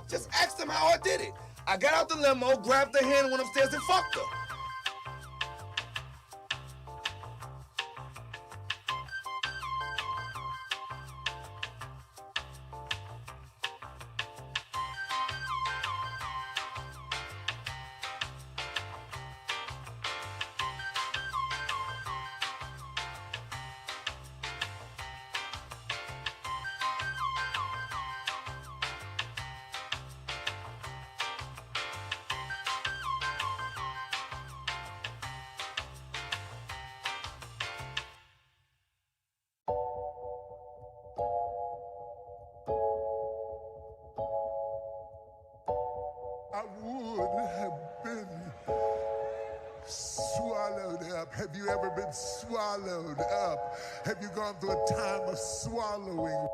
Just ask them how I did it. I got out the limo, grabbed her hand, went upstairs and fucked her. I would have been swallowed up. Have you ever been swallowed up? Have you gone through a time of swallowing?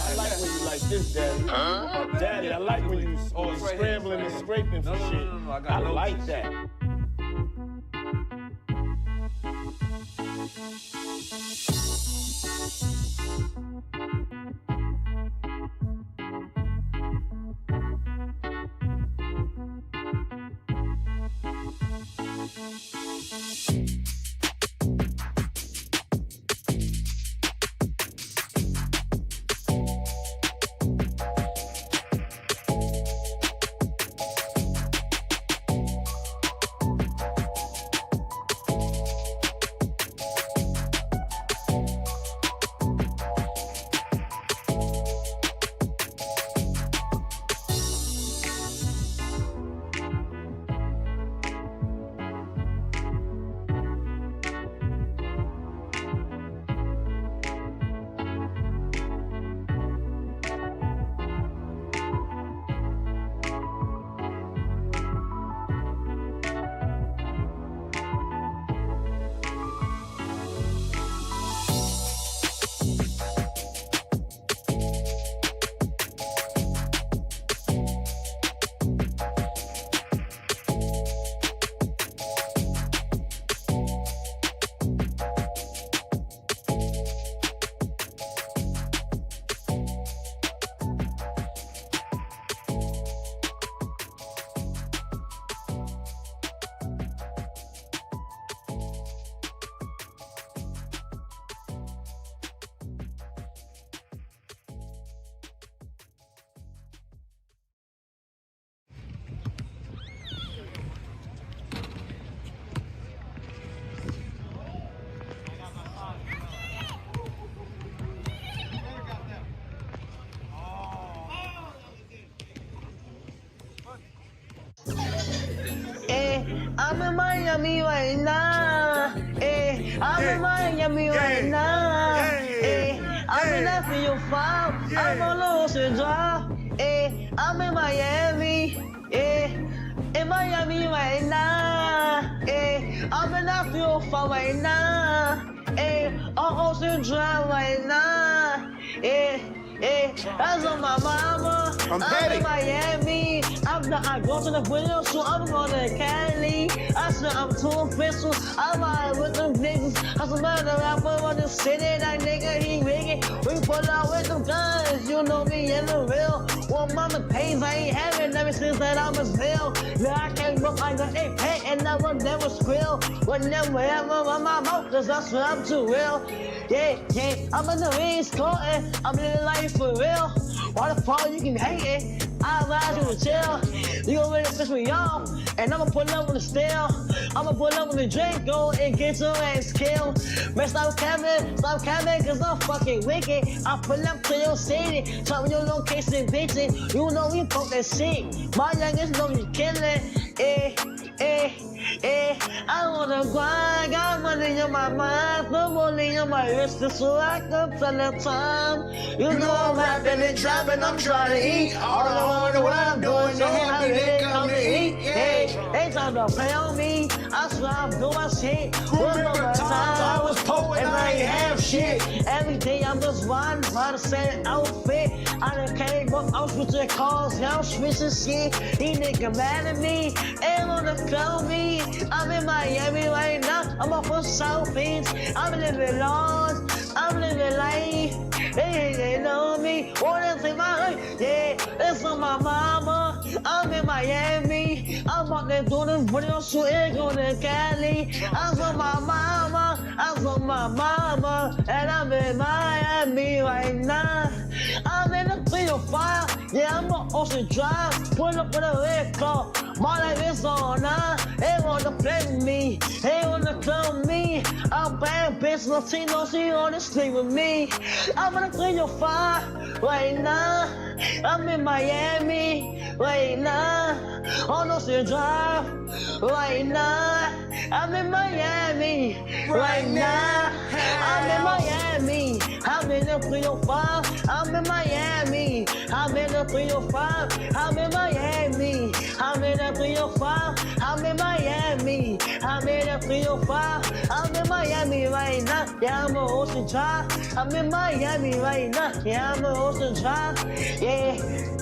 I like when you like this, Daddy. Daddy, I like when you all scrambling and scraping for shit. No, I like that. I'm in Miami right now. I'm in Miami right now. I'm in that for your file. I'm on Ocean Drive. I'm in Miami. In Miami right now. I'm in that for your file right now. On Ocean Drive right now. That's on my mama. I'm in Miami. I go to the window, so I'm going to Cali. I said I'm too official. I'm out with them niggas. I said, man, the rapper on the city, that nigga, he rigging. We pull out with them guns, you know me in the real. Well, mama pays, I ain't having ever since that I was ill. Yeah, I came up, I got a pay, and I was never squill. Whenever ever on my mouth, cause that's what I'm too real. Yeah, I'm in the East Coast, I'm living life for real. Why the fuck you keep hating? I ride you to jail. You gon' really piss me off. And I'ma pull up on the steel. I'ma pull up on the drink, go and get your ass killed. Man, stop capping, cause I'm fucking wicked. I pull up to your city, tell me your location, bitches. You know we fuck that shit. My youngest know you killing. I wanna grind, got money in my mind, no money on my wrist, so I can tell the time. You know I'm rapping and trapping, I'm trying to eat. All I know what I'm doing, so I really come to eat. Hey, they trying to play on me, I swear I'm doing shit. Remember times I was poor and I ain't have shit. Every day I'm just riding by the same outfit. I done came up, I'm switching cars, yeah, I'm switching shit. These niggas mad at me, they wanna kill me. I'm in Miami right now, I'm off of South Beach. I'm living large, I'm living life. They know me, wanna take my life. Yeah, it's on my mama. I'm in Miami, I'm out there doing the video shooting, going to Cali. I'm on my mama, I'm on my mama, and I'm in Miami right now. I'm in the 305, yeah, I'm on Ocean Drive, pull up with a red car. My life is on now, they wanna play with me, they wanna clone me. I'm bad bitch, Latino, she wanna sleep with me. I'm in the 305 right now, I'm in Miami right now, on Ocean Drive right now. I'm in Miami right now, I'm in Miami, I'm in the 305, I'm in Miami, I'm in the 305, I'm in Miami, I'm in the 305, I'm in Miami, I'm in the 305, I'm in Miami right now, yeah, I'm on Ocean Drive, I'm in Miami right now, yeah, I'm on Ocean Drive, yeah,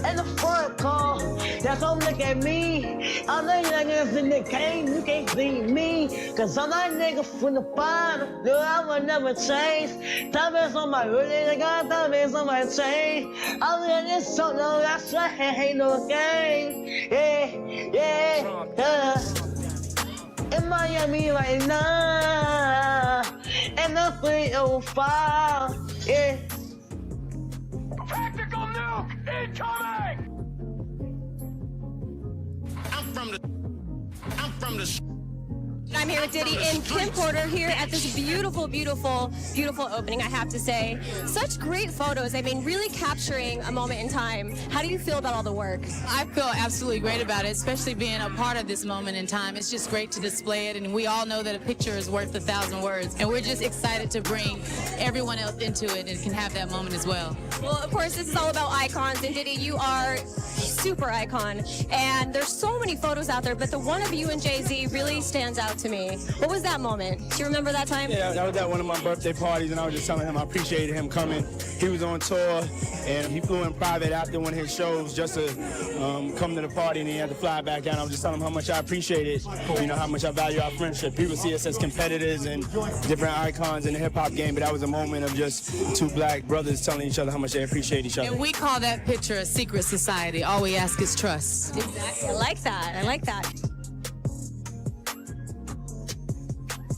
in the front car, that's don't look at me, I'm the youngest in the game, you can't see me, cause I'm that nigga from the bottom, no, I will never change, diamonds on my really, I got diamonds on my chain, I'm in this song, no, that's right, ain't no game, yeah. In Miami right now, and the 305, yeah. Tactical nuke incoming! I'm here with Diddy and Kim Porter here at this beautiful, beautiful, beautiful opening, I have to say. Such great photos. I mean, really capturing a moment in time. How do you feel about all the work? I feel absolutely great about it, especially being a part of this moment in time. It's just great to display it, and we all know that a picture is worth 1,000 words, and we're just excited to bring everyone else into it and can have that moment as well. Well, of course, this is all about icons, and Diddy, you are super icon, and there's so many photos out there, but the one of you and Jay-Z really stands out to me. What was that moment? Do you remember that time? Yeah, that was at one of my birthday parties, and I was just telling him I appreciated him coming. He was on tour, and he flew in private after one of his shows just to come to the party, and he had to fly back down. I was just telling him how much I appreciate it, you know, how much I value our friendship. People see us as competitors and different icons in the hip-hop game, but that was a moment of just two black brothers telling each other how much they appreciate each other. And we call that picture a secret society. All we ask is trust. Exactly. I like that. I like that.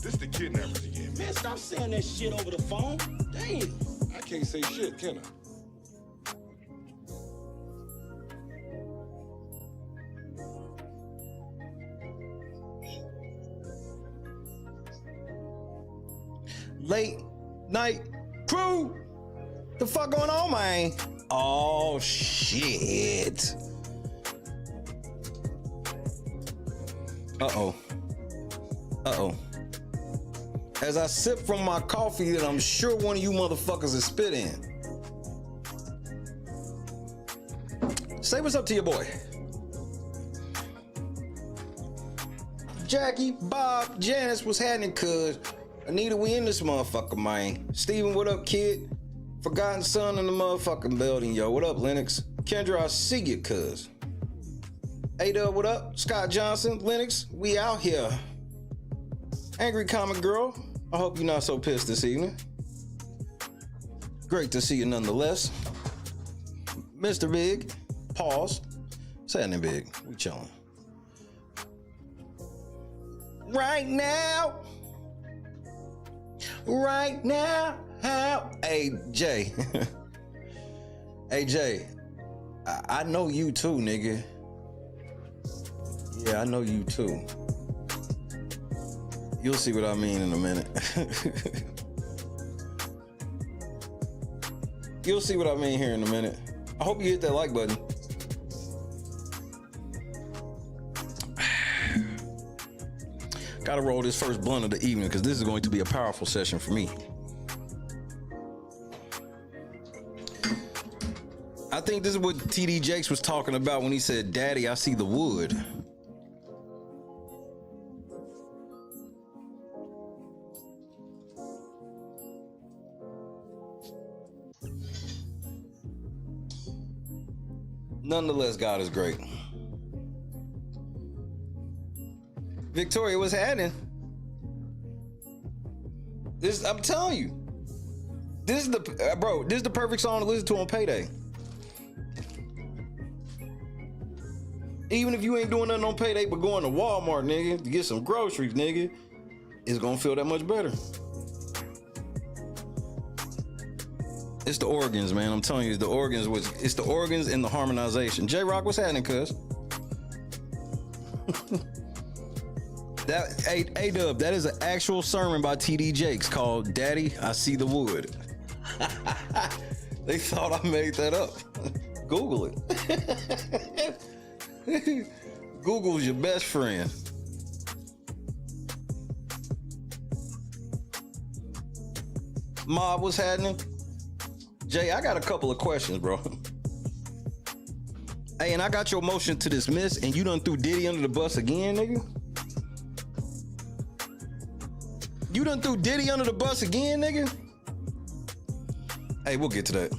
This the kidnappers again. Man, stop saying that shit over the phone. Damn. I can't say shit, can I? Late night crew. The fuck going on, man? Oh shit. Uh-oh. Uh-oh. As I sip from my coffee that I'm sure one of you motherfuckers is spit in. Say what's up to your boy. Jackie, Bob, Janice, what's happening, cuz? Anita, we in this motherfucker, man. Steven, what up, kid? Forgotten Son in the motherfucking building, yo. What up, Lennox? Kendra, I see you, cuz. A-Dub, what up? Scott Johnson, Lennox, we out here. Angry Comic Girl, I hope you're not so pissed this evening. Great to see you nonetheless. Mr. Big, pause. What's happening, Big? We chilling. Right now. Right now. How? Hey, Jay. Hey, Jay, I know you too, nigga. Yeah, I know you too. You'll see what I mean in a minute. You'll see what I mean here in a minute. I hope you hit that like button. Gotta roll this first blunt of the evening because this is going to be a powerful session for me. I think this is what TD Jakes was talking about when he said, "Daddy, I see the wood." Nonetheless, God is great. Victoria, what's happening? This, I'm telling you, this is the bro. This is the perfect song to listen to on payday. Even if you ain't doing nothing on payday, but going to Walmart, nigga, to get some groceries, nigga, it's gonna feel that much better. It's the organs, man. I'm telling you, it's the organs. It's the organs and the harmonization. J Rock, what's happening, cuz? That A-Dub, that is an actual sermon by TD Jakes called "Daddy, I See the Wood." They thought I made that up. Google it. Google's your best friend. Mob, what's happening? Jay, I got a couple of questions, bro. Hey, and I got your motion to dismiss, and you done threw Diddy under the bus again, nigga? You done threw Diddy under the bus again, nigga? Hey, we'll get to that.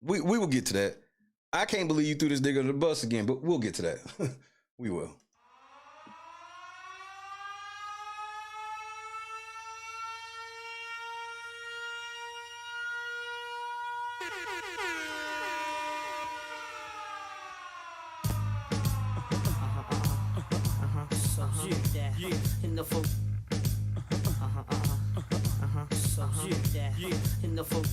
We will get to that. I can't believe you threw this nigga under the bus again, but we'll get to that. We will. In the full. In the full.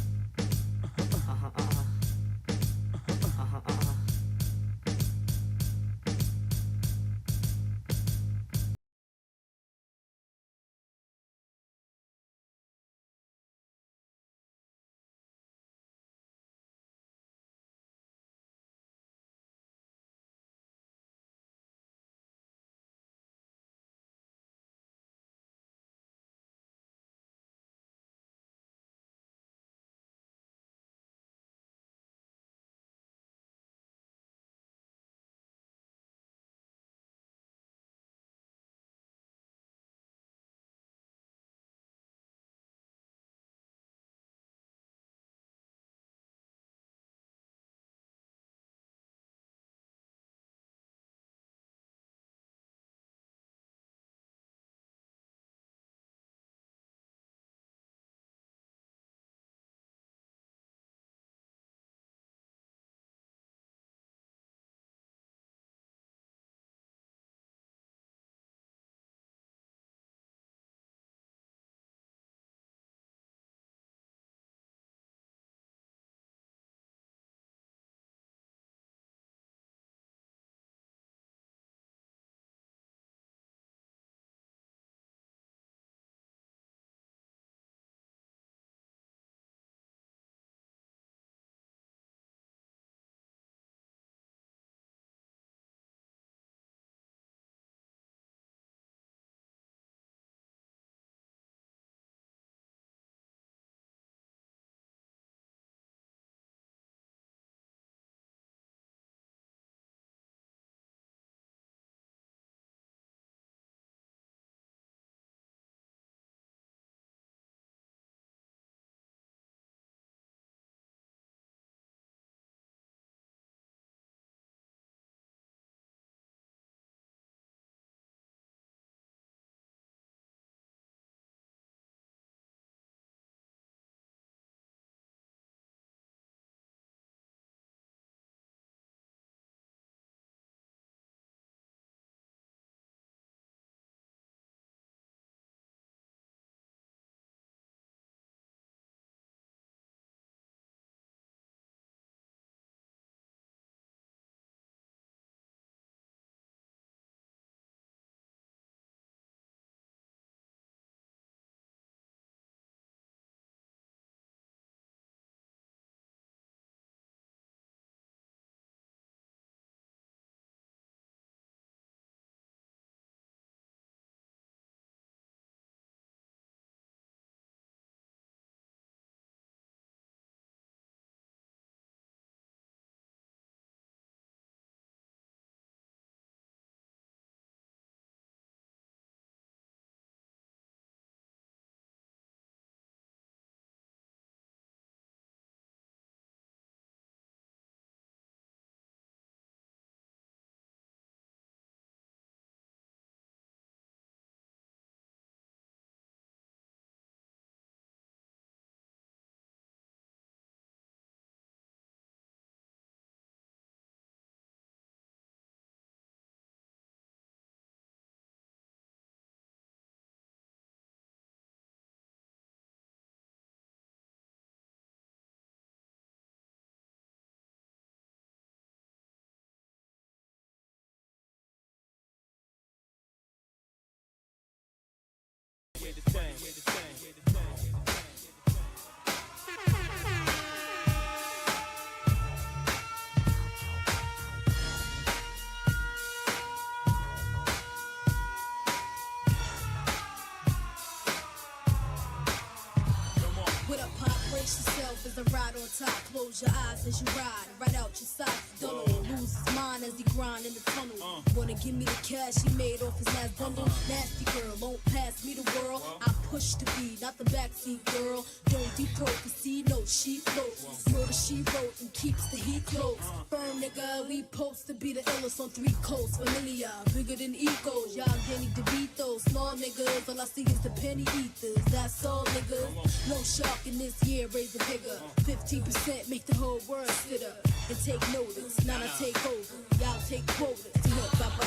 on top, close your eyes as you ride, right out your sight. Don't lose his mind as he grind in the tunnel. Wanna give me the cash he made off his last bundle? Nasty girl, won't pass me the world. I push the beat, not the backseat girl. Don't deep throat, cause see no she floats. Murder she wrote and keeps the heat close. Firm nigga, we post to be the illest on 3 coasts. Familiar, bigger than egos. Y'all getting DeVito, small niggas. All I see is the penny ethers. That's all niggas. No shark in this year, raise a bigger. 15% make the whole world sit up and take notice. Now I take over. Y'all take quotas. Bye bye.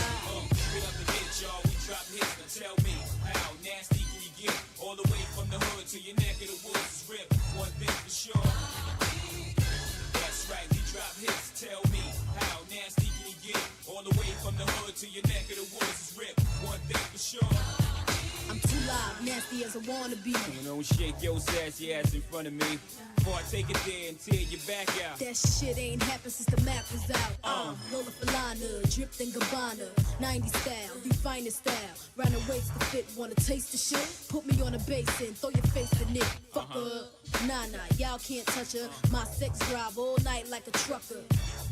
Get up and get y'all, we drop hits. Now tell me, how nasty can you get? All the way from the hood to your neck of the woods is ripped. One thing for sure. That's right, we drop hits. Tell me, how nasty can you get? All the way from the hood to your neck of the woods is ripped. One thing for sure. I'm too loud, nasty as I wanna be. You don't shake your sassy ass in front of me. Before I take it there and tear your back out. That shit ain't happened since the map was out. Lola Falana, dripped in Gabbana. 90s style, the finest style. Round the waist to fit, wanna taste the shit? Put me on a basin, throw your face in it. Fuck her. Nah, y'all can't touch her. My sex drive all night like a trucker.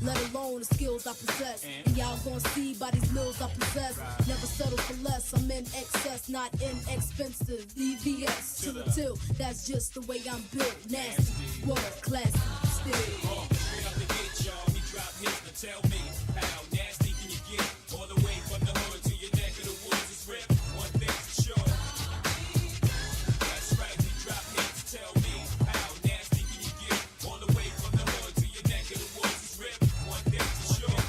Let alone the skills I possess. And y'all gon' see by these mills I possess. Never settle for less, I'm in excess, not inexpensive. VVS to the till, that's just the way I'm built. Nasty, world class, still. Straight up the gate, y'all, we drop hits. Now tell me, how nasty can you get? All the way from the hood to your neck of the woods is ripped. One thing for sure. That's right, we drop hits. Tell me, how nasty can you get? All the way from the hood to your neck of the woods is ripped. One thing for sure.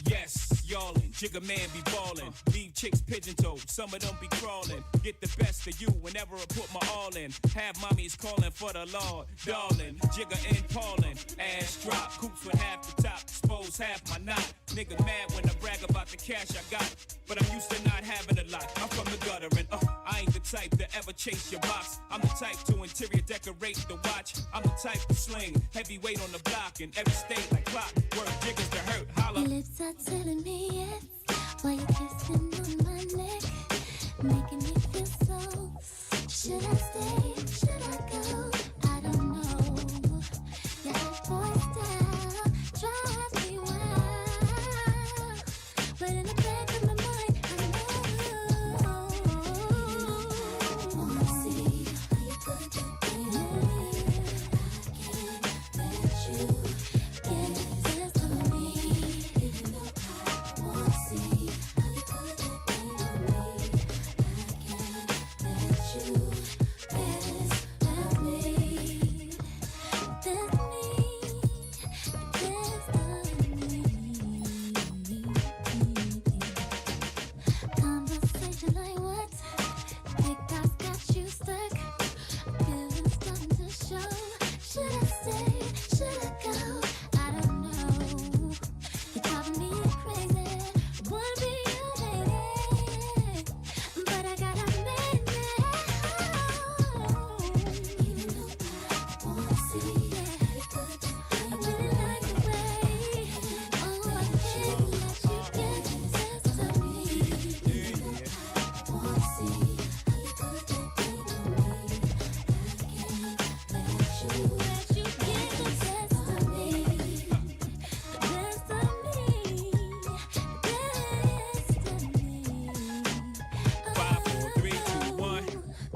Yes, y'allin', Jigga man be ballin', leave chicks pigeon-toed, some of them be crawlin'. Get the best of you whenever I put my all in. Have mommies callin' for the Lord, darling. Jigga and Paulin', ass drop, coops with half the top, expose half my knot. Nigga mad when I brag about the cash I got, but I'm used to not having a lot. I'm from the gutter and I ain't the type to ever chase your box. I'm the type to interior decorate the watch. I'm the type to sling heavyweight on the block in every state like clock. Work jiggers to hurt, holla. Your lips are telling me yes, while you're kissing on my neck, making me feel so. Should I stay? Should I go? I don't know. Your hot boy style drives me wild, but in the back of my mind, I know. Wanna see how you put that thing on me? I can't let you get the best of me. Even though I wanna see how you put that thing on me, I can't let you best of me. Best of me, best of me. Conversation like what? Big thoughts got you stuck. Feelings starting to show. Should I stay? Should I go? I don't know. You're driving me crazy. Wanna be your lady, but I gotta make it. Even though I wanna see how you put that thing on me, I really like the way. Oh, I can't let you get the best of me. Even though I wanna see how you put that thing on me, I can't let you get the best of me. The best of me, the best of me. 5, 4, 3, 2, 1.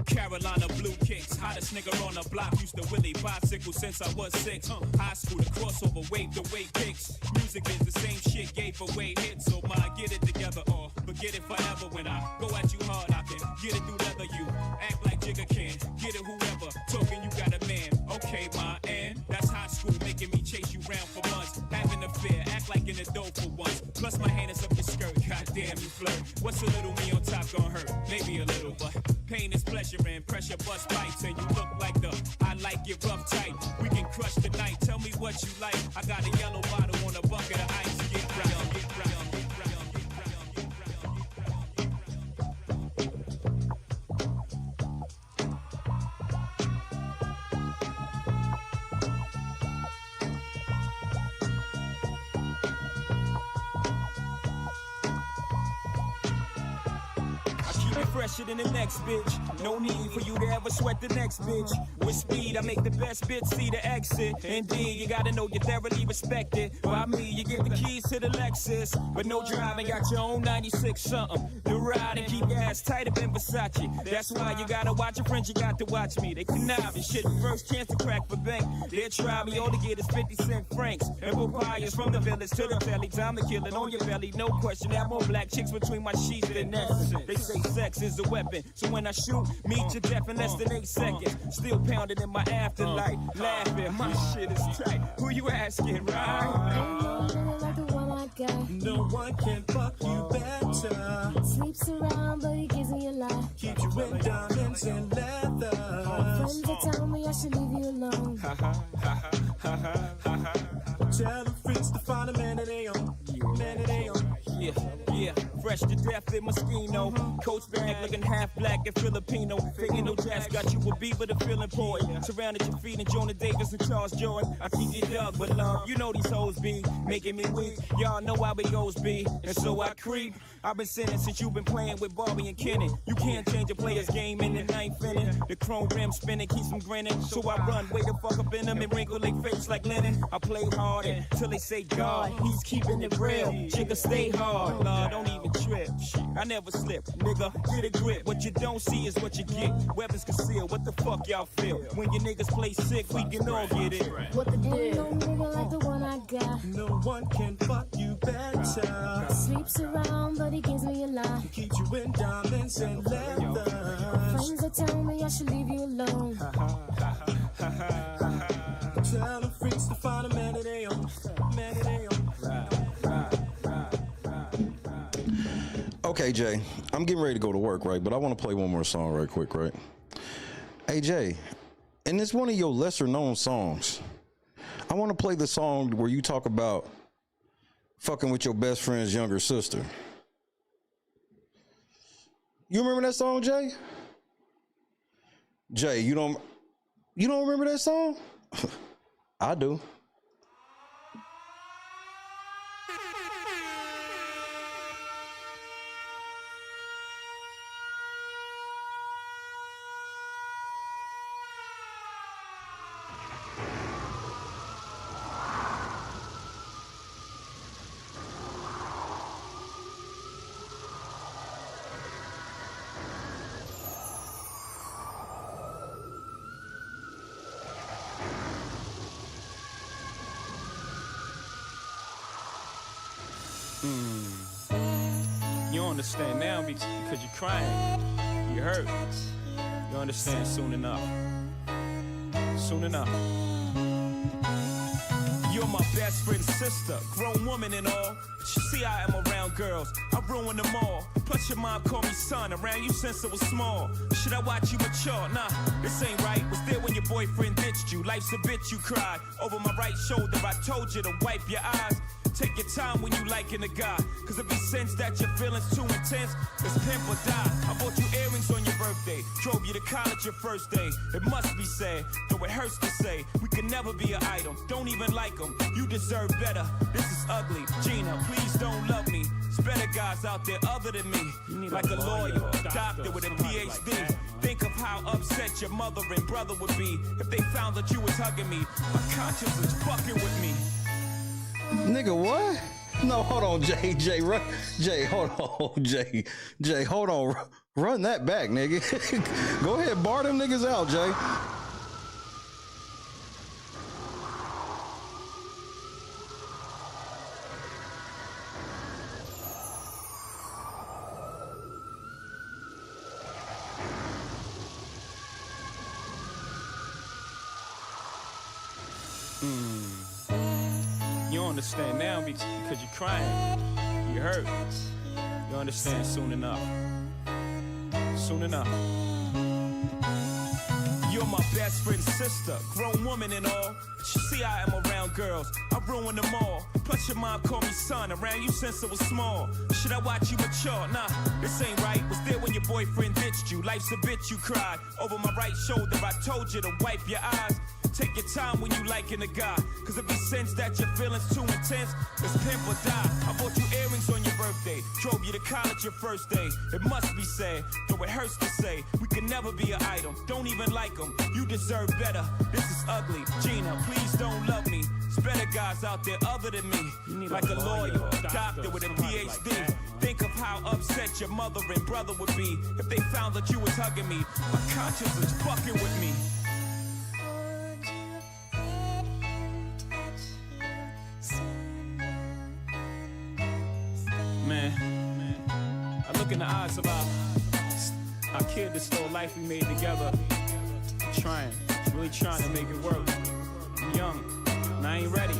Carolina blue kicks, hottest nigga on the block. Used to Willie bicycle since I was 6. High school, the crossover, wave the way kicks. Music is the same shit, gave away hits. So my get it together or forget it forever. When I go at you hard, I can get it through leather. You act like Jigga can, get it whoever. Talking you got a man, okay, my and that's high school, making me chase you round for months. Having a fear, act like an adult for once. Plus my hand is up your skirt, goddamn you flirt. What's a little me on top gonna hurt? Maybe a little, but pain is pleasure and pressure bust pipes. And you look like the I like it rough tight. We can crush the night, tell me what you like. I got a yellow bottle on a bucket of ice. Get round, get round, get round, get round, get round, get round. You're fresher than the next bitch. No need for you to ever sweat the next bitch. With speed, I make the best bitch see the exit. Indeed, you gotta know you're thoroughly respected. By me, you get the keys to the Lexus. But no driving, got your own 96 something. The ride and keep your ass tighter than Versace. That's why you gotta watch your friends, you got to watch me. They connive and shit. First chance to crack the bank. They'll try me, all to get is 50-cent francs. And papayas from the village to the belly. Time to kill it on your belly, no question. Have more black chicks between my sheets than that. They say sex is a weapon. So when I shoot, meet your death in less than 8 seconds. Still pounding in my afterlife. Laughing, my shit is tight. Who you asking, right? Like the one I got. No one can fuck you better. Sleeps around, but he gives me a lot. Keep you in diamonds and leather. Friends that tell me I should leave you alone. Tell the freaks to find a man that they own. Man that they own. Yeah, fresh to death in Moschino. Coach bag looking half black and Filipino. Faking no jazz, got you a beat with a feeling boy. Surrounded your feet and Jonah Davis and Charles Jordan. I keep you dug, but love, you know these hoes be making me weak. Y'all know how it goes be, and so I creep. I've been sinning since you've been playing with Barbie and Kenny. You can't change a player's game in the ninth inning. The chrome rim spinning keeps them grinning. So I run, way the fuck up in them and wrinkle their face like linen. I play hard till they say God, he's keeping it real. Chicka stay hard, Lord, don't even trip. I never slip, nigga, get a grip. What you don't see is what you get. Weapons concealed, what the fuck y'all feel? When your niggas play sick, we can all get it. What the deal? Ain't no nigga like the one I got. No one can fuck you better. Sleeps around, but he gives me a lot. Keep you in diamonds and leather. Friends that tell me I should leave you alone. Tell the freaks to find a man that they own. Man that they own. Okay, Jay, I'm getting ready to go to work, right? But I want to play one more song right quick, right? Hey, Jay, and it's one of your lesser known songs. I want to play the song where you talk about fucking with your best friend's younger sister. You remember that song, Jay? Jay, you don't remember that song? I do. You understand now because you're crying. You hurt. You understand soon enough. Soon enough. You're my best friend's sister, grown woman and all. She see I am around girls, I ruin them all. Plus your mom called me son, around you since I was small. Should I watch you mature? Nah, this ain't right. Was there when your boyfriend ditched you? Life's a bitch, you cried. Over my right shoulder, I told you to wipe your eyes. Take your time when you liking a guy, cause if he sense that your feelings too intense, it's pimp or die. I bought you earrings on your birthday, drove you to college your first day. It must be said, though it hurts to say, we can never be an item, don't even like them. You deserve better, this is ugly. Gina, please don't love me. There's better guys out there other than me, like a lawyer, doctor with a PhD. Think of how upset your mother and brother would be if they found that you was hugging me. My conscience is fucking with me. Nigga, what? No, hold on, Jay, run. Jay, hold on, Jay, hold on. Run that back, nigga. Go ahead, bar them niggas out, Jay. You understand now because you're crying. You hurt. You understand soon enough. Soon enough. You're my best friend's sister, grown woman and all. She see I am around girls, I ruin them all. Plus your mom called me son, around you since I was small. Should I watch you mature? Nah, this ain't right. Was there when your boyfriend ditched you? Life's a bitch, you cried. Over my right shoulder, I told you to wipe your eyes. Take your time when you liking a guy, cause if he sense that your feelings too intense, it's pimp or die. I bought you earrings on your birthday, drove you to college your first day. It must be said, though it hurts to say, we can never be an item. Don't even like them, you deserve better. This is ugly. Gina, please don't love me. There's better guys out there other than me, like a lawyer, doctor with a PhD. Think of how upset your mother and brother would be if they found that you was hugging me. My conscience is fucking with me. Man, I look in the eyes of our kid that stole life we made together. I'm really trying to make it work. I'm young, and I ain't ready.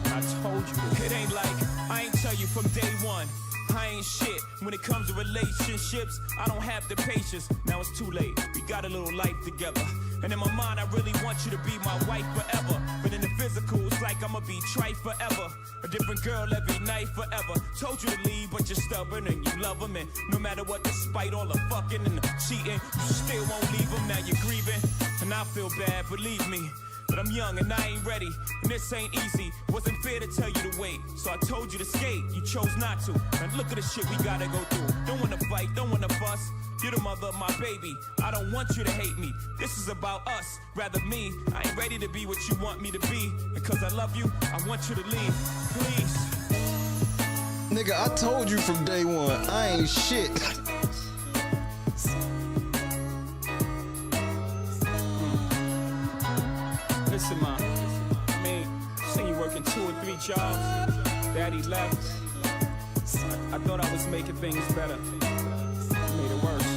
I told you, it ain't like I ain't tell you from day one. I ain't shit. When it comes to relationships, I don't have the patience. Now it's too late. We got a little life together. And in my mind, I really want you to be my wife forever. But in the physical, it's like I'ma be trite forever. A different girl every night forever. Told you to leave, but you're stubborn and you love him. And no matter what, despite all the fucking and the cheating, you still won't leave him. Now you're grieving. And I feel bad, believe me. But I'm young and I ain't ready, and this ain't easy. Wasn't fair to tell you to wait, so I told you to skate, you chose not to. And look at the shit we gotta go through. Don't wanna fight, don't wanna fuss. You're the mother of my baby, I don't want you to hate me. This is about us, rather me. I ain't ready to be what you want me to be. And cause I love you, I want you to leave, please. Nigga, I told you from day one, I ain't shit. Listen, ma, I mean, seen you working 2 or 3 jobs. Daddy left. I thought I was making things better. Made it worse.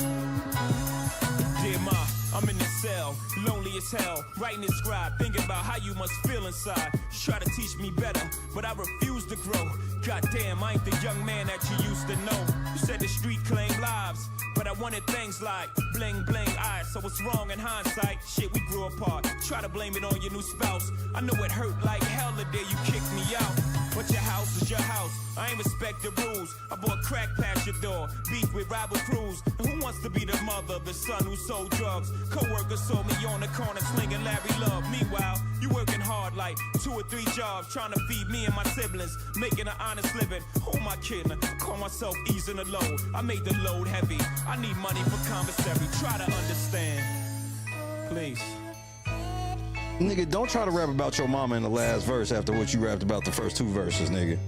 Dear ma, I'm in the cell, lonely as hell, writing this scribe, thinking about how you must feel inside. You try to teach me better, but I refuse to grow. Goddamn, I ain't the young man that you used to know. You said the street claimed lives, but I wanted things like bling bling eyes. So what's wrong in hindsight? Shit, we grew apart. Try to blame it on your new spouse. I know it hurt like hell the day you kicked me out. But your house is your house. I ain't respect the rules. I bought crack past your door, beef with rival crews. And who wants to be the mother of the son who sold drugs? Co-workers sold me on the corner slinging Larry Love. Meanwhile, you working hard like 2 or 3 jobs, trying to feed me and my siblings, making an honest living. Who am I kidding? I call myself easing the load. I made the load heavy. I need money for commissary. Try to understand, please. Nigga, don't try to rap about your mama in the last verse after what you rapped about the first 2 verses, nigga.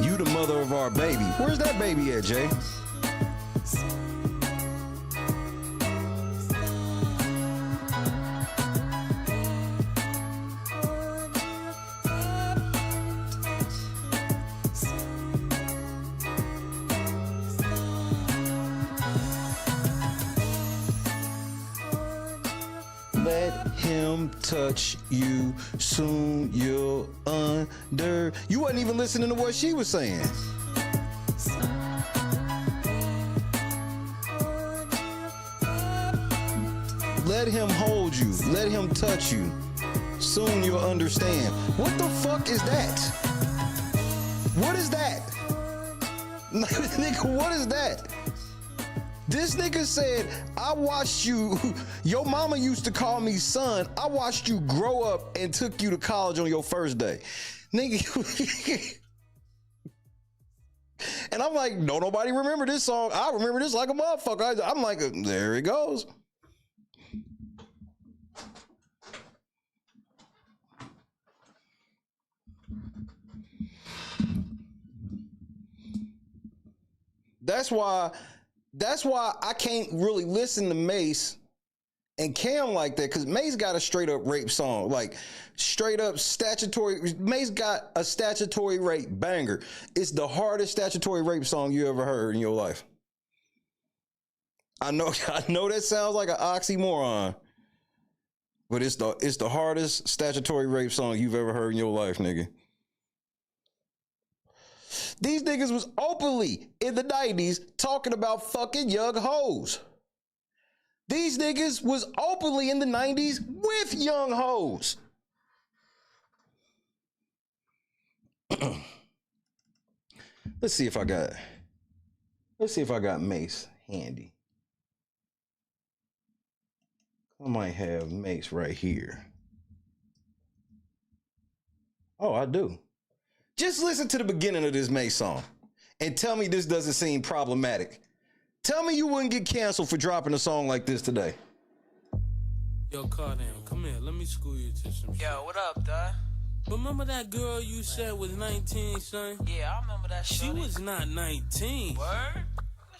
You the mother of our baby. Where's that baby at, Jay? Let him touch you, soon you'll under. You wasn't even listening to what she was saying. Let him hold you, let him touch you, soon you'll understand. What the fuck is that? What is that? Nigga, what is that? This nigga said, I watched you, your mama used to call me son. I watched you grow up and took you to college on your first day. Nigga. And I'm like, don't nobody remember this song. I remember this like a motherfucker. I'm like, there it goes. That's why I can't really listen to Mace and Cam like that, because Mace got a straight up rape song, like straight up statutory. Mace got a statutory rape banger. It's the hardest statutory rape song you ever heard in your life. I know that sounds like an oxymoron, but it's the hardest statutory rape song you've ever heard in your life, nigga. These niggas was openly in the 90s talking about fucking young hoes. These niggas was openly in the 90s with young hoes. Let's see if I got Mace handy. I might have Mace right here. Oh, I do. Just listen to the beginning of this Mace song and tell me this doesn't seem problematic. Tell me you wouldn't get canceled for dropping a song like this today. Yo, Cardan, come here. Let me school you to some shit. Yo, what up, dog? Remember that girl you said was 19, son? Yeah, I remember that shit. She was not 19. Word?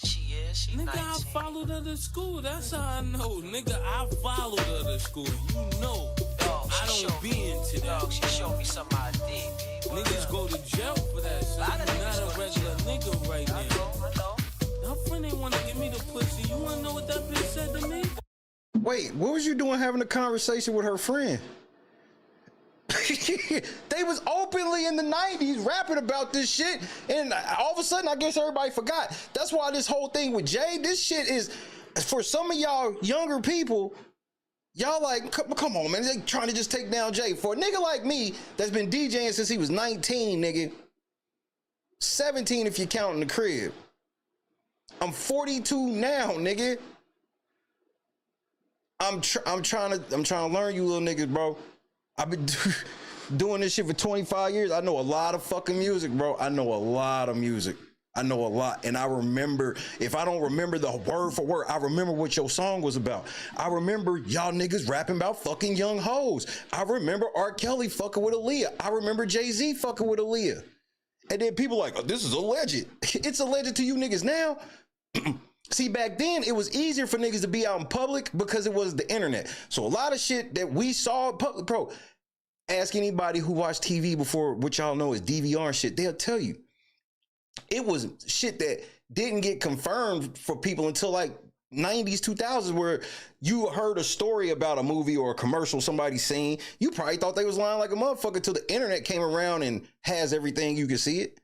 She is. She Nigga, 19. I followed her to school. That's how I know. Nigga, I followed her to school. You know. Dog, I don't be into that. Dog, she showed me some ID, babe. Niggas go to jail for that. So you're not a regular nigga right now. I know. Her friend ain't wanna give me the pussy. You wanna know what that bitch said to me? Wait, what was you doing having a conversation with her friend? They was openly in the 90s rapping about this shit, and all of a sudden I guess everybody forgot. That's why this whole thing with Jay, this shit is, for some of y'all younger people, y'all like, come on, man, they trying to just take down Jay. For a nigga like me that's been DJing since he was 19, nigga, 17 if you count in the crib. I'm 42 now, nigga. I'm trying to learn you little niggas, bro. I've been doing this shit for 25 years. I know a lot of fucking music, bro. I know a lot of music. I know a lot. And I remember, if I don't remember the word for word, I remember what your song was about. I remember y'all niggas rapping about fucking young hoes. I remember R. Kelly fucking with Aaliyah. I remember Jay-Z fucking with Aaliyah. And then people like, oh, this is alleged. It's alleged to you niggas now. See, back then, it was easier for niggas to be out in public because it was the internet. So a lot of shit that we saw in public, bro, ask anybody who watched TV before, what y'all know is DVR and shit, they'll tell you. It was shit that didn't get confirmed for people until like 90s, 2000s, where you heard a story about a movie or a commercial somebody seen. You probably thought they was lying like a motherfucker till the internet came around and has everything you can see it.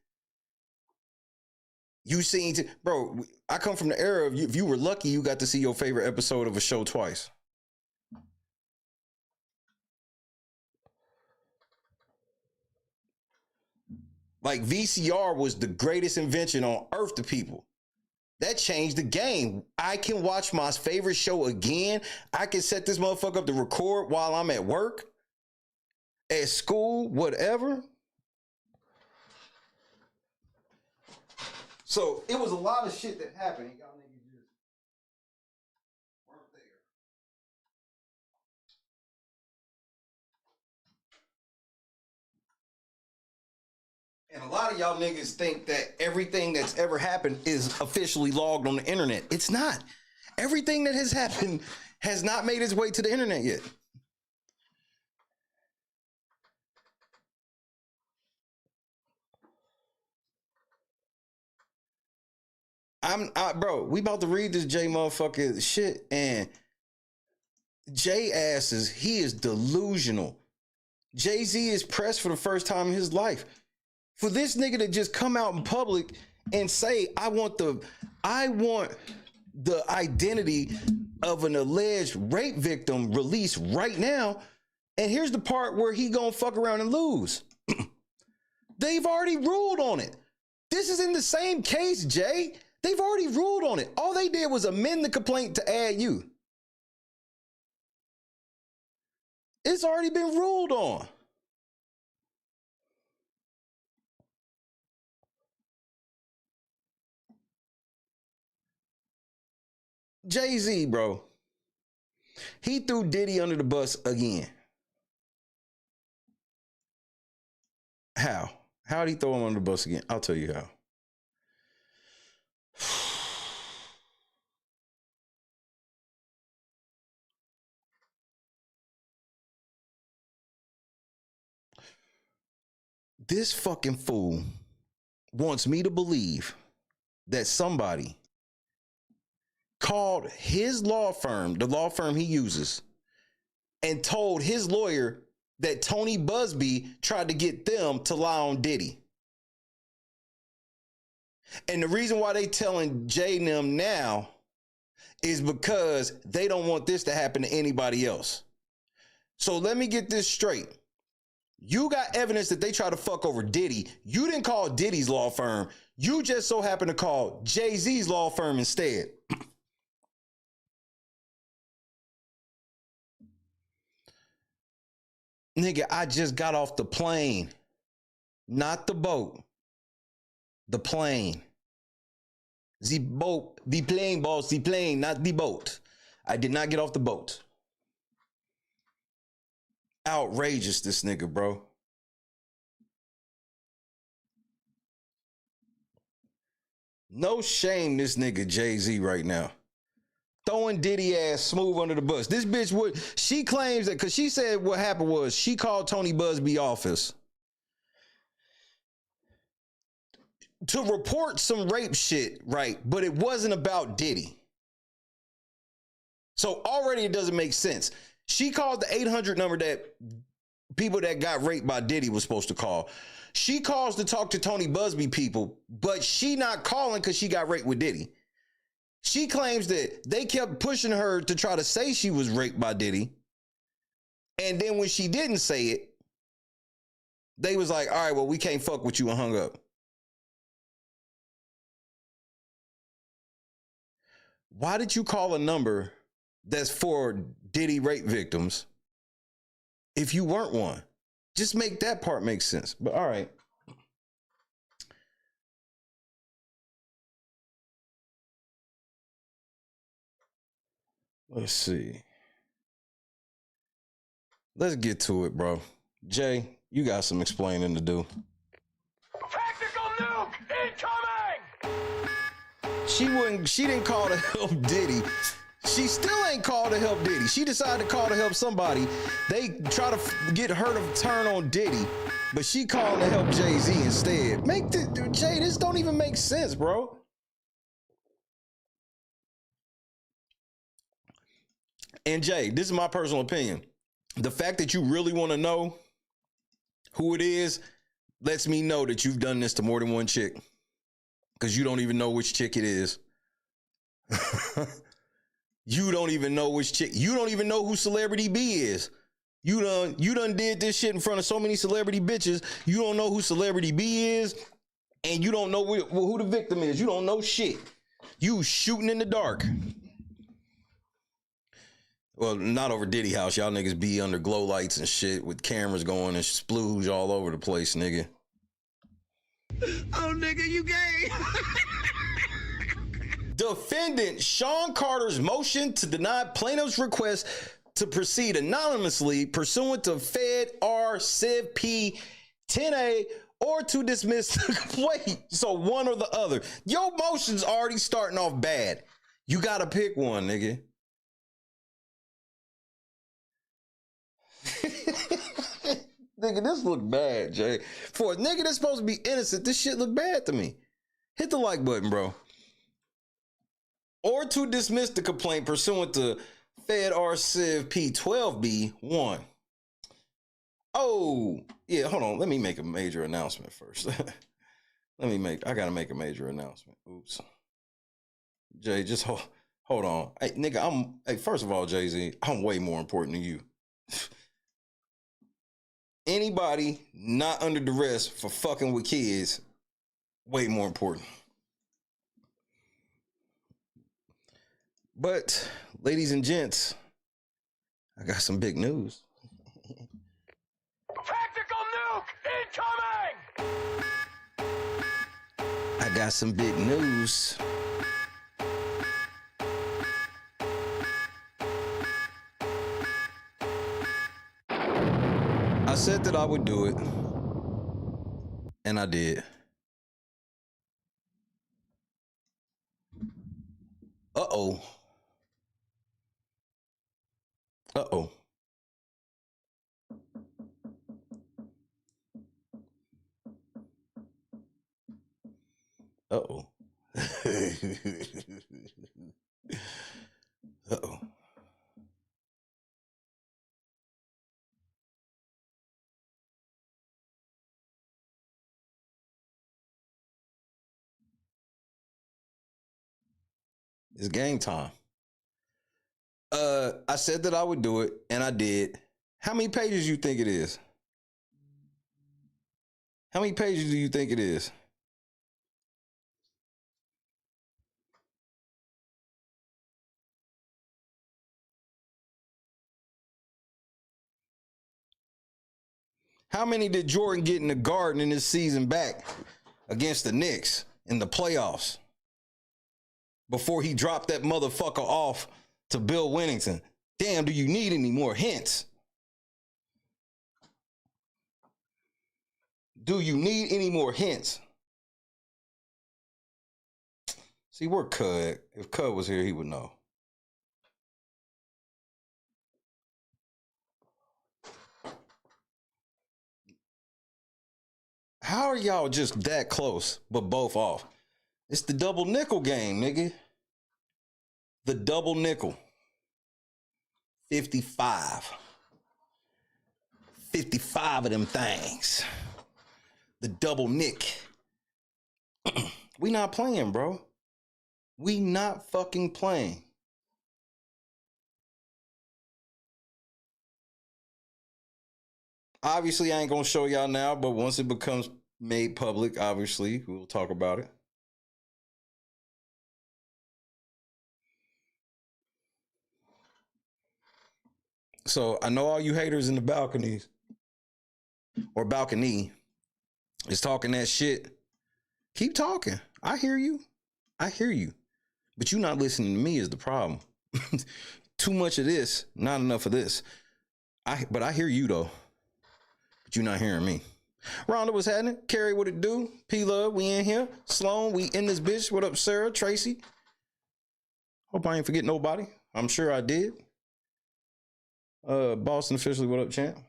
You seen, bro, I come from the era of, if you were lucky, you got to see your favorite episode of a show twice. Like VCR was the greatest invention on earth to people. That changed the game. I can watch my favorite show again. I can set this motherfucker up to record while I'm at work, at school, whatever. So it was a lot of shit that happened. Y'all niggas just weren't there. And a lot of y'all niggas think that everything that's ever happened is officially logged on the internet. It's not. Everything that has happened has not made its way to the internet yet. Bro, we about to read this Jay motherfucker shit, and Jay asses, he is delusional. Jay-Z is pressed for the first time in his life. For this nigga to just come out in public and say, I want the identity of an alleged rape victim released right now, and here's the part where he gonna fuck around and lose. They've already ruled on it. This is in the same case, Jay. They've already ruled on it. All they did was amend the complaint to add you. It's already been ruled on. Jay-Z, bro. He threw Diddy under the bus again. How? How did he throw him under the bus again? I'll tell you how. This fucking fool wants me to believe that somebody called his law firm, the law firm he uses, and told his lawyer that Tony Busby tried to get them to lie on Diddy. And the reason why they telling Jay and them now is because they don't want this to happen to anybody else. So let me get this straight. You got evidence that they try to fuck over Diddy. You didn't call Diddy's law firm. You just so happened to call Jay-Z's law firm instead. Nigga, I just got off the plane. Not the boat. The plane. The boat. The plane, boss. The plane, not the boat. I did not get off the boat. Outrageous, this nigga, bro. No shame, this nigga Jay-Z right now. Throwing Diddy ass smooth under the bus. This bitch would, she claims that, because she said what happened was she called Tony Busby office to report some rape shit, right? But it wasn't about Diddy. So already it doesn't make sense. She called the 800 number that people that got raped by Diddy was supposed to call. She calls to talk to Tony Busby people, but she not calling because she got raped with Diddy. She claims that they kept pushing her to try to say she was raped by Diddy. And then when she didn't say it, they was like, all right, well, we can't fuck with you, and hung up. Why did you call a number that's for Diddy rape victims if you weren't one? Just make that part make sense. But all right. Let's see. Let's get to it, bro. Jay, you got some explaining to do. Tactical nuke incoming! She didn't call to help Diddy. She still ain't called to help Diddy. She decided to call to help somebody. They try to get her to turn on Diddy, but she called to help Jay-Z instead. Jay, this don't even make sense, bro. And Jay, this is my personal opinion. The fact that you really want to know who it is lets me know that you've done this to more than one chick, because you don't even know which chick it is. You don't even know which chick. You don't even know who Celebrity B is. You done did this shit in front of so many celebrity bitches. You don't know who Celebrity B is, and you don't know who the victim is. You don't know shit. You shooting in the dark. Well, not over Diddy house. Y'all niggas be under glow lights and shit with cameras going and splooge all over the place, nigga. Oh, nigga, you gay. Defendant Sean Carter's motion to deny plaintiff's request to proceed anonymously pursuant to Fed R Civ P 10A or to dismiss the complaint. So one or the other. Your motion's already starting off bad. You gotta pick one, nigga. Nigga, this look bad, Jay. For a nigga that's supposed to be innocent, this shit look bad to me. Hit the like button, bro. Or to dismiss the complaint pursuant to Fed R Civ P 12B 1. Oh, yeah, hold on. Let me make a major announcement first. I gotta make a major announcement. Oops. Jay, just hold on. Hey, nigga, first of all, Jay-Z, I'm way more important than you. Anybody not under duress for fucking with kids, way more important. But, ladies and gents, I got some big news. Tactical nuke incoming! I got some big news. I said that I would do it, and I did. Uh-oh. Uh-oh. Uh-oh. Uh-oh. It's game time. I said that I would do it, and I did. How many pages you think it is? How many pages do you think it is? How many did Jordan get in the Garden in this season back against the Knicks in the playoffs before he dropped that motherfucker off to Bill Wennington? Damn, do you need any more hints? Do you need any more hints? See, we're Cud. If Cud was here, he would know. How are y'all just that close, but both off? It's the double nickel game, nigga. The double nickel. 55. 55 of them things. The double nick. We not playing, bro. We not fucking playing. Obviously, I ain't gonna show y'all now, but once it becomes made public, obviously, we'll talk about it. So I know all you haters in the balconies or balcony is talking that shit. Keep talking. I hear you. I hear you. But you not listening to me is the problem. Too much of this, not enough of this. But I hear you though. But you not hearing me. Rhonda, what's happening? Carrie, what it do? P-Love, we in here. Sloan, we in this bitch. What up, Sarah? Tracy? Hope I ain't forget nobody. I'm sure I did. Boston officially, what up, champ?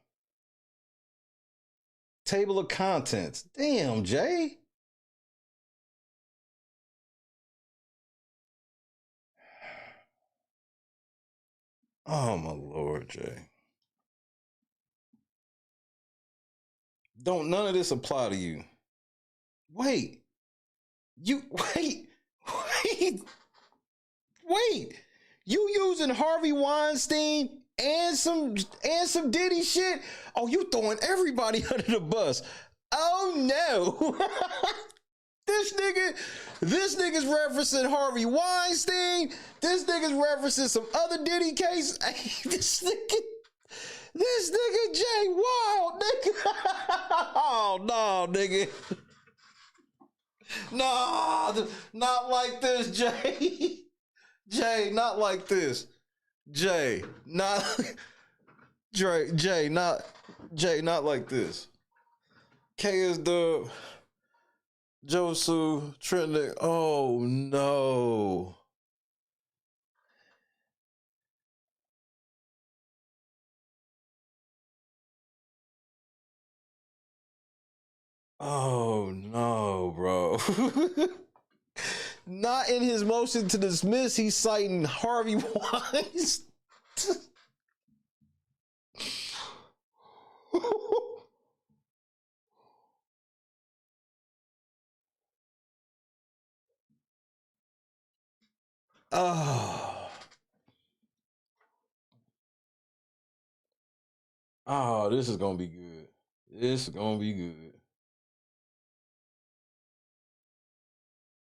Table of contents. Damn, Jay. Oh my Lord, Jay. Don't none of this apply to you. Wait. Wait. You using Harvey Weinstein and some Diddy shit? Oh, you throwing everybody under the bus. Oh no. This nigga's referencing Harvey Weinstein. This nigga's referencing some other Diddy case. This nigga Jay Wild, nigga. Oh no, nigga. No, not like this, Jay. Jay, not like this. Jay, not like this. K is the Josu Trending. Oh no. Oh no, bro. Not in his motion to dismiss, he's citing Harvey Weinstein. Oh, this is gonna be good. This is gonna be good.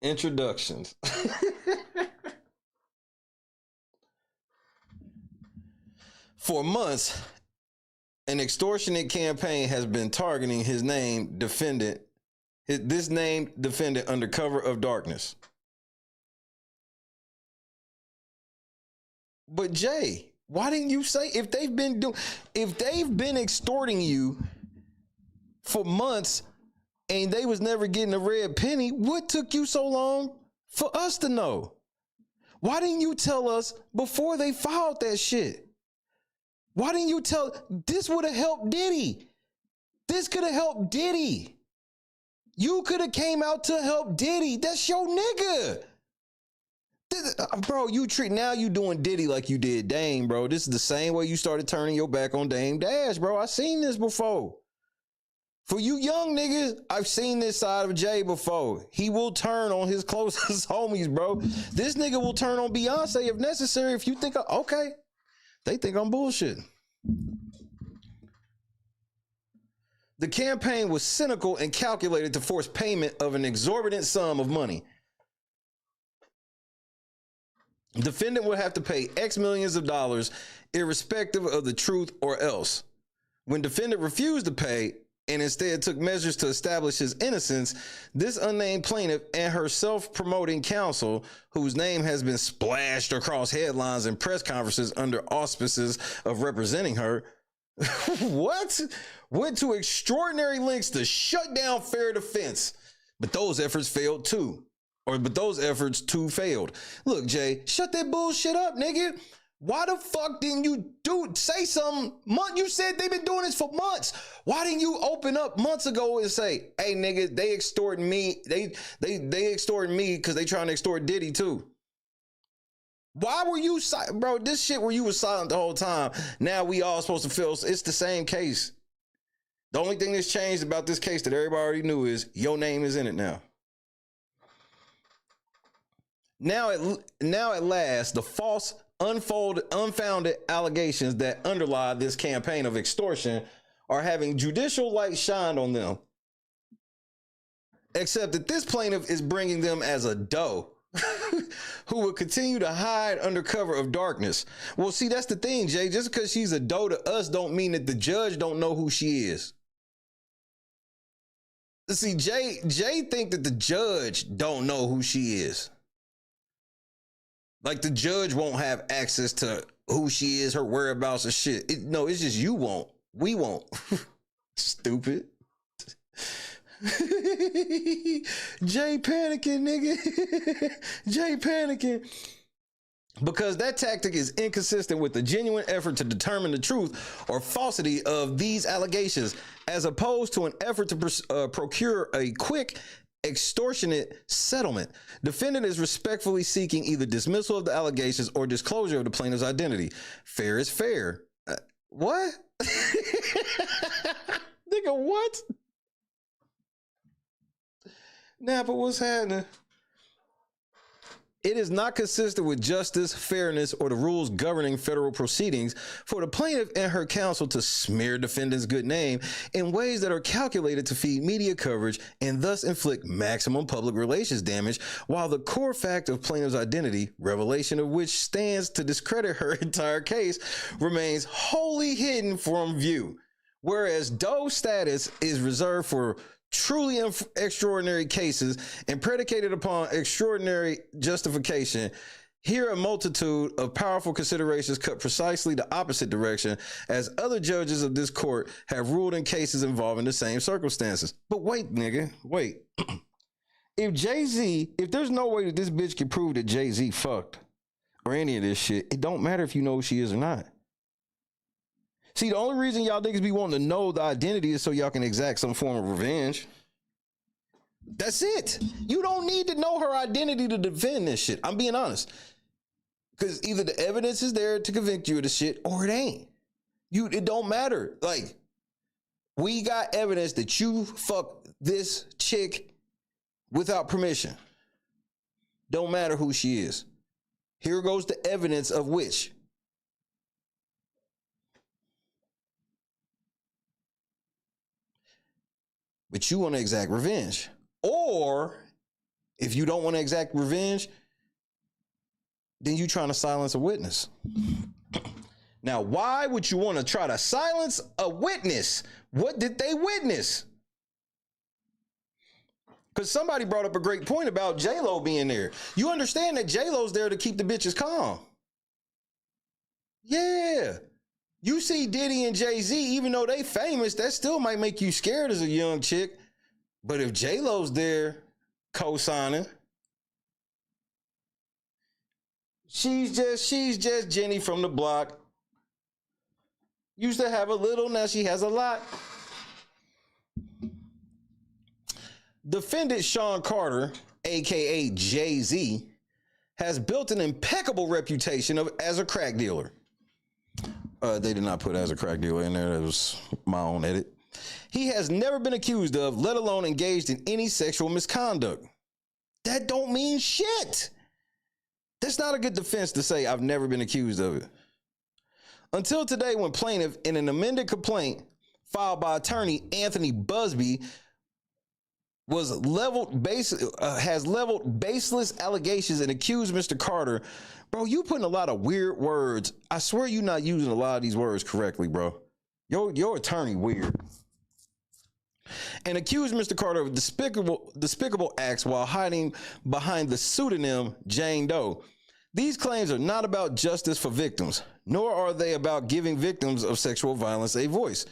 Introductions. For months, an extortionate campaign has been targeting his named defendant under cover of darkness. But Jay, why didn't you say if they've been extorting you for months and they was never getting a red penny, what took you so long for us to know? Why didn't you tell us before they filed that shit? Why didn't you tell? This would have helped Diddy. This could have helped Diddy. You could have came out to help Diddy. That's your nigga. Bro, now you doing Diddy like you did Dame, bro. This is the same way you started turning your back on Dame Dash, bro. I seen this before. For you young niggas, I've seen this side of Jay before. He will turn on his closest homies, bro. This nigga will turn on Beyonce if necessary. If you think, okay, they think I'm bullshitting. The campaign was cynical and calculated to force payment of an exorbitant sum of money. Defendant would have to pay X millions of dollars, irrespective of the truth or else. When defendant refused to pay and instead took measures to establish his innocence, this unnamed plaintiff and her self-promoting counsel, whose name has been splashed across headlines and press conferences under auspices of representing her, what? Went to extraordinary lengths to shut down fair defense. But those efforts failed too. But those efforts too failed. Look, Jay, shut that bullshit up, nigga. Why the fuck didn't you say something? You said they've been doing this for months. Why didn't you open up months ago and say, hey, nigga, they extorting me. They extorting me because they trying to extort Diddy too. Why were you silent? Bro, this shit where you was silent the whole time. Now we all supposed to feel it's the same case. The only thing that's changed about this case that everybody already knew is your name is in it now. Now at last, the false, unfounded allegations that underlie this campaign of extortion are having judicial light shined on them. Except that this plaintiff is bringing them as a doe who will continue to hide under cover of darkness. Well, see, that's the thing, Jay. Just because she's a doe to us don't mean that the judge don't know who she is. See, Jay think that the judge don't know who she is. Like the judge won't have access to who she is, her whereabouts and shit. No, it's just you won't. We won't. Stupid. Jay panicking, nigga. Jay panicking. Because that tactic is inconsistent with the genuine effort to determine the truth or falsity of these allegations, as opposed to an effort to procure a quick, extortionate settlement. Defendant is respectfully seeking either dismissal of the allegations or disclosure of the plaintiff's identity. Fair is fair. What? Nigga, what? Napa, what's happening? It is not consistent with justice, fairness, or the rules governing federal proceedings for the plaintiff and her counsel to smear defendant's good name in ways that are calculated to feed media coverage and thus inflict maximum public relations damage, while the core fact of plaintiff's identity, revelation of which stands to discredit her entire case, remains wholly hidden from view. Whereas Doe status is reserved for truly extraordinary cases and predicated upon extraordinary justification, here a multitude of powerful considerations cut precisely the opposite direction, as other judges of this court have ruled in cases involving the same circumstances. But wait, nigga, wait. If there's no way that this bitch can prove that Jay-Z fucked or any of this shit, it don't matter if you know who she is or not. See, the only reason y'all niggas be wanting to know the identity is so y'all can exact some form of revenge. That's it. You don't need to know her identity to defend this shit. I'm being honest. Because either the evidence is there to convict you of the shit or it ain't. It don't matter. Like, we got evidence that you fucked this chick without permission. Don't matter who she is. Here goes the evidence of which. But you want to exact revenge. Or if you don't want to exact revenge, then you trying to silence a witness. Now, why would you want to try to silence a witness? What did they witness? Because somebody brought up a great point about J-Lo being there. You understand that J-Lo's there to keep the bitches calm. Yeah. You see Diddy and Jay-Z, even though they famous, that still might make you scared as a young chick. But if J-Lo's there co-signing, she's just Jenny from the block. Used to have a little, now she has a lot. Defendant Sean Carter, aka Jay-Z, has built an impeccable reputation as a crack dealer. They did not put as a crack dealer in there. That was my own edit. He has never been accused of, let alone engaged in any sexual misconduct. That don't mean shit. That's not a good defense to say I've never been accused of it. Until today, when plaintiff in an amended complaint filed by attorney Anthony Busby has leveled baseless allegations and accused Mr. Carter. Bro, you putting a lot of weird words. I swear you're not using a lot of these words correctly, bro. Your attorney weird. And accused Mr. Carter of despicable acts while hiding behind the pseudonym Jane Doe. These claims are not about justice for victims, nor are they about giving victims of sexual violence a voice.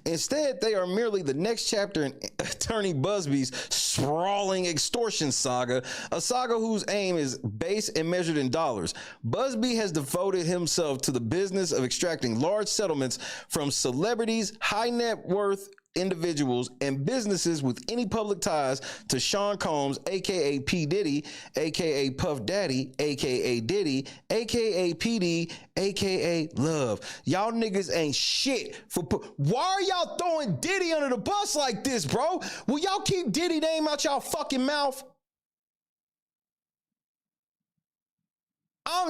Instead, they are merely the next chapter in attorney Busby's sprawling extortion saga, a saga whose aim is base and measured in dollars. Busby has devoted himself to the business of extracting large settlements from celebrities, high net worth individuals, and businesses with any public ties to Sean Combs, aka P. Diddy, aka Puff Daddy, aka Diddy, aka PD, aka Love. Y'all niggas ain't shit for why are y'all throwing Diddy under the bus like this, bro? Will y'all keep Diddy name out y'all fucking mouth?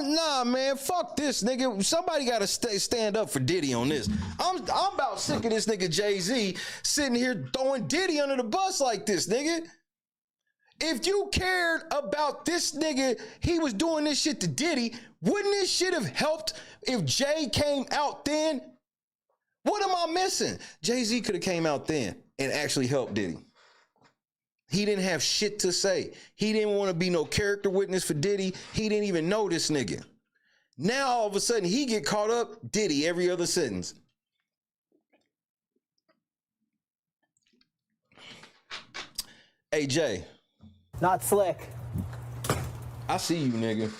Nah, man, fuck this, nigga. Somebody gotta stand up for Diddy on this. I'm about sick of this nigga Jay-Z sitting here throwing Diddy under the bus like this, nigga. If you cared about this nigga, he was doing this shit to Diddy, wouldn't this shit have helped if Jay came out then? What am I missing? Jay-Z could have came out then and actually helped Diddy. He didn't have shit to say. He didn't want to be no character witness for Diddy. He didn't even know this nigga. Now, all of a sudden, he get caught up, Diddy, every other sentence. Hey, Jay. Not slick. I see you, nigga.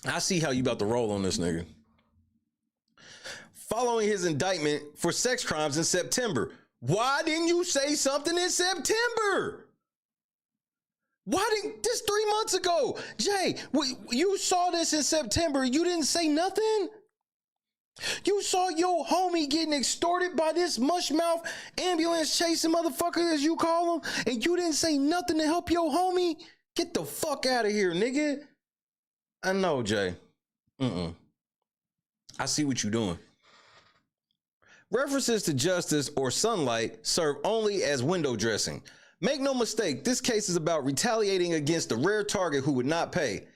I see how you about to roll on this nigga. Following his indictment for sex crimes in September. Why didn't you say something in September? Why didn't this 3 months ago? Jay, you saw this in September. You didn't say nothing? You saw your homie getting extorted by this mushmouth ambulance chasing motherfucker, as you call him, and you didn't say nothing to help your homie? Get the fuck out of here, nigga. I know, Jay. I see what you're doing. References to justice or sunlight serve only as window dressing. Make no mistake, this case is about retaliating against a rare target who would not pay.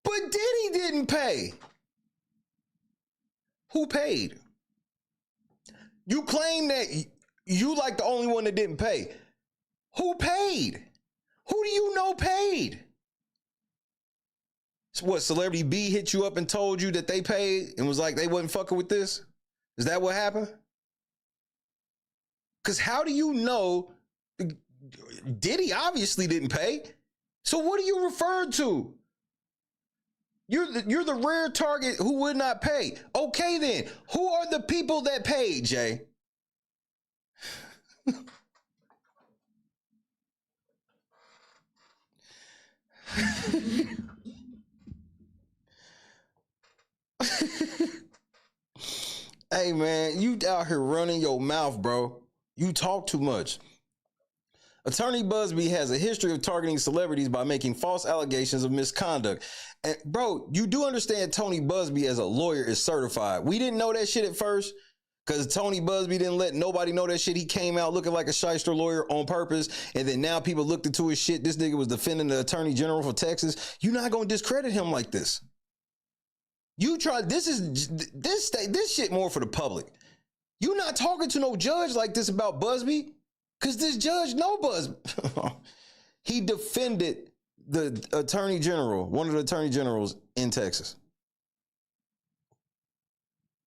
But Diddy didn't pay. Who paid? You claim that you like the only one that didn't pay. Who paid? Who do you know paid? So what, Celebrity B hit you up and told you that they paid and was like they wasn't fucking with this? Is that what happened? Because how do you know Diddy obviously didn't pay? So what are you referring to? You're the rare target who would not pay. Okay then, who are the people that paid, Jay? Hey man, you out here running your mouth, bro. You talk too much. Attorney Busby has a history of targeting celebrities by making false allegations of misconduct. And bro, you do understand Tony Busby as a lawyer is certified. We didn't know that shit at first because Tony Busby didn't let nobody know that shit. He came out looking like a shyster lawyer on purpose. And then now people looked into his shit. This nigga was defending the attorney general for Texas. You're not going to discredit him like this. You try, this shit more for the public. You're not talking to no judge like this about Busby, because this judge know Busby. He defended the attorney general, one of the attorney generals in Texas.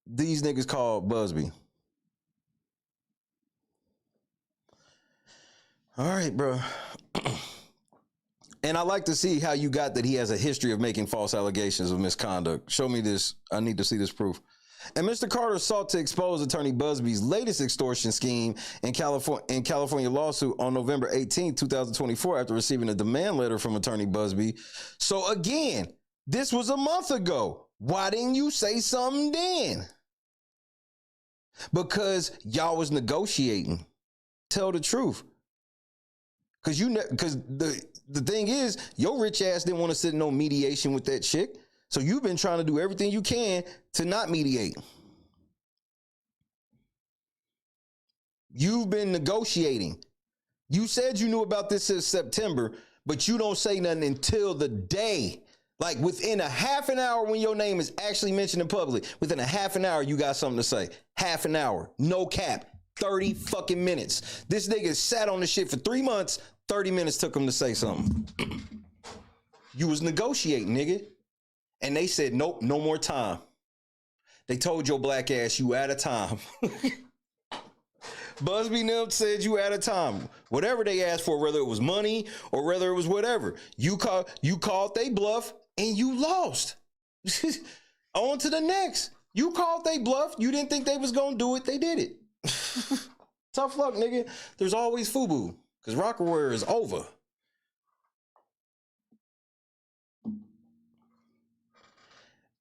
These niggas called Busby. All right, bro. And I like to see how you got that he has a history of making false allegations of misconduct. Show me this. I need to see this proof. And Mr. Carter sought to expose attorney Busby's latest extortion scheme in California lawsuit on November 18, 2024, after receiving a demand letter from attorney Busby. So again, this was a month ago. Why didn't you say something then? Because y'all was negotiating. Tell the truth. Because the thing is, your rich ass didn't want to sit in no mediation with that chick. So you've been trying to do everything you can to not mediate. You've been negotiating. You said you knew about this since September, but you don't say nothing until the day. Like within a half an hour when your name is actually mentioned in public, within a half an hour, you got something to say. Half an hour. No cap. 30 fucking minutes. This nigga sat on the shit for 3 months. 30 minutes took him to say something. You was negotiating, nigga. And they said, nope, no more time. They told your black ass you out of time. Busby and them said you out of time. Whatever they asked for, whether it was money or whether it was whatever, you called they bluff and you lost. On to the next. You called they bluff. You didn't think they was gonna do it. They did it. Tough luck, nigga. There's always FUBU because Rockaware is over.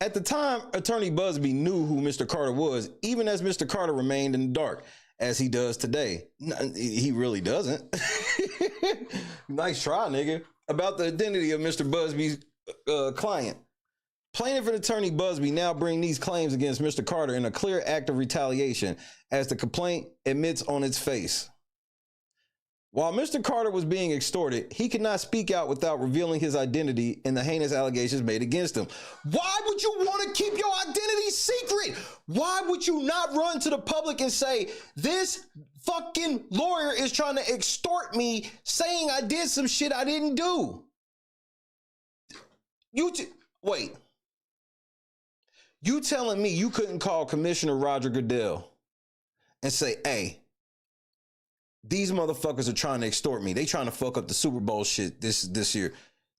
At the time, Attorney Busby knew who Mr. Carter was, even as Mr. Carter remained in the dark, as he does today. He really doesn't. Nice try, nigga. About the identity of Mr. Busby's client. Plaintiff and Attorney Busby now bring these claims against Mr. Carter in a clear act of retaliation, as the complaint admits on its face. While Mr. Carter was being extorted, he could not speak out without revealing his identity in the heinous allegations made against him. Why would you want to keep your identity secret? Why would you not run to the public and say, this fucking lawyer is trying to extort me, saying I did some shit I didn't do? Wait. You telling me you couldn't call Commissioner Roger Goodell and say, hey, these motherfuckers are trying to extort me. They trying to fuck up the Super Bowl shit this year.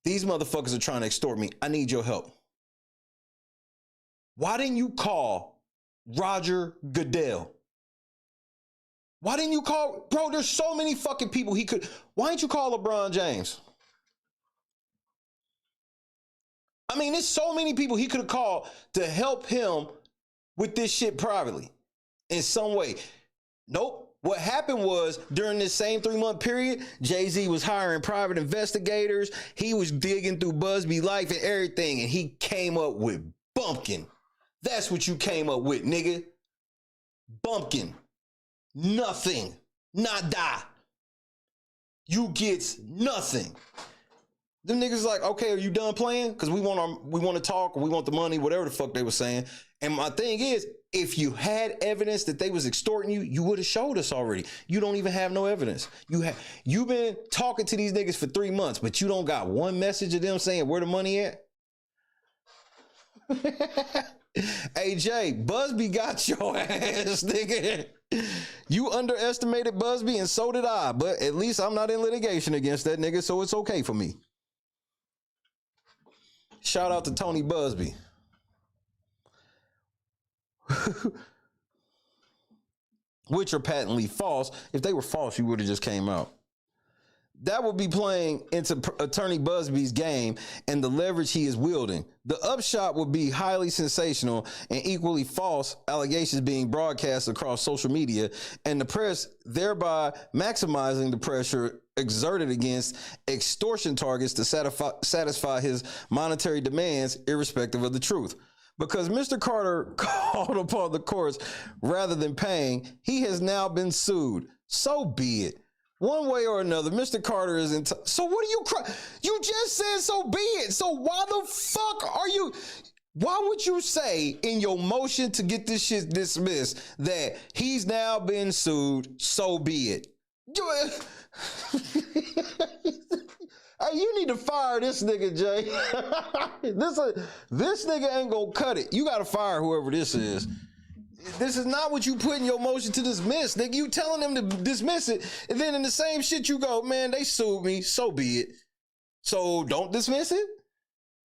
These motherfuckers are trying to extort me. I need your help. Why didn't you call Roger Goodell? Why didn't you call, bro, there's so many fucking people he could. Why didn't you call LeBron James? I mean, there's so many people he could have called to help him with this shit privately in some way. Nope. What happened was during this same 3-month period, Jay-Z was hiring private investigators. He was digging through Busby's life and everything, and he came up with Bumpkin. That's what you came up with, nigga. Bumpkin. Nothing. Nada. You gets nothing. Them niggas like, okay, are you done playing? Because we want to talk, or we want the money, whatever the fuck they were saying. And my thing is, if you had evidence that they was extorting you, you would have showed us already. You don't even have no evidence. You've been talking to these niggas for 3 months, but you don't got one message of them saying where the money at? Hey, Jay, Busby got your ass, nigga. You underestimated Busby, and so did I. But at least I'm not in litigation against that nigga, so it's okay for me. Shout out to Tony Busby. Which are patently false. If they were false, you would have just came out. That would be playing into Attorney Busby's game and the leverage he is wielding. The upshot would be highly sensational and equally false allegations being broadcast across social media, and the press thereby maximizing the pressure exerted against extortion targets to satisfy his monetary demands, irrespective of the truth. Because Mr. Carter called upon the courts rather than paying, he has now been sued. So be it. One way or another, Mr. Carter is in. So what are you crying? You just said so be it. So why the fuck are you? Why would you say in your motion to get this shit dismissed that he's now been sued? So be it. Hey, you need to fire this nigga, Jay. This nigga ain't gonna cut it. You gotta fire whoever this is. This is not what you put in your motion to dismiss, nigga. You telling them to dismiss it, and then in the same shit you go, man, they sued me, so be it. So don't dismiss it?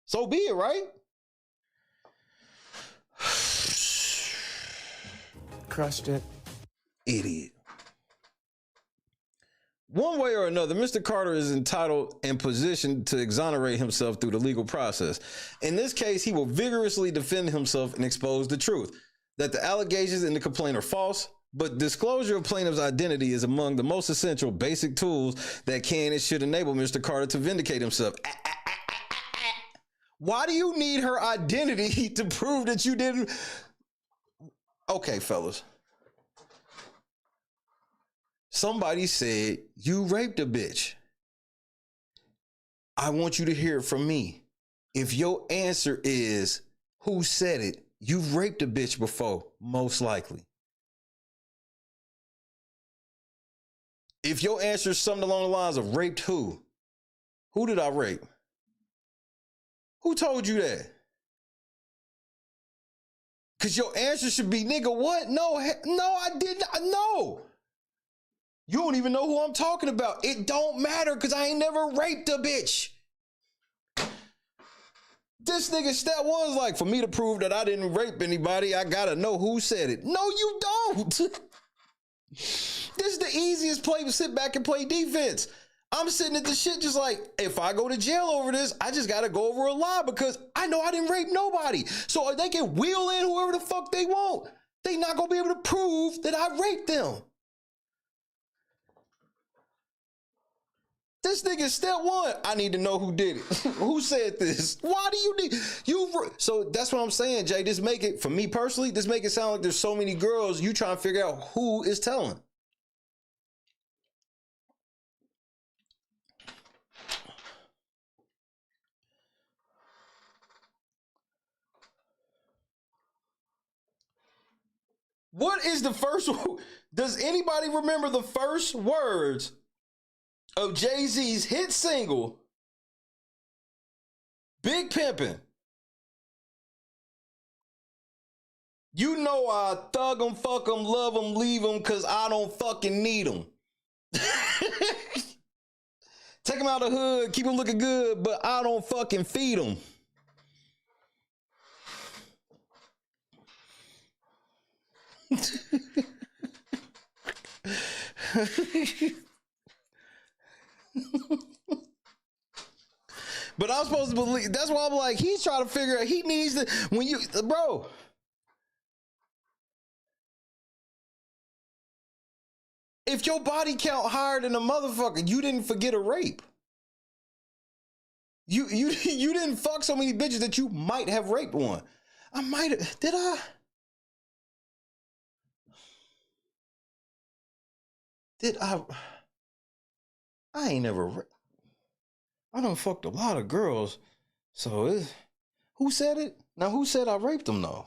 So be it, right? Crushed it. Idiot. One way or another, Mr. Carter is entitled and positioned to exonerate himself through the legal process. In this case, he will vigorously defend himself and expose the truth. that the allegations in the complaint are false, but disclosure of plaintiff's identity is among the most essential basic tools that can and should enable Mr. Carter to vindicate himself. Why do you need her identity to prove that you didn't? Okay, fellas. Somebody said you raped a bitch. I want you to hear it from me. If your answer is who said it, you've raped a bitch before, most likely. If your answer is something along the lines of raped who? Who did I rape? Who told you that? Because your answer should be, nigga, what? No, I didn't. No. You don't even know who I'm talking about. It don't matter because I ain't never raped a bitch. This nigga step one's like, for me to prove that I didn't rape anybody, I gotta know who said it. No, you don't. This is the easiest play to sit back and play defense. I'm sitting at the shit just like, if I go to jail over this, I just gotta go over a lie because I know I didn't rape nobody. So they can wheel in whoever the fuck they want. They not gonna be able to prove that I raped them. This nigga step one, I need to know who did it. Who said this? Why do you need so that's what I'm saying, Jay. This make it, for me personally, this make it sound like there's so many girls you trying to figure out who is telling. What is the first? Does anybody remember the first words of Jay-Z's hit single, Big Pimpin'? You know I thug 'em, fuck 'em, love 'em, leave 'em, cause I don't fucking need 'em. Take 'em out of the hood, keep 'em looking good, but I don't fucking feed 'em. But I'm supposed to believe. That's why I'm like, he's trying to figure out. He needs to, when you, bro. If your body count higher than a motherfucker, you didn't forget a rape. You didn't fuck so many bitches that you might have raped one. I might have. Did I? I ain't never. I done fucked a lot of girls. So who said it? Now who said I raped them though?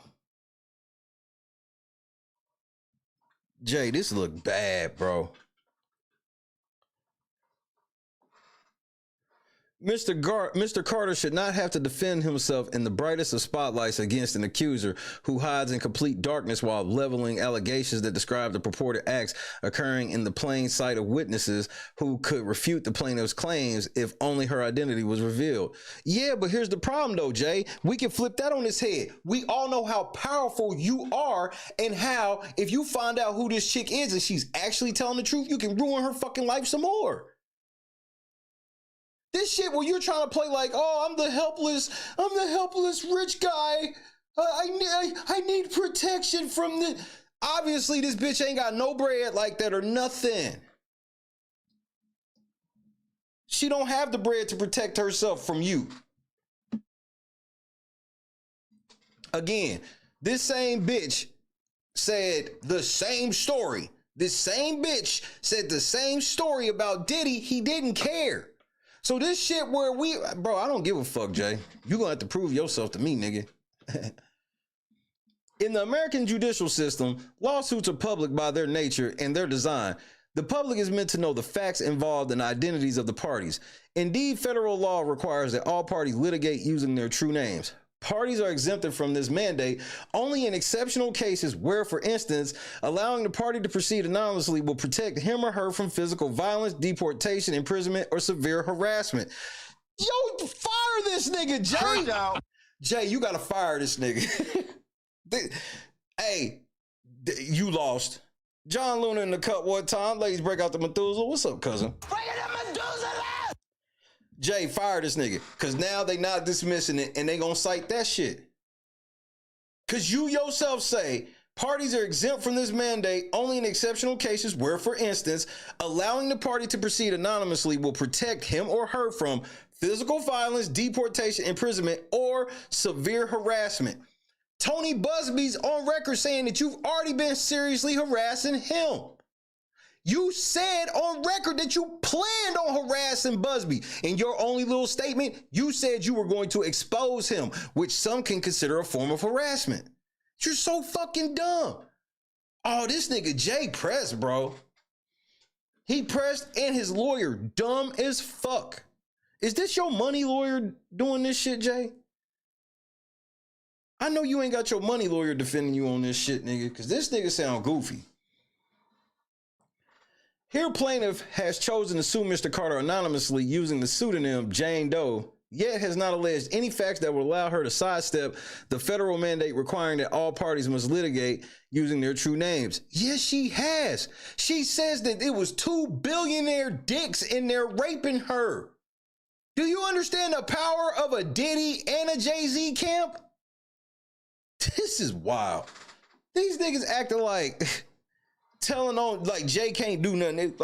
Jay, this look bad, bro. Mr. Carter should not have to defend himself in the brightest of spotlights against an accuser who hides in complete darkness while leveling allegations that describe the purported acts occurring in the plain sight of witnesses who could refute the plaintiff's claims if only her identity was revealed. Yeah, but here's the problem though, Jay. We can flip that on its head. We all know how powerful you are and how if you find out who this chick is and she's actually telling the truth, you can ruin her fucking life some more. This shit where you're trying to play like, oh, I'm the helpless rich guy. I need protection from the. Obviously, this bitch ain't got no bread like that or nothing. She don't have the bread to protect herself from you. Again, this same bitch said the same story. This same bitch said the same story about Diddy. He didn't care. So this shit where bro, I don't give a fuck, Jay. You gonna have to prove yourself to me, nigga. In the American judicial system, lawsuits are public by their nature and their design. The public is meant to know the facts involved and identities of the parties. Indeed, federal law requires that all parties litigate using their true names. Parties are exempted from this mandate only in exceptional cases where, for instance, allowing the party to proceed anonymously will protect him or her from physical violence, deportation, imprisonment, or severe harassment. Yo, fire this nigga, Jay. Jay, you gotta fire this nigga. Hey, you lost. John Luna in the cut one time. Ladies, break out the Methuselah. What's up, cousin? Bring it to Methuselah! Jay, fire this nigga. Because now they not dismissing it and they gonna cite that shit. Because you yourself say Parties are exempt from this mandate only in exceptional cases where, for instance, allowing the party to proceed anonymously will protect him or her from physical violence, deportation, imprisonment, or severe harassment. Tony Busby's on record saying that you've already been seriously harassing him. You said on record that you planned on harassing Busby. In your only little statement, you said you were going to expose him, which some can consider a form of harassment. You're so fucking dumb. Oh, this nigga Jay pressed, bro. He pressed, and his lawyer dumb as fuck. Is this your money lawyer doing this shit, Jay? I know you ain't got your money lawyer defending you on this shit, nigga, because this nigga sound goofy. Here, plaintiff has chosen to sue Mr. Carter anonymously using the pseudonym Jane Doe, yet has not alleged any facts that would allow her to sidestep the federal mandate requiring that all parties must litigate using their true names. Yes, she has. She says that it was 2 billionaire dicks in there raping her. Do you understand the power of a Diddy and a Jay-Z camp? This is wild. These niggas acting like telling on like Jay can't do nothing.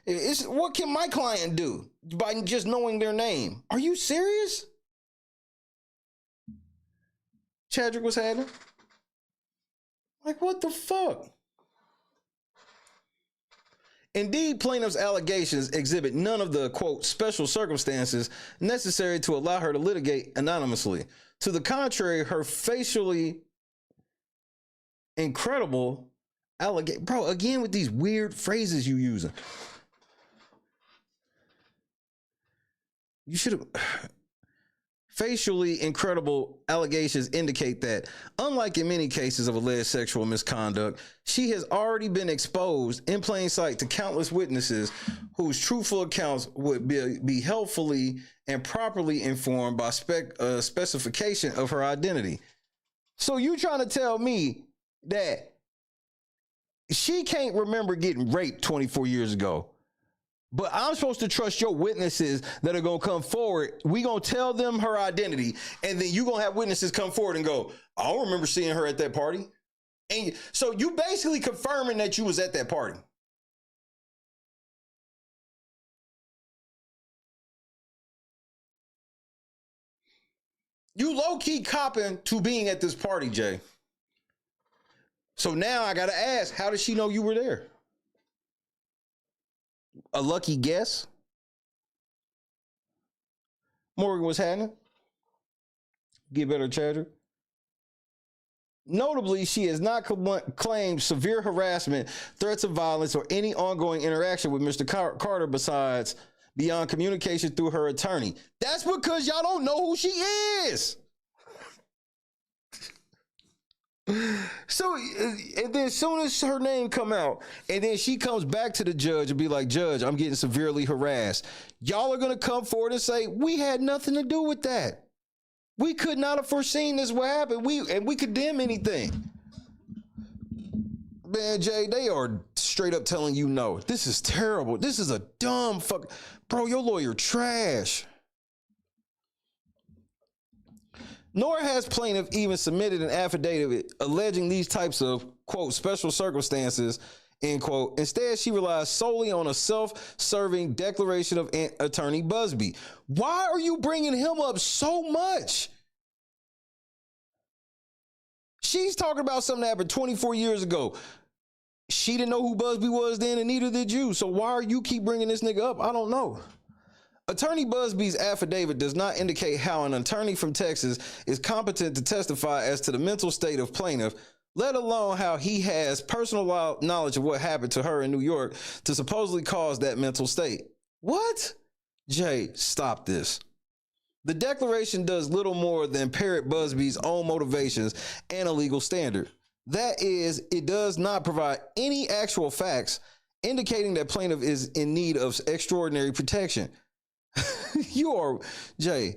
It's what can my client do by just knowing their name? Are you serious? Chadrick was having. Like, what the fuck? Indeed, plaintiff's allegations exhibit none of the, quote, special circumstances necessary to allow her to litigate anonymously. To the contrary, her facially incredible allegation. Bro, again with these weird phrases you using. You should have. Facially incredible allegations indicate that, unlike in many cases of alleged sexual misconduct, she has already been exposed in plain sight to countless witnesses whose truthful accounts would be helpfully and properly informed by specification of her identity. So you trying to tell me that she can't remember getting raped 24 years ago? But I'm supposed to trust your witnesses that are going to come forward. We going to tell them her identity. And then you going to have witnesses come forward and go, I don't remember seeing her at that party. And so you basically confirming that you was at that party. You low-key copping to being at this party, Jay. So now I got to ask, how does she know you were there? A lucky guess? Morgan was happening. Get better, Chadrick. Notably, she has not claimed severe harassment, threats of violence, or any ongoing interaction with Mr. Carter besides beyond communication through her attorney. That's because y'all don't know who she is. So, and then as soon as her name come out, and then she comes back to the judge and be like, Judge, I'm getting severely harassed. Y'all are going to come forward and say, we had nothing to do with that. We could not have foreseen this would happen. We condemn anything. Man, Jay, they are straight up telling you no. This is terrible. This is a dumb fuck. Bro, your lawyer trash. Nor has plaintiff even submitted an affidavit alleging these types of, quote, special circumstances, end quote. Instead, she relies solely on a self-serving declaration of attorney Busby. Why are you bringing him up so much? She's talking about something that happened 24 years ago. She didn't know who Busby was then, and neither did you. So why are you keep bringing this nigga up? I don't know. Attorney Busby's affidavit does not indicate how an attorney from Texas is competent to testify as to the mental state of plaintiff, let alone how he has personal knowledge of what happened to her in New York to supposedly cause that mental state. What? Jay, stop this. The declaration does little more than parrot Busby's own motivations and a legal standard. That is, it does not provide any actual facts indicating that plaintiff is in need of extraordinary protection. You are, Jay,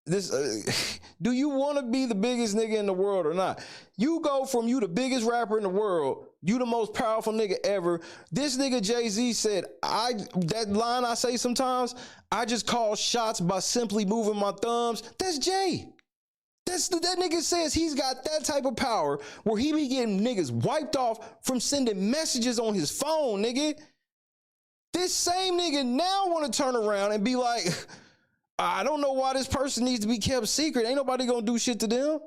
this, do you want to be the biggest nigga in the world or not? You go from you the biggest rapper in the world, you the most powerful nigga ever. This nigga Jay-Z said, that line I say sometimes, I just call shots by simply moving my thumbs. That's Jay. That nigga says he's got that type of power where he be getting niggas wiped off from sending messages on his phone, nigga. This same nigga now want to turn around and be like, I don't know why this person needs to be kept secret. Ain't nobody gonna do shit to them.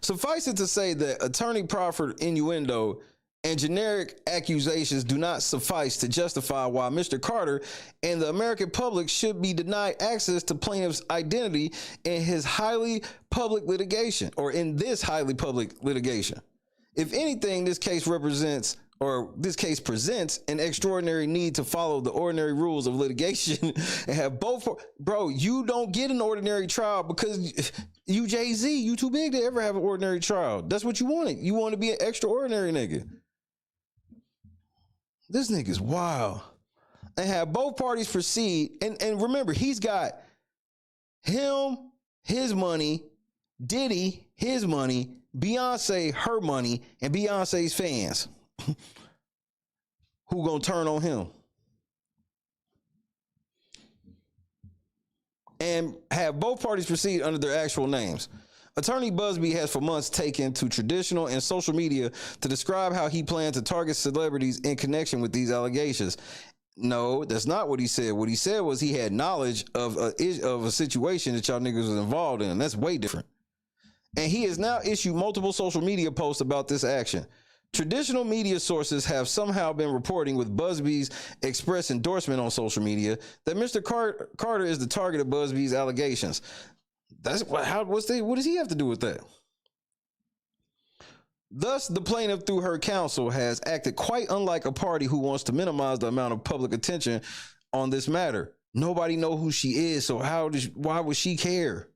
Suffice it to say that attorney proffered innuendo and generic accusations do not suffice to justify why Mr. Carter and the American public should be denied access to plaintiff's identity in his highly public litigation, or in this highly public litigation. If anything, this case presents an extraordinary need to follow the ordinary rules of litigation and have both. Bro, you don't get an ordinary trial because you Jay-Z, you too big to ever have an ordinary trial. That's what you wanted. You want to be an extraordinary nigga. This nigga's wild. And have both parties proceed. And remember, he's got him, his money, Diddy, his money, Beyonce, her money, and Beyonce's fans who gonna turn on him. And have both parties proceed under their actual names. Attorney Busby has for months taken to traditional and social media to describe how he planned to target celebrities in connection with these allegations. No, that's not what he said. What he said was he had knowledge of a situation that y'all niggas was involved in. That's way different. And he has now issued multiple social media posts about this action. Traditional media sources have somehow been reporting, with Busby's express endorsement on social media, that Mr. Carter is the target of Busby's allegations. What does he have to do with that? Thus, the plaintiff, through her counsel, has acted quite unlike a party who wants to minimize the amount of public attention on this matter. Nobody know who she is, so why would she care?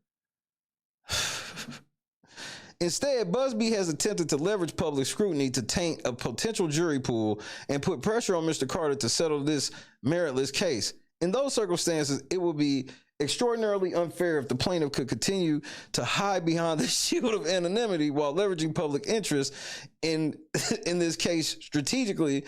Instead, Busby has attempted to leverage public scrutiny to taint a potential jury pool and put pressure on Mr. Carter to settle this meritless case. In those circumstances, it would be extraordinarily unfair if the plaintiff could continue to hide behind the shield of anonymity while leveraging public interest in this case strategically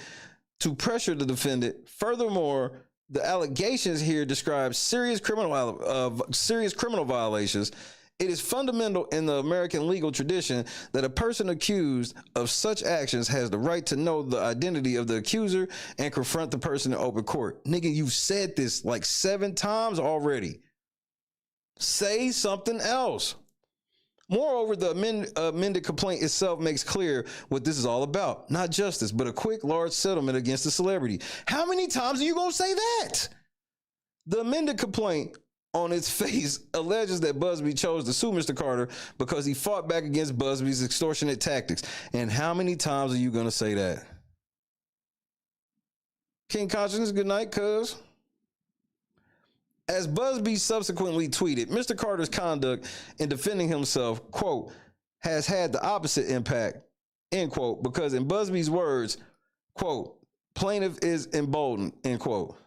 to pressure the defendant. Furthermore, the allegations here describe serious criminal violations. It is fundamental in the American legal tradition that a person accused of such actions has the right to know the identity of the accuser and confront the person in open court. Nigga, you've said this like 7 times already. Say something else. Moreover, the amended complaint itself makes clear what this is all about. Not justice, but a quick, large settlement against the celebrity. How many times are you going to say that? The amended complaint on its face alleges that Busby chose to sue Mr. Carter because he fought back against Busby's extortionate tactics. And how many times are you going to say that? King Conscience, good night, cuz. As Busby subsequently tweeted, Mr. Carter's conduct in defending himself, quote, has had the opposite impact, end quote, because in Busby's words, quote, plaintiff is emboldened, end quote.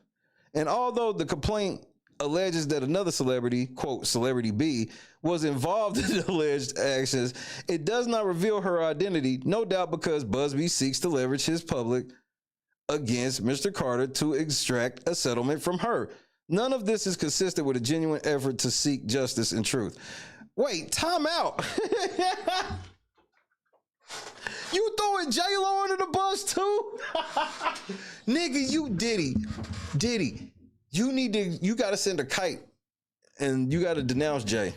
And although the complaint alleges that another celebrity, quote, celebrity B, was involved in the alleged actions, it does not reveal her identity, no doubt because Busby seeks to leverage his public against Mr. Carter to extract a settlement from her. None of this is consistent with a genuine effort to seek justice and truth. Wait, time out. You throwing J-Lo under the bus too? Nigga, you Diddy. You gotta send a kite and you gotta denounce Jay.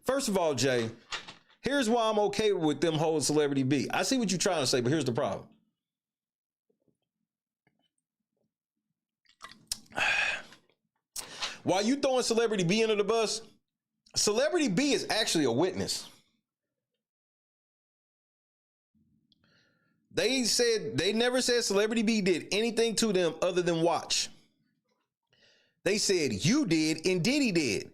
First of all, Jay, here's why I'm okay with them holding Celebrity B. I see what you're trying to say, but here's the problem. While you throwing Celebrity B under the bus, Celebrity B is actually a witness. They never said Celebrity B did anything to them other than watch. They said you did and Diddy did.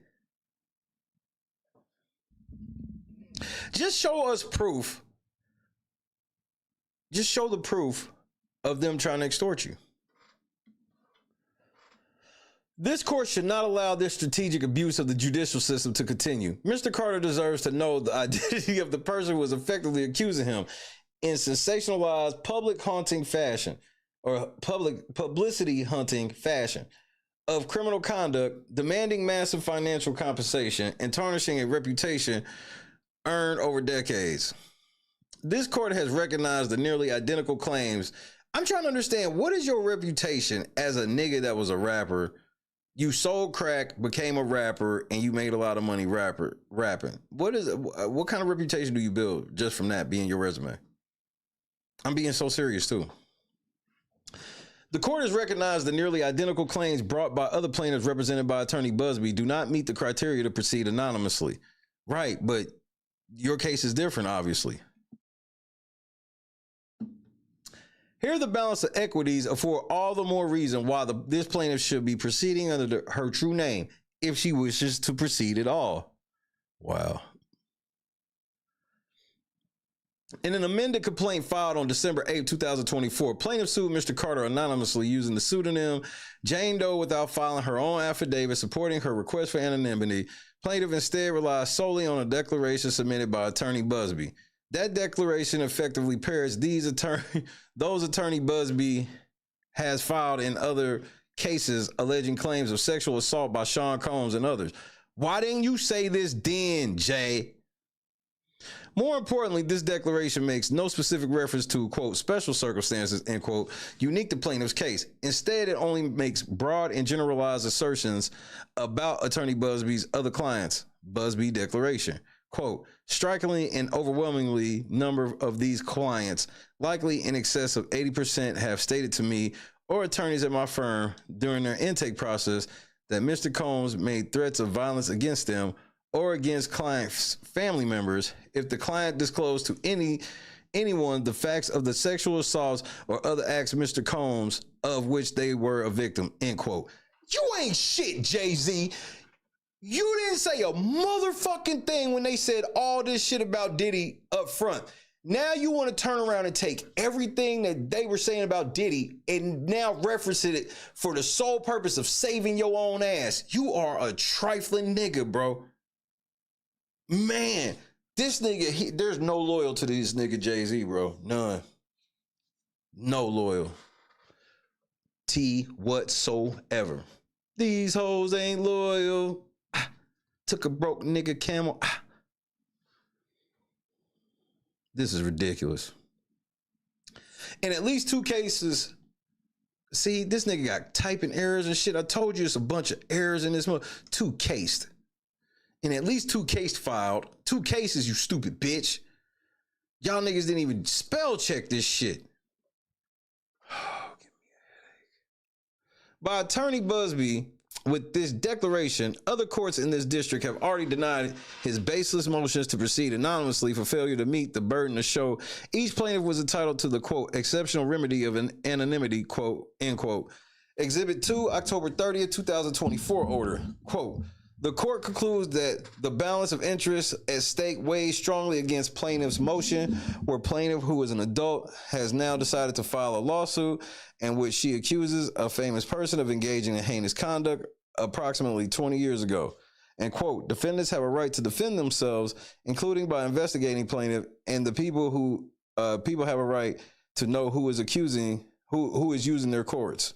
Just show us proof. Just show the proof of them trying to extort you. This court should not allow this strategic abuse of the judicial system to continue. Mr. Carter deserves to know the identity of the person who was effectively accusing him in sensationalized publicity hunting fashion. of criminal conduct, demanding massive financial compensation, and tarnishing a reputation earned over decades. This court has recognized the nearly identical claims. I'm trying to understand, what is your reputation as a nigga that was a rapper? You sold crack, became a rapper, and you made a lot of money rapping. What kind of reputation do you build just from that being your resume? I'm being so serious too. The court has recognized the nearly identical claims brought by other plaintiffs represented by Attorney Busby do not meet the criteria to proceed anonymously. Right, but your case is different, obviously. Here, the balance of equities afford all the more reason why this plaintiff should be proceeding under her true name if she wishes to proceed at all. Wow. In an amended complaint filed on December 8, 2024, plaintiff sued Mr. Carter anonymously using the pseudonym Jane Doe without filing her own affidavit supporting her request for anonymity. Plaintiff instead relies solely on a declaration submitted by Attorney Busby. That declaration effectively parrots those Attorney Busby has filed in other cases alleging claims of sexual assault by Sean Combs and others. Why didn't you say this then, Jay? More importantly, this declaration makes no specific reference to, quote, special circumstances, end quote, unique to plaintiff's case. Instead, it only makes broad and generalized assertions about Attorney Busby's other clients. Busby declaration. Quote, strikingly and overwhelmingly number of these clients, likely in excess of 80%, have stated to me or attorneys at my firm during their intake process that Mr. Combs made threats of violence against them or against clients' family members if the client disclosed to anyone the facts of the sexual assaults or other acts of Mr. Combs of which they were a victim, end quote. You ain't shit, Jay-Z. You didn't say a motherfucking thing when they said all this shit about Diddy up front. Now you want to turn around and take everything that they were saying about Diddy and now reference it for the sole purpose of saving your own ass. You are a trifling nigga, bro. Man, this nigga, there's no loyalty to this nigga Jay-Z, bro. None. No loyalty whatsoever. These hoes ain't loyal. Took a broke nigga camel. This is ridiculous. In at least two cases, see, this nigga got typing errors and shit. I told you it's a bunch of errors in this one. Two cased. In at least two case filed. Two cases, you stupid bitch. Y'all niggas didn't even spell check this shit. Oh, give me a headache. By Attorney Busby, with this declaration, other courts in this district have already denied his baseless motions to proceed anonymously for failure to meet the burden to show each plaintiff was entitled to the, quote, exceptional remedy of an anonymity, quote, end quote. Exhibit 2, October 30th, 2024 order, quote, the court concludes that the balance of interest at stake weighs strongly against plaintiff's motion, where plaintiff, who is an adult, has now decided to file a lawsuit in which she accuses a famous person of engaging in heinous conduct approximately 20 years ago. And quote, defendants have a right to defend themselves, including by investigating plaintiff, and the people have a right to know who is accusing, who is using their courts.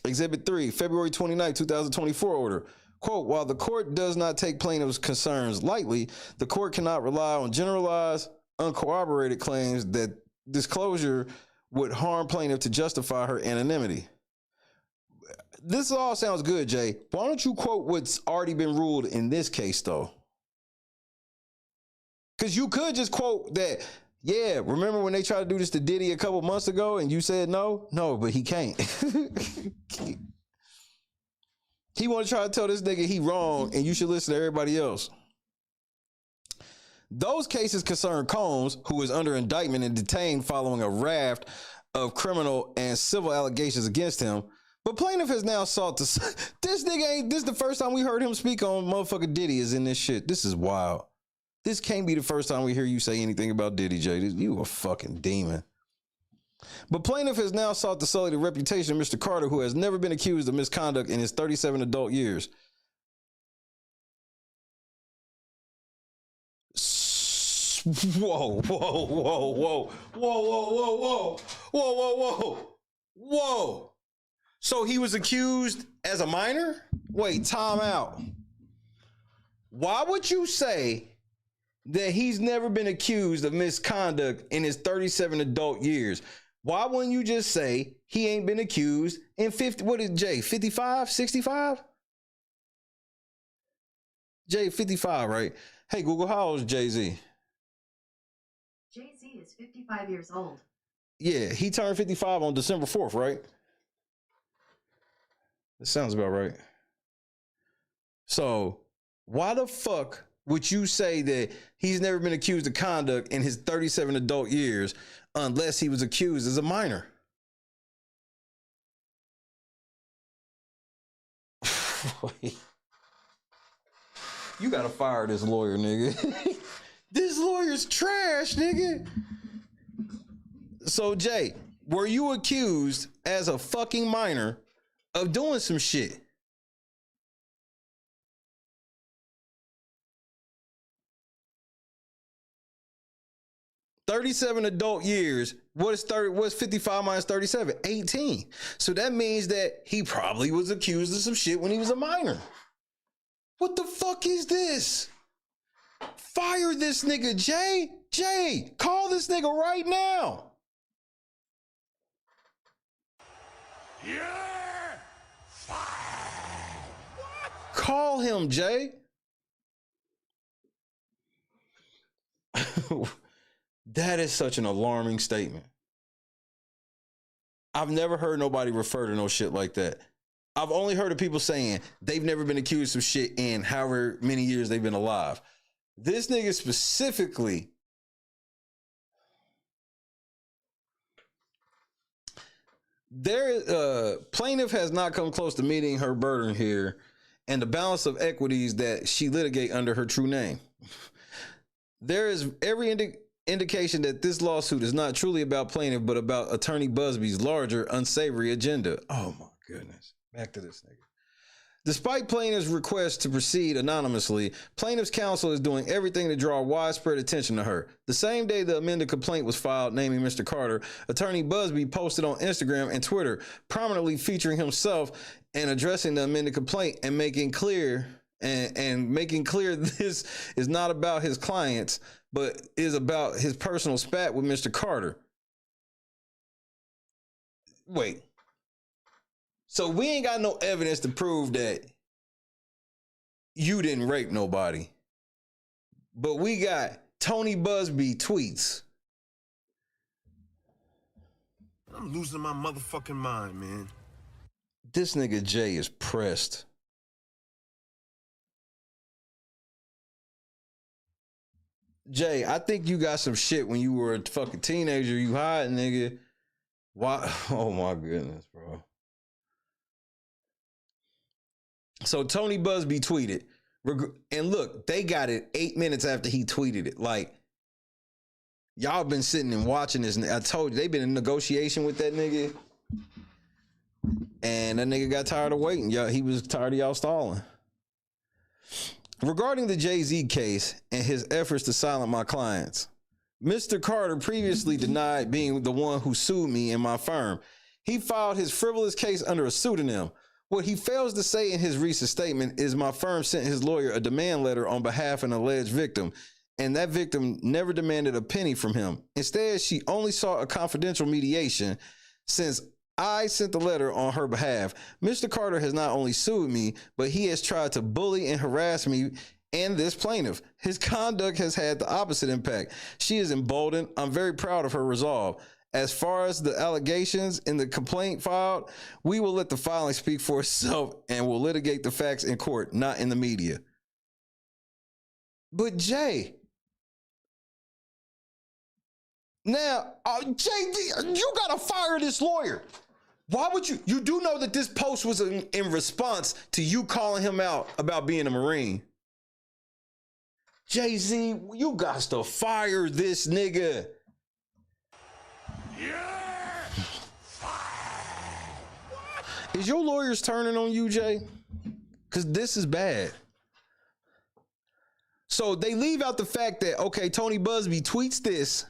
Exhibit 3, February 29, 2024 order. Quote, while the court does not take plaintiff's concerns lightly, the court cannot rely on generalized, uncorroborated claims that disclosure would harm plaintiff to justify her anonymity. This all sounds good, Jay. Why don't you quote what's already been ruled in this case, though? Because you could just quote that, yeah, remember when they tried to do this to Diddy a couple months ago and you said no? No, but he can't. He want to try to tell this nigga he wrong and you should listen to everybody else. Those cases concern Combs, who is under indictment and detained following a raft of criminal and civil allegations against him. But plaintiff has now sought to... This nigga ain't... This is the first time we heard him speak on motherfucking Diddy is in this shit. This is wild. This can't be the first time we hear you say anything about Diddy, Jay. You a fucking demon. But plaintiff has now sought to sully the reputation of Mr. Carter, who has never been accused of misconduct in his 37 adult years. Whoa, whoa, whoa, whoa, whoa, whoa, whoa, whoa, whoa, whoa, whoa, whoa. So he was accused as a minor? Wait, time out. Why would you say that he's never been accused of misconduct in his 37 adult years? Why wouldn't you just say he ain't been accused in 50, what is Jay, 55, 65? Jay, 55, right? Hey, Google, how old is Jay-Z? Jay-Z is 55 years old. Yeah, he turned 55 on December 4th, right? That sounds about right. So, why the fuck would you say that he's never been accused of conduct in his 37 adult years unless he was accused as a minor? You gotta fire this lawyer, nigga. This lawyer's trash, nigga. So, Jay, were you accused as a fucking minor of doing some shit? $37 adult years. What's 55 minus 37? 18. So that means that he probably was accused of some shit when he was a minor. What the fuck is this? Fire this nigga, Jay. Jay, call this nigga right now. Yeah! Call him, Jay. That is such an alarming statement. I've never heard nobody refer to no shit like that. I've only heard of people saying they've never been accused of shit in however many years they've been alive. This nigga specifically, plaintiff has not come close to meeting her burden here and the balance of equities that she litigate under her true name. There is every indication that this lawsuit is not truly about plaintiff, but about Attorney Busby's larger unsavory agenda. Oh my goodness. Back to this nigga. Despite plaintiff's request to proceed anonymously, plaintiff's counsel is doing everything to draw widespread attention to her. The same day the amended complaint was filed naming Mr. Carter, Attorney Busby posted on Instagram and Twitter, prominently featuring himself and addressing the amended complaint and making clear this is not about his clients, but is about his personal spat with Mr. Carter. Wait. So we ain't got no evidence to prove that you didn't rape nobody. But we got Tony Busby tweets. I'm losing my motherfucking mind, man. This nigga Jay is pressed. Jay, I think you got some shit when you were a fucking teenager. You hiding, nigga. Why? Oh my goodness, bro. So Tony Busby tweeted, and look, they got it 8 minutes after he tweeted it. Like, y'all been sitting and watching this. I told you, they been in negotiation with that nigga. And that nigga got tired of waiting. He was tired of y'all stalling. Regarding the Jay-Z case and his efforts to silence my clients, Mr. Carter previously denied being the one who sued me and my firm. He filed his frivolous case under a pseudonym. What he fails to say in his recent statement is my firm sent his lawyer a demand letter on behalf of an alleged victim, and that victim never demanded a penny from him. Instead, she only sought a confidential mediation. Since I sent the letter on her behalf, Mr. Carter has not only sued me, but he has tried to bully and harass me and this plaintiff. His conduct has had the opposite impact. She is emboldened. I'm very proud of her resolve. As far as the allegations in the complaint filed, we will let the filing speak for itself and will litigate the facts in court, not in the media. But Jay, now, Jay, you gotta fire this lawyer. Why would you? You do know that this post was in response to you calling him out about being a Marine. Jay-Z, you got to fire this nigga. Is your lawyers turning on you, Jay? Because this is bad. So they leave out the fact that, okay, Tony Busby tweets this,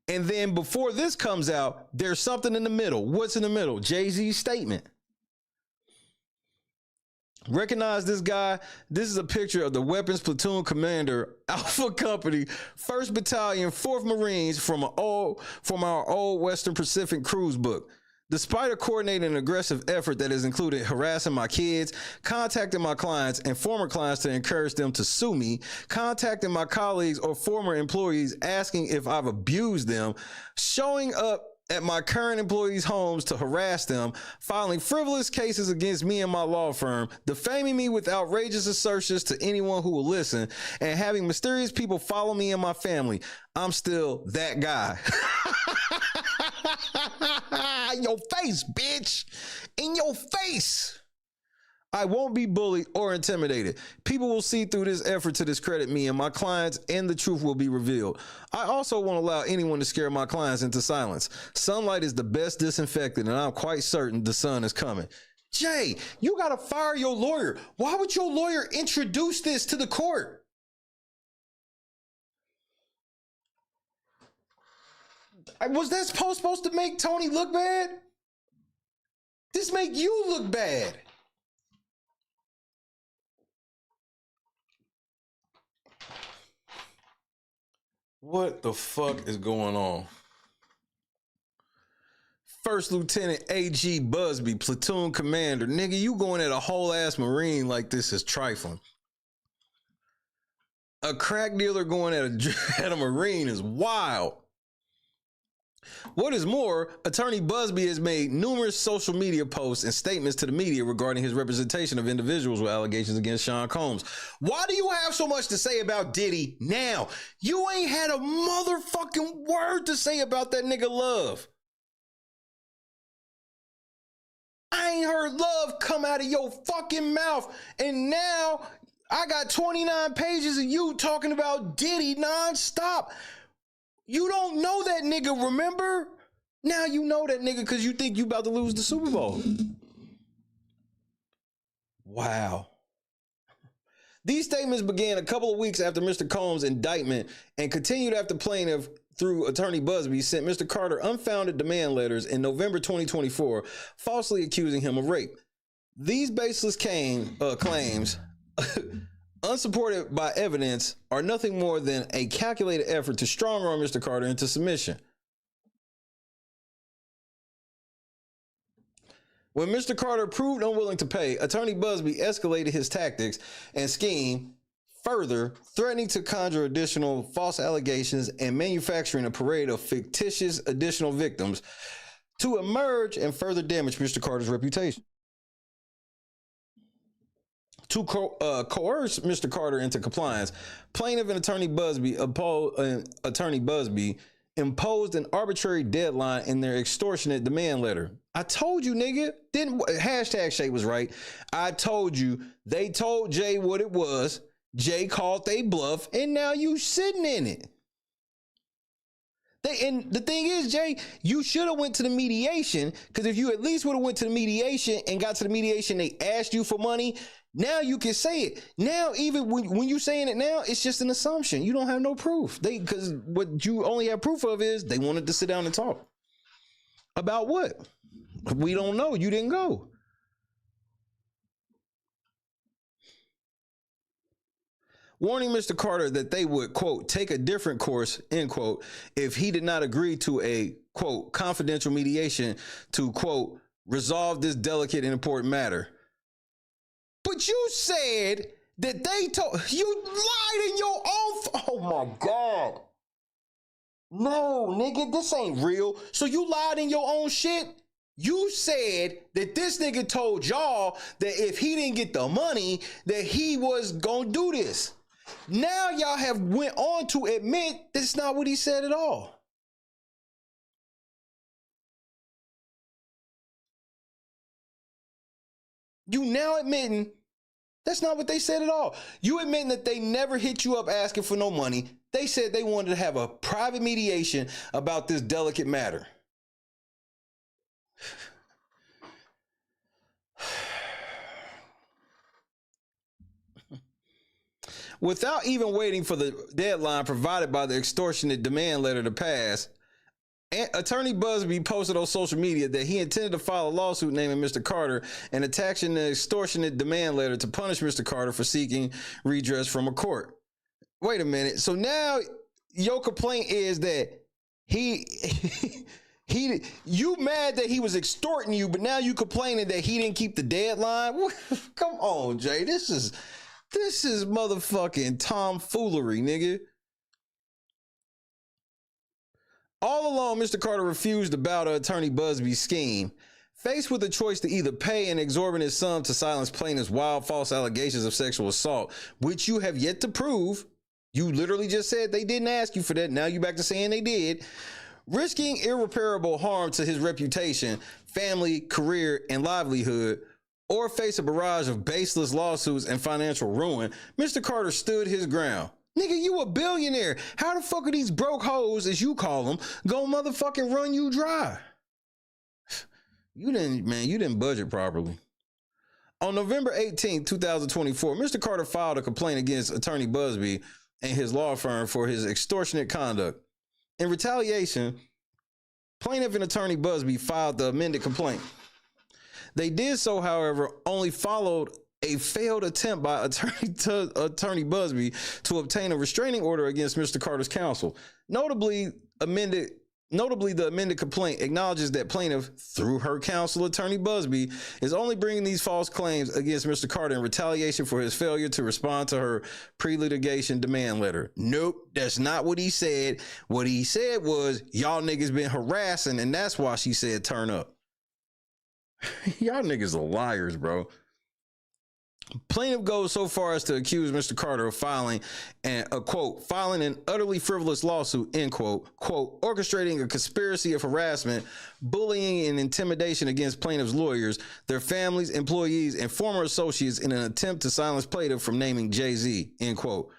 and then before this comes out, there's something in the middle. What's in the middle? Jay-Z's statement. Recognize this guy. This is a picture of the weapons platoon commander, Alpha Company, 1st Battalion, 4th Marines from our old Western Pacific cruise book. Despite a coordinated and aggressive effort that has included harassing my kids, contacting my clients and former clients to encourage them to sue me, contacting my colleagues or former employees asking if I've abused them, showing up at my current employees' homes to harass them, filing frivolous cases against me and my law firm, defaming me with outrageous assertions to anyone who will listen, and having mysterious people follow me and my family. I'm still that guy. In your face, bitch. In your face. I won't be bullied or intimidated. People will see through this effort to discredit me and my clients, and the truth will be revealed. I also won't allow anyone to scare my clients into silence. Sunlight is the best disinfectant, and I'm quite certain the sun is coming. Jay, you gotta fire your lawyer. Why would your lawyer introduce this to the court? Was that supposed to make Tony look bad? This make you look bad. What the fuck is going on? First Lieutenant A.G. Busby, platoon commander. Nigga, you going at a whole ass Marine like this is trifling. A crack dealer going at a Marine is wild. What is more, Attorney Busby has made numerous social media posts and statements to the media regarding his representation of individuals with allegations against Sean Combs. Why do you have so much to say about Diddy now? You ain't had a motherfucking word to say about that nigga Love. I ain't heard love come out of your fucking mouth, and now I got 29 pages of you talking about Diddy nonstop. You don't know that nigga, remember? Now you know that nigga because you think you about to lose the Super Bowl. Wow. These statements began a couple of weeks after Mr. Combs' indictment and continued after plaintiff, through Attorney Busby, sent Mr. Carter unfounded demand letters in November 2024, falsely accusing him of rape. These baseless claims, unsupported by evidence, are nothing more than a calculated effort to strong-arm Mr. Carter into submission. When Mr. Carter proved unwilling to pay, Attorney Busby escalated his tactics and scheme further, threatening to conjure additional false allegations and manufacturing a parade of fictitious additional victims to emerge and further damage Mr. Carter's reputation. To coerce Mr. Carter into compliance, plaintiff and Attorney Busby imposed an arbitrary deadline in their extortionate demand letter. I told you, nigga. Hashtag Shay was right. I told you. They told Jay what it was. Jay called they bluff, and now you sitting in it. And the thing is, Jay, you should have went to the mediation, because if you at least would have went to the mediation and got to the mediation, they asked you for money. Now you can say it. Now, even when you saying it now, it's just an assumption. You don't have no proof. Because what you only have proof of is they wanted to sit down and talk. About what? We don't know. You didn't go. Warning Mr. Carter that they would, quote, take a different course, end quote, if he did not agree to a, quote, confidential mediation to, quote, resolve this delicate and important matter. But you said that they told you, lied in your own. Oh my God. No, nigga, this ain't real. So you lied in your own shit? You said that this nigga told y'all that if he didn't get the money, that he was gonna do this. Now y'all have went on to admit that's not what he said at all. You now admitting that's not what they said at all. You admitting that they never hit you up asking for no money. They said they wanted to have a private mediation about this delicate matter. Without even waiting for the deadline provided by the extortionate demand letter to pass, Attorney Busby posted on social media that he intended to file a lawsuit naming Mr. Carter and attaching an extortionate demand letter to punish Mr. Carter for seeking redress from a court. Wait a minute. So now your complaint is that you mad that he was extorting you, but now you complaining that he didn't keep the deadline? Come on, Jay. This is motherfucking tomfoolery, nigga. All along, Mr. Carter refused to bow to Attorney Busby's scheme. Faced with the choice to either pay an exorbitant sum to silence plaintiff's wild false allegations of sexual assault, which you have yet to prove. You literally just said they didn't ask you for that. Now you back to saying they did. Risking irreparable harm to his reputation, family, career, and livelihood, or face a barrage of baseless lawsuits and financial ruin, Mr. Carter stood his ground. Nigga, you a billionaire. How the fuck are these broke hoes, as you call them, gonna motherfucking run you dry? You didn't budget properly. On November 18, 2024, Mr. Carter filed a complaint against Attorney Busby and his law firm for his extortionate conduct. In retaliation, plaintiff and Attorney Busby filed the amended complaint. They did so, however, only followed a failed attempt by Attorney Busby to obtain a restraining order against Mr. Carter's counsel. Notably, the amended complaint acknowledges that plaintiff, through her counsel, Attorney Busby, is only bringing these false claims against Mr. Carter in retaliation for his failure to respond to her pre-litigation demand letter. Nope, that's not what he said. What he said was, y'all niggas been harassing, and that's why she said turn up. Y'all niggas are liars, bro. Plaintiff goes so far as to accuse Mr. Carter of filing an utterly frivolous lawsuit, end quote, orchestrating a conspiracy of harassment, bullying, and intimidation against plaintiff's lawyers, their families, employees, and former associates in an attempt to silence plaintiff from naming Jay-Z, end quote.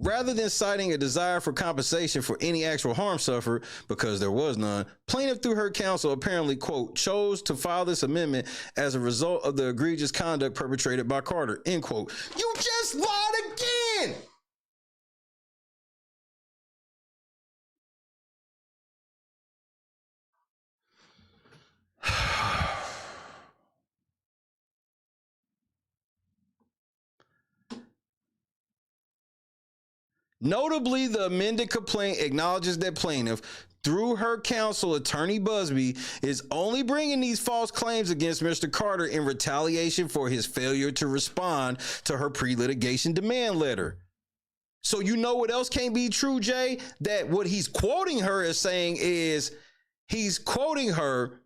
Rather than citing a desire for compensation for any actual harm suffered, because there was none, plaintiff through her counsel apparently, quote, chose to file this amendment as a result of the egregious conduct perpetrated by Carter, end quote. You just lied again! Notably, the amended complaint acknowledges that plaintiff, through her counsel, Attorney Busby, is only bringing these false claims against Mr. Carter in retaliation for his failure to respond to her pre-litigation demand letter. So you know what else can't be true, Jay? That what he's quoting her as saying is, he's quoting her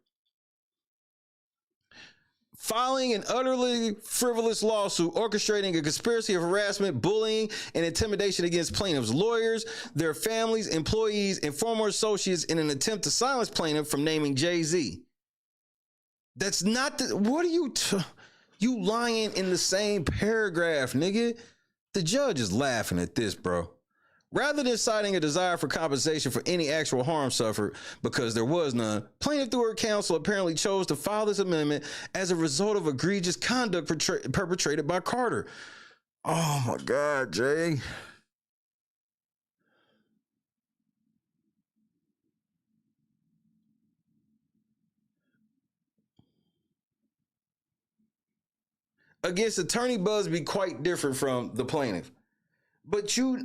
filing an utterly frivolous lawsuit, orchestrating a conspiracy of harassment, bullying, and intimidation against plaintiff's lawyers, their families, employees, and former associates in an attempt to silence plaintiff from naming Jay-Z. That's not the, what are you, you lying in the same paragraph, nigga. The judge is laughing at this, bro. Rather than citing a desire for compensation for any actual harm suffered, because there was none, plaintiff through her counsel apparently chose to file this amendment as a result of egregious conduct perpetrated by Carter. Oh my God, Jay. Against Attorney Busby, quite different from the plaintiff. But you...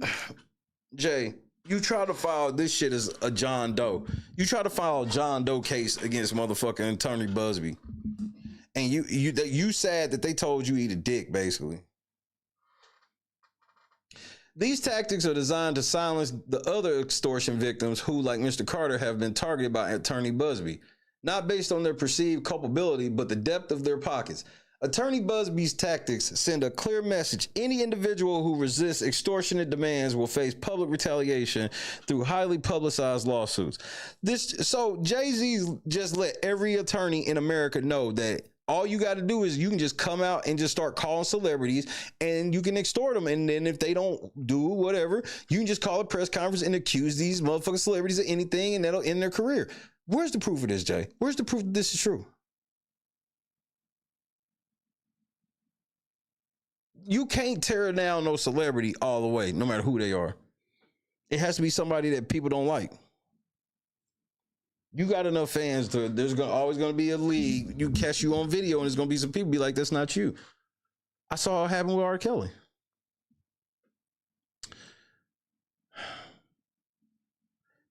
Jay, you try to file this shit as a John Doe. You try to file a John Doe case against motherfucking Attorney Busby. And you sad that they told you eat a dick, basically. These tactics are designed to silence the other extortion victims who, like Mr. Carter, have been targeted by Attorney Busby. Not based on their perceived culpability, but the depth of their pockets. Attorney Busby's tactics send a clear message. Any individual who resists extortionate demands will face public retaliation through highly publicized lawsuits. So Jay-Z just let every attorney in America know that all you got to do is you can just come out and just start calling celebrities and you can extort them. And then if they don't do whatever, you can just call a press conference and accuse these motherfucking celebrities of anything and that'll end their career. Where's the proof of this, Jay? Where's the proof that this is true? You can't tear down no celebrity all the way, no matter who they are. It has to be somebody that people don't like. You got enough fans to, there's always going to be a league. You catch you on video and there's going to be some people be like, that's not you. I saw it happen with R. Kelly.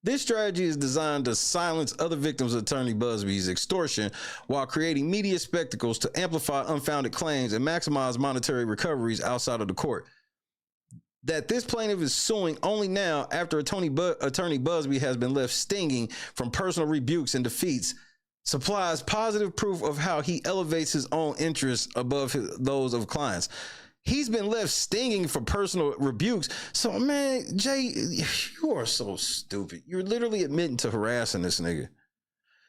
This strategy is designed to silence other victims of Attorney Busby's extortion while creating media spectacles to amplify unfounded claims and maximize monetary recoveries outside of the court. That this plaintiff is suing only now after Attorney Busby has been left stinging from personal rebukes and defeats supplies positive proof of how he elevates his own interests above those of clients. He's been left stinging for personal rebukes. So, man, Jay, you are so stupid. You're literally admitting to harassing this nigga.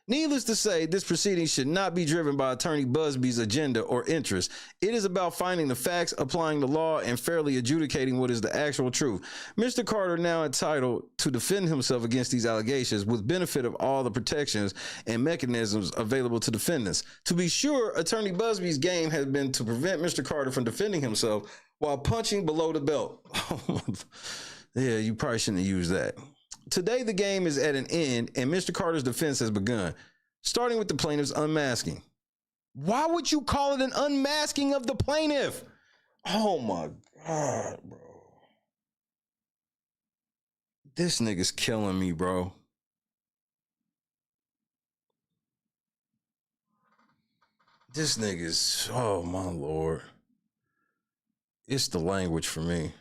Needless to say, this proceeding should not be driven by Attorney Busby's agenda or interest. It is about finding the facts, applying the law, and fairly adjudicating what is the actual truth. Mr. Carter now entitled to defend himself against these allegations with benefit of all the protections and mechanisms available to defendants. To be sure, Attorney Busby's game has been to prevent Mr. Carter from defending himself while punching below the belt. Yeah, you probably shouldn't have used that. Today, the game is at an end, and Mr. Carter's defense has begun, starting with the plaintiff's unmasking. Why would you call it an unmasking of the plaintiff? Oh, my God, bro. This nigga's killing me, bro. This nigga's, oh, my Lord. It's the language for me.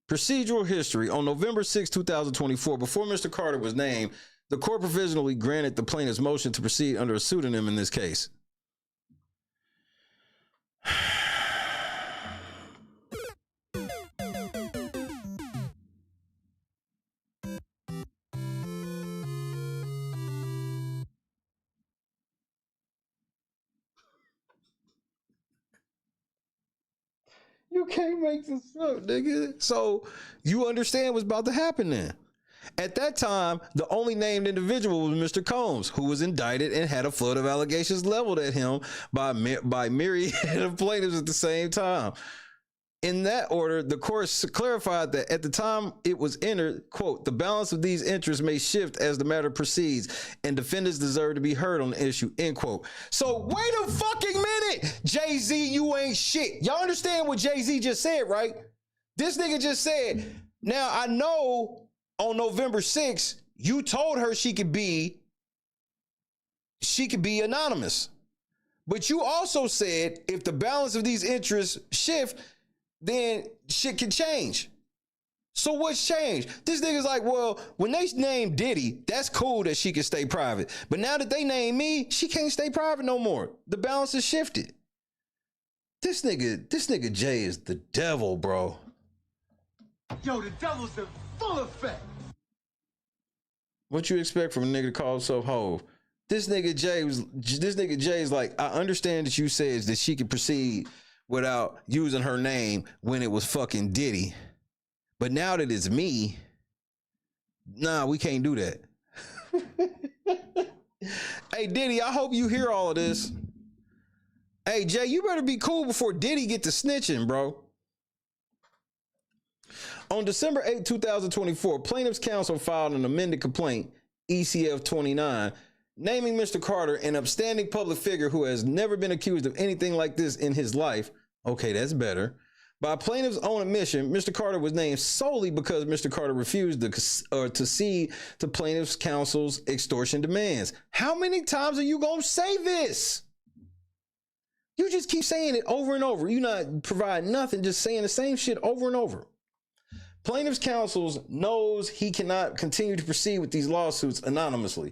Procedural history. On November 6, 2024, before Mr. Carter was named, the court provisionally granted the plaintiff's motion to proceed under a pseudonym in this case. You can't make this up, nigga. So you understand what's about to happen then. At that time, the only named individual was Mr. Combs, who was indicted and had a flood of allegations leveled at him by myriad of plaintiffs at the same time. In that order, the court clarified that at the time it was entered, quote, the balance of these interests may shift as the matter proceeds and defendants deserve to be heard on the issue, end quote. So wait a fucking minute, Jay-Z, you ain't shit. Y'all understand what Jay-Z just said, right? This nigga just said, now I know on November 6th, you told her she could be anonymous. But you also said if the balance of these interests shift, then shit can change. So what's changed? This nigga's like, well, when they named Diddy, that's cool that she can stay private. But now that they name me, she can't stay private no more. The balance has shifted. This nigga Jay is the devil, bro. Yo, the devil's in full effect. What you expect from a nigga to call himself Hove? This nigga Jay is like, I understand that you said that she could proceed without using her name when it was fucking Diddy. But now that it's me, nah, we can't do that. Hey, Diddy, I hope you hear all of this. Hey, Jay, you better be cool before Diddy get to snitching, bro. On December 8, 2024, plaintiff's counsel filed an amended complaint, ECF 29, naming Mr. Carter an upstanding public figure who has never been accused of anything like this in his life. Okay, that's better. By plaintiff's own admission, Mr. Carter was named solely because Mr. Carter refused to cede to plaintiff's counsel's extortion demands. How many times are you going to say this? You just keep saying it over and over. You not provide nothing, just saying the same shit over and over. Plaintiff's counsel knows he cannot continue to proceed with these lawsuits anonymously.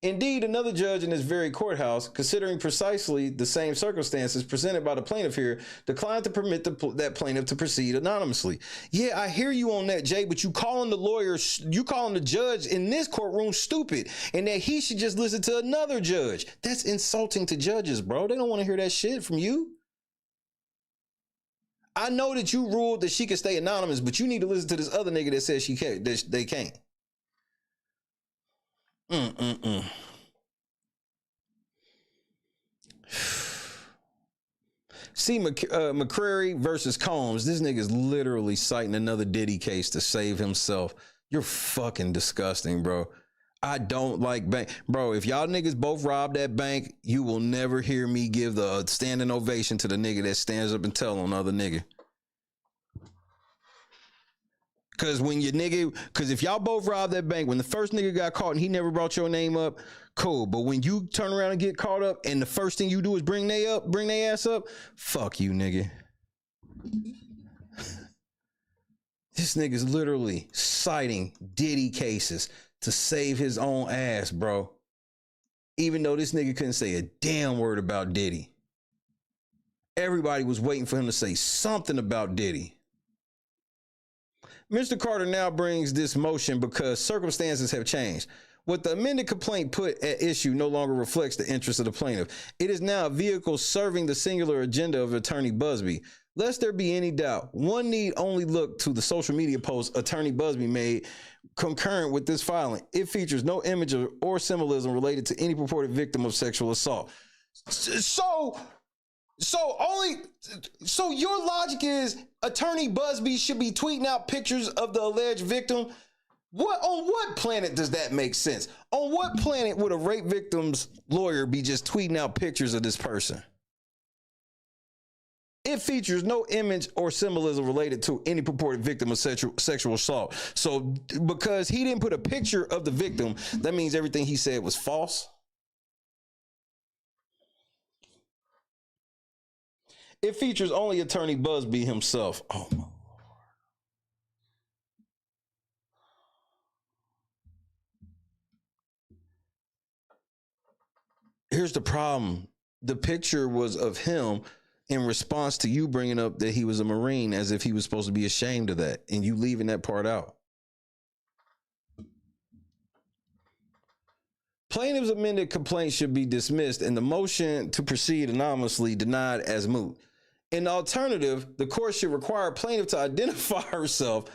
Indeed, another judge in this very courthouse, considering precisely the same circumstances presented by the plaintiff here, declined to permit that plaintiff to proceed anonymously. Yeah, I hear you on that, Jay, but you calling the judge in this courtroom stupid, and that he should just listen to another judge. That's insulting to judges, bro. They don't want to hear that shit from you. I know that you ruled that she could stay anonymous, but you need to listen to this other nigga that says she can't, that they can't. See, McCrary versus Combs. This nigga's literally citing another Diddy case to save himself. You're fucking disgusting, bro. I don't like bank. Bro, if y'all niggas both robbed that bank, you will never hear me give the standing ovation to the nigga that stands up and tell on other nigga. Cause when your nigga, cause if y'all both robbed that bank, when the first nigga got caught and he never brought your name up, cool. But when you turn around and get caught up and the first thing you do is bring they ass up, fuck you, nigga. This nigga's literally citing Diddy cases to save his own ass, bro. Even though this nigga couldn't say a damn word about Diddy. Everybody was waiting for him to say something about Diddy. Mr. Carter now brings this motion because circumstances have changed. What the amended complaint put at issue no longer reflects the interests of the plaintiff. It is now a vehicle serving the singular agenda of Attorney Busby. Lest there be any doubt, one need only look to the social media post Attorney Busby made concurrent with this filing. It features no image or symbolism related to any purported victim of sexual assault. So your logic is Attorney Busby should be tweeting out pictures of the alleged victim? On what planet does that make sense? On what planet would a rape victim's lawyer be just tweeting out pictures of this person? It features no image or symbolism related to any purported victim of sexual assault. So because he didn't put a picture of the victim, that means everything he said was false. It features only Attorney Busby himself. Oh my Lord. Here's the problem. The picture was of him in response to you bringing up that he was a Marine as if he was supposed to be ashamed of that, and you leaving that part out. Plaintiff's amended complaint should be dismissed and the motion to proceed anonymously denied as moot. In the alternative, the court should require plaintiff to identify herself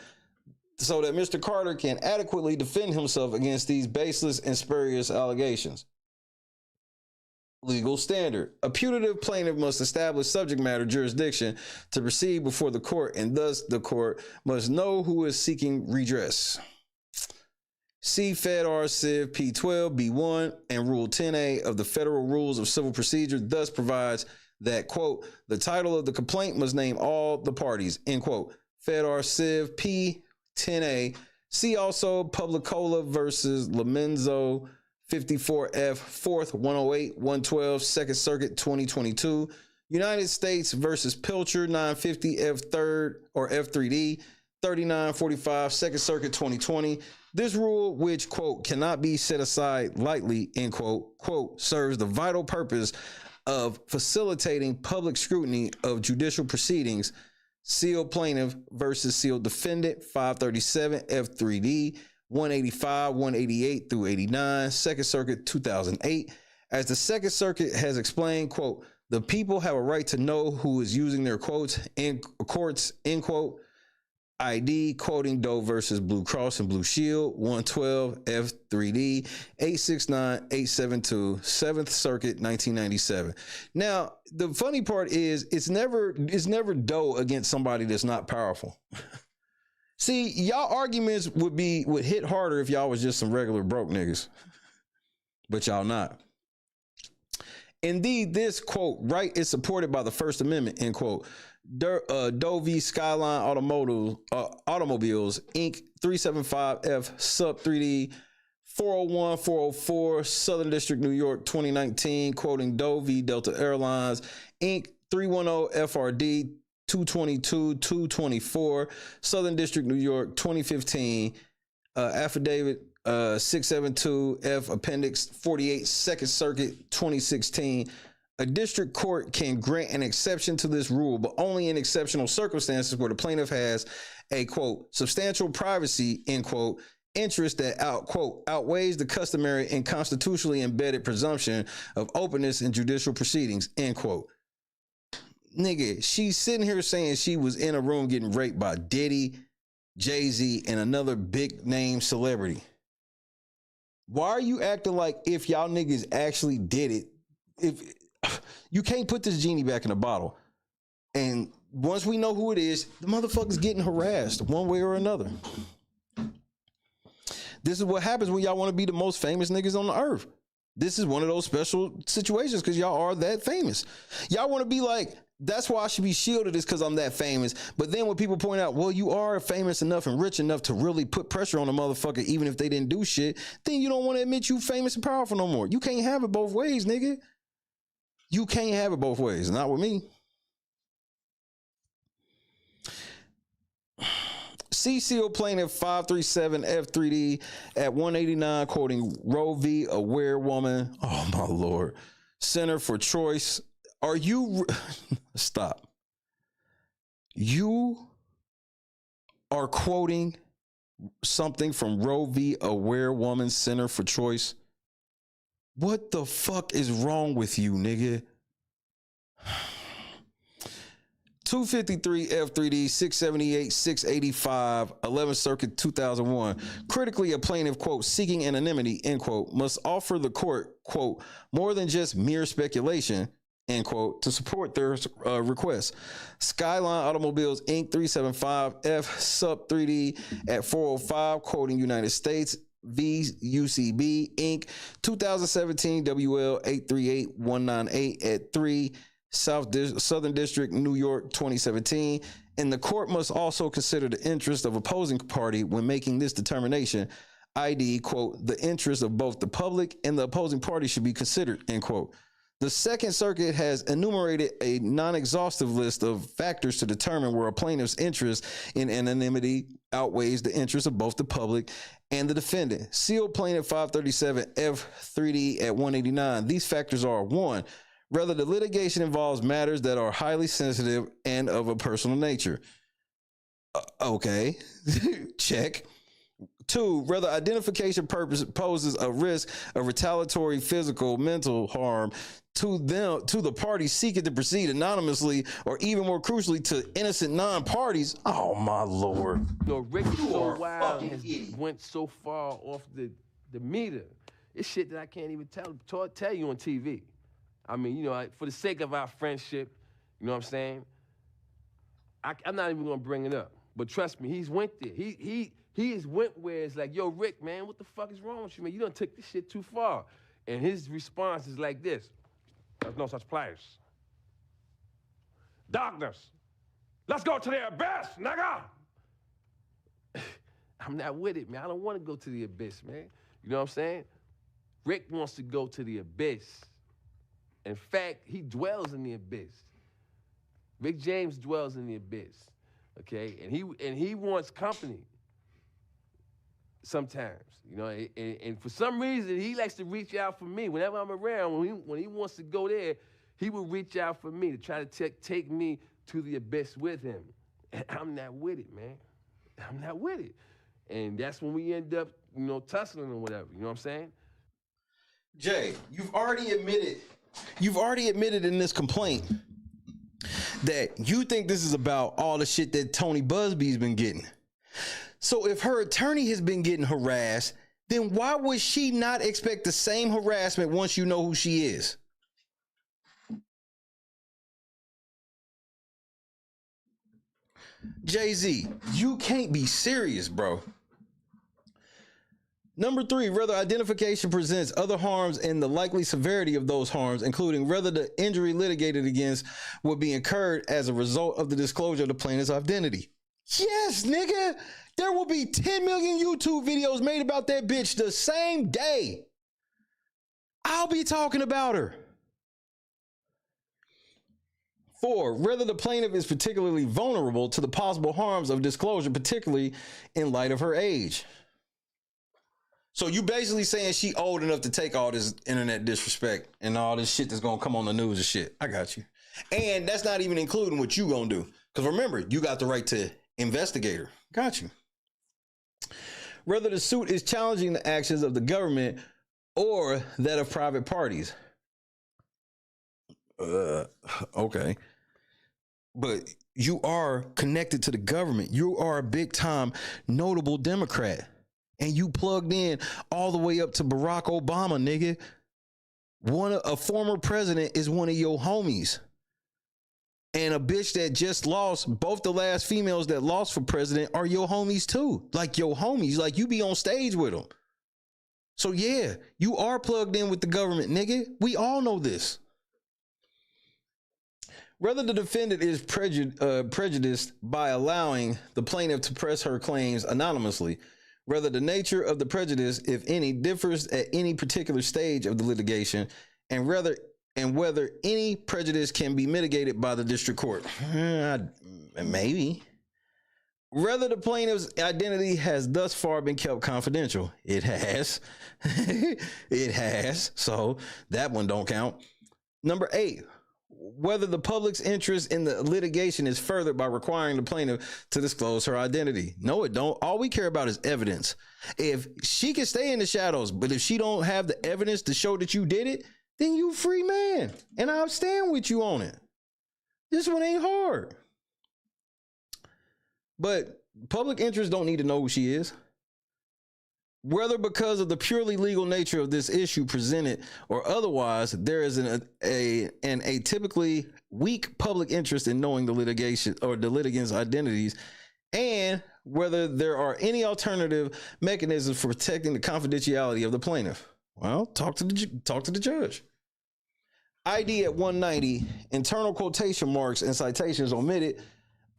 so that Mr. Carter can adequately defend himself against these baseless and spurious allegations. Legal standard. A putative plaintiff must establish subject matter jurisdiction to proceed before the court, and thus the court must know who is seeking redress. See Fed R. Civ P12 B1 and Rule 10A of the Federal Rules of Civil Procedure thus provides that, quote, the title of the complaint must name all the parties, end quote. Fed R. Civ P10A. See also Publicola versus Lomenzo 54F 4th 108 112 2nd Circuit 2022. United States versus Pilcher 950 F3rd or F3D 3945 2nd Circuit 2020. This rule, which, quote, cannot be set aside lightly, end quote, quote, serves the vital purpose of facilitating public scrutiny of judicial proceedings. Sealed plaintiff versus sealed defendant 537 F3D 185, 188 through 89, Second Circuit 2008. As the Second Circuit has explained, quote, the people have a right to know who is using their quotes in courts, end quote. ID, quoting Doe versus Blue Cross and Blue Shield, 112 F3D 869 872, 7th Circuit 1997. Now, the funny part is it's never Doe against somebody that's not powerful. See, y'all arguments would hit harder if y'all was just some regular broke niggas, but y'all not. Indeed, this, quote, right is supported by the First Amendment, end quote. Doe v. Skyline Automobiles, Inc., 375F, Sub 3D, 401, 404, Southern District, New York, 2019, quoting Doe v. Delta Airlines, Inc., 310 FRD, 222, 224, Southern District, New York, 2015, affidavit 672 F Appendix 48, Second Circuit, 2016. A district court can grant an exception to this rule, but only in exceptional circumstances where the plaintiff has a, quote, substantial privacy, end quote, interest that outweighs the customary and constitutionally embedded presumption of openness in judicial proceedings, end quote. Nigga, she's sitting here saying she was in a room getting raped by Diddy, Jay-Z, and another big name celebrity. Why are you acting like if y'all niggas actually did it? If you can't put this genie back in the bottle. And once we know who it is, the motherfucker's getting harassed one way or another. This is what happens when y'all want to be the most famous niggas on the earth. This is one of those special situations because y'all are that famous. Y'all want to be like, that's why I should be shielded is because I'm that famous. But then when people point out, well, you are famous enough and rich enough to really put pressure on a motherfucker, even if they didn't do shit, then you don't want to admit you famous and powerful no more. You can't have it both ways, nigga. You can't have it both ways. Not with me. CCO plaintiff 537 F3D at 189 quoting Roe v. Aware woman. Oh my Lord. Center for Choice. Are you stop? You are quoting something from Roe v. Aware Woman Center for Choice. What the fuck is wrong with you, nigga? 253 F3D 678 685 11th Circuit 2001. Critically, a plaintiff, quote, seeking anonymity, end quote, must offer the court, quote, more than just mere speculation, end quote, to support their request. Skyline Automobiles Inc. 375 F sub 3D at 405, quoting United States v. UCB Inc. 2017 WL 838198 at 3 Southern District, New York, 2017. And the court must also consider the interest of opposing party when making this determination, i.e., quote, the interest of both the public and the opposing party should be considered, end quote. The Second Circuit has enumerated a non-exhaustive list of factors to determine where a plaintiff's interest in anonymity outweighs the interest of both the public and the defendant. Sealed plaintiff 537 F3D at 189. These factors are: 1, whether the litigation involves matters that are highly sensitive and of a personal nature. Okay, check. 2, whether identification purpose poses a risk of retaliatory physical, mental harm to the parties seeking to proceed anonymously, or even more crucially, to innocent non-parties. Oh my Lord. No, Rick is so wild has went so far off the meter. It's shit that I can't even tell you on TV. I mean, you know, for the sake of our friendship, you know what I'm saying? I'm not even gonna bring it up. But trust me, he's went there. He has went where it's like, yo, Rick, man, what the fuck is wrong with you, man? You done took this shit too far. And his response is like this: there's no such place. Darkness, let's go to the abyss, nigga! I'm not with it, man. I don't want to go to the abyss, man. You know what I'm saying? Rick wants to go to the abyss. In fact, he dwells in the abyss. Rick James dwells in the abyss, okay? And he wants company sometimes, you know? And for some reason, he likes to reach out for me. Whenever I'm around, when he wants to go there, he will reach out for me to try to take me to the abyss with him. And I'm not with it, man. I'm not with it. And that's when we end up, you know, tussling or whatever, you know what I'm saying? Jay, you've already admitted in this complaint that you think this is about all the shit that Tony Busby's been getting. So if her attorney has been getting harassed, then why would she not expect the same harassment once you know who she is? Jay-Z, you can't be serious, bro. Number 3, whether identification presents other harms and the likely severity of those harms, including whether the injury litigated against would be incurred as a result of the disclosure of the plaintiff's identity. Yes, nigga. There will be 10 million YouTube videos made about that bitch the same day. I'll be talking about her. 4, whether the plaintiff is particularly vulnerable to the possible harms of disclosure, particularly in light of her age. So you basically saying she old enough to take all this internet disrespect and all this shit that's gonna come on the news and shit. I got you. And that's not even including what you gonna do. Because remember, you got the right to investigate her. Got you. Whether the suit is challenging the actions of the government or that of private parties. Okay. But you are connected to the government. You are a big time notable Democrat. And you plugged in all the way up to Barack Obama, nigga. A former president is one of your homies. And a bitch that just lost, both the last females that lost for president are your homies too. Like your homies, like you be on stage with them. So yeah, you are plugged in with the government, nigga. We all know this. Whether the defendant is prejudiced by allowing the plaintiff to press her claims anonymously, whether the nature of the prejudice, if any, differs at any particular stage of the litigation, and whether any prejudice can be mitigated by the district court. Maybe. Whether the plaintiff's identity has thus far been kept confidential. It has. It has. So that one don't count. Number 8. Whether the public's interest in the litigation is furthered by requiring the plaintiff to disclose her identity. No, it don't. All we care about is evidence. If she can stay in the shadows, but if she don't have the evidence to show that you did it, then you free man. And I'll stand with you on it. This one ain't hard. But public interest don't need to know who she is. Whether because of the purely legal nature of this issue presented or otherwise, there is an atypically weak public interest in knowing the litigation or the litigants' identities, and whether there are any alternative mechanisms for protecting the confidentiality of the plaintiff. Well, talk to the judge. ID at 190, internal quotation marks and citations omitted,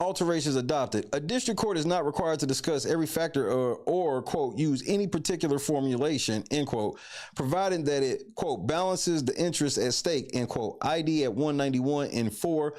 alterations adopted. A district court is not required to discuss every factor or quote, use any particular formulation, end quote, provided that it, quote, balances the interests at stake, end quote. ID at 191 and 4.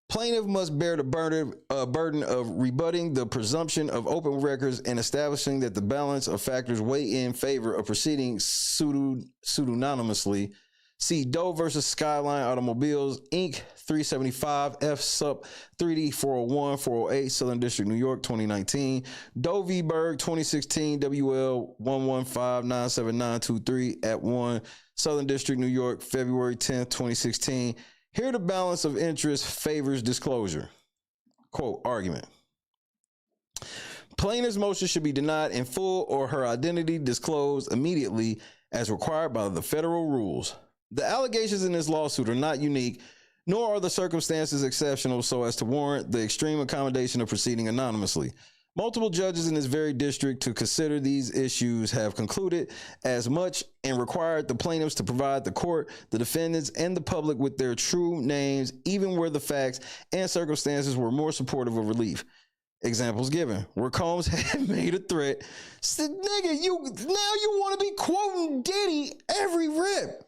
Plaintiff must bear the burden of rebutting the presumption of open records and establishing that the balance of factors weigh in favor of proceeding pseudonymously. See Doe versus Skyline Automobiles, Inc., 375 F Sup 3D 401 408, Southern District, New York, 2019. Doe v. Berg, 2016, WL 115-97923 at 1, Southern District, New York, February 10th, 2016. Here the balance of interest favors disclosure. Quote, argument. Plaintiff's motion should be denied in full or her identity disclosed immediately as required by the federal rules. The allegations in this lawsuit are not unique, nor are the circumstances exceptional so as to warrant the extreme accommodation of proceeding anonymously. Multiple judges in this very district to consider these issues have concluded as much and required the plaintiffs to provide the court, the defendants, and the public with their true names, even where the facts and circumstances were more supportive of relief. Examples given, where Combs had made a threat. Said, nigga, you want to be quoting Diddy every rip.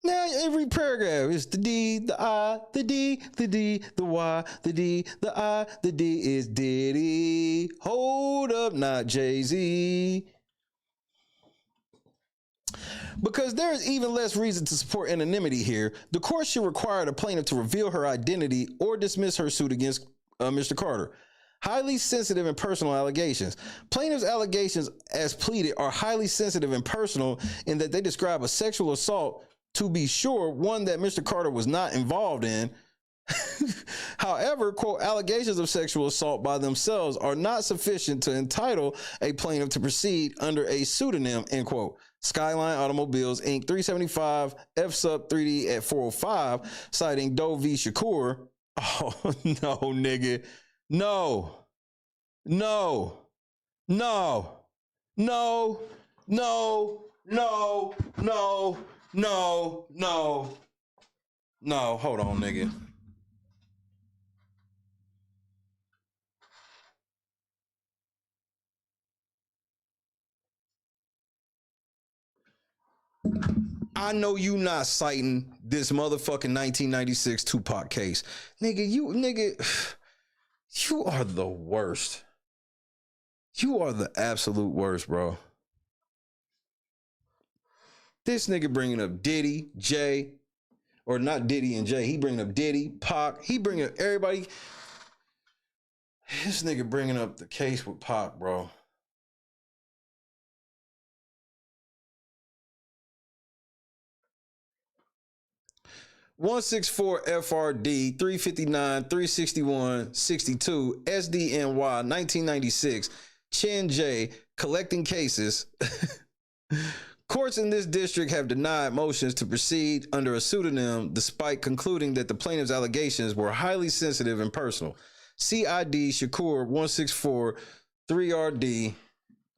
Now every paragraph is the D, the I, the D, the D, the Y, the D, the I, the D is Diddy. Hold up, not Jay-Z. Because there is even less reason to support anonymity here, the court should require the plaintiff to reveal her identity or dismiss her suit against Mr. Carter. Highly sensitive and personal allegations. Plaintiff's allegations as pleaded are highly sensitive and personal in that they describe a sexual assault, to be sure, one that Mr. Carter was not involved in. However, quote, allegations of sexual assault by themselves are not sufficient to entitle a plaintiff to proceed under a pseudonym, end quote. Skyline Automobiles, Inc., 375 F Sup 3D at 405, citing Doe v. Shakur. Oh, no, nigga. No. No. No. No. No. No. No. No, no, no, hold on, nigga. I know you not citing this motherfucking 1996 Tupac case. Nigga, you are the worst. You are the absolute worst, bro. This nigga bringing up Diddy, Jay, or not Diddy and Jay. He bringing up Diddy, Pac. He bringing up everybody. This nigga bringing up the case with Pac, bro. (164) FRD 359 361 62 SDNY 1996 Chen J collecting cases. Courts in this district have denied motions to proceed under a pseudonym despite concluding that the plaintiff's allegations were highly sensitive and personal. CID Shakur 164 3RD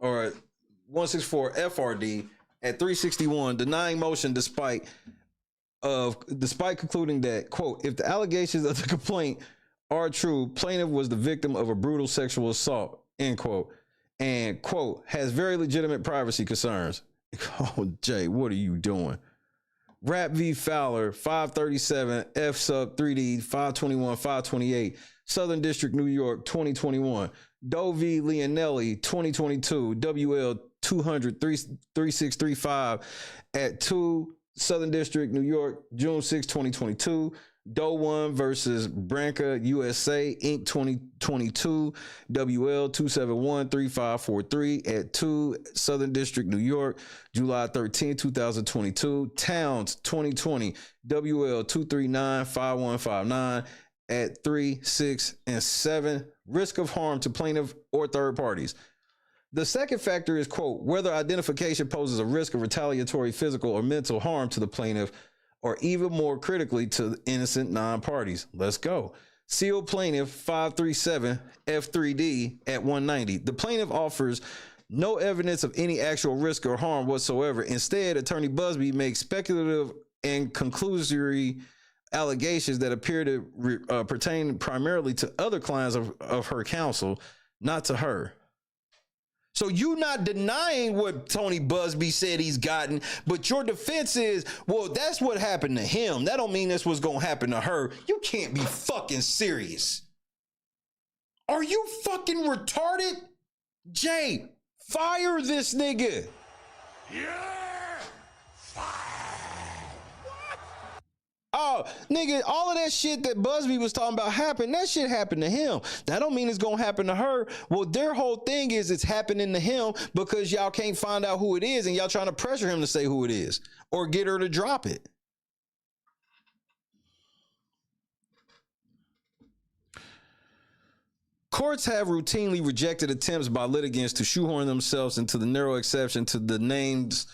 or 164 FRD at 361 denying motion despite concluding that, quote, if the allegations of the complaint are true, plaintiff was the victim of a brutal sexual assault, end quote, and, quote, has very legitimate privacy concerns. Oh, Jay, what are you doing? Rap v. Fowler, 537 F sub 3D 521 528, Southern District, New York, 2021. Doe v. Leonelli, 2022, WL 200 3635 at 2 Southern District, New York, June 6, 2022. Doe 1 versus Branca USA, Inc. 2022, WL 2713543 at 2 Southern District, New York, July 13, 2022. Towns 2020, WL 2395159 at 3, 6, and 7. Risk of harm to plaintiff or third parties. The second factor is, quote, whether identification poses a risk of retaliatory physical or mental harm to the plaintiff, or even more critically to innocent non-parties. Let's go. Sealed plaintiff 537 F3D at 190. The plaintiff offers no evidence of any actual risk or harm whatsoever. Instead, Attorney Busby makes speculative and conclusory allegations that appear to pertain primarily to other clients of her counsel, not to her. So you not denying what Tony Busby said he's gotten, but your defense is, well, that's what happened to him. That don't mean that's what's going to happen to her. You can't be fucking serious. Are you fucking retarded? Jay, fire this nigga. Yeah. Oh, nigga, all of that shit that Busby was talking about happened, that shit happened to him. That don't mean it's gonna happen to her. Well, their whole thing is it's happening to him because y'all can't find out who it is and y'all trying to pressure him to say who it is or get her to drop it. Courts have routinely rejected attempts by litigants to shoehorn themselves into the narrow exception to the named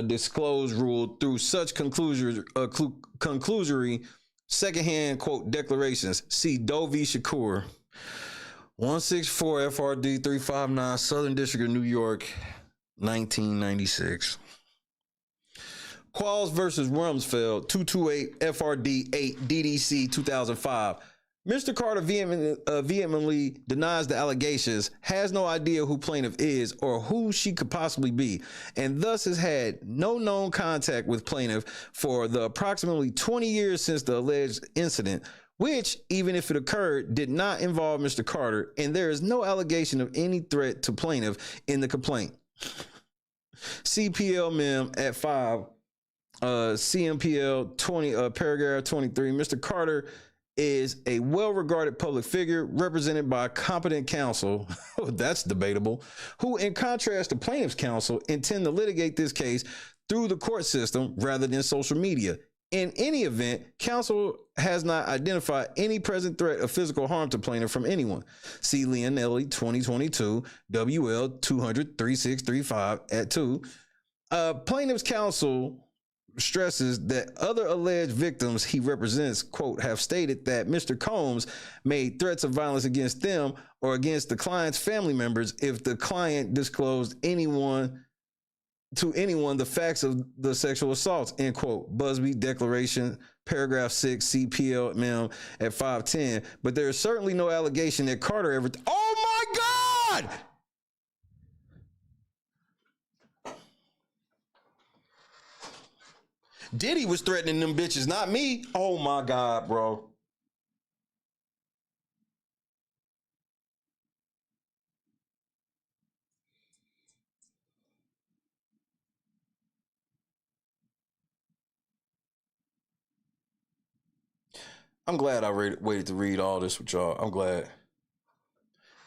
disclosed rule through such conclusory secondhand, quote, declarations. See Doe v. Shakur, 164 FRD 359, Southern District of New York, 1996. Qualls versus Rumsfeld, 228 FRD 8 DDC 2005. Mr. Carter vehemently denies the allegations, has no idea who plaintiff is or who she could possibly be, and thus has had no known contact with plaintiff for the approximately 20 years since the alleged incident, which, even if it occurred, did not involve Mr. Carter, and there is no allegation of any threat to plaintiff in the complaint. CPL mem at 5, CMPL 20, paragraph 23. Mr. Carter is a well-regarded public figure represented by competent counsel, that's debatable, who, in contrast to plaintiff's counsel, intend to litigate this case through the court system rather than social media. In any event, counsel has not identified any present threat of physical harm to plaintiff from anyone. See Leonelli 2022, WL 200 3635 at 2. Plaintiff's counsel stresses that other alleged victims he represents, quote, have stated that Mr. Combs made threats of violence against them or against the client's family members if the client disclosed to anyone the facts of the sexual assaults, end quote. Busby declaration, paragraph 6, CPL mem at 510. But there is certainly no allegation that Carter ever... Oh my God! Diddy was threatening them bitches, not me. Oh my God, bro. I'm glad I waited to read all this with y'all. I'm glad.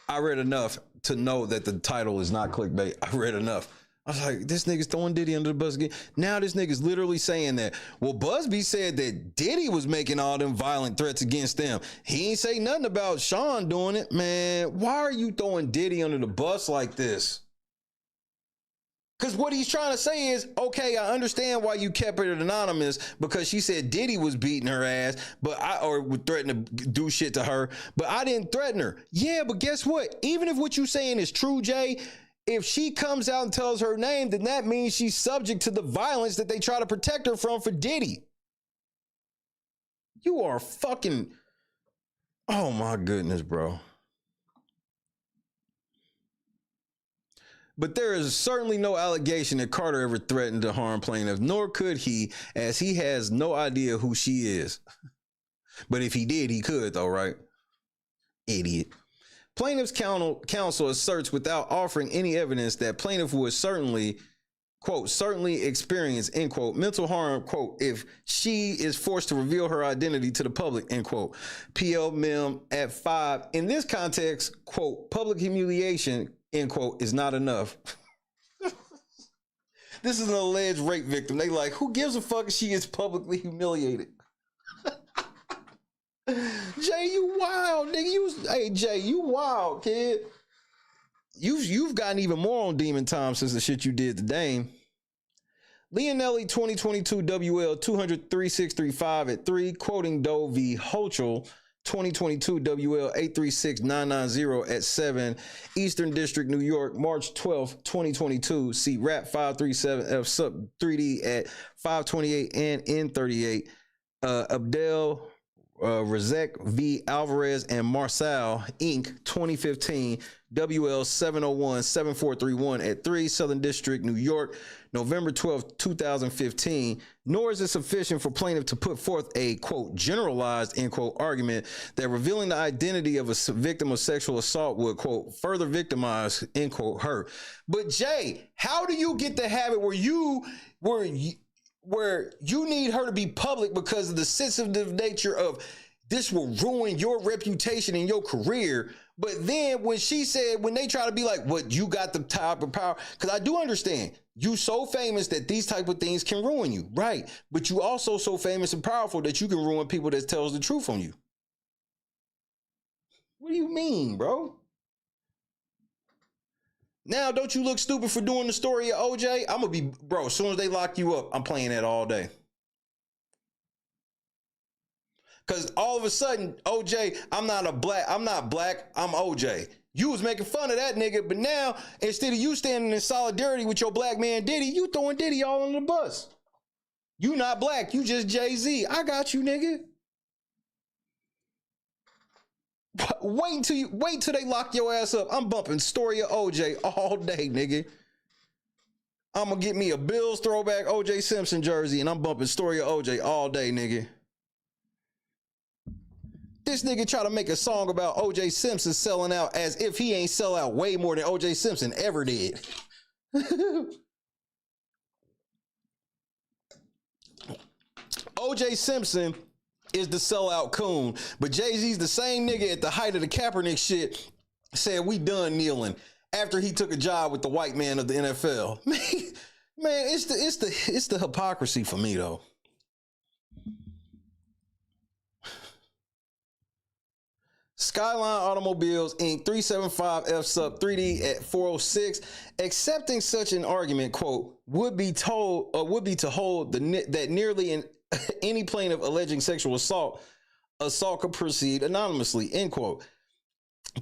I read enough to know that the title is not clickbait. I read enough. I was like, this nigga's throwing Diddy under the bus again. Now this nigga's literally saying that. Well, Busby said that Diddy was making all them violent threats against them. He ain't say nothing about Sean doing it. Man, why are you throwing Diddy under the bus like this? Because what he's trying to say is, okay, I understand why you kept it anonymous because she said Diddy was beating her ass, or would threaten to do shit to her, but I didn't threaten her. Yeah, but guess what? Even if what you're saying is true, Jay, if she comes out and tells her name, then that means she's subject to the violence that they try to protect her from for Diddy. You are fucking, oh my goodness, bro. But there is certainly no allegation that Carter ever threatened to harm plaintiff, nor could he, as he has no idea who she is. But if he did, he could though, right? Idiot. Plaintiff's counsel asserts without offering any evidence that plaintiff would certainly, quote, certainly experience, end quote, mental harm, quote, if she is forced to reveal her identity to the public, end quote. PL Mem at 5. In this context, quote, public humiliation, end quote, is not enough. This is an alleged rape victim. They like, who gives a fuck if she is publicly humiliated? Jay, you wild, nigga. Hey, Jay, you wild, kid. You've gotten even more on demon time since the shit you did to Dame. Leonelli 2022 WL 2003635 at 3, quoting Doe v. Hochul 2022 WL 836990 at 7, Eastern District, New York, March 12th, 2022. See Rap 537F sub 3D at 528 and N38. Abdel Razek v. Alvarez and Marçal, Inc., 2015, WL 701-7431 at 3, Southern District, New York, November 12, 2015. Nor is it sufficient for plaintiff to put forth a, quote, generalized, end quote, argument that revealing the identity of a victim of sexual assault would, quote, further victimize, end quote, her. But Jay, how do you get the habit where you need her to be public because of the sensitive nature of this will ruin your reputation and your career? But then when they try to be like, what, you got the type of power? Because I do understand you so famous that these type of things can ruin you, right? But you also so famous and powerful that you can ruin people that tells the truth on you. What do you mean, bro? Now, don't you look stupid for doing the story of OJ? I'm gonna be, bro, as soon as they lock you up, I'm playing that all day. Cause all of a sudden, OJ, I'm not black, I'm OJ. You was making fun of that nigga, but now, instead of you standing in solidarity with your black man Diddy, you throwing Diddy all on the bus. You not black, you just Jay-Z. I got you, nigga. Wait till they lock your ass up. I'm bumping story of OJ all day, nigga. I'm gonna get me a Bills throwback OJ Simpson jersey and I'm bumping story of OJ all day, nigga. This nigga try to make a song about OJ Simpson selling out as if he ain't sell out way more than OJ Simpson ever did. OJ Simpson is the sellout coon, but Jay-Z's the same nigga at the height of the Kaepernick shit said we done kneeling after he took a job with the white man of the NFL. Man, it's the hypocrisy for me though. Skyline Automobiles Inc. 375F sub 3D at 406. Accepting such an argument, quote, would be to hold that nearly any plaintiff alleging sexual assault could proceed anonymously, end quote.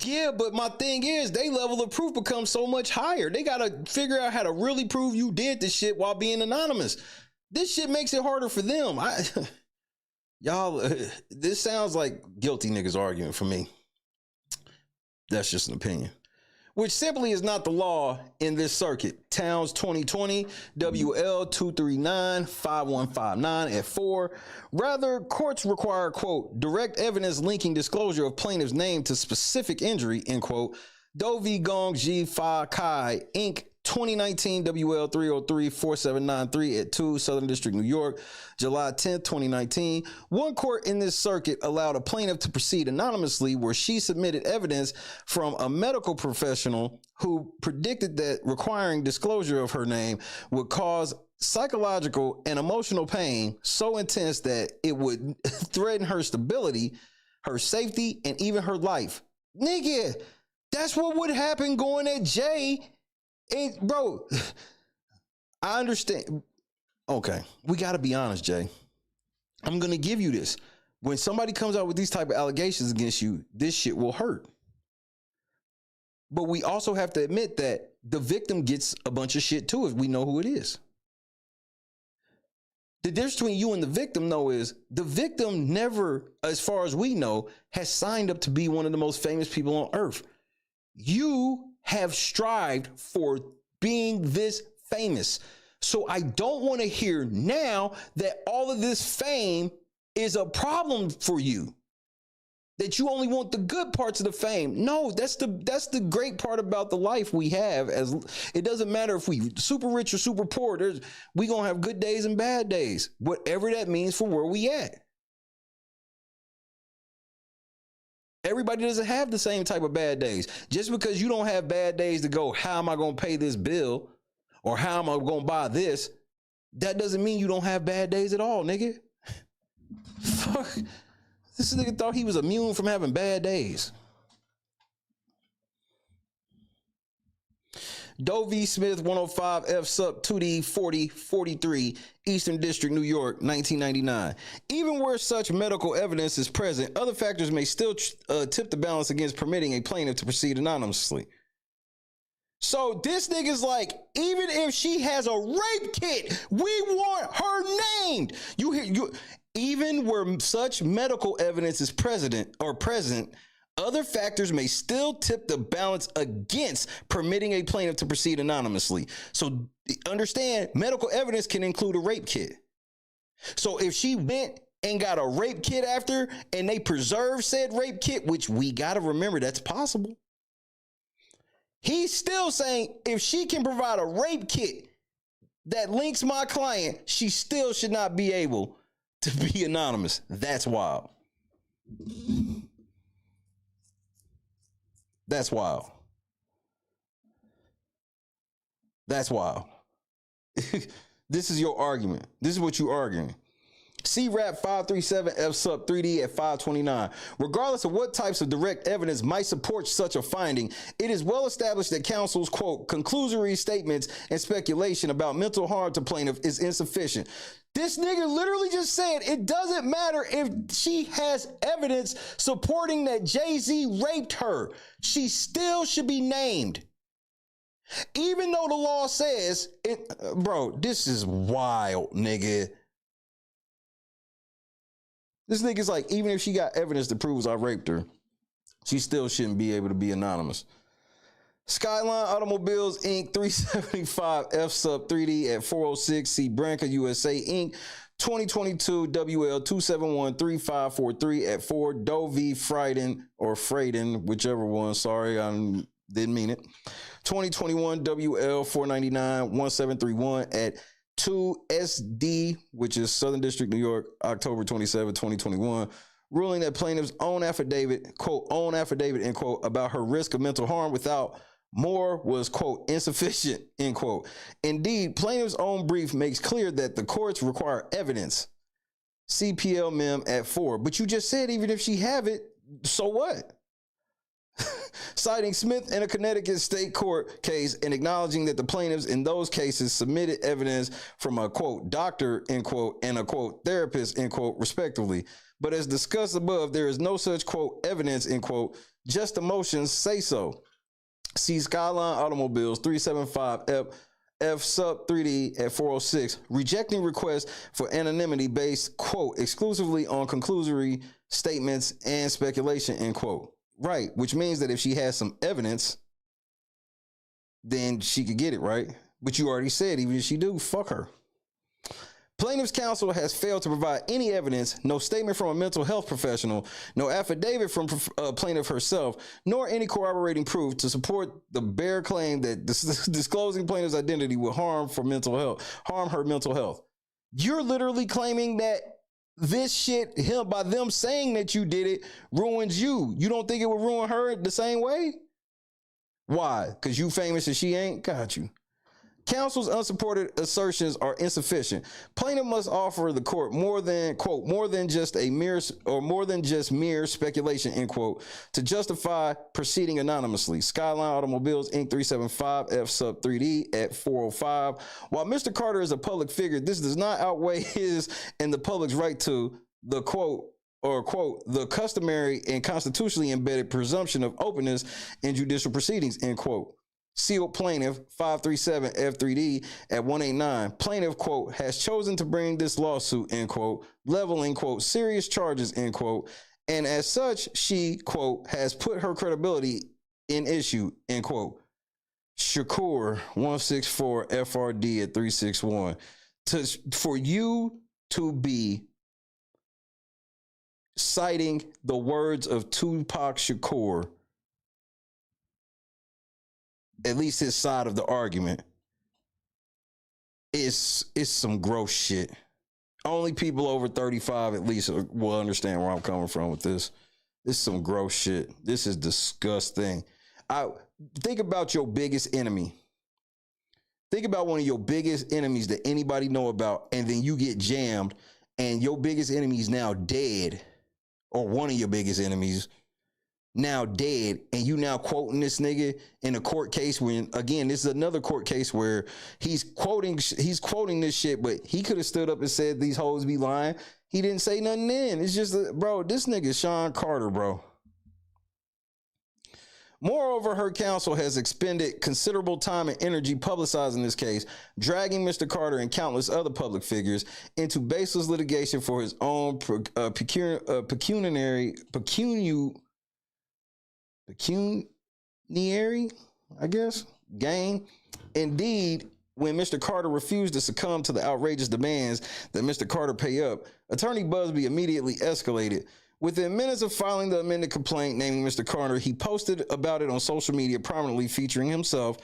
Yeah, but my thing is, they level of proof becomes so much higher. They gotta figure out how to really prove you did this shit while being anonymous. This shit makes it harder for them. Y'all, this sounds like guilty niggas arguing for me. That's just an opinion. Which simply is not the law in this circuit. Towns 2020, WL 239-5159 at 4. Rather, courts require, quote, direct evidence linking disclosure of plaintiff's name to specific injury, end quote. Doe v. Gong Ji Fa Kai, Inc., 2019 WL 303-4793 at 2, Southern District, New York, July 10th, 2019. One court in this circuit allowed a plaintiff to proceed anonymously where she submitted evidence from a medical professional who predicted that requiring disclosure of her name would cause psychological and emotional pain so intense that it would threaten her stability, her safety, and even her life. Nigga, that's what would happen going at Jay. And bro, I understand. Okay, we got to be honest, Jay. I'm going to give you this. When somebody comes out with these type of allegations against you, this shit will hurt. But we also have to admit that the victim gets a bunch of shit too if we know who it is. The difference between you and the victim, though, is the victim never, as far as we know, has signed up to be one of the most famous people on earth. You have strived for being this famous. So I don't want to hear now that all of this fame is a problem for you. That you only want the good parts of the fame. No, that's the great part about the life we have. As it doesn't matter if we super rich or super poor. We gonna have good days and bad days, whatever that means for where we at. Everybody doesn't have the same type of bad days. Just because you don't have bad days to go, how am I gonna pay this bill, or how am I gonna buy this? That doesn't mean you don't have bad days at all, nigga. Fuck. This nigga thought he was immune from having bad days. Doe v. Smith, 105 F Sup 2D 4043, Eastern District, New York, 1999. Even where such medical evidence is present, other factors may still tip the balance against permitting a plaintiff to proceed anonymously. So this nigga's like, even if she has a rape kit, we want her named. Even where such medical evidence is present, other factors may still tip the balance against permitting a plaintiff to proceed anonymously. So understand, medical evidence can include a rape kit. So if she went and got a rape kit after, and they preserve said rape kit, which we got to remember that's possible. He's still saying if she can provide a rape kit that links my client, she still should not be able to be anonymous. That's wild. That's wild. That's wild. This is your argument. This is what you're arguing. C-Rap 537 F Sup 3D at 529. Regardless of what types of direct evidence might support such a finding, it is well established that counsel's, quote, conclusory statements and speculation about mental harm to plaintiff is insufficient. This nigga literally just said it doesn't matter if she has evidence supporting that Jay-Z raped her. She still should be named. Even though the law says it, bro, this is wild, nigga. This nigga's like, even if she got evidence that proves I raped her, she still shouldn't be able to be anonymous. Skyline Automobiles, Inc., 375 F Sup 3D at 406 C. Branca, USA, Inc., 2022 WL 2713543 at 4 Doe v. Freyden, or Freyden, whichever one. Sorry, I didn't mean it. 2021 WL 499 1731 at 2 SD, which is Southern District, New York, October 27, 2021, ruling that plaintiff's own affidavit, quote, end quote, about her risk of mental harm without more was, quote, insufficient, end quote. Indeed, plaintiff's own brief makes clear that the courts require evidence. CPL mem at 4. But you just said even if she have it, so what? Citing Smith in a Connecticut state court case and acknowledging that the plaintiffs in those cases submitted evidence from a, quote, doctor, end quote, and a, quote, therapist, end quote, respectively. But as discussed above, there is no such, quote, evidence, end quote, just emotions say so. See Skyline Automobiles 375 F Sup 3D at 406, rejecting requests for anonymity based, quote, exclusively on conclusory statements and speculation, end quote. Right, which means that if she has some evidence, then she could get it, right? But you already said, even if she do, fuck her. Plaintiff's counsel has failed to provide any evidence, no statement from a mental health professional, no affidavit from plaintiff herself, nor any corroborating proof to support the bare claim that disclosing plaintiff's identity will harm her mental health. You're literally claiming that this shit, by them saying that you did it, ruins you. You don't think it would ruin her the same way? Why? Because you famous and she ain't? Got you. Counsel's unsupported assertions are insufficient. Plaintiff must offer the court more than, quote, more than just mere speculation, end quote, to justify proceeding anonymously. Skyline Automobiles, Inc. 375 F sub 3D at 405. While Mr. Carter is a public figure, this does not outweigh his and the public's right to the quote, or quote, the customary and constitutionally embedded presumption of openness in judicial proceedings, end quote. Sealed plaintiff 537 F3D at 189. Plaintiff, quote, has chosen to bring this lawsuit, end quote, leveling, quote, serious charges, end quote. And as such, she, quote, has put her credibility in issue, end quote. Shakur 164 FRD at 361. For you to be citing the words of Tupac Shakur, at least his side of the argument, is some gross shit. Only people over 35 at least will understand where I'm coming from with this. This is some gross shit. This is disgusting. Think about your biggest enemy. Think about one of your biggest enemies that anybody know about, and then you get jammed, and your biggest enemy is now dead, or one of your biggest enemies now dead, and you now quoting this nigga in a court case when, again, this is another court case where he's quoting this shit, but he could have stood up and said these hoes be lying. He didn't say nothing then. It's just, bro, this nigga Sean Carter, bro. Moreover, her counsel has expended considerable time and energy publicizing this case, dragging Mr. Carter and countless other public figures into baseless litigation for his own pecuniary, I guess, gain. Indeed, when Mr. Carter refused to succumb to the outrageous demands that Mr. Carter pay up, Attorney Busby immediately escalated. Within minutes of filing the amended complaint naming Mr. Carter, he posted about it on social media, prominently featuring himself.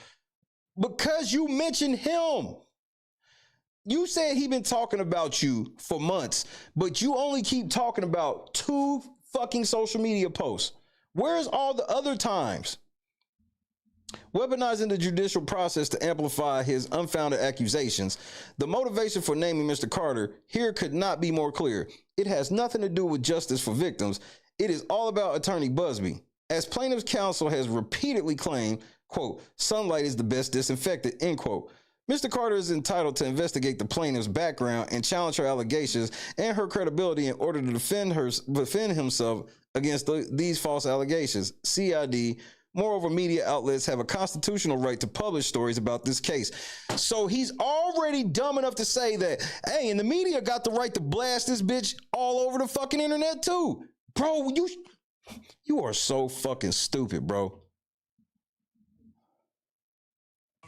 Because you mentioned him. You said he been talking about you for months, but you only keep talking about 2 fucking social media posts. Where's all the other times? Weaponizing the judicial process to amplify his unfounded accusations. The motivation for naming Mr. Carter here could not be more clear. It has nothing to do with justice for victims. It is all about Attorney Busby. As plaintiff's counsel has repeatedly claimed, quote, sunlight is the best disinfectant, end quote. Mr. Carter is entitled to investigate the plaintiff's background and challenge her allegations and her credibility in order to defend himself against these false allegations. CID. Moreover, media outlets have a constitutional right to publish stories about this case. So he's already dumb enough to say that, hey, and the media got the right to blast this bitch all over the fucking internet too. Bro, you are so fucking stupid, bro.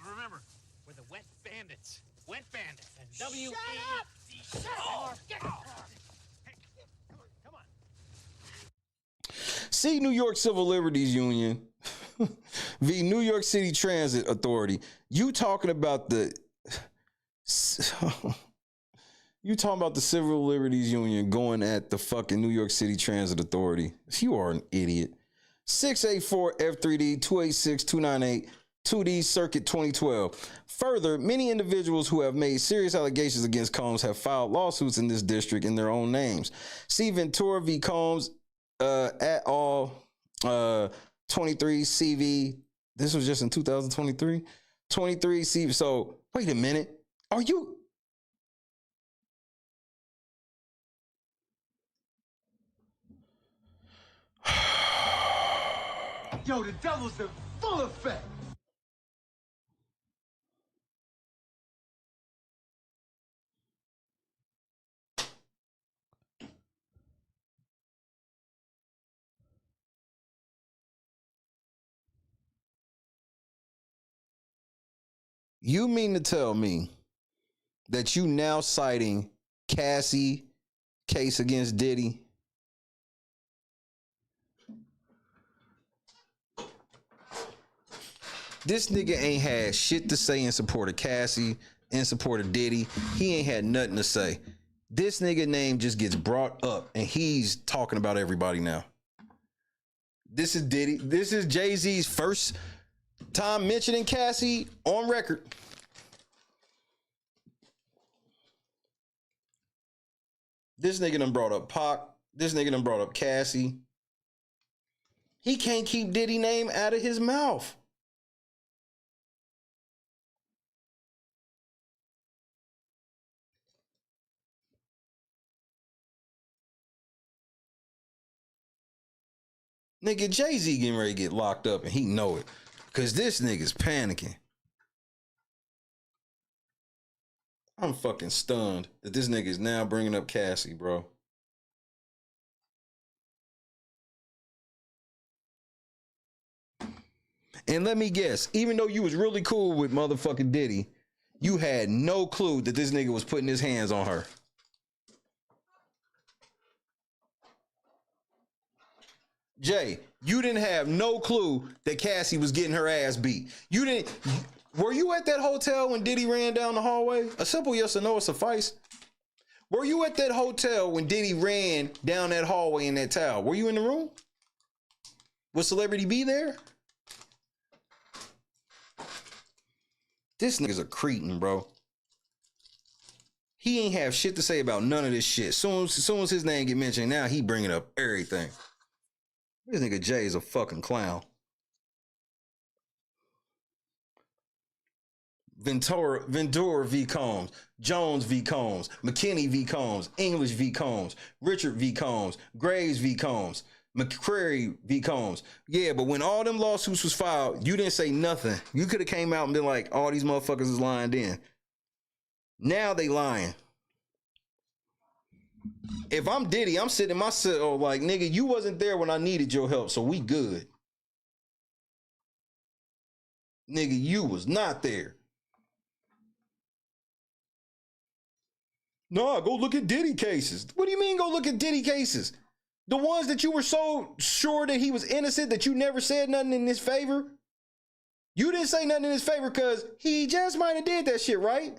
Remember, we're the Wet Bandits. Wet Bandits. W-E-C. Shut up! Get out! Come on. See New York Civil Liberties Union v. New York City Transit Authority. You talking about the Civil Liberties Union going at the fucking New York City Transit Authority. You are an idiot. 684 F3D 286 298 2D Circuit 2012. Further, many individuals who have made serious allegations against Combs have filed lawsuits in this district in their own names. See Ventura v. Combs at all 23 CV. This was just in 2023. 23 CV. So wait a minute. Are you? Yo, the devil's in full effect. You mean to tell me that you now citing Cassie case against Diddy? This nigga ain't had shit to say in support of Cassie, in support of Diddy. He ain't had nothing to say. This nigga name just gets brought up and he's talking about everybody now. This is Diddy. This is Jay-Z's first time mentioning Cassie on record. This nigga done brought up Pac. This nigga done brought up Cassie. He can't keep Diddy name out of his mouth. Nigga, Jay-Z getting ready to get locked up and he know it. Because this nigga's panicking. I'm fucking stunned that this nigga is now bringing up Cassie, bro. And let me guess, even though you was really cool with motherfucking Diddy, you had no clue that this nigga was putting his hands on her. Jay, you didn't have no clue that Cassie was getting her ass beat. You didn't. Were you at that hotel when Diddy ran down the hallway? A simple yes or no will suffice. Were you at that hotel when Diddy ran down that hallway in that towel? Were you in the room? Was Celebrity B there? This nigga's a cretin, bro. He ain't have shit to say about none of this shit. Soon as his name get mentioned, now he bringing up everything. This nigga Jay is a fucking clown. Ventura v. Combs, Jones v. Combs, McKinney v. Combs, English v. Combs, Richard v. Combs, Graves v. Combs, McCrary v. Combs. Yeah, but when all them lawsuits was filed, you didn't say nothing. You could have came out and been like, all these motherfuckers is lying then. Now they lying. If I'm Diddy, I'm sitting in my cell like, nigga, you wasn't there when I needed your help, so we good. Nigga, you was not there. No, go look at Diddy cases. What do you mean go look at Diddy cases? The ones that you were so sure that he was innocent that you never said nothing in his favor? You didn't say nothing in his favor because he just might have did that shit, right?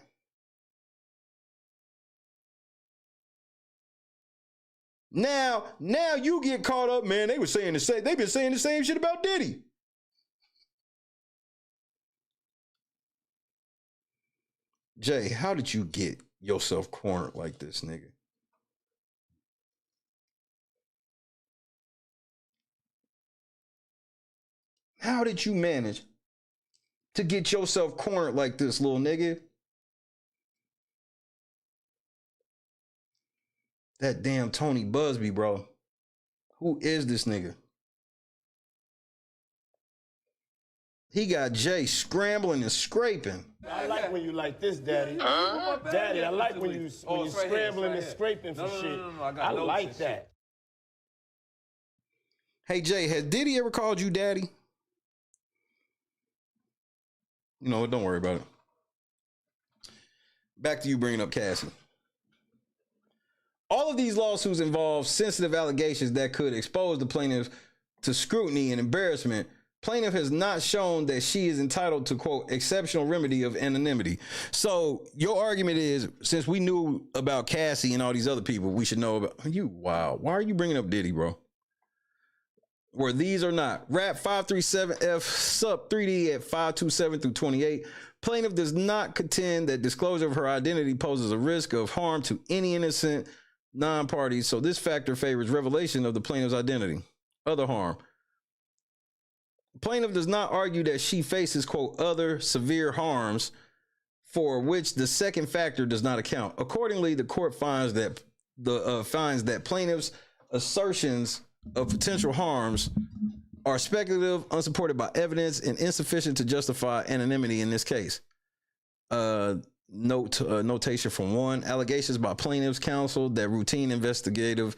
Now you get caught up, man. They've been saying the same shit about Diddy. Jay, how did you get yourself cornered like this, nigga? How did you manage to get yourself cornered like this, little nigga? That damn Tony Busby, bro. Who is this nigga? He got Jay scrambling and scraping. I like when you like this, Daddy. Daddy, I like when you scrambling and scraping for shit. I like that. Hey, Jay, has Diddy ever called you daddy? You know what? Don't worry about it. Back to you bringing up Cassie. All of these lawsuits involve sensitive allegations that could expose the plaintiff to scrutiny and embarrassment. Plaintiff has not shown that she is entitled to, quote, exceptional remedy of anonymity. So your argument is, since we knew about Cassie and all these other people, we should know about you. Wow. Why are you bringing up Diddy, bro? Where these are not. Rap 537F sub 3D at 527 through 28. Plaintiff does not contend that disclosure of her identity poses a risk of harm to any innocent non-parties. So this factor favors revelation of the plaintiff's identity. Other harm. Plaintiff does not argue that she faces, quote, other severe harms for which the second factor does not account. Accordingly, the court finds that plaintiff's assertions of potential harms are speculative, unsupported by evidence, and insufficient to justify anonymity in this case. Notation from one. Allegations by plaintiff's counsel that routine investigative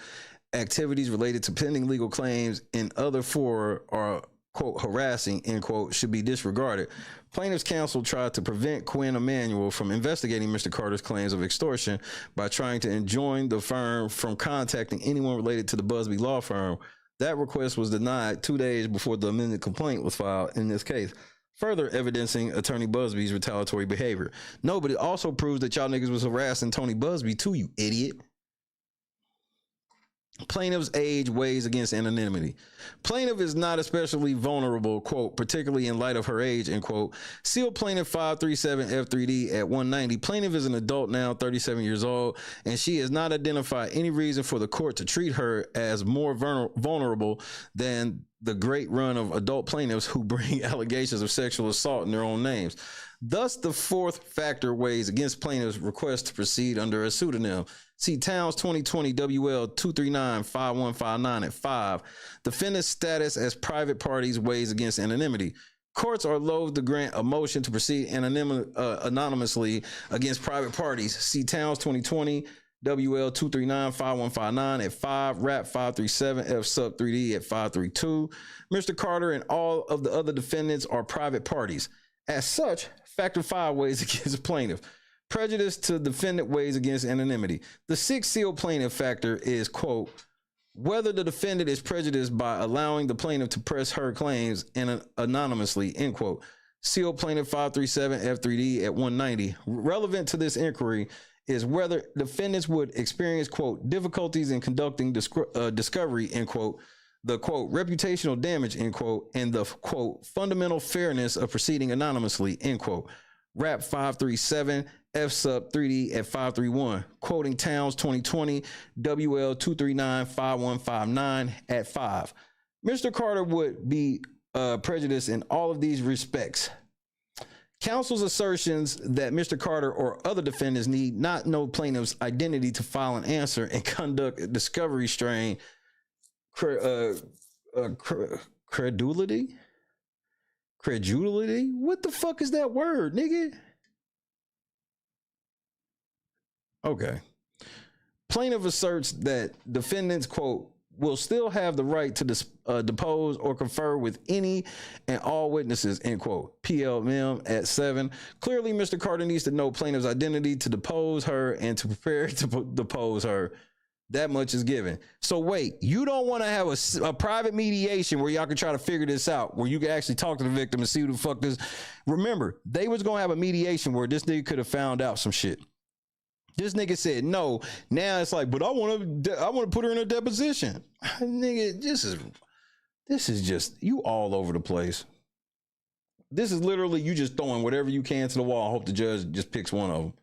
activities related to pending legal claims in other fora are, quote, harassing, end quote, should be disregarded. Plaintiff's counsel tried to prevent Quinn Emanuel from investigating Mr. Carter's claims of extortion by trying to enjoin the firm from contacting anyone related to the Busby law firm. That request was denied 2 days before the amended complaint was filed in this case, further evidencing Attorney Busby's retaliatory behavior. No, but it also proves that y'all niggas was harassing Tony Busby too, you idiot. Plaintiff's age weighs against anonymity. Plaintiff is not especially vulnerable, quote, particularly in light of her age, end quote. Seal plaintiff 537F3D at 190. Plaintiff is an adult now, 37 years old, and she has not identified any reason for the court to treat her as more vulnerable than the great run of adult plaintiffs who bring allegations of sexual assault in their own names. Thus, the fourth factor weighs against plaintiff's request to proceed under a pseudonym. See Towns 2020 WL 239-5159 at 5. Defendant's status as private parties weighs against anonymity. Courts are loath to grant a motion to proceed anonymously against private parties. See Towns 2020 WL 239-5159 at 5, RAP 537, F sub 3D at 532. Mr. Carter and all of the other defendants are private parties. As such, factor 5 weighs against plaintiff. Prejudice to defendant weighs against anonymity. The sixth seal plaintiff factor is, quote, whether the defendant is prejudiced by allowing the plaintiff to press her claims anonymously, end quote. Seal plaintiff 537 F3D at 190. Relevant to this inquiry is whether defendants would experience, quote, difficulties in conducting discovery, end quote, the, quote, reputational damage, end quote, and the, quote, fundamental fairness of proceeding anonymously, end quote. RAP 537, F sub 3D at 531, quoting Towns 2020, WL 239-5159 at 5. Mr. Carter would be prejudiced in all of these respects. Counsel's assertions that Mr. Carter or other defendants need not know plaintiff's identity to file an answer and conduct a discovery strain credulity? Credulity? What the fuck is that word, nigga? Okay. Plaintiff asserts that defendants, quote, will still have the right to depose or confer with any and all witnesses, end quote. PLM at 7. Clearly, Mr. Carter needs to know plaintiff's identity to depose her and to prepare to depose her. That much is given. So wait, you don't want to have a private mediation where y'all can try to figure this out, where you can actually talk to the victim and see who the fuck this. Remember, they was going to have a mediation where this nigga could have found out some shit. This nigga said no. Now it's like, but I want to put her in a deposition. Nigga, this is just, you all over the place. This is literally you just throwing whatever you can to the wall. I hope the judge just picks one of them.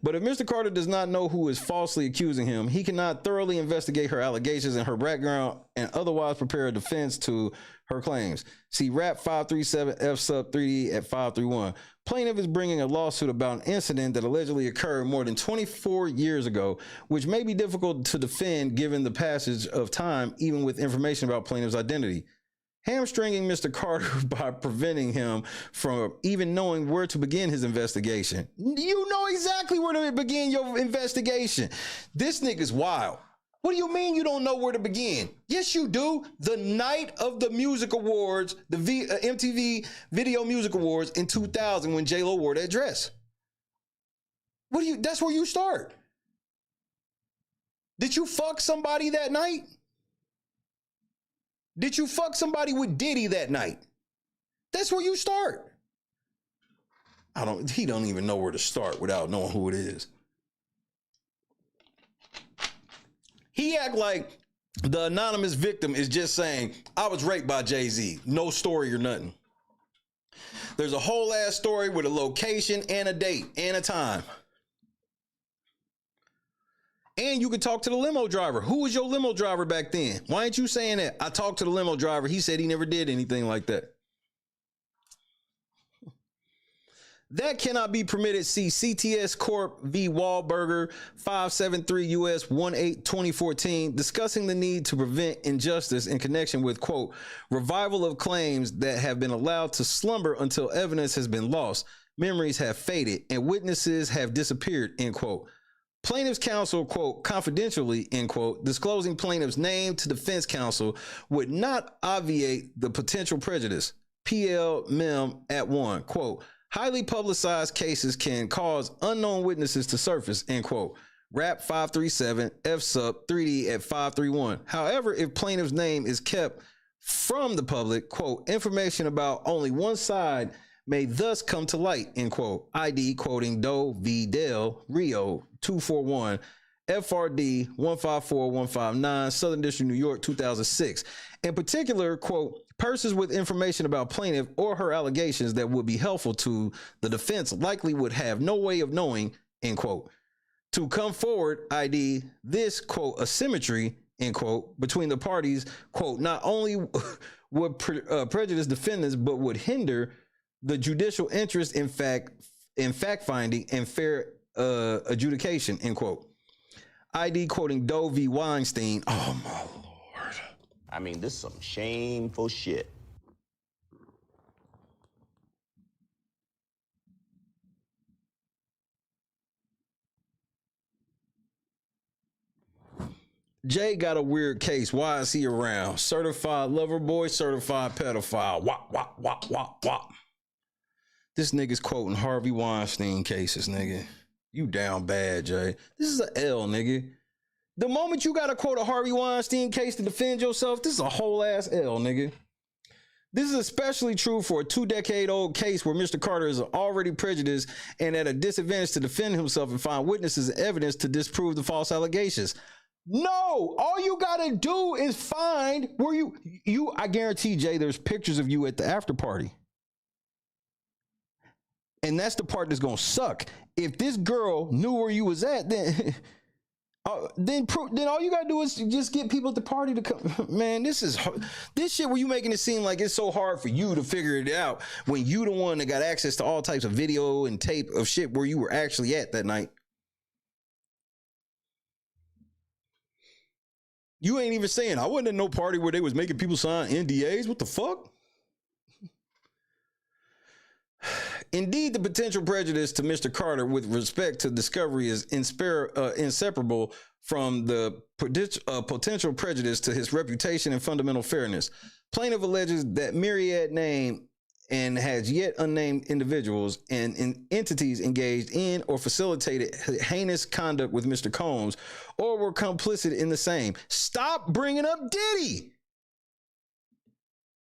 But if Mr. Carter does not know who is falsely accusing him, he cannot thoroughly investigate her allegations and her background and otherwise prepare a defense to her claims. See RAP 537 F sub 3D at 531. Plaintiff is bringing a lawsuit about an incident that allegedly occurred more than 24 years ago, which may be difficult to defend given the passage of time, even with information about plaintiff's identity. Hamstringing Mr. Carter by preventing him from even knowing where to begin his investigation. You know exactly where to begin your investigation. This nigga's wild. What do you mean you don't know where to begin? Yes, you do. The night of the music awards, the MTV Video Music Awards in 2000 when J-Lo wore that dress. That's where you start. Did you fuck somebody that night? Did you fuck somebody with Diddy that night? That's where you start. He don't even know where to start without knowing who it is. He act like the anonymous victim is just saying, I was raped by Jay-Z. No story or nothing. There's a whole ass story with a location and a date and a time. And you could talk to the limo driver. Who was your limo driver back then? Why ain't you saying that? I talked to the limo driver. He said he never did anything like that. That cannot be permitted. See CTS Corp v. Wahlberger 573 US 18-2014 discussing the need to prevent injustice in connection with, quote, revival of claims that have been allowed to slumber until evidence has been lost, memories have faded, and witnesses have disappeared, end quote. Plaintiff's counsel, quote, confidentially, end quote, disclosing plaintiff's name to defense counsel would not obviate the potential prejudice. PL Mem at 1, quote, highly publicized cases can cause unknown witnesses to surface, end quote. RAP 537 F sub 3D at 531. However, if plaintiff's name is kept from the public, quote, information about only one side may thus come to light, end quote. ID quoting Doe v. Dell, Rio 241 FRD 154159, Southern District, New York, 2006. In particular, quote, persons with information about plaintiff or her allegations that would be helpful to the defense likely would have no way of knowing, end quote, to come forward, ID this, quote, asymmetry, end quote, between the parties, quote, not only would prejudice defendants, but would hinder the judicial interest in fact finding and fair adjudication, end quote. ID quoting Doe v. Weinstein. Oh my Lord. I mean, this is some shameful shit. Jay got a weird case. Why is he around? Certified lover boy, certified pedophile. Wop, wop, wop, wop, wop. This nigga's quoting Harvey Weinstein cases, nigga. You down bad, Jay. This is a L, nigga. The moment you gotta quote a Harvey Weinstein case to defend yourself, this is a whole ass L, nigga. This is especially true for a 2-decade-old case where Mr. Carter is already prejudiced and at a disadvantage to defend himself and find witnesses and evidence to disprove the false allegations. No, all you gotta do is find where you. I guarantee, Jay, there's pictures of you at the after party. And that's the part that's gonna suck. If this girl knew where you was at, then then all you gotta do is just get people at the party to come. Man, this shit where you making it seem like it's so hard for you to figure it out when you the one that got access to all types of video and tape of shit where you were actually at that night. You ain't even saying I wasn't at no party where they was making people sign NDAs. What the fuck? Indeed, the potential prejudice to Mr. Carter with respect to discovery is inseparable from the potential prejudice to his reputation and fundamental fairness. Plaintiff alleges that myriad name and has yet unnamed individuals and entities engaged in or facilitated heinous conduct with Mr. Combs or were complicit in the same. Stop bringing up Diddy.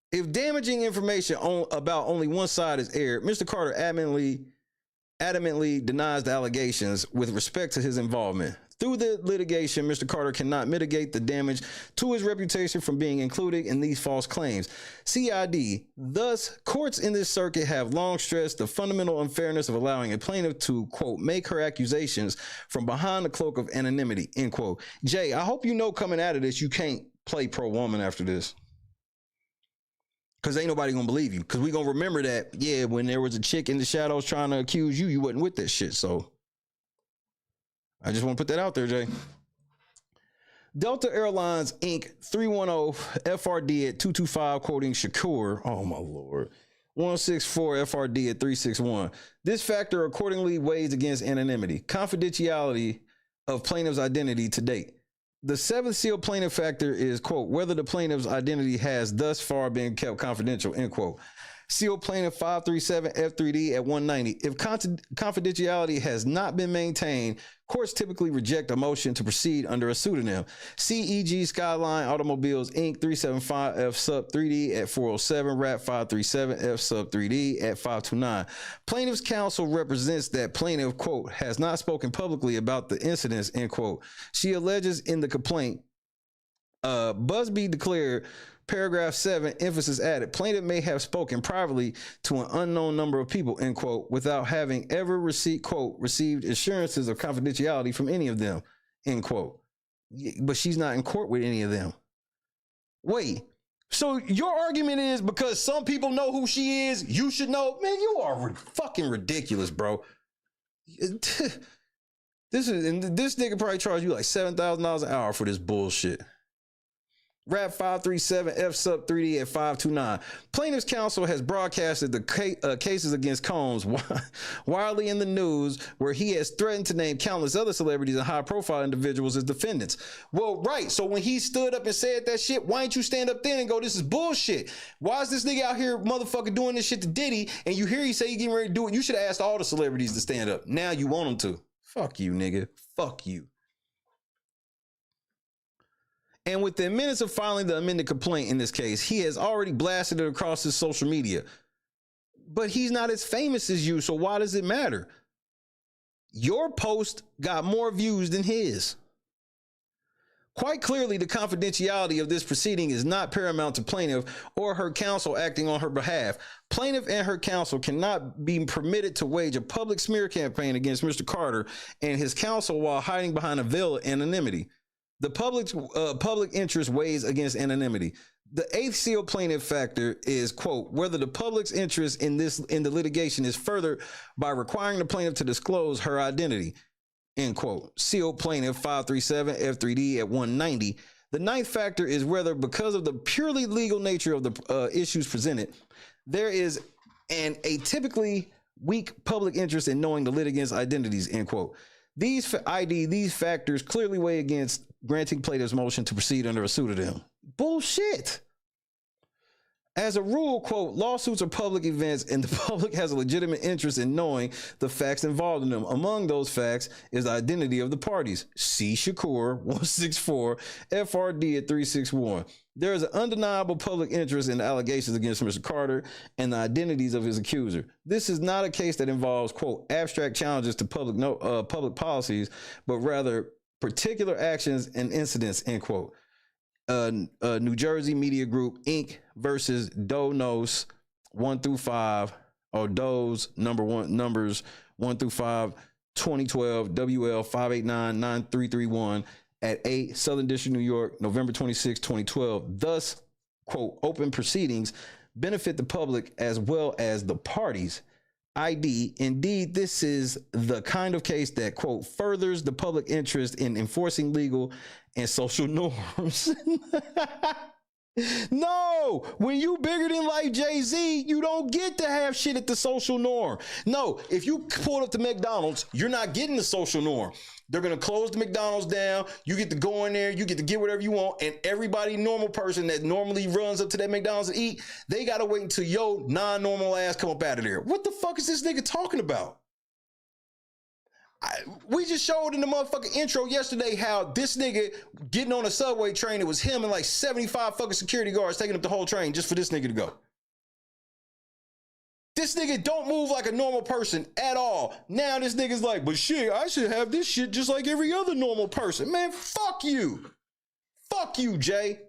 If damaging information about only one side is aired, Mr. Carter adamantly denies the allegations with respect to his involvement. Through the litigation, Mr. Carter cannot mitigate the damage to his reputation from being included in these false claims. CID. Thus, courts in this circuit have long stressed the fundamental unfairness of allowing a plaintiff to, quote, make her accusations from behind the cloak of anonymity, end quote. Jay, I hope you know coming out of this, you can't play pro-woman after this. Because ain't nobody gonna believe you. Because we gonna remember that, yeah, when there was a chick in the shadows trying to accuse you, you wasn't with that shit. So I just want to put that out there, Jay. Delta Airlines Inc. 310 FRD at 225, quoting Shakur. Oh my Lord. 164 FRD at 361. This factor accordingly weighs against anonymity, confidentiality of plaintiff's identity to date. The seventh seal plaintiff factor is, quote, whether the plaintiff's identity has thus far been kept confidential, end quote. Seal plaintiff 537 F3D at 190. If confidentiality has not been maintained, courts typically reject a motion to proceed under a pseudonym. CEG Skyline Automobiles Inc. 375 F sub 3D at 407, RAP 537 F sub 3D at 529. Plaintiff's counsel represents that plaintiff, quote, has not spoken publicly about the incidents, end quote. She alleges in the complaint, Busby declared, paragraph 7, emphasis added, plaintiff may have spoken privately to an unknown number of people, end quote, without having ever received, quote, received assurances of confidentiality from any of them, end quote. But she's not in court with any of them. Wait, so your argument is because some people know who she is, you should know? Man, you are fucking ridiculous, bro. This nigga probably charge you like $7,000 an hour for this bullshit. RAP 537 F sub 3D at 529. Plaintiff's counsel has broadcasted the cases against Combs widely in the news, where he has threatened to name countless other celebrities and high-profile individuals as defendants. Well, right. So when he stood up and said that shit, why ain't you stand up then and go, this is bullshit? Why is this nigga out here motherfucker doing this shit to Diddy, and you hear he say he getting ready to do it? You should have asked all the celebrities to stand up. Now you want them to. Fuck you, nigga. Fuck you. And within minutes of filing the amended complaint in this case, he has already blasted it across his social media. But he's not as famous as you, so why does it matter? Your post got more views than his. Quite clearly, the confidentiality of this proceeding is not paramount to plaintiff or her counsel acting on her behalf. Plaintiff and her counsel cannot be permitted to wage a public smear campaign against Mr. Carter and his counsel while hiding behind a veil of anonymity. The public interest weighs against anonymity. The eighth seal plaintiff factor is, quote, whether the public's interest in the litigation is furthered by requiring the plaintiff to disclose her identity. End quote. Seal plaintiff 537 F3D at 190. The ninth factor is whether, because of the purely legal nature of the issues presented, there is an atypically weak public interest in knowing the litigant's identities. End quote. These factors clearly weigh against granting plaintiff's motion to proceed under a pseudonym. Bullshit. As a rule, quote, lawsuits are public events and the public has a legitimate interest in knowing the facts involved in them. Among those facts is the identity of the parties. C. Shakur, 164, FRD at 361. There is an undeniable public interest in the allegations against Mr. Carter and the identities of his accuser. This is not a case that involves, quote, abstract challenges to public policies, but rather particular actions and incidents, end quote. New Jersey Media Group Inc. versus Donos 1 through 5, or Doe's numbers 1 through 5, 2012, WL 5899331 at 8 Southern District, New York, November 26, 2012. Thus, quote, open proceedings benefit the public as well as the parties. ID. Indeed, this is the kind of case that, quote, furthers the public interest in enforcing legal and social norms. No, when you bigger than life Jay-Z, you don't get to have shit at the social norm. No, if you pull up to McDonald's, you're not getting the social norm. They're going to close the McDonald's down. You get to go in there. You get to get whatever you want. And everybody, normal person that normally runs up to that McDonald's to eat, they got to wait until your non-normal ass come up out of there. What the fuck is this nigga talking about? We just showed in the motherfucking intro yesterday how this nigga getting on a subway train, it was him and like 75 fucking security guards taking up the whole train just for this nigga to go. This nigga don't move like a normal person at all. Now this nigga's like, but shit, I should have this shit just like every other normal person. Man, fuck you. Fuck you, Jay.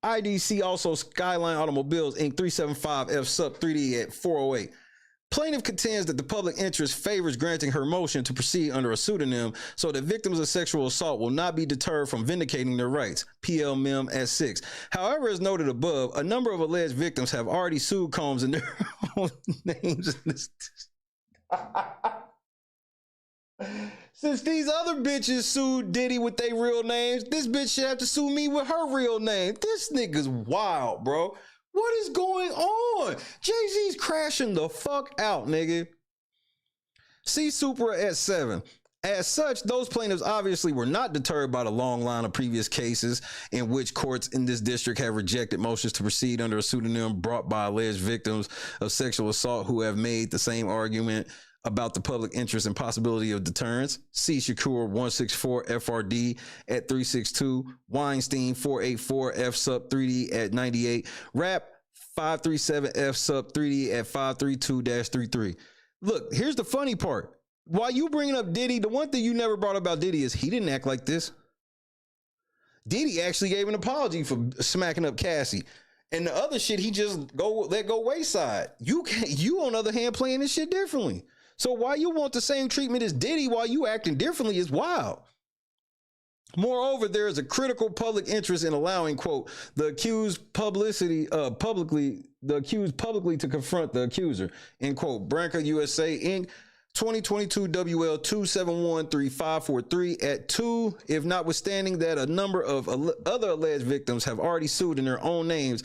IDC also Skyline Automobiles Inc. 375 F sub 3D at 408. Plaintiff contends that the public interest favors granting her motion to proceed under a pseudonym so that victims of sexual assault will not be deterred from vindicating their rights. PL Mem at 6. However, as noted above, a number of alleged victims have already sued Combs in their own names. Since these other bitches sued Diddy with their real names, this bitch should have to sue me with her real name. This nigga's wild, bro. What is going on? Jay-Z's crashing the fuck out, nigga. See Supra at 7. As such, those plaintiffs obviously were not deterred by the long line of previous cases in which courts in this district have rejected motions to proceed under a pseudonym brought by alleged victims of sexual assault who have made the same argument about the public interest and possibility of deterrence. C. Shakur 164 FRD at 362, Weinstein 484 F sub 3D at 98, Rap 537 F sub 3D at 532-33. Look, here's the funny part. While you bringing up Diddy, the one thing you never brought up about Diddy is he didn't act like this. Diddy actually gave an apology for smacking up Cassie. And the other shit, he just let go wayside. You on the other hand playing this shit differently. So why you want the same treatment as Diddy while you acting differently is wild. Moreover, there is a critical public interest in allowing, quote, the accused publicly to confront the accuser, end quote. Branca USA Inc. 2022 WL 2713543 at 2. If notwithstanding that a number of other alleged victims have already sued in their own names,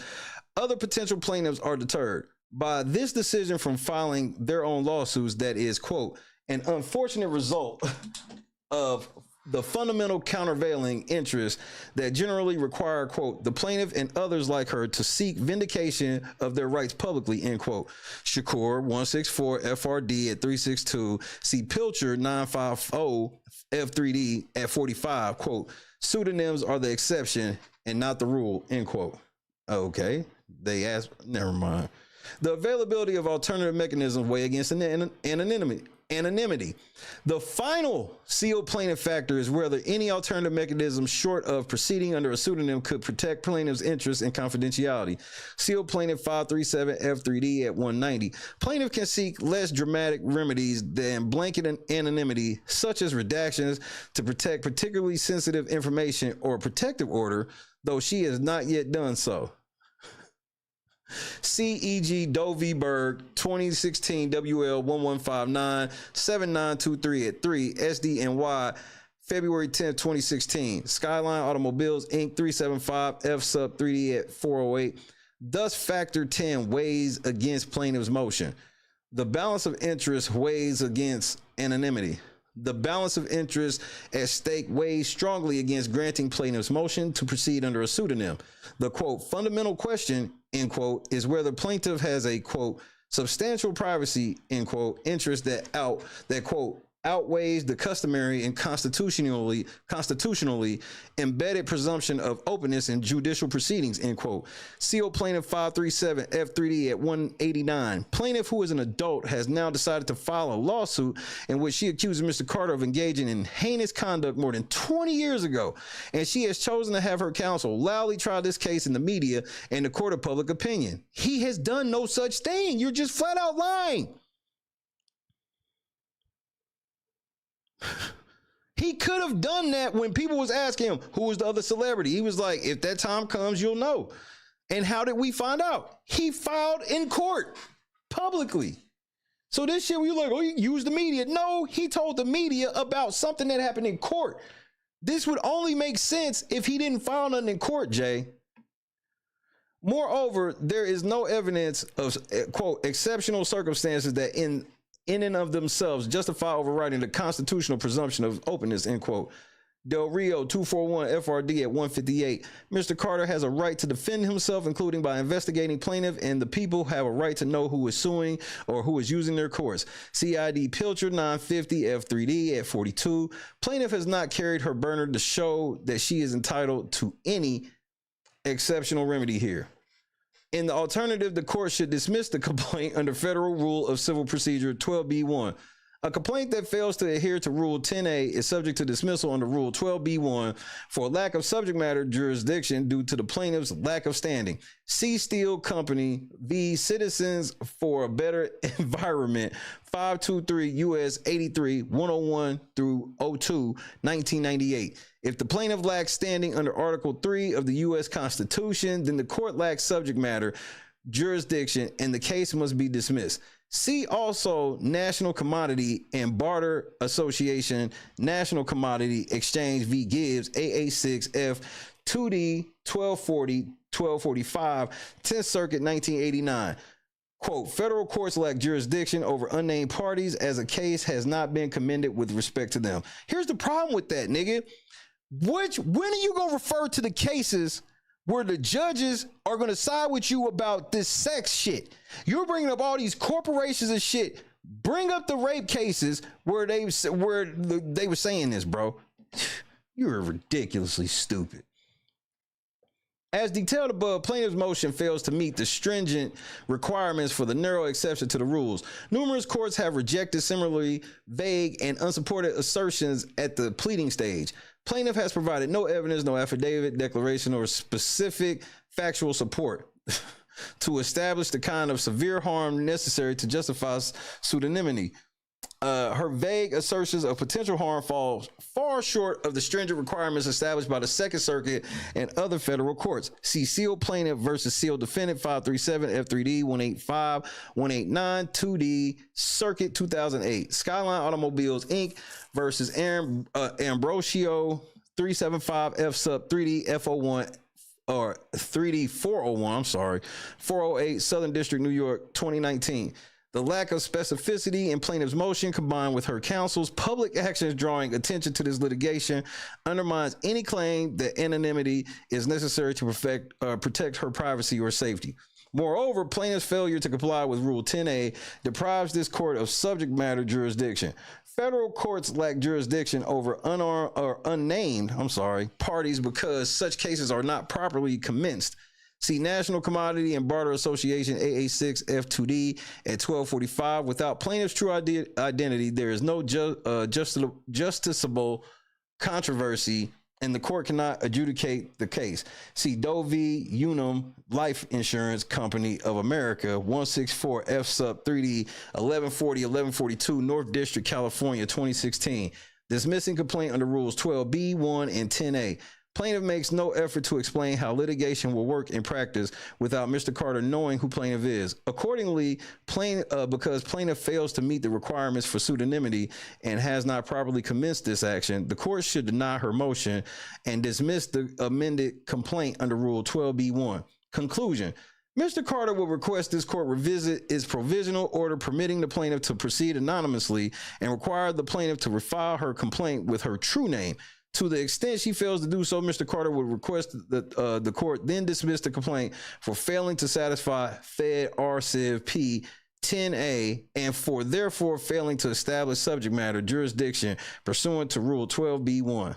other potential plaintiffs are deterred by this decision from filing their own lawsuits that is, quote, an unfortunate result of the fundamental countervailing interests that generally require, quote, the plaintiff and others like her to seek vindication of their rights publicly, end quote. Shakur 164 FRD at 362, see Pilcher 950 F3D at 45, quote, pseudonyms are the exception and not the rule, end quote. Okay, never mind. The availability of alternative mechanisms weigh against anonymity. anonymity. The final sealed plaintiff factor is whether any alternative mechanism short of proceeding under a pseudonym could protect plaintiff's interests and confidentiality. Sealed plaintiff 537 F3D at 190. Plaintiff can seek less dramatic remedies than blanket anonymity, such as redactions to protect particularly sensitive information or a protective order, though she has not yet done so. CEG Doe v. Berg, 2016 WL 1159 7923 at 3 SDNY, February 10, 2016. Skyline Automobiles Inc. 375 F sub 3D at 408. Thus, factor 10 weighs against plaintiff's motion. The balance of interest weighs against anonymity. The balance of interest at stake weighs strongly against granting plaintiff's motion to proceed under a pseudonym. The, quote, fundamental question, end quote, is whether plaintiff has a, quote, substantial privacy, end quote, interest that quote, outweighs the customary and constitutionally embedded presumption of openness in judicial proceedings, end quote. Sealed plaintiff 537 F3D at 189. Plaintiff, who is an adult, has now decided to file a lawsuit in which she accuses Mr. Carter of engaging in heinous conduct more than 20 years ago, and she has chosen to have her counsel loudly try this case in the media and the court of public opinion. He has done no such thing. You're just flat out lying. He could have done that when people was asking him who was the other celebrity. He was like, if that time comes, you'll know. And how did we find out? He filed in court publicly. So this shit, we were like, oh, you use the media. No, he told the media about something that happened in court. This would only make sense if he didn't file nothing in court, Jay. Moreover, there is no evidence of, quote, exceptional circumstances that in and of themselves justify overriding the constitutional presumption of openness, end quote. Del Rio 241 FRD at 158. Mr. Carter has a right to defend himself, including by investigating plaintiff, and the people have a right to know who is suing or who is using their courts. CID Pilcher 950 F3D at 42. Plaintiff has not carried her burner to show that she is entitled to any exceptional remedy here. In the alternative, the court should dismiss the complaint under Federal Rule of Civil Procedure 12B1. A complaint that fails to adhere to Rule 10A is subject to dismissal under Rule 12B1 for lack of subject matter jurisdiction due to the plaintiff's lack of standing. C. Steel Company v. Citizens for a Better Environment, 523 U.S. 83, 101 through 02, 1998. If the plaintiff lacks standing under Article 3 of the U.S. Constitution, then the court lacks subject matter jurisdiction and the case must be dismissed. See also National Commodity and Barter Association, National Commodity Exchange v. Gibbs, AA6F 2D 1240, 1245, 10th Circuit, 1989. Quote, federal courts lack jurisdiction over unnamed parties as a case has not been commended with respect to them. Here's the problem with that, nigga. When are you going to refer to the cases where the judges are going to side with you about this sex shit? You're bringing up all these corporations and shit. Bring up the rape cases where they were saying this, bro. You're ridiculously stupid. As detailed above, plaintiff's motion fails to meet the stringent requirements for the narrow exception to the rules. Numerous courts have rejected similarly vague and unsupported assertions at the pleading stage. Plaintiff has provided no evidence, no affidavit, declaration, or specific factual support to establish the kind of severe harm necessary to justify pseudonymity. Her vague assertions of potential harm fall far short of the stringent requirements established by the Second Circuit and other federal courts. See sealed plaintiff versus sealed defendant 537 F3D 185 189 2D Circuit 2008. Skyline Automobiles Inc. versus Ambrosio 375 F sub 3D F01 or 3D 401. I'm sorry, 408 Southern District, New York, 2019. The lack of specificity in plaintiff's motion combined with her counsel's public actions drawing attention to this litigation undermines any claim that anonymity is necessary to protect her privacy or safety. Moreover, plaintiff's failure to comply with Rule 10A deprives this court of subject matter jurisdiction. Federal courts lack jurisdiction over unnamed parties because such cases are not properly commenced. See National Commodity and Barter Association AA6F2D at 1245. Without plaintiff's true identity, there is no justiciable controversy and the court cannot adjudicate the case. See Doe v. Unum Life Insurance Company of America, 164 F sub 3D 1140 1142 North District, California, 2016. Dismissing complaint under rules 12B, 1 and 10A. Plaintiff makes no effort to explain how litigation will work in practice without Mr. Carter knowing who plaintiff is. Accordingly, because plaintiff fails to meet the requirements for pseudonymity and has not properly commenced this action, the court should deny her motion and dismiss the amended complaint under Rule 12B1. Conclusion. Mr. Carter will request this court revisit its provisional order permitting the plaintiff to proceed anonymously and require the plaintiff to refile her complaint with her true name. To the extent she fails to do so, Mr. Carter would request that the court then dismiss the complaint for failing to satisfy Fed RCIV P 10A and for therefore failing to establish subject matter jurisdiction pursuant to Rule 12B1.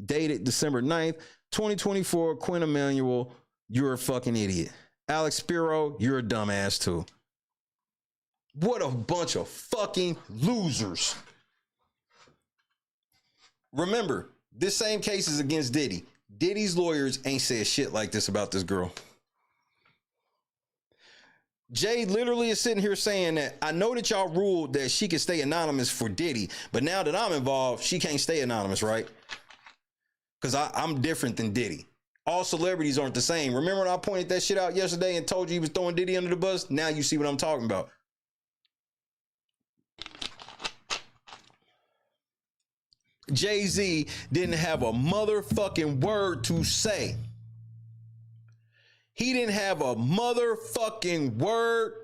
Dated December 9th, 2024, Quinn Emanuel, you're a fucking idiot. Alex Spiro, you're a dumbass too. What a bunch of fucking losers. Remember, this same case is against Diddy. Diddy's lawyers ain't said shit like this about this girl. Jay literally is sitting here saying that I know that y'all ruled that she can stay anonymous for Diddy, but now that I'm involved, she can't stay anonymous, right? Because I'm different than Diddy. All celebrities aren't the same. Remember when I pointed that shit out yesterday and told you he was throwing Diddy under the bus? Now you see what I'm talking about. Jay-Z didn't have a motherfucking word to say. He didn't have a motherfucking word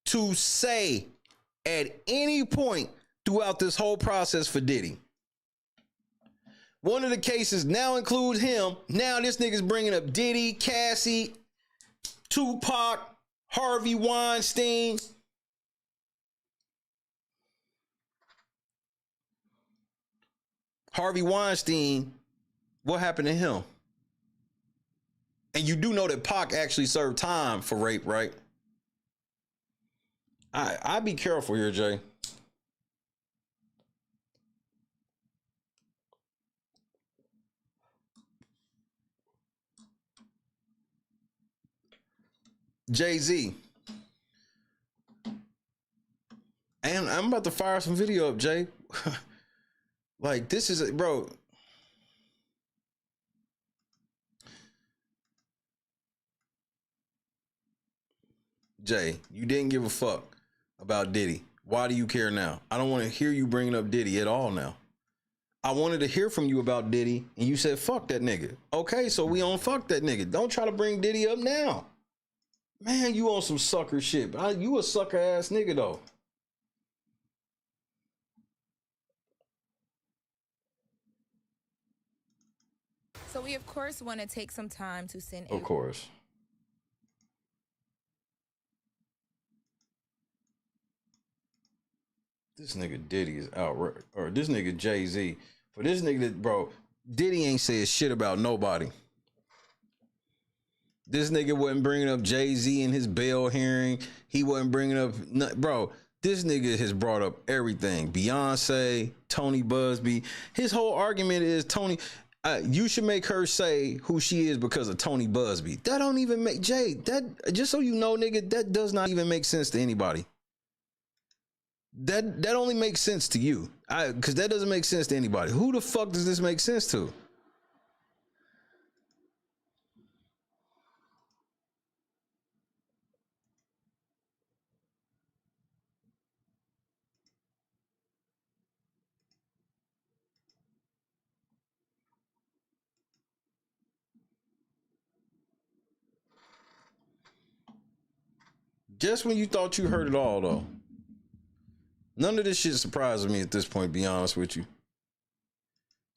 to say at any point throughout this whole process for Diddy. One of the cases now includes him. Now this nigga's bringing up Diddy, Cassie, Tupac, Harvey Weinstein. Harvey Weinstein, what happened to him? And you do know that Pac actually served time for rape, right? I'd be careful here, Jay. Jay-Z. And I'm about to fire some video up, Jay. Like, this is, bro. Jay, you didn't give a fuck about Diddy. Why do you care now? I don't want to hear you bringing up Diddy at all now. I wanted to hear from you about Diddy, and you said, fuck that nigga. Okay, so we on fuck that nigga. Don't try to bring Diddy up now. Man, you on some sucker shit. You a sucker ass nigga, though. So we, of course, want to take some time to send Of course. This nigga Diddy is outright, or this nigga Jay-Z. For this nigga, that, bro, Diddy ain't said shit about nobody. This nigga wasn't bringing up Jay-Z in his bail hearing. He wasn't bringing up, bro, this nigga has brought up everything. Beyonce, Tony Busby. His whole argument is Tony... you should make her say who she is because of Tony Busby. That don't even make, Jay, that, just so you know, nigga, that does not even make sense to anybody. That only makes sense to you. Because that doesn't make sense to anybody. Who the fuck does this make sense to? Just when you thought you heard it all, though. None of this shit surprises me at this point, be honest with you.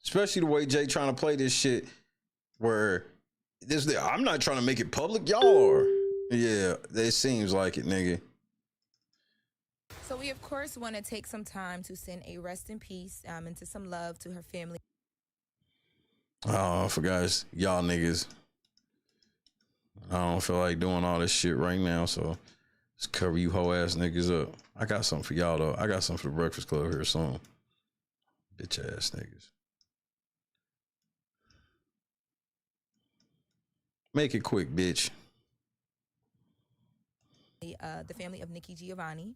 Especially the way Jay trying to play this shit where I'm not trying to make it public, y'all are. Yeah, it seems like it, nigga. So we, of course, want to take some time to send a rest in peace and to some love to her family. Oh, I forgot y'all niggas. I don't feel like doing all this shit right now, so just cover you hoe ass niggas up. I got something for y'all though. I got something for the Breakfast Club here soon. Bitch ass niggas. Make it quick, bitch. The family of Nikki Giovanni,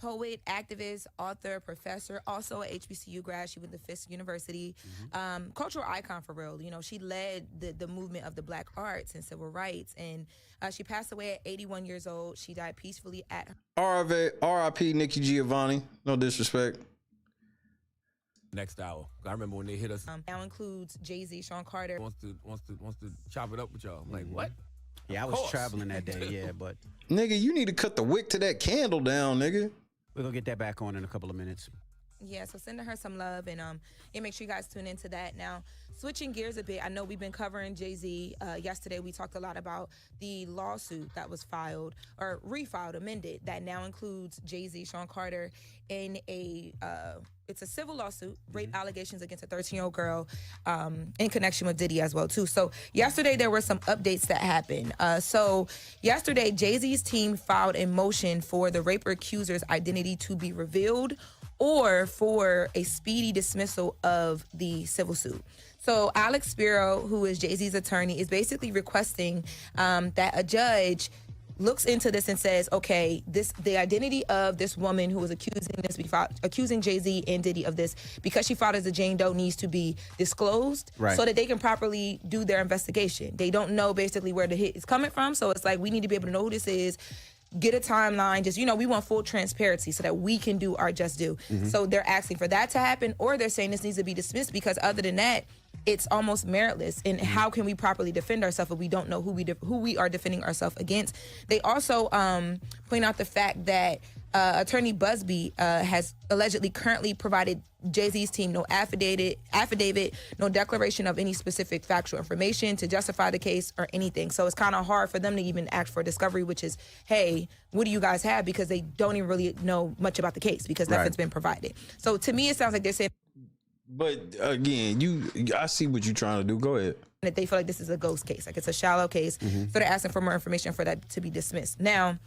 poet, activist, author, professor, also a HBCU grad. She went to Fisk University, cultural icon for real. You know, she led the movement of the Black arts and civil rights, and she passed away at 81 years old. She died peacefully at R.I.P. Nikki Giovanni. No disrespect. Next hour. I remember when they hit us. Now includes Jay-Z, Sean Carter. Wants to chop it up with y'all. I'm like, what? Yeah, I was traveling that day, yeah, but... Nigga, you need to cut the wick to that candle down, nigga. We're going to get that back on in a couple of minutes. Yeah, so sending her some love, and make sure you guys tune into that. Now, switching gears a bit, I know we've been covering Jay-Z. Yesterday, we talked a lot about the lawsuit that was filed, or refiled, amended, that now includes Jay-Z, Sean Carter, in it's a civil lawsuit, rape allegations against a 13-year-old girl, in connection with Diddy as well, too. So yesterday, there were some updates that happened. So yesterday, Jay-Z's team filed a motion for the rape accuser's identity to be revealed, or for a speedy dismissal of the civil suit. So Alex Spiro, who is Jay-Z's attorney, is basically requesting that a judge looks into this and says, okay, the identity of this woman who was accusing Jay-Z and Diddy of this, because she filed as a Jane Doe, needs to be disclosed, so that they can properly do their investigation. They don't know basically where the hit is coming from, so it's like we need to be able to know who this is, get a timeline, just, we want full transparency so that we can do our just due. So they're asking for that to happen, or they're saying this needs to be dismissed because other than that, it's almost meritless. And how can we properly defend ourselves if we don't know who we are defending ourselves against? They also point out the fact that Attorney Busby has allegedly currently provided Jay-Z's team no affidavit, no declaration of any specific factual information to justify the case or anything. So it's kind of hard for them to even act for discovery, which is, hey, what do you guys have? Because they don't even really know much about the case because nothing's been provided. So to me, it sounds like they're saying. But again, I see what you're trying to do. Go ahead. That they feel like this is a ghost case, like it's a shallow case. So they're asking for more information for that to be dismissed. Now,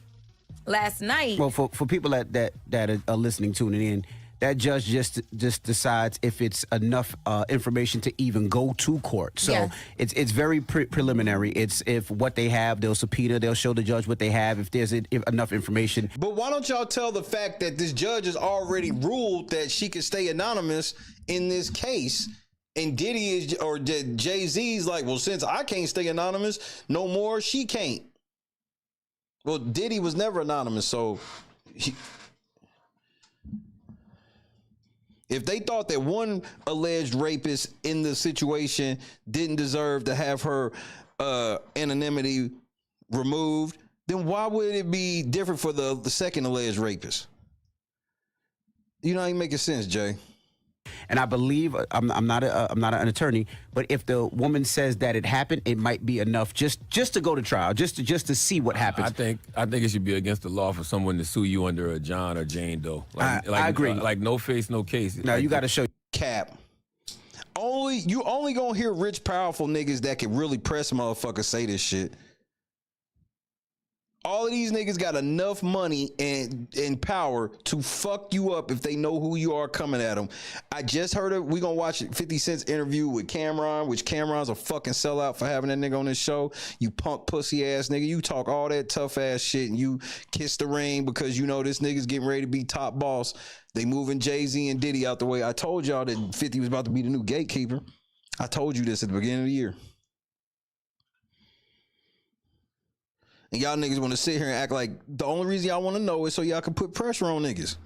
last night. Well, for people that are listening, tuning in, that judge just decides if it's enough information to even go to court. So it's very preliminary. It's if what they have, they'll subpoena, they'll show the judge what they have, if there's enough information. But why don't y'all tell the fact that this judge has already ruled that she could stay anonymous in this case, and Diddy or Jay-Z's like, well, since I can't stay anonymous no more, she can't. Well, Diddy was never anonymous, so if they thought that one alleged rapist in the situation didn't deserve to have her anonymity removed, then why would it be different for the second alleged rapist? You know, ain't making sense, Jay. And I believe I'm not an attorney, but if the woman says that it happened, it might be enough just to go to trial, just to see what happens. I think it should be against the law for someone to sue you under a John or Jane Doe. I agree. Like no face, no case. No, you got to show cap. You only gonna hear rich, powerful niggas that can really press motherfuckers say this shit. All of these niggas got enough money and power to fuck you up if they know who you are coming at them. I just heard it. We gonna watch 50 Cent's interview with Cameron, which Cameron's a fucking sellout for having that nigga on this show. You punk pussy ass nigga. You talk all that tough ass shit and you kiss the ring because you know this nigga's getting ready to be top boss. They moving Jay-Z and Diddy out the way. I told y'all that 50 was about to be the new gatekeeper. I told you this at the beginning of the year. And y'all niggas want to sit here and act like the only reason y'all want to know is so y'all can put pressure on niggas.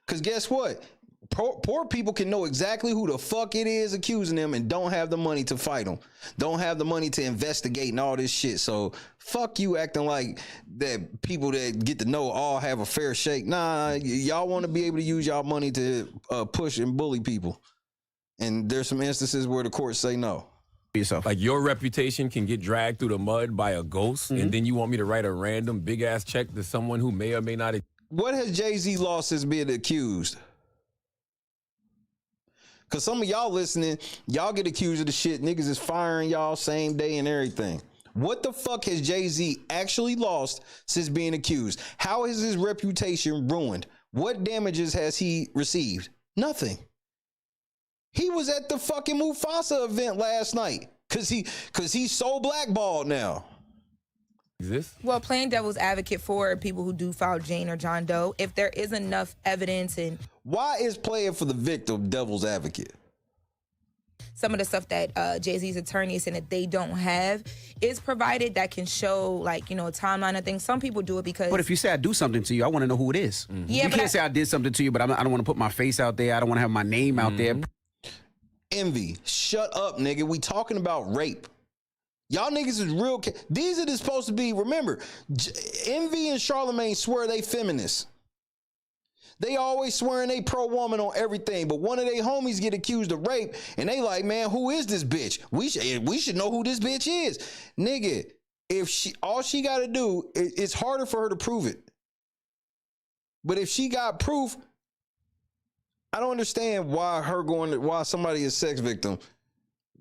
Because guess what? Poor people can know exactly who the fuck it is accusing them and don't have the money to fight them. Don't have the money to investigate and all this shit. So fuck you acting like that people that get to know all have a fair shake. Nah, y'all want to be able to use y'all money to push and bully people. And there's some instances where the courts say no. Yourself. Like your reputation can get dragged through the mud by a ghost, and then you want me to write a random big ass check to someone who may or may not. What has Jay-Z lost since being accused? Because some of y'all listening, y'all get accused of the shit. Niggas is firing y'all same day and everything. What the fuck has Jay-Z actually lost since being accused? How is his reputation ruined? What damages has he received? Nothing. He was at the fucking Mufasa event last night because he's so blackballed now. Well, playing devil's advocate for people who do file Jane or John Doe, if there is enough evidence and why is playing for the victim devil's advocate? Some of the stuff that Jay-Z's attorney is saying that they don't have is provided that can show, like, you know, a timeline of things. Some people do it because. But if you say I do something to you, I want to know who it is. Yeah, you but can't say I did something to you, but I don't want to put my face out there. I don't want to have my name out there. Envy, shut up, nigga. We talking about rape. Y'all niggas is real. These are supposed to be, remember, Envy and Charlamagne swear they feminists. They always swearing they pro-woman on everything, but one of their homies get accused of rape, and they like, man, who is this bitch? We should know who this bitch is. Nigga, if all she got to do, it's harder for her to prove it. But if she got proof, I don't understand why somebody is sex victim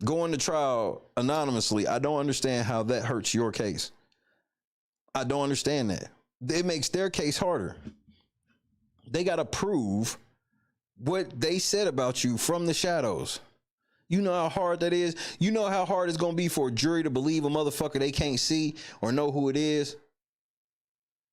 going to trial anonymously. I don't understand how that hurts your case. I don't understand that. It makes their case harder. They got to prove what they said about you from the shadows. You know how hard that is? You know how hard it's going to be for a jury to believe a motherfucker they can't see or know who it is?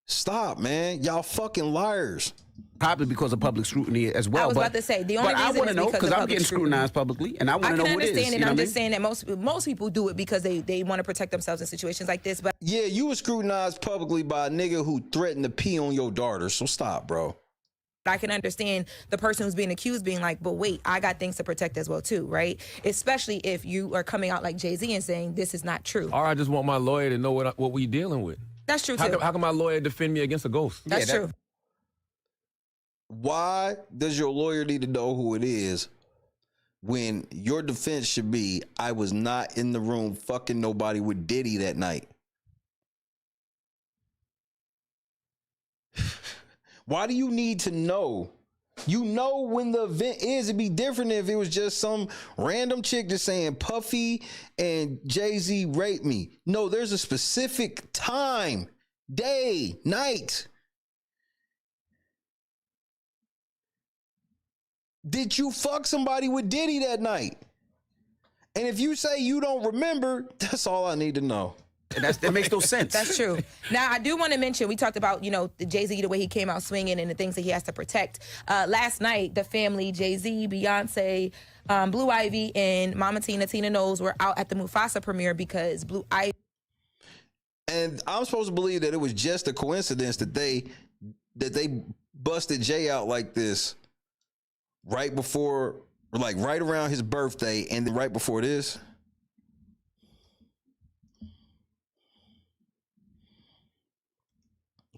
Stop, man. Y'all fucking liars. Probably because of public scrutiny as well. I was about to say, the only reason I want to is know because I'm of getting public scrutiny. scrutinized publicly, and I want to know who it is. I can understand it, You know I'm what I just mean? saying that most people do it because they want to protect themselves in situations like this. But Yeah, you were scrutinized publicly by a nigga who threatened to pee on your daughter, so stop, bro. I can understand the person who's being accused being like, but wait, I got things to protect as well too, right? Especially if you are coming out like Jay-Z and saying this is not true. Or I just want my lawyer to know what we dealing with. That's true too. How can my lawyer defend me against a ghost? That's true. Why does your lawyer need to know who it is when your defense should be, I was not in the room fucking nobody with Diddy that night? Why do you need to know? You know when the event is. It'd be different if it was just some random chick just saying Puffy and Jay-Z raped me. No, there's a specific time, day, night. Did you fuck somebody with Diddy that night? And if you say you don't remember, that's all I need to know. That makes no sense. That's true. Now, I do want to mention, we talked about, you know, the Jay-Z, the way he came out swinging and the things that he has to protect. Last night, the family, Jay-Z, Beyonce, Blue Ivy, and Mama Tina Knowles were out at the Mufasa premiere because Blue Ivy. And I'm supposed to believe that it was just a coincidence that they busted Jay out like this right before, like right around his birthday, and then right before this.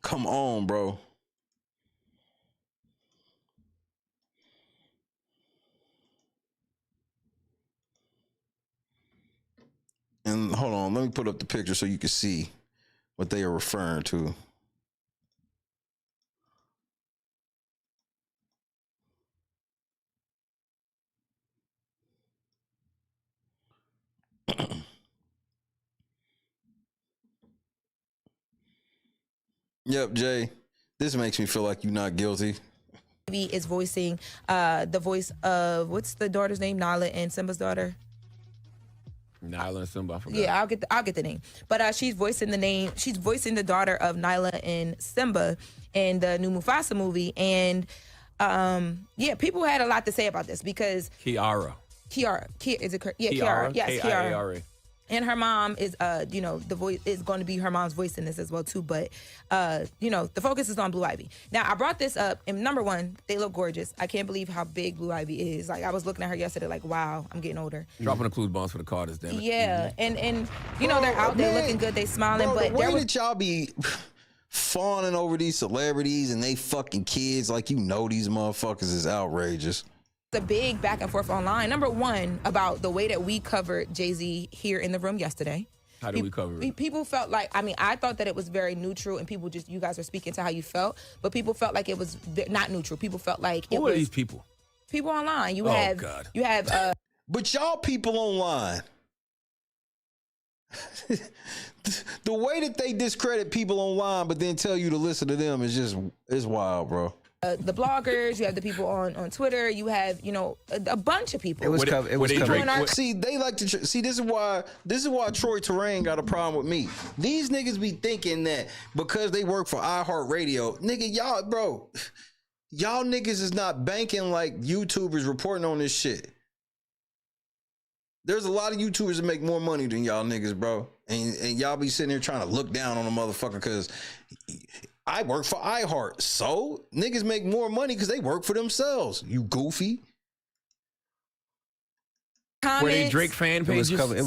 Come on, bro. And hold on, let me put up the picture so you can see what they are referring to. Yep, Jay. This makes me feel like you're not guilty. Is voicing the voice of, what's the daughter's name? Nala and Simba's daughter. Nyla and Simba, I forgot. Yeah, I'll get the name. But she's voicing the daughter of Nyla and Simba in the new Mufasa movie. And yeah, people had a lot to say about this because Kiara. Is it? Yeah, Kiara. Yes, Kiara. Kiara. And her mom is, you know, the voice is going to be her mom's voice in this as well too. But, you know, the focus is on Blue Ivy. Now, I brought this up, and number one, they look gorgeous. I can't believe how big Blue Ivy is. Like, I was looking at her yesterday, like, wow, I'm getting older. Dropping the clues bombs for the Carters, damn it. Yeah, and you know, they're out there looking good, they smiling, Bro, but the way that y'all be fawning over these celebrities and they fucking kids like you know these motherfuckers is outrageous. a big back and forth online. Number one, about the way that we covered Jay-Z here in the room yesterday. How did we cover it? People felt like, I mean, I thought that it was very neutral and people just, you guys are speaking to how you felt, but people felt like it was not neutral. People felt like it Who was. are these people? People online. You Oh, have, God. you have, But y'all people online, The way that they discredit people online, but then tell you to listen to them is wild, bro. The bloggers, you have the people on Twitter, you have, you know, a bunch of people. It was covered. See, they like to see. This is why Troy Terrain got a problem with me. These niggas be thinking that because they work for iHeartRadio, nigga, y'all niggas is not banking like YouTubers reporting on this shit. There's a lot of YouTubers that make more money than y'all niggas, bro. And y'all be sitting here trying to look down on a motherfucker because I work for iHeart. So niggas make more money because they work for themselves. You goofy. Comments. Were they Drake fan pages? It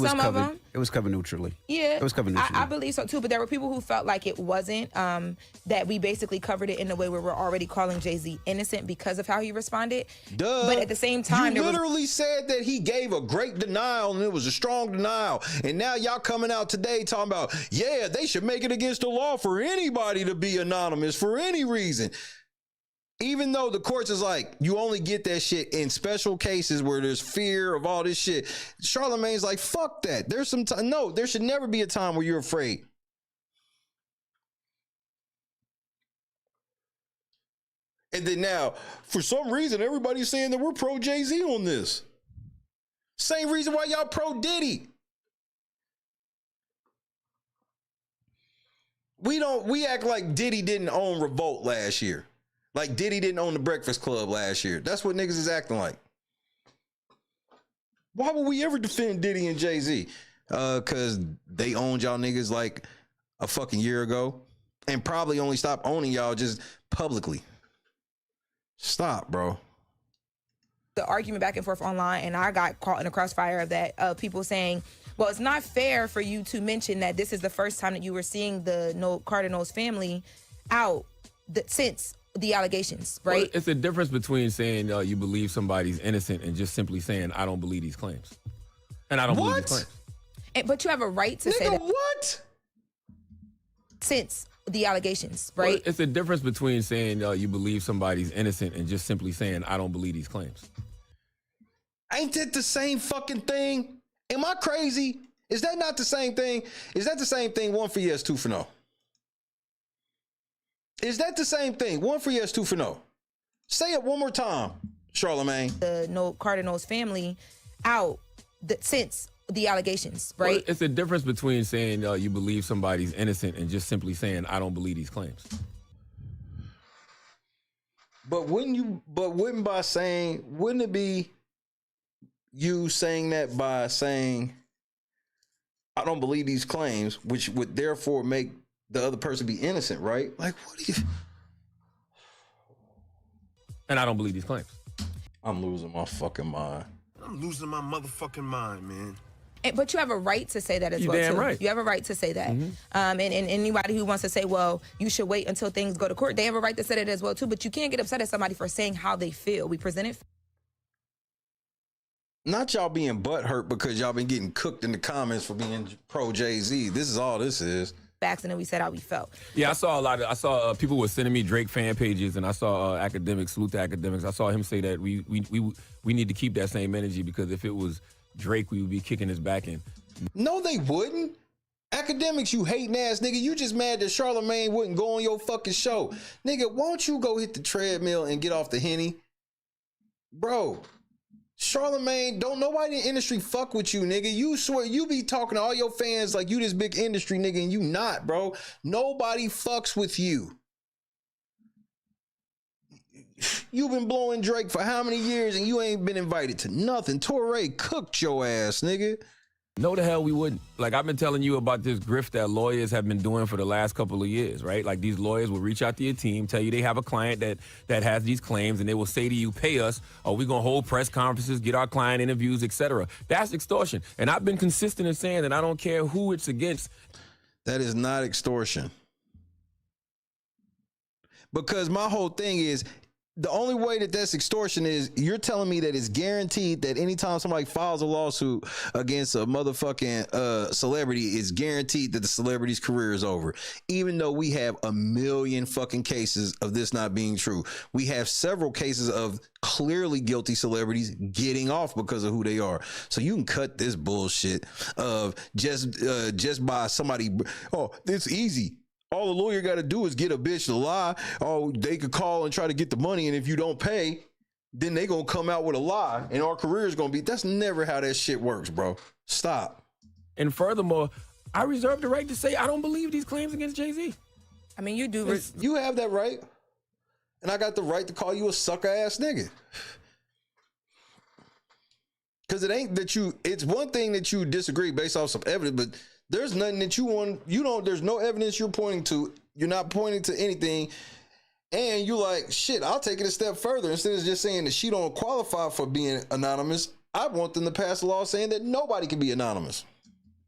was covered neutrally. Yeah, it was covered neutrally. I believe so too. But there were people who felt like it wasn't. That we basically covered it in a way where we're already calling Jay-Z innocent because of how he responded. Duh. But at the same time, you literally said that he gave a great denial and it was a strong denial. And now y'all coming out today talking about, yeah, they should make it against the law for anybody to be anonymous for any reason. Even though the courts is like, you only get that shit in special cases where there's fear of all this shit. Charlamagne's like, fuck that. There's some time. No, there should never be a time where you're afraid. And then now, for some reason, everybody's saying that we're pro Jay-Z on this. Same reason why y'all pro Diddy. We act like Diddy didn't own Revolt last year. Like Diddy didn't own the Breakfast Club last year. That's what niggas is acting like. Why would we ever defend Diddy and Jay-Z? Because they owned y'all niggas like a fucking year ago and probably only stopped owning y'all just publicly. Stop, bro. The argument back and forth online, and I got caught in the crossfire of that, of people saying, well, it's not fair for you to mention that this is the first time that you were seeing the Cardinals family out since the allegations, right? Well, it's a difference between saying you believe somebody's innocent and just simply saying, I don't believe these claims. And I don't believe these claims. But you have a right to say that. What? Since the allegations, right? Well, it's a difference between saying you believe somebody's innocent and just simply saying, I don't believe these claims. Ain't that the same fucking thing? Am I crazy? Is that not the same thing? Is that the same thing? 1 for yes, 2 for no. Is that the same thing? 1 for yes, 2 for no. Say it one more time, Charlamagne. The Cardinals family out since the allegations, right? Well, it's a difference between saying you believe somebody's innocent and just simply saying, I don't believe these claims. But wouldn't it be you saying that by saying, I don't believe these claims, which would therefore make the other person be innocent, right? Like, what do you... And I don't believe these claims. I'm losing my fucking mind. I'm losing my motherfucking mind, man. But you have a right to say that as well, damn too. Right. You have a right to say that. And anybody who wants to say, well, you should wait until things go to court, they have a right to say that as well, too. But you can't get upset at somebody for saying how they feel. We presented... Not y'all being butthurt because y'all been getting cooked in the comments for being pro Jay-Z. This is all this is. Facts, and then we said how we felt. Yeah, I saw people were sending me Drake fan pages, and I saw academics, salute to academics. I saw him say that we need to keep that same energy because if it was Drake, we would be kicking his back in. No, they wouldn't. Academics, you hating ass nigga. You just mad that Charlamagne wouldn't go on your fucking show. Nigga, won't you go hit the treadmill and get off the Henny? Bro, Charlamagne, don't nobody in the industry fuck with you, nigga. You swear you be talking to all your fans like you this big industry nigga and you not, bro. Nobody fucks with you. You've been blowing Drake for how many years and you ain't been invited to nothing. Torre cooked your ass, nigga. No, the hell we wouldn't. Like, I've been telling you about this grift that lawyers have been doing for the last couple of years, right? Like, these lawyers will reach out to your team, tell you they have a client that has these claims, and they will say to you, pay us, or we're going to hold press conferences, get our client interviews, etc. That's extortion. And I've been consistent in saying that I don't care who it's against. That is not extortion. Because my whole thing is, The only way that that's extortion is you're telling me that it's guaranteed that anytime somebody files a lawsuit against a motherfucking celebrity, it's guaranteed that the celebrity's career is over. Even though we have a million fucking cases of this not being true. We have several cases of clearly guilty celebrities getting off because of who they are. So you can cut this bullshit of just by somebody, oh, it's easy. All a lawyer got to do is get a bitch to lie. Oh, they could call and try to get the money, and if you don't pay, then they gonna come out with a lie, and our career is gonna be. That's never how that shit works, bro. Stop. And furthermore, I reserve the right to say I don't believe these claims against Jay-Z. I mean, you do. You have that right, and I got the right to call you a sucker ass nigga. Because it ain't that you. It's one thing that you disagree based off some evidence, but. There's nothing that you want, there's no evidence you're pointing to. You're not pointing to anything. And you're like, shit, I'll take it a step further. Instead of just saying that she don't qualify for being anonymous, I want them to pass a law saying that nobody can be anonymous.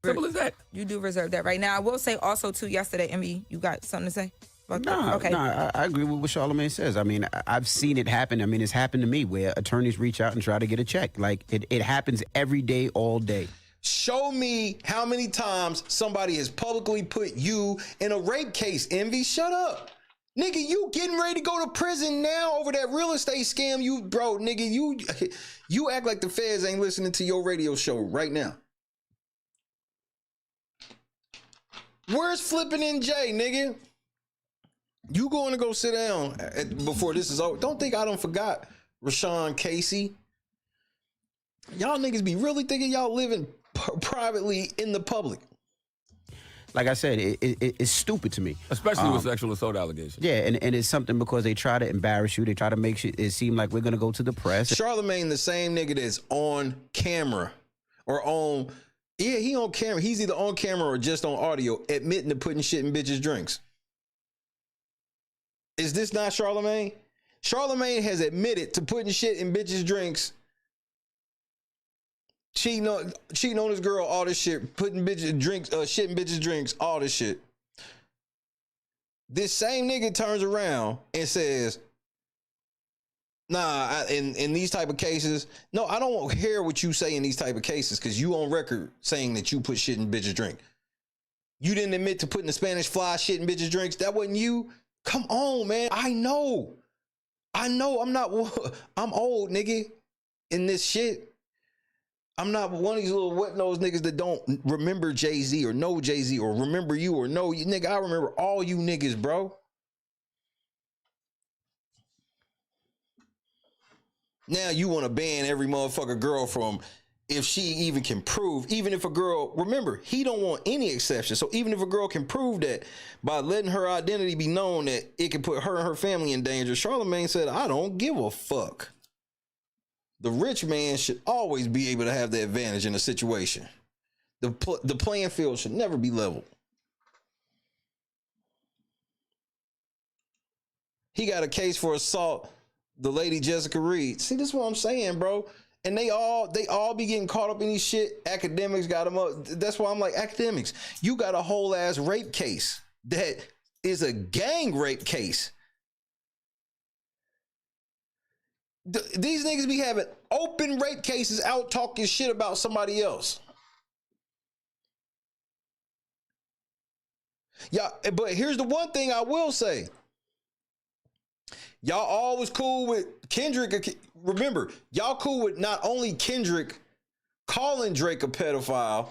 Simple as that. You do reserve that right now. I will say also too, yesterday, Envy, you got something to say? I agree with what Charlamagne says. I mean, I've seen it happen. I mean, it's happened to me where attorneys reach out and try to get a check. Like, it happens every day, all day. Show me how many times somebody has publicly put you in a rape case. Envy, shut up. Nigga, you getting ready to go to prison now over that real estate scam nigga, you act like the feds ain't listening to your radio show right now. Where's Flippin' NJ, nigga? You going to go sit down before this is over. Don't think I done forgot Rashawn Casey. Y'all niggas be really thinking y'all living privately in the public. Like I said, it's stupid to me. Especially with sexual assault allegations. Yeah, and it's something because they try to embarrass you. They try to make it seem like we're going to go to the press. Charlamagne, the same nigga that's on camera or on... Yeah, he on camera. He's either on camera or just on audio admitting to putting shit in bitches' drinks. Is this not Charlamagne? Charlamagne has admitted to putting shit in bitches' drinks. Cheating on his girl, all this shit, putting bitches drinks, shit in bitches drinks, all this shit. This same nigga turns around and says, nah, in these type of cases, no, I don't hear what you say in these type of cases because you on record saying that you put shit in bitches drink. You didn't admit to putting the Spanish fly shit in bitches drinks. That wasn't you. Come on, man. I know. I'm old, nigga, in this shit. I'm not one of these little wet-nosed niggas that don't remember Jay-Z or know Jay-Z or remember you or know you. Nigga, I remember all you niggas, bro. Now you want to ban every motherfucker girl from if she even can prove, even if a girl, remember, he don't want any exception. So even if a girl can prove that by letting her identity be known that it can put her and her family in danger, Charlamagne said, I don't give a fuck. The rich man should always be able to have the advantage in a situation. The playing field should never be leveled. He got a case for assault, the lady Jessica Reed. See, this is what I'm saying, bro. And they all be getting caught up in these shit. Academics got them up. That's why I'm like, academics, you got a whole ass rape case that is a gang rape case. These niggas be having open rape cases out talking shit about somebody else. Yeah, but here's the one thing I will say. Y'all always cool with Kendrick. Remember, y'all cool with not only Kendrick calling Drake a pedophile,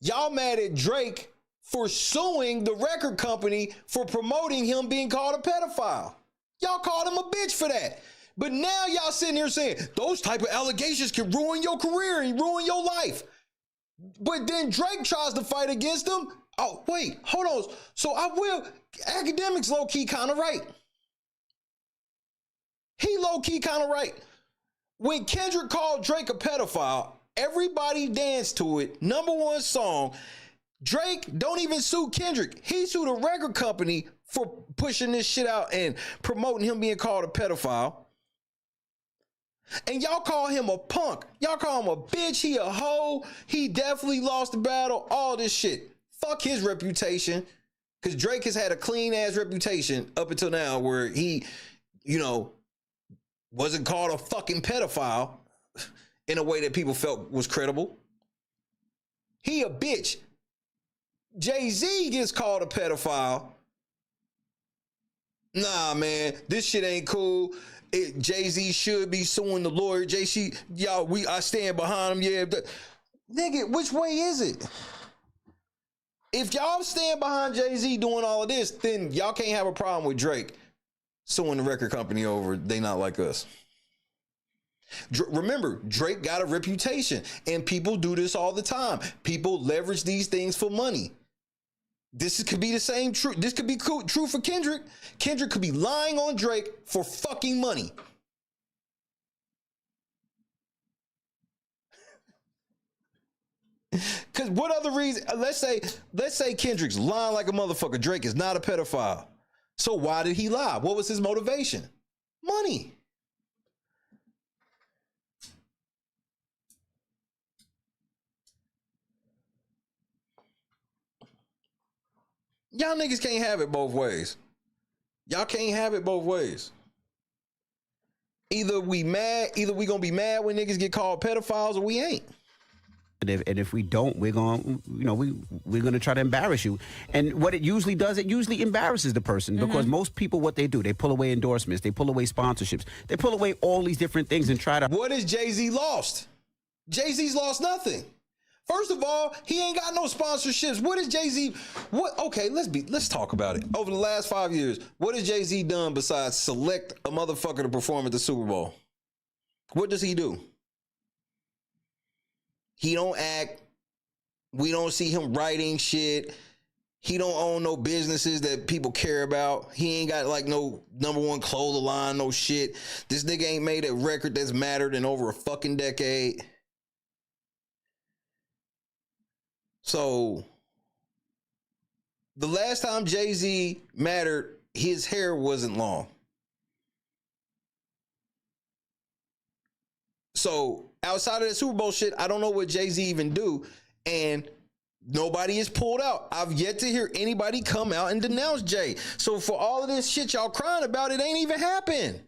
y'all mad at Drake for suing the record company for promoting him being called a pedophile. Y'all called him a bitch for that. But now y'all sitting here saying those type of allegations can ruin your career and ruin your life. But then Drake tries to fight against them. Oh, wait, hold on. So academics low-key kind of right. He low-key kind of right. When Kendrick called Drake a pedophile, everybody danced to it. Number one song. Drake don't even sue Kendrick. He sued a record company for pushing this shit out and promoting him being called a pedophile. And y'all call him a punk. Y'all call him a bitch. He a hoe. He definitely lost the battle. All this shit. Fuck his reputation. Because Drake has had a clean ass reputation up until now where he, wasn't called a fucking pedophile in a way that people felt was credible. He a bitch. Jay-Z gets called a pedophile. Nah, man, this shit ain't cool. Jay-Z should be suing the lawyer. Jay-Z, y'all, I stand behind him. Yeah, nigga, which way is it? If y'all stand behind Jay-Z doing all of this, then y'all can't have a problem with Drake suing the record company over they not like us. Remember, Drake got a reputation, and people do this all the time. People leverage these things for money. This could be the same true. This could be true for Kendrick. Kendrick could be lying on Drake for fucking money. Cause what other reason? Let's say Kendrick's lying like a motherfucker. Drake is not a pedophile. So why did he lie? What was his motivation? Money. Y'all niggas can't have it both ways. Y'all can't have it both ways. Either we gonna be mad when niggas get called pedophiles, or we ain't. And if we don't, we're going, we're going to try to embarrass you. And what it usually does, it usually embarrasses the person, because most people, what they do, they pull away endorsements, they pull away sponsorships, they pull away all these different things and try to. What has Jay-Z lost? Jay-Z's lost nothing. First of all, he ain't got no sponsorships. What is Jay-Z? Okay, let's talk about it. Over the last 5 years, what has Jay-Z done besides select a motherfucker to perform at the Super Bowl? What does he do? He don't act. We don't see him writing shit. He don't own no businesses that people care about. He ain't got like no #1 clothing line, no shit. This nigga ain't made a record that's mattered in over a fucking decade. So the last time Jay-Z mattered, his hair wasn't long. So outside of that Super Bowl shit, I don't know what Jay-Z even do. And nobody is pulled out. I've yet to hear anybody come out and denounce Jay. So for all of this shit y'all crying about, it ain't even happened.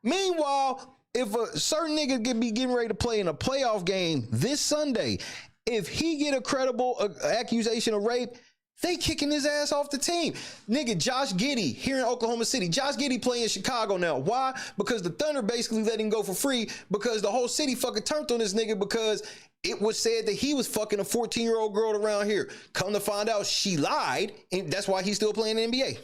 Meanwhile, if a certain nigga could be getting ready to play in a playoff game this Sunday, if he get a credible accusation of rape, they kicking his ass off the team. Nigga, Josh Giddey here in Oklahoma City. Josh Giddey playing in Chicago now. Why? Because the Thunder basically let him go for free, because the whole city fucking turned on this nigga because it was said that he was fucking a 14-year-old girl around here. Come to find out, she lied, and that's why he's still playing in the NBA.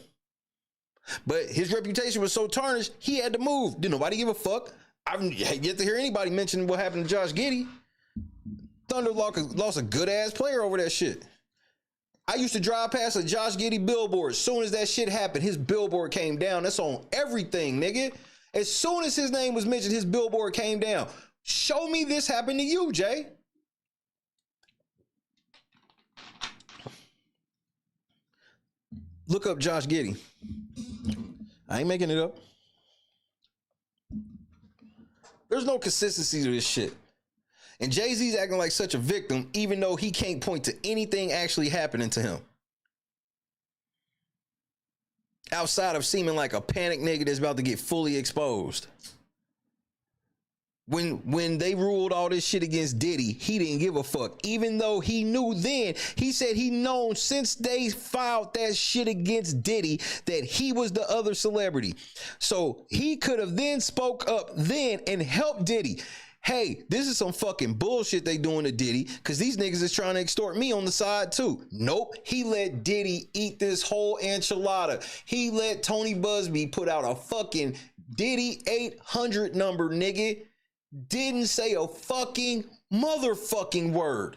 But his reputation was so tarnished, he had to move. Did nobody give a fuck? I've yet to hear anybody mention what happened to Josh Giddey. Thunder lost a good-ass player over that shit. I used to drive past a Josh Giddey billboard. As soon as that shit happened, his billboard came down. That's on everything, nigga. As soon as his name was mentioned, his billboard came down. Show me this happened to you, Jay. Look up Josh Giddey. I ain't making it up. There's no consistency to this shit. And Jay-Z's acting like such a victim, even though he can't point to anything actually happening to him. Outside of seeming like a panic nigga that's about to get fully exposed. When they ruled all this shit against Diddy, he didn't give a fuck. Even though he knew then, he said he known since they filed that shit against Diddy that he was the other celebrity. So he could have then spoke up then and helped Diddy. Hey, this is some fucking bullshit they doing to Diddy, because these niggas is trying to extort me on the side too. Nope, he let Diddy eat this whole enchilada. He let Tony Busby put out a fucking Diddy 800 number, nigga. Didn't say a fucking motherfucking word.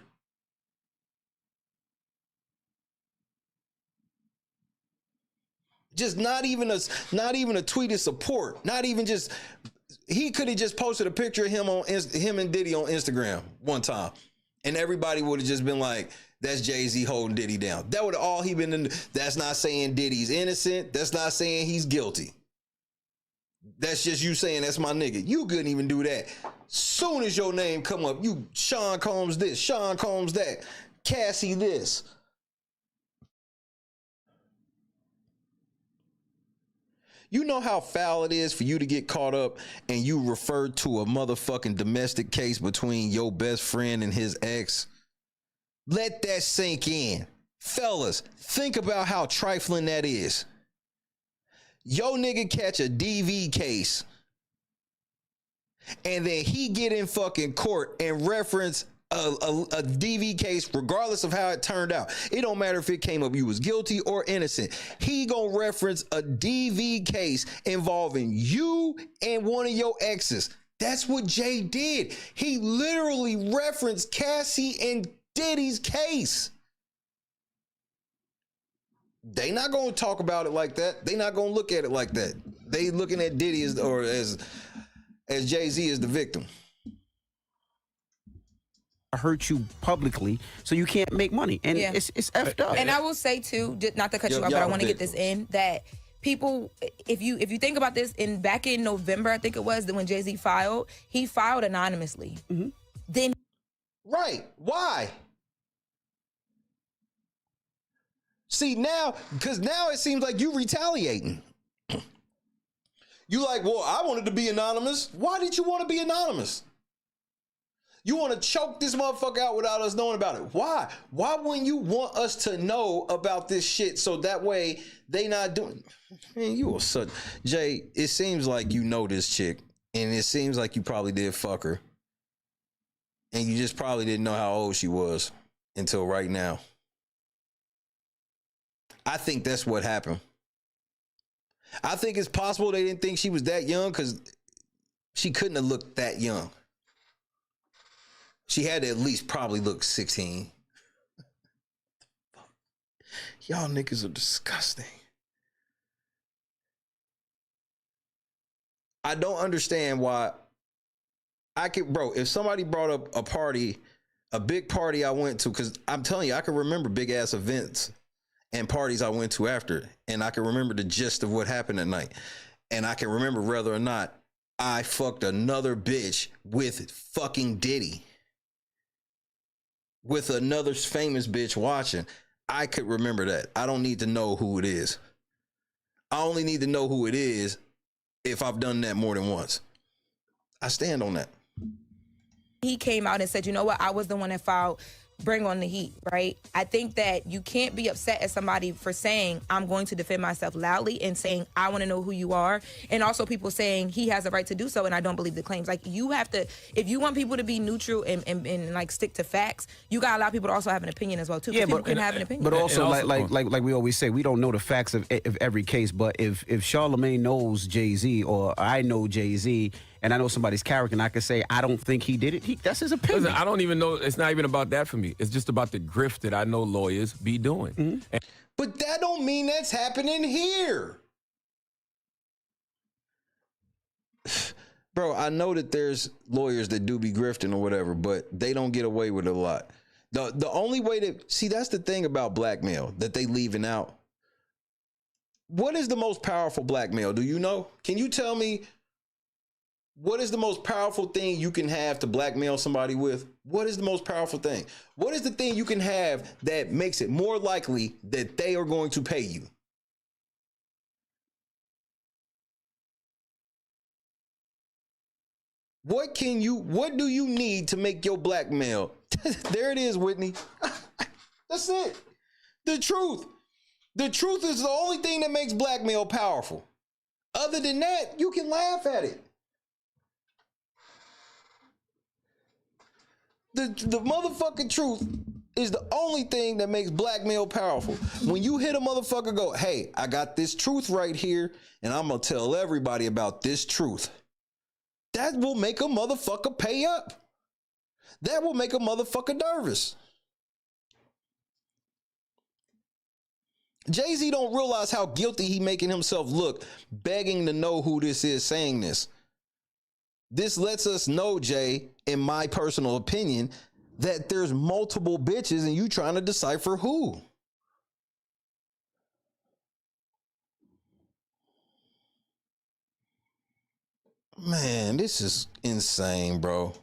Just not even a tweet of support. Not even just. He could have just posted a picture of him and Diddy on Instagram one time, and everybody would have just been like, "That's Jay-Z holding Diddy down." That would have all he been in. That's not saying Diddy's innocent. That's not saying he's guilty. That's just you saying that's my nigga. You couldn't even do that. Soon as your name come up, you Sean Combs this, Sean Combs that, Cassie this. You know how foul it is for you to get caught up and you refer to a motherfucking domestic case between your best friend and his ex? Let that sink in. Fellas, think about how trifling that is. Yo nigga catch a DV case and then he get in fucking court and reference a DV case, regardless of how it turned out. It don't matter if it came up you was guilty or innocent. He gonna reference a DV case involving you and one of your exes. That's what Jay did. He literally referenced Cassie and Diddy's case. They not gonna talk about it like that. They not gonna look at it like that. They looking at Diddy as Jay-Z as the victim. Hurt you publicly, so you can't make money, and it's effed up. And I will say too, not to cut you off, but I want to get this in, that people, if you think about this, back in November, I think it was, that when Jay-Z filed, he filed anonymously. Then right, why? See now, because now it seems like you retaliating. You like, well, I wanted to be anonymous. Why did you want to be anonymous? You want to choke this motherfucker out without us knowing about it. Why? Why wouldn't you want us to know about this shit so that way they not doing? Man, you are such... Jay, it seems like you know this chick, and it seems like you probably did fuck her. And you just probably didn't know how old she was until right now. I think that's what happened. I think it's possible they didn't think she was that young because she couldn't have looked that young. She had to at least probably look 16. Y'all niggas are disgusting. I don't understand why bro, if somebody brought up a party, a big party I went to, because I'm telling you, I can remember big ass events and parties I went to after, and I can remember the gist of what happened at night. And I can remember whether or not I fucked another bitch with fucking Diddy. With another famous bitch watching. I could remember that. I don't need to know who it is. I only need to know who it is if I've done that more than once. I stand on that. he came out and said, you know what, I was the one that filed Bring on the Heat, right? I think that you can't be upset at somebody for saying, I'm going to defend myself loudly, and saying, I want to know who you are. And also people saying he has a right to do so, and I don't believe the claims. Like, you have to, if you want people to be neutral and like stick to facts, you got to allow people to also have an opinion as well, too. Yeah, people can have an opinion. But also, like we always say, we don't know the facts of every case. But if Charlamagne knows Jay-Z, or I know Jay-Z, and I know somebody's character, and I can say, I don't think he did it, that's his opinion. Listen, I don't even know, it's not even about that for me. It's just about the grift that I know lawyers be doing. Mm-hmm. But that don't mean that's happening here. Bro, I know that there's lawyers that do be grifting or whatever, but they don't get away with it a lot. The only way to, see, that's the thing about blackmail that they leaving out. What is the most powerful blackmail? Do you know? Can you tell me what is the most powerful thing you can have to blackmail somebody with? What is the most powerful thing? What is the thing you can have that makes it more likely that they are going to pay you? What do you need to make your blackmail? There it is, Whitney. That's it. The truth. The truth is the only thing that makes blackmail powerful. Other than that, you can laugh at it. The motherfucking truth is the only thing that makes blackmail powerful. When you hit a motherfucker, go, hey, I got this truth right here, and I'm gonna tell everybody about this truth. That will make a motherfucker pay up. That will make a motherfucker nervous. Jay-Z don't realize how guilty he making himself look, begging to know who this is saying this. This lets us know, Jay, in my personal opinion, that there's multiple bitches and you trying to decipher who. Man, this is insane, bro.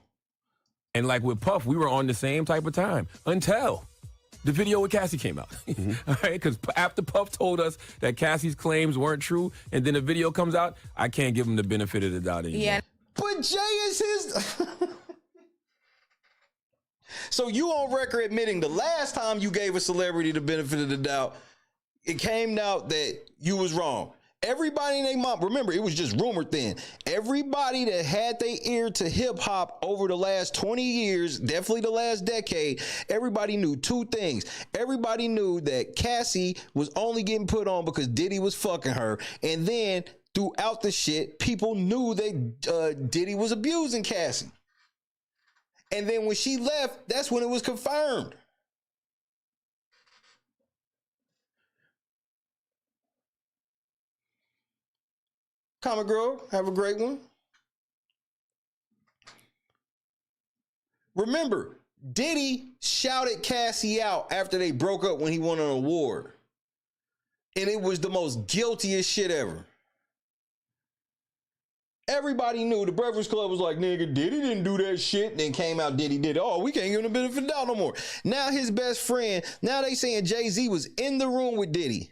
And like with Puff, we were on the same type of time until The video with Cassie came out. All right, because after Puff told us that Cassie's claims weren't true, and then the video comes out, I can't give him the benefit of the doubt anymore. Yeah. But Jay is his. So you on record admitting the last time you gave a celebrity the benefit of the doubt, it came out that you was wrong. Everybody in their mom, remember, it was just rumored then. Everybody that had their ear to hip hop over the last 20 years, definitely the last decade, everybody knew two things. Everybody knew that Cassie was only getting put on because Diddy was fucking her. And then throughout the shit, people knew that Diddy was abusing Cassie. And then when she left, that's when it was confirmed. Comic Girl, have a great one. Remember, Diddy shouted Cassie out after they broke up when he won an award. And it was the most guiltiest shit ever. Everybody knew. The Breakfast Club was like, nigga, Diddy didn't do that shit. And then came out, Diddy did it. Oh, we can't give him the benefit of the doubt no more. Now his best friend, now they saying Jay-Z was in the room with Diddy.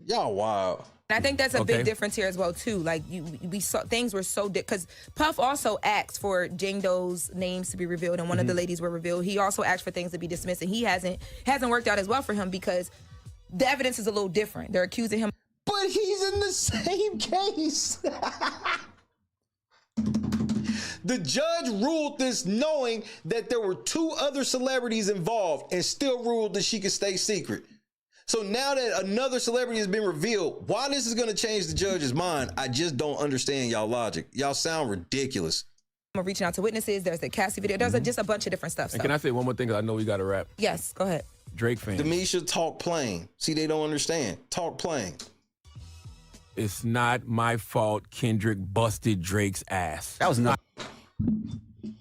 Y'all wild. And I think that's a big difference here as well too. Like we saw things were so because Puff also asked for Jane Doe's names to be revealed, and one of the ladies were revealed. He also asked for things to be dismissed, and he hasn't worked out as well for him because the evidence is a little different. They're accusing him, but he's in the same case. The judge ruled this knowing that there were two other celebrities involved, and still ruled that she could stay secret. So now that another celebrity has been revealed, why this is going to change the judge's mind, I just don't understand y'all logic. Y'all sound ridiculous. I'm reaching out to witnesses. There's the Cassie video. There's just a bunch of different stuff. And can I say one more thing? Because I know we got to wrap. Yes, go ahead. Drake fans. Demisha, talk plain. See, they don't understand. Talk plain. It's not my fault Kendrick busted Drake's ass. That was not. I'm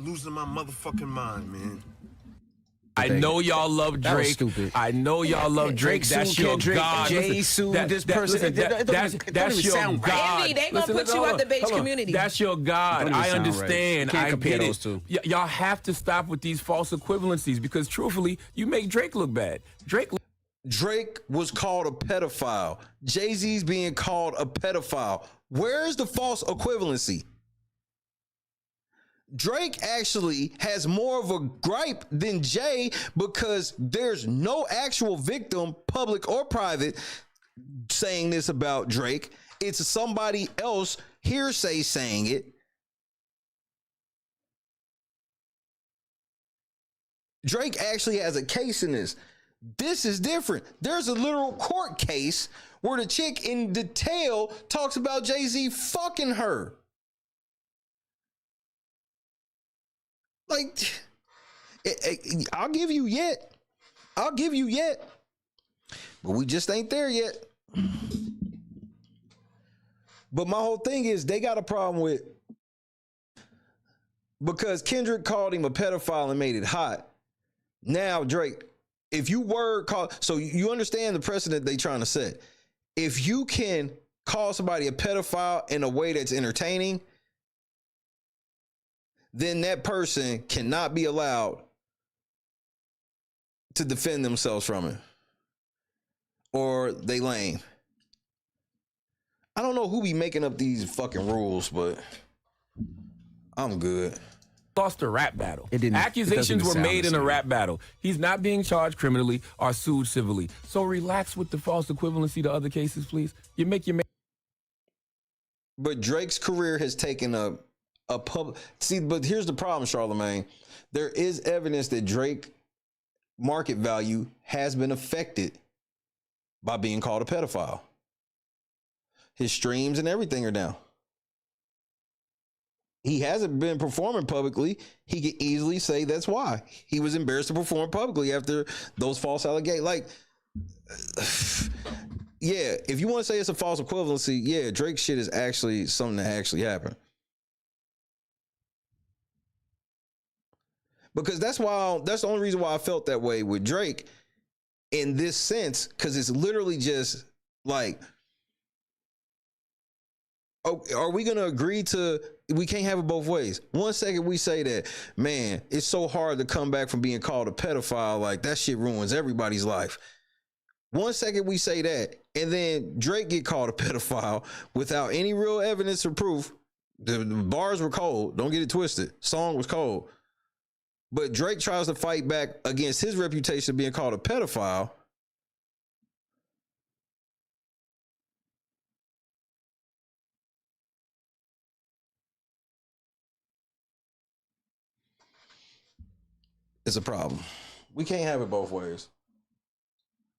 losing my motherfucking mind, man. I know y'all love That was Drake. stupid. I know y'all love Drake. That's your God. Jay sued this person. That's your God. Andy, they gonna put you out the beige community. That's your God. I understand. Can't I compare get those it. two. Y'all have to stop with these false equivalencies because truthfully, you make Drake look bad. Drake was called a pedophile. Jay-Z's being called a pedophile. Where's the false equivalency? Drake actually has more of a gripe than Jay because there's no actual victim, public or private, saying this about Drake. It's somebody else hearsay saying it. Drake actually has a case in this. This is different. There's a literal court case where the chick in detail talks about Jay-Z fucking her. Like, I'll give you yet. I'll give you yet. But we just ain't there yet. But my whole thing is they got a problem with, because Kendrick called him a pedophile and made it hot. Now, Drake, if you were called, so you understand the precedent they trying to set. If you can call somebody a pedophile in a way that's entertaining, then that person cannot be allowed to defend themselves from it. Or they lame. I don't know who be making up these fucking rules, but I'm good. Lost a rap battle. It didn't. Accusations were made in a rap. rap battle. He's not being charged criminally or sued civilly. So relax with the false equivalency to other cases, please. You make your man. But Drake's career has taken a public. See, but here's the problem, Charlamagne. There is evidence that Drake market value has been affected by being called a pedophile. His streams and everything are down. He hasn't been performing publicly. He could easily say that's why. He was embarrassed to perform publicly after those false allegations. Like, yeah, if you want to say it's a false equivalency, yeah, Drake shit is actually something that actually happened. Because that's the only reason why I felt that way with Drake in this sense, because it's literally just like, are we gonna agree to? We can't have it both ways. One second we say that, man, it's so hard to come back from being called a pedophile. Like that shit ruins everybody's life. One second we say that, and then Drake get called a pedophile without any real evidence or proof. The bars were cold. Don't get it twisted. Song was cold. But Drake tries to fight back against his reputation of being called a pedophile. It's a problem. We can't have it both ways.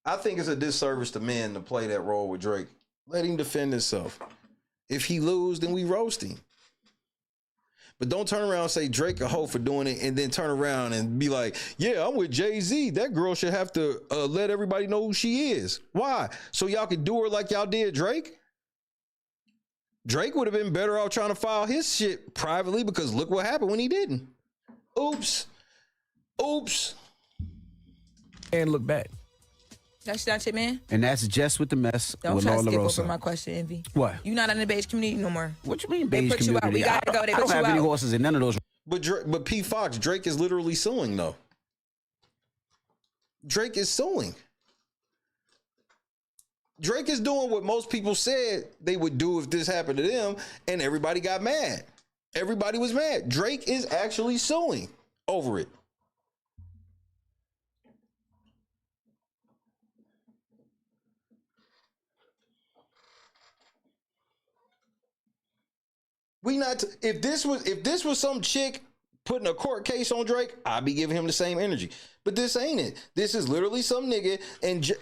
I think it's a disservice to men to play that role with Drake. Let him defend himself. If he lose, then we roast him. But don't turn around and say Drake a hoe for doing it and then turn around and be like, yeah, I'm with Jay-Z. That girl should have to let everybody know who she is. Why? So y'all could do her like y'all did Drake? Drake would have been better off trying to file his shit privately because look what happened when he didn't. Oops. And look back. That's not it, man. And that's just with the mess Don't with try to Laura skip Rosa. over my question, Envy. What? You not in the beige community no more. What you mean They beige put you out. community? We gotta go. They I put don't you have any out. horses in none of those. But P. Fox, Drake is literally suing though. Drake is suing. Drake is doing what most people said they would do if this happened to them, and everybody got mad. Everybody was mad. Drake is actually suing over it. If this was some chick putting a court case on Drake, I'd be giving him the same energy. But this ain't it. This is literally some nigga.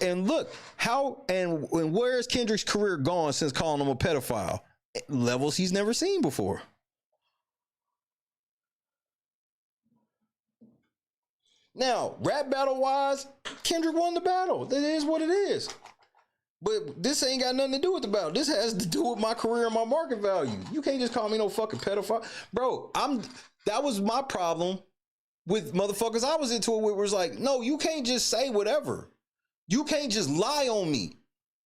And look how and where is Kendrick's career gone since calling him a pedophile? Levels he's never seen before. Now, rap battle wise, Kendrick won the battle. That is what it is. But this ain't got nothing to do with the battle. This has to do with my career and my market value. You can't just call me no fucking pedophile. Bro, that was my problem with motherfuckers I was into it with. Was like, no, you can't just say whatever. You can't just lie on me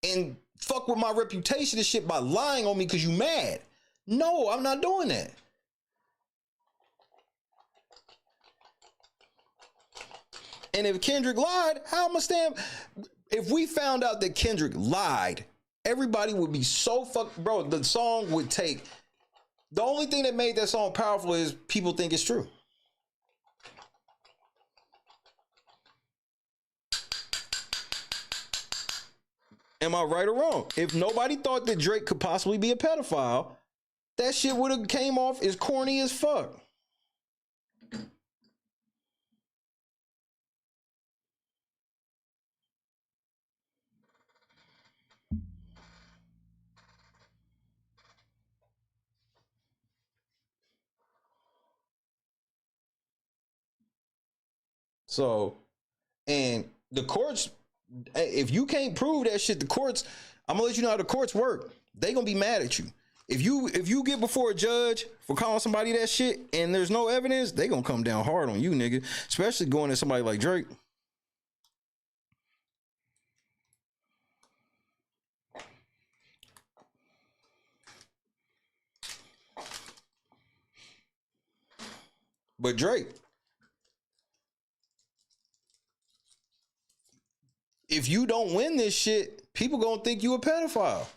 and fuck with my reputation and shit by lying on me because you mad. No, I'm not doing that. And if Kendrick lied, how am I stand? If we found out that Kendrick lied, everybody would be so fucked. Bro, the song would take. The only thing that made that song powerful is people think it's true. Am I right or wrong? If nobody thought that Drake could possibly be a pedophile, that shit would have came off as corny as fuck. So, and the courts, if you can't prove that shit, the courts, I'm gonna let you know how the courts work. They gonna be mad at you. If you get before a judge for calling somebody that shit and there's no evidence, they gonna come down hard on you, nigga. Especially going at somebody like Drake. But Drake, if you don't win this shit, people gonna think you a pedophile.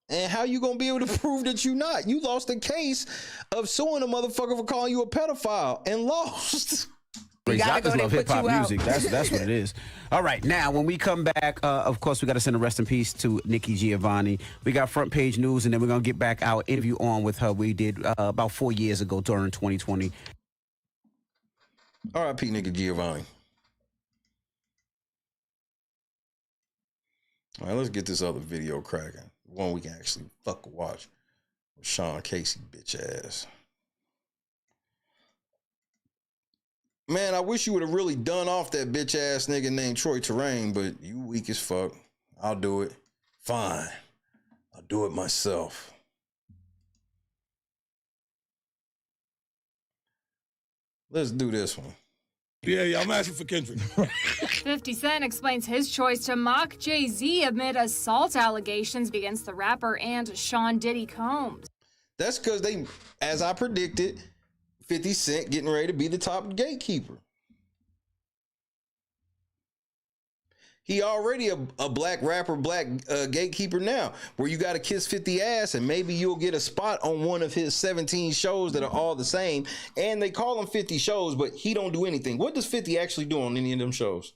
And how you gonna be able to prove that you not? You lost the case of suing a motherfucker for calling you a pedophile and lost. I just love hip hop music. That's what it is. All right, now when we come back, of course we got to send a rest in peace to Nikki Giovanni. We got front page news, and then we're gonna get back our interview on with her. We did about 4 years ago during 2020. R.I.P. Nikki Giovanni. All right, let's get this other video cracking. One we can actually fucking watch. Sean Casey, bitch ass. Man, I wish you would have really done off that bitch ass nigga named Troy Terrain, but you weak as fuck. I'll do it. Fine. I'll do it myself. Let's do this one. Yeah, I'm asking for Kendrick. 50 Cent explains his choice to mock Jay-Z amid assault allegations against the rapper and Sean Diddy Combs. That's because they, as I predicted, 50 Cent getting ready to be the top gatekeeper. He already a black rapper, black gatekeeper now, where you got to kiss 50 ass and maybe you'll get a spot on one of his 17 shows that are all the same. And they call him 50 shows, but he don't do anything. What does 50 actually do on any of them shows?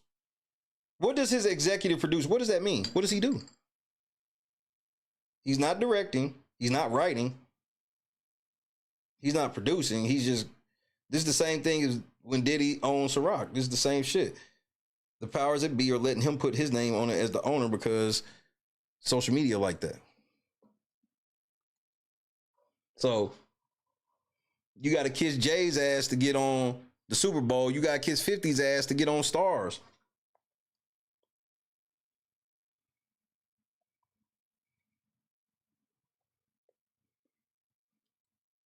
What does his executive produce? What does that mean? What does he do? He's not directing. He's not writing. He's not producing. He's just, this is the same thing as when Diddy owned Ciroc. This is the same shit. The powers that be are letting him put his name on it as the owner because social media like that. So you got to kiss Jay's ass to get on the Super Bowl. You got to kiss 50's ass to get on Stars.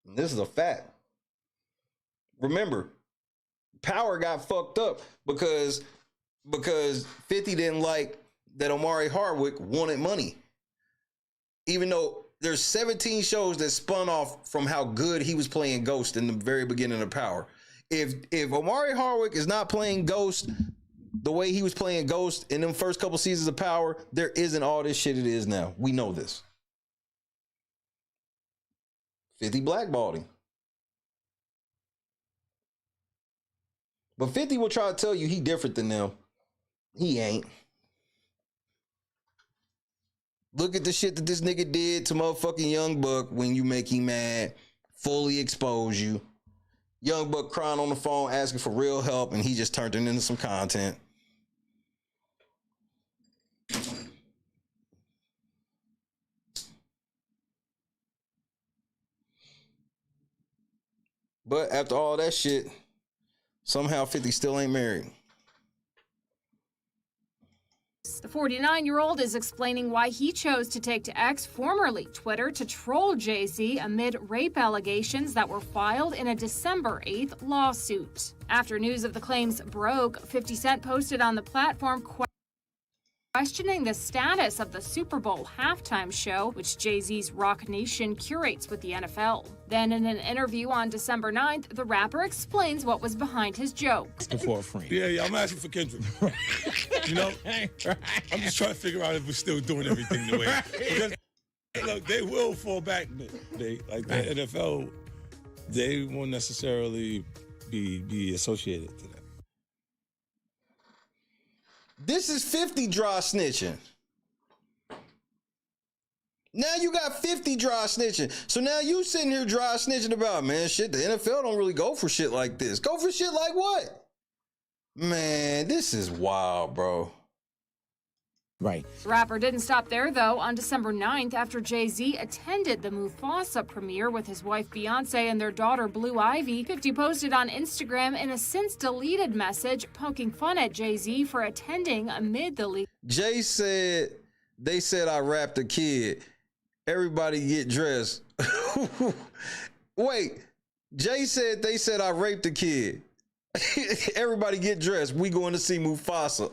And this is a fact. Remember, Power got fucked up because 50 didn't like that Omari Hardwick wanted money. Even though there's 17 shows that spun off from how good he was playing Ghost in the very beginning of Power. If Omari Hardwick is not playing Ghost the way he was playing Ghost in them first couple seasons of Power, there isn't all this shit it is now. We know this. 50 blackballed him. But 50 will try to tell you he different than them. He ain't. Look at the shit that this nigga did to motherfucking Young Buck when you make him mad. Fully expose you. Young Buck crying on the phone asking for real help and he just turned it into some content. But after all that shit, somehow 50 still ain't married. The 49-year-old is explaining why he chose to take to X, formerly Twitter, to troll Jay-Z amid rape allegations that were filed in a December 8th lawsuit. After news of the claims broke, 50 Cent posted on the platform questioning the status of the Super Bowl halftime show, which Jay-Z's Rock Nation curates with the NFL. Then in an interview on December 9th, the rapper explains what was behind his joke. For a friend. Yeah, I'm asking for Kendrick. You know, I'm just trying to figure out if we're still doing everything the way. Because, look, they will fall back. They like the NFL, they won't necessarily be associated to that. This is 50 dry snitching. Now you got 50 dry snitching. So now you sitting here dry snitching about, man, shit, the NFL don't really go for shit like this. Go for shit like what? Man, this is wild, bro. Right. The rapper didn't stop there, though. On December 9th, after Jay-Z attended the Mufasa premiere with his wife Beyonce and their daughter Blue Ivy, 50 posted on Instagram in a since-deleted message poking fun at Jay-Z for attending amid the league. Jay said, they said I rapped a kid. Everybody get dressed. Wait, Jay said they said I raped a kid. Everybody get dressed. We going to see Mufasa.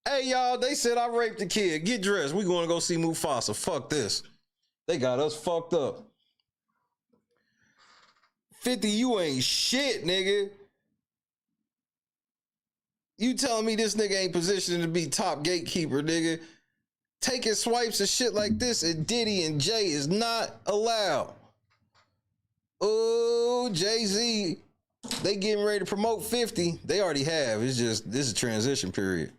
Hey, y'all, they said I raped a kid. Get dressed. We going to go see Mufasa. Fuck this. They got us fucked up. 50, you ain't shit, nigga. You telling me this nigga ain't positioned to be top gatekeeper, nigga. Taking swipes and shit like this at Diddy and Jay is not allowed. Oh, Jay-Z, they getting ready to promote 50. They already have. It's just, this is a transition period.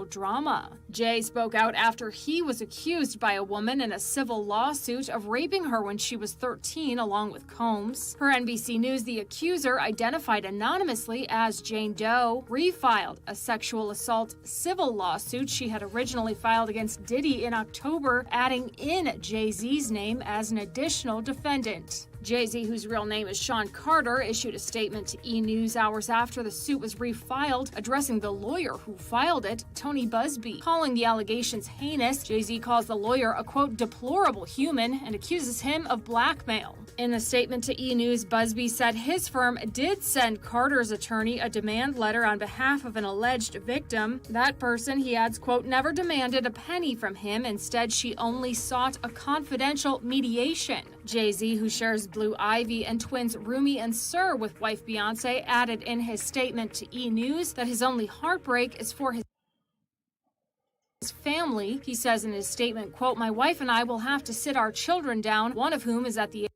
Drama. Jay spoke out after he was accused by a woman in a civil lawsuit of raping her when she was 13, along with Combs. Per NBC News, the accuser, identified anonymously as Jane Doe, refiled a sexual assault civil lawsuit she had originally filed against Diddy in October, adding in Jay-Z's name as an additional defendant. Jay-Z, whose real name is Sean Carter, issued a statement to E! News hours after the suit was refiled, addressing the lawyer who filed it, Tony Busby. Calling the allegations heinous, Jay-Z calls the lawyer a, quote, deplorable human and accuses him of blackmail. In a statement to E! News, Busby said his firm did send Carter's attorney a demand letter on behalf of an alleged victim. That person, he adds, quote, never demanded a penny from him. Instead, she only sought a confidential mediation. Jay-Z, who shares Blue Ivy and twins Rumi and Sir with wife Beyonce, added in his statement to E! News that his only heartbreak is for his family. He says in his statement, quote, my wife and I will have to sit our children down, one of whom is at the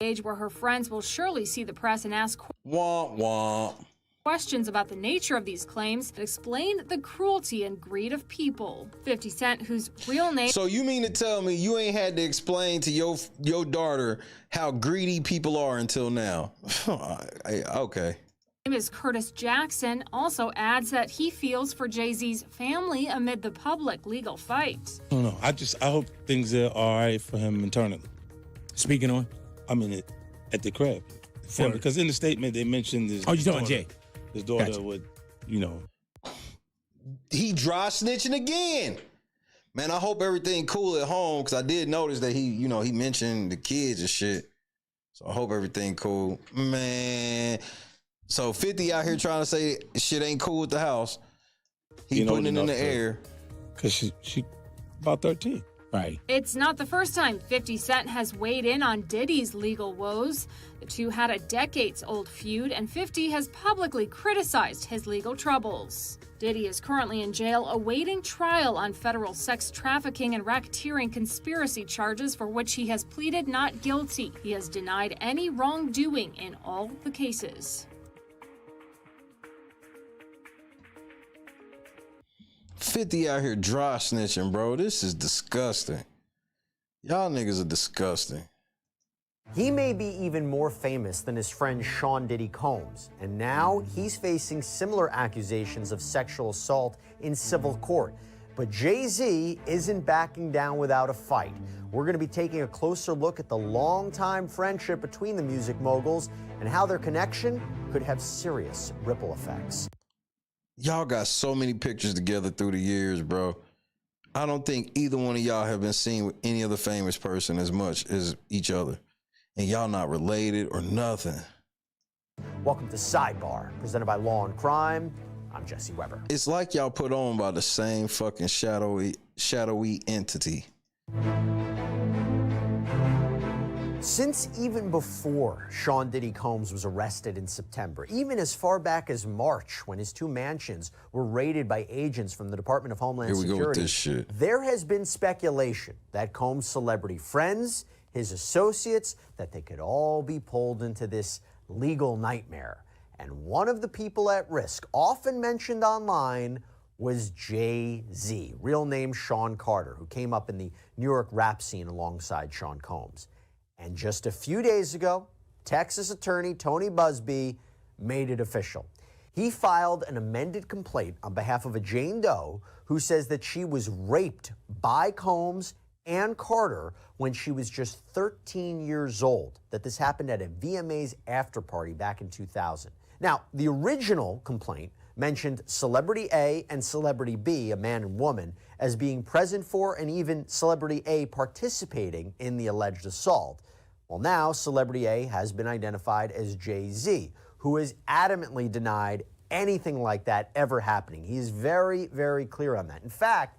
age where her friends will surely see the press and ask questions about the nature of these claims that explain the cruelty and greed of people. 50 Cent, whose real name... So you mean to tell me you ain't had to explain to your daughter how greedy people are until now? Okay. Name is Curtis Jackson, also adds that he feels for Jay-Z's family amid the public legal fight. I don't know. I hope things are all right for him internally. Speaking on? I mean, at the crib. Because in the statement they mentioned his you talking Jay? His daughter Gotcha. would, He dry snitching again. Man, I hope everything cool at home, because I did notice that he mentioned the kids and shit. So I hope everything cool. Man. So 50 out here trying to say shit ain't cool at the house. He putting it in the air. Because she about 13. Right. It's not the first time 50 Cent has weighed in on Diddy's legal woes. The two had a decades-old feud, and 50 has publicly criticized his legal troubles. Diddy is currently in jail awaiting trial on federal sex trafficking and racketeering conspiracy charges for which he has pleaded not guilty. He has denied any wrongdoing in all the cases. 50 out here dry snitching, bro. This is disgusting. Y'all niggas are disgusting. He may be even more famous than his friend Sean Diddy Combs, and now he's facing similar accusations of sexual assault in civil court. But Jay-Z isn't backing down without a fight. We're going to be taking a closer look at the long-time friendship between the music moguls and how their connection could have serious ripple effects. Y'all got so many pictures together through the years, bro. I don't think either one of y'all have been seen with any other famous person as much as each other. And y'all not related or nothing. Welcome to Sidebar, presented by Law and Crime. I'm Jesse Weber. It's like y'all put on by the same fucking shadowy entity. Since even before Sean Diddy Combs was arrested in September, even as far back as March when his two mansions were raided by agents from the Department of Homeland Security, Here we go with this shit. There has been speculation that Combs' celebrity friends, his associates, that they could all be pulled into this legal nightmare. And one of the people at risk, often mentioned online, was Jay-Z, real name Sean Carter, who came up in the New York rap scene alongside Sean Combs. And just a few days ago, Texas attorney Tony Busby made it official. He filed an amended complaint on behalf of a Jane Doe who says that she was raped by Combs and Carter when she was just 13 years old, that this happened at a VMA's after party back in 2000. Now, the original complaint mentioned Celebrity A and Celebrity B, a man and woman, as being present for and even Celebrity A participating in the alleged assault. Well, now Celebrity A has been identified as Jay-Z, who has adamantly denied anything like that ever happening. He is very, very clear on that. In fact,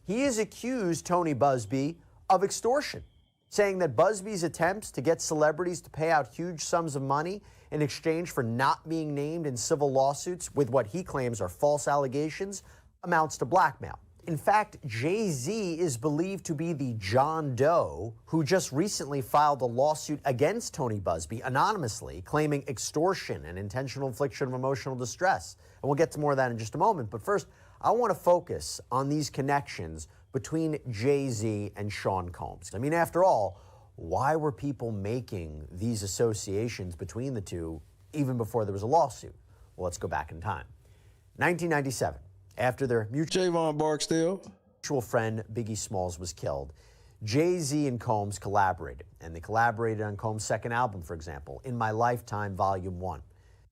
he has accused Tony Busby of extortion, saying that Busby's attempts to get celebrities to pay out huge sums of money in exchange for not being named in civil lawsuits with what he claims are false allegations amounts to blackmail. In fact, Jay-Z is believed to be the John Doe who just recently filed a lawsuit against Tony Busby anonymously, claiming extortion and intentional infliction of emotional distress. And we'll get to more of that in just a moment. But first, I want to focus on these connections between Jay-Z and Sean Combs. I mean, after all, why were people making these associations between the two even before there was a lawsuit? Well, let's go back in time. 1997, after their mutual Javon Barksdale friend Biggie Smalls was killed, Jay-Z and Combs collaborated, and they collaborated on Combs' second album, for example, In My Lifetime, Volume 1.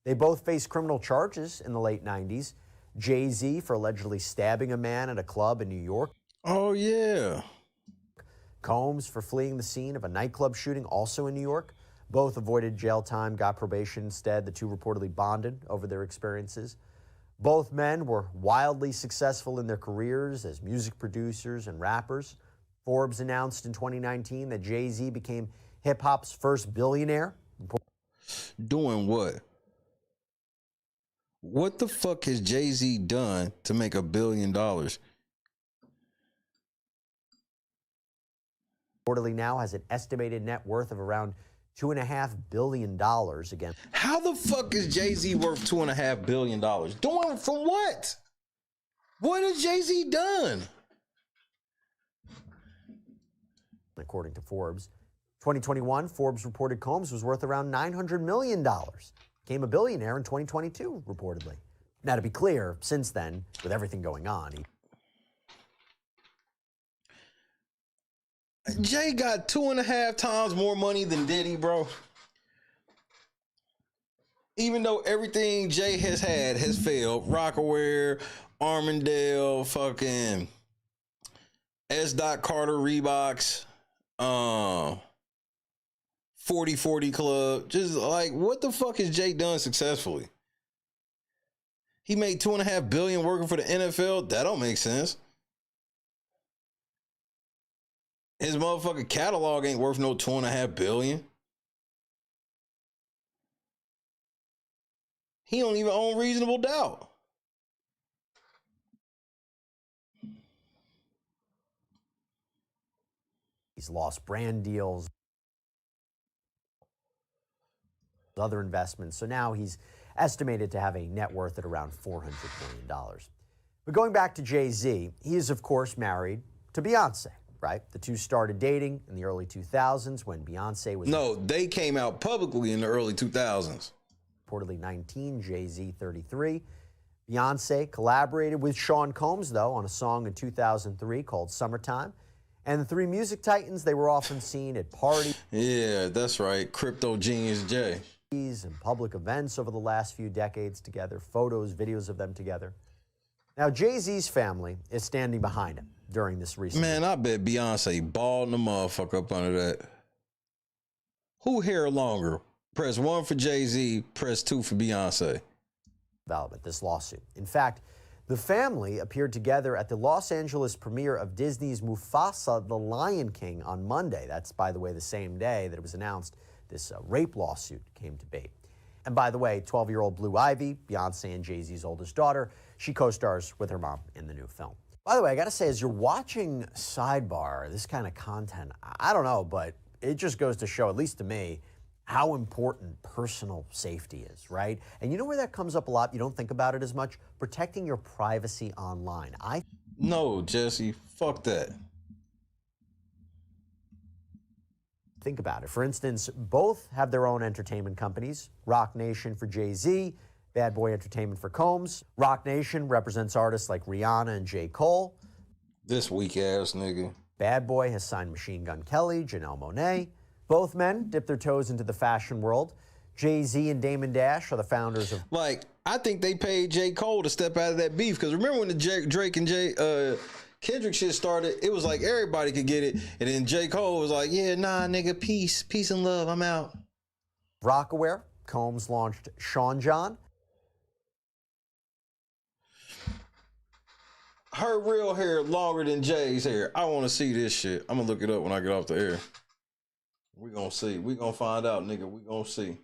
They both faced criminal charges in the late 90s. Jay-Z for allegedly stabbing a man at a club in New York. Oh, yeah. Combs for fleeing the scene of a nightclub shooting, also in New York. Both avoided jail time, got probation instead. The two reportedly bonded over their experiences. Both men were wildly successful in their careers as music producers and rappers. Forbes announced in 2019 that Jay-Z became hip-hop's first billionaire. Doing what? What the fuck has Jay-Z done to make $1 billion? Reportedly now has an estimated net worth of around $2.5 billion again. How the fuck is Jay-Z worth $2.5 billion? Doing for what? What has Jay-Z done? According to Forbes, 2021, Forbes reported Combs was worth around $900 million. Became a billionaire in 2022, reportedly. Now, to be clear, since then, with everything going on, Jay got 2.5 times more money than Diddy, bro. Even though everything Jay has had has failed, Rockaware, Armandale, fucking S. Carter Reeboks, 40/40 Club, just like, what the fuck has Jay done successfully? He made $2.5 billion working for the NFL. That don't make sense. His motherfucking catalog ain't worth no $2.5 billion. He don't even own Reasonable Doubt. he's lost brand deals, other investments. So now he's estimated to have a net worth at around $400 million. But going back to Jay-Z, he is, of course, married to Beyonce, right? The two started dating in the early 2000s when Beyonce was... No, they came out publicly in the early 2000s. Reportedly 19, Jay-Z 33. Beyonce collaborated with Sean Combs, though, on a song in 2003 called Summertime. And the three music titans, they were often seen at parties. Yeah, that's right. Crypto Genius Jay. And public events over the last few decades together, photos, videos of them together. Now, Jay-Z's family is standing behind him during this recent... Man, I bet Beyonce balled the motherfucker up under that. Who hair longer? Press 1 for Jay-Z, press 2 for Beyonce. Development, this lawsuit. In fact, the family appeared together at the Los Angeles premiere of Disney's Mufasa: The Lion King on Monday. That's, by the way, the same day that it was announced this rape lawsuit came to be. And by the way, 12-year-old Blue Ivy, Beyonce and Jay-Z's oldest daughter, she co-stars with her mom in the new film. By the way, I gotta say, as you're watching Sidebar, this kind of content, I don't know, but it just goes to show, at least to me, how important personal safety is, right? And you know where that comes up a lot? You don't think about it as much? Protecting your privacy online. No, Jesse, fuck that. Think about it. For instance, both have their own entertainment companies. Rock Nation for Jay-Z, Bad Boy Entertainment for Combs. Rock Nation represents artists like Rihanna and J. Cole. This weak ass nigga. Bad Boy has signed Machine Gun Kelly, Janelle Monáe. Both men dip their toes into the fashion world. Jay-Z and Damon Dash are the founders of... Like, I think they paid J. Cole to step out of that beef. Because remember when the Drake and Kendrick shit started, it was like everybody could get it. And then J. Cole was like, yeah, nah, nigga, peace and love, I'm out. Rockaware, Combs launched Sean John. Her real hair longer than Jay's hair. I want to see this shit. I'm going to look it up when I get off the air. We gonna see. We gonna find out, nigga. We gonna see.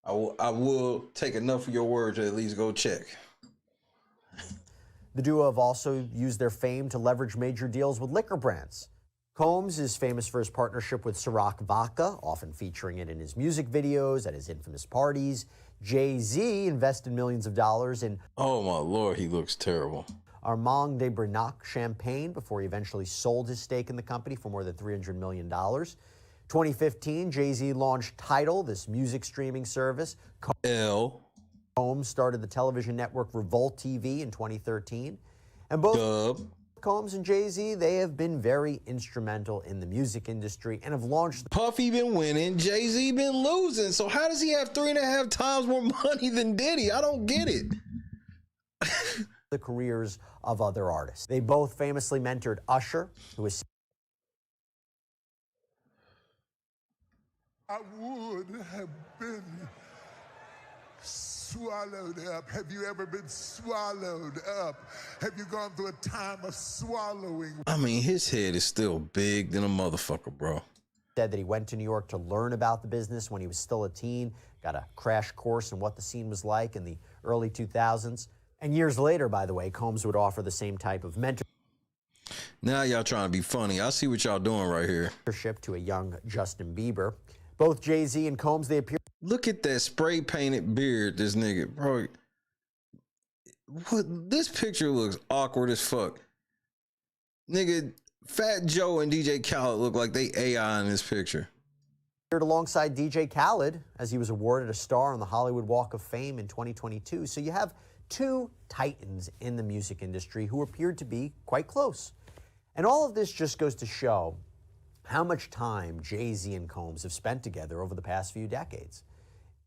I will take enough of your word to at least go check. The duo have also used their fame to leverage major deals with liquor brands. Combs is famous for his partnership with Ciroc Vodka, often featuring it in his music videos, at his infamous parties. Jay-Z invested millions of dollars in... Oh my Lord, he looks terrible. Armand de Bernac champagne before he eventually sold his stake in the company for more than $300 million. 2015, Jay-Z launched Tidal, this music streaming service. Combs started the television network Revolt TV in 2013. And both Combs and Jay-Z, they have been very instrumental in the music industry and have launched. Puffy been winning, Jay-Z been losing. So how does he have 3.5 times more money than Diddy? I don't get it. The careers of other artists. They both famously mentored Usher, who was. I would have been swallowed up. Have you ever been swallowed up? Have you gone through a time of swallowing? I mean, his head is still big than a motherfucker, bro. Said that he went to New York to learn about the business when he was still a teen, got a crash course in what the scene was like in the early 2000s. And years later, by the way, Combs would offer the same type of mentorship. Now y'all trying to be funny. I see what y'all doing right here. To a young Justin Bieber. Both Jay-Z and Combs, they appear. Look at that spray painted beard, this nigga, bro. What? This picture looks awkward as fuck. Nigga, Fat Joe and DJ Khaled look like they AI in this picture. Alongside DJ Khaled, as he was awarded a star on the Hollywood Walk of Fame in 2022. So you have two titans in the music industry who appeared to be quite close. And all of this just goes to show how much time Jay-Z and Combs have spent together over the past few decades.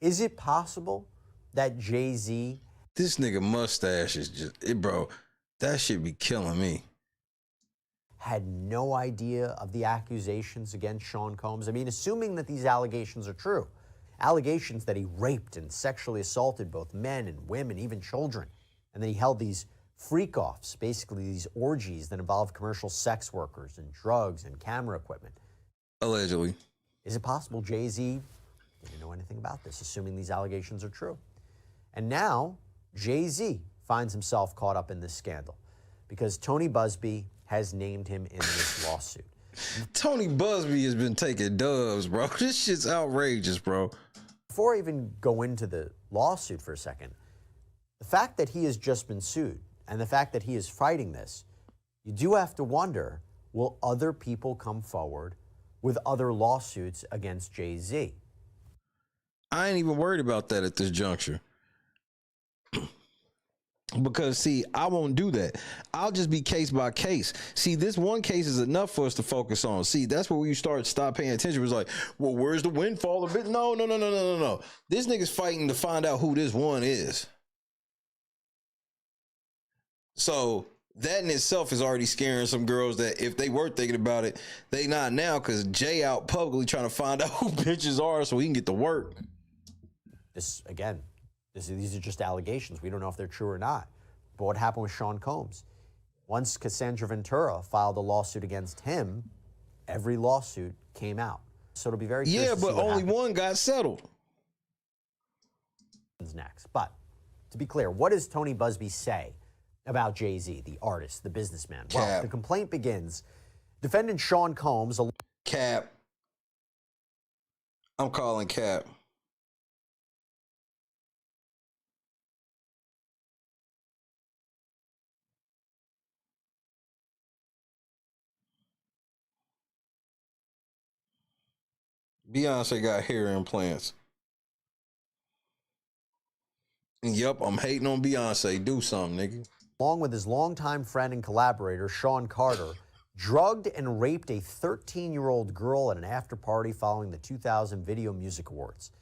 Is it possible that Jay-Z... This nigga mustache is just, bro, that shit be killing me. ...had no idea of the accusations against Sean Combs? I mean, assuming that these allegations are true. Allegations that he raped and sexually assaulted both men and women, even children. And that he held these freak-offs, basically these orgies that involved commercial sex workers and drugs and camera equipment. Allegedly. Is it possible Jay-Z didn't know anything about this, assuming these allegations are true? And now, Jay-Z finds himself caught up in this scandal because Tony Busby has named him in this lawsuit. Tony Busby has been taking dubs, bro. This shit's outrageous, bro. Before I even go into the lawsuit for a second, the fact that he has just been sued and the fact that he is fighting this, you do have to wonder, will other people come forward with other lawsuits against Jay-Z? I ain't even worried about that at this juncture. Because, see, I won't do that. I'll just be case by case. See, this one case is enough for us to focus on. See, that's where you stop paying attention. It was like, well, where's the windfall of it? No. This nigga's fighting to find out who this one is. So that in itself is already scaring some girls that if they were thinking about it, they not now because Jay out publicly trying to find out who bitches are so he can get to work. This, again, these are just allegations. We don't know if they're true or not. But what happened with Sean Combs? Once Cassandra Ventura filed a lawsuit against him, every lawsuit came out. So it'll be very curious to see but what only happens. one got settled. Next. But to be clear, what does Tony Busby say about Jay-Z, the artist, the businessman? Cap. Well, the complaint begins. Defendant Sean Combs... Cap. I'm calling Cap. Beyonce got hair implants. Yep, I'm hating on Beyonce. Do something, nigga. Along with his longtime friend and collaborator, Sean Carter, drugged and raped a 13-year-old girl at an after-party following the 2000 Video Music Awards.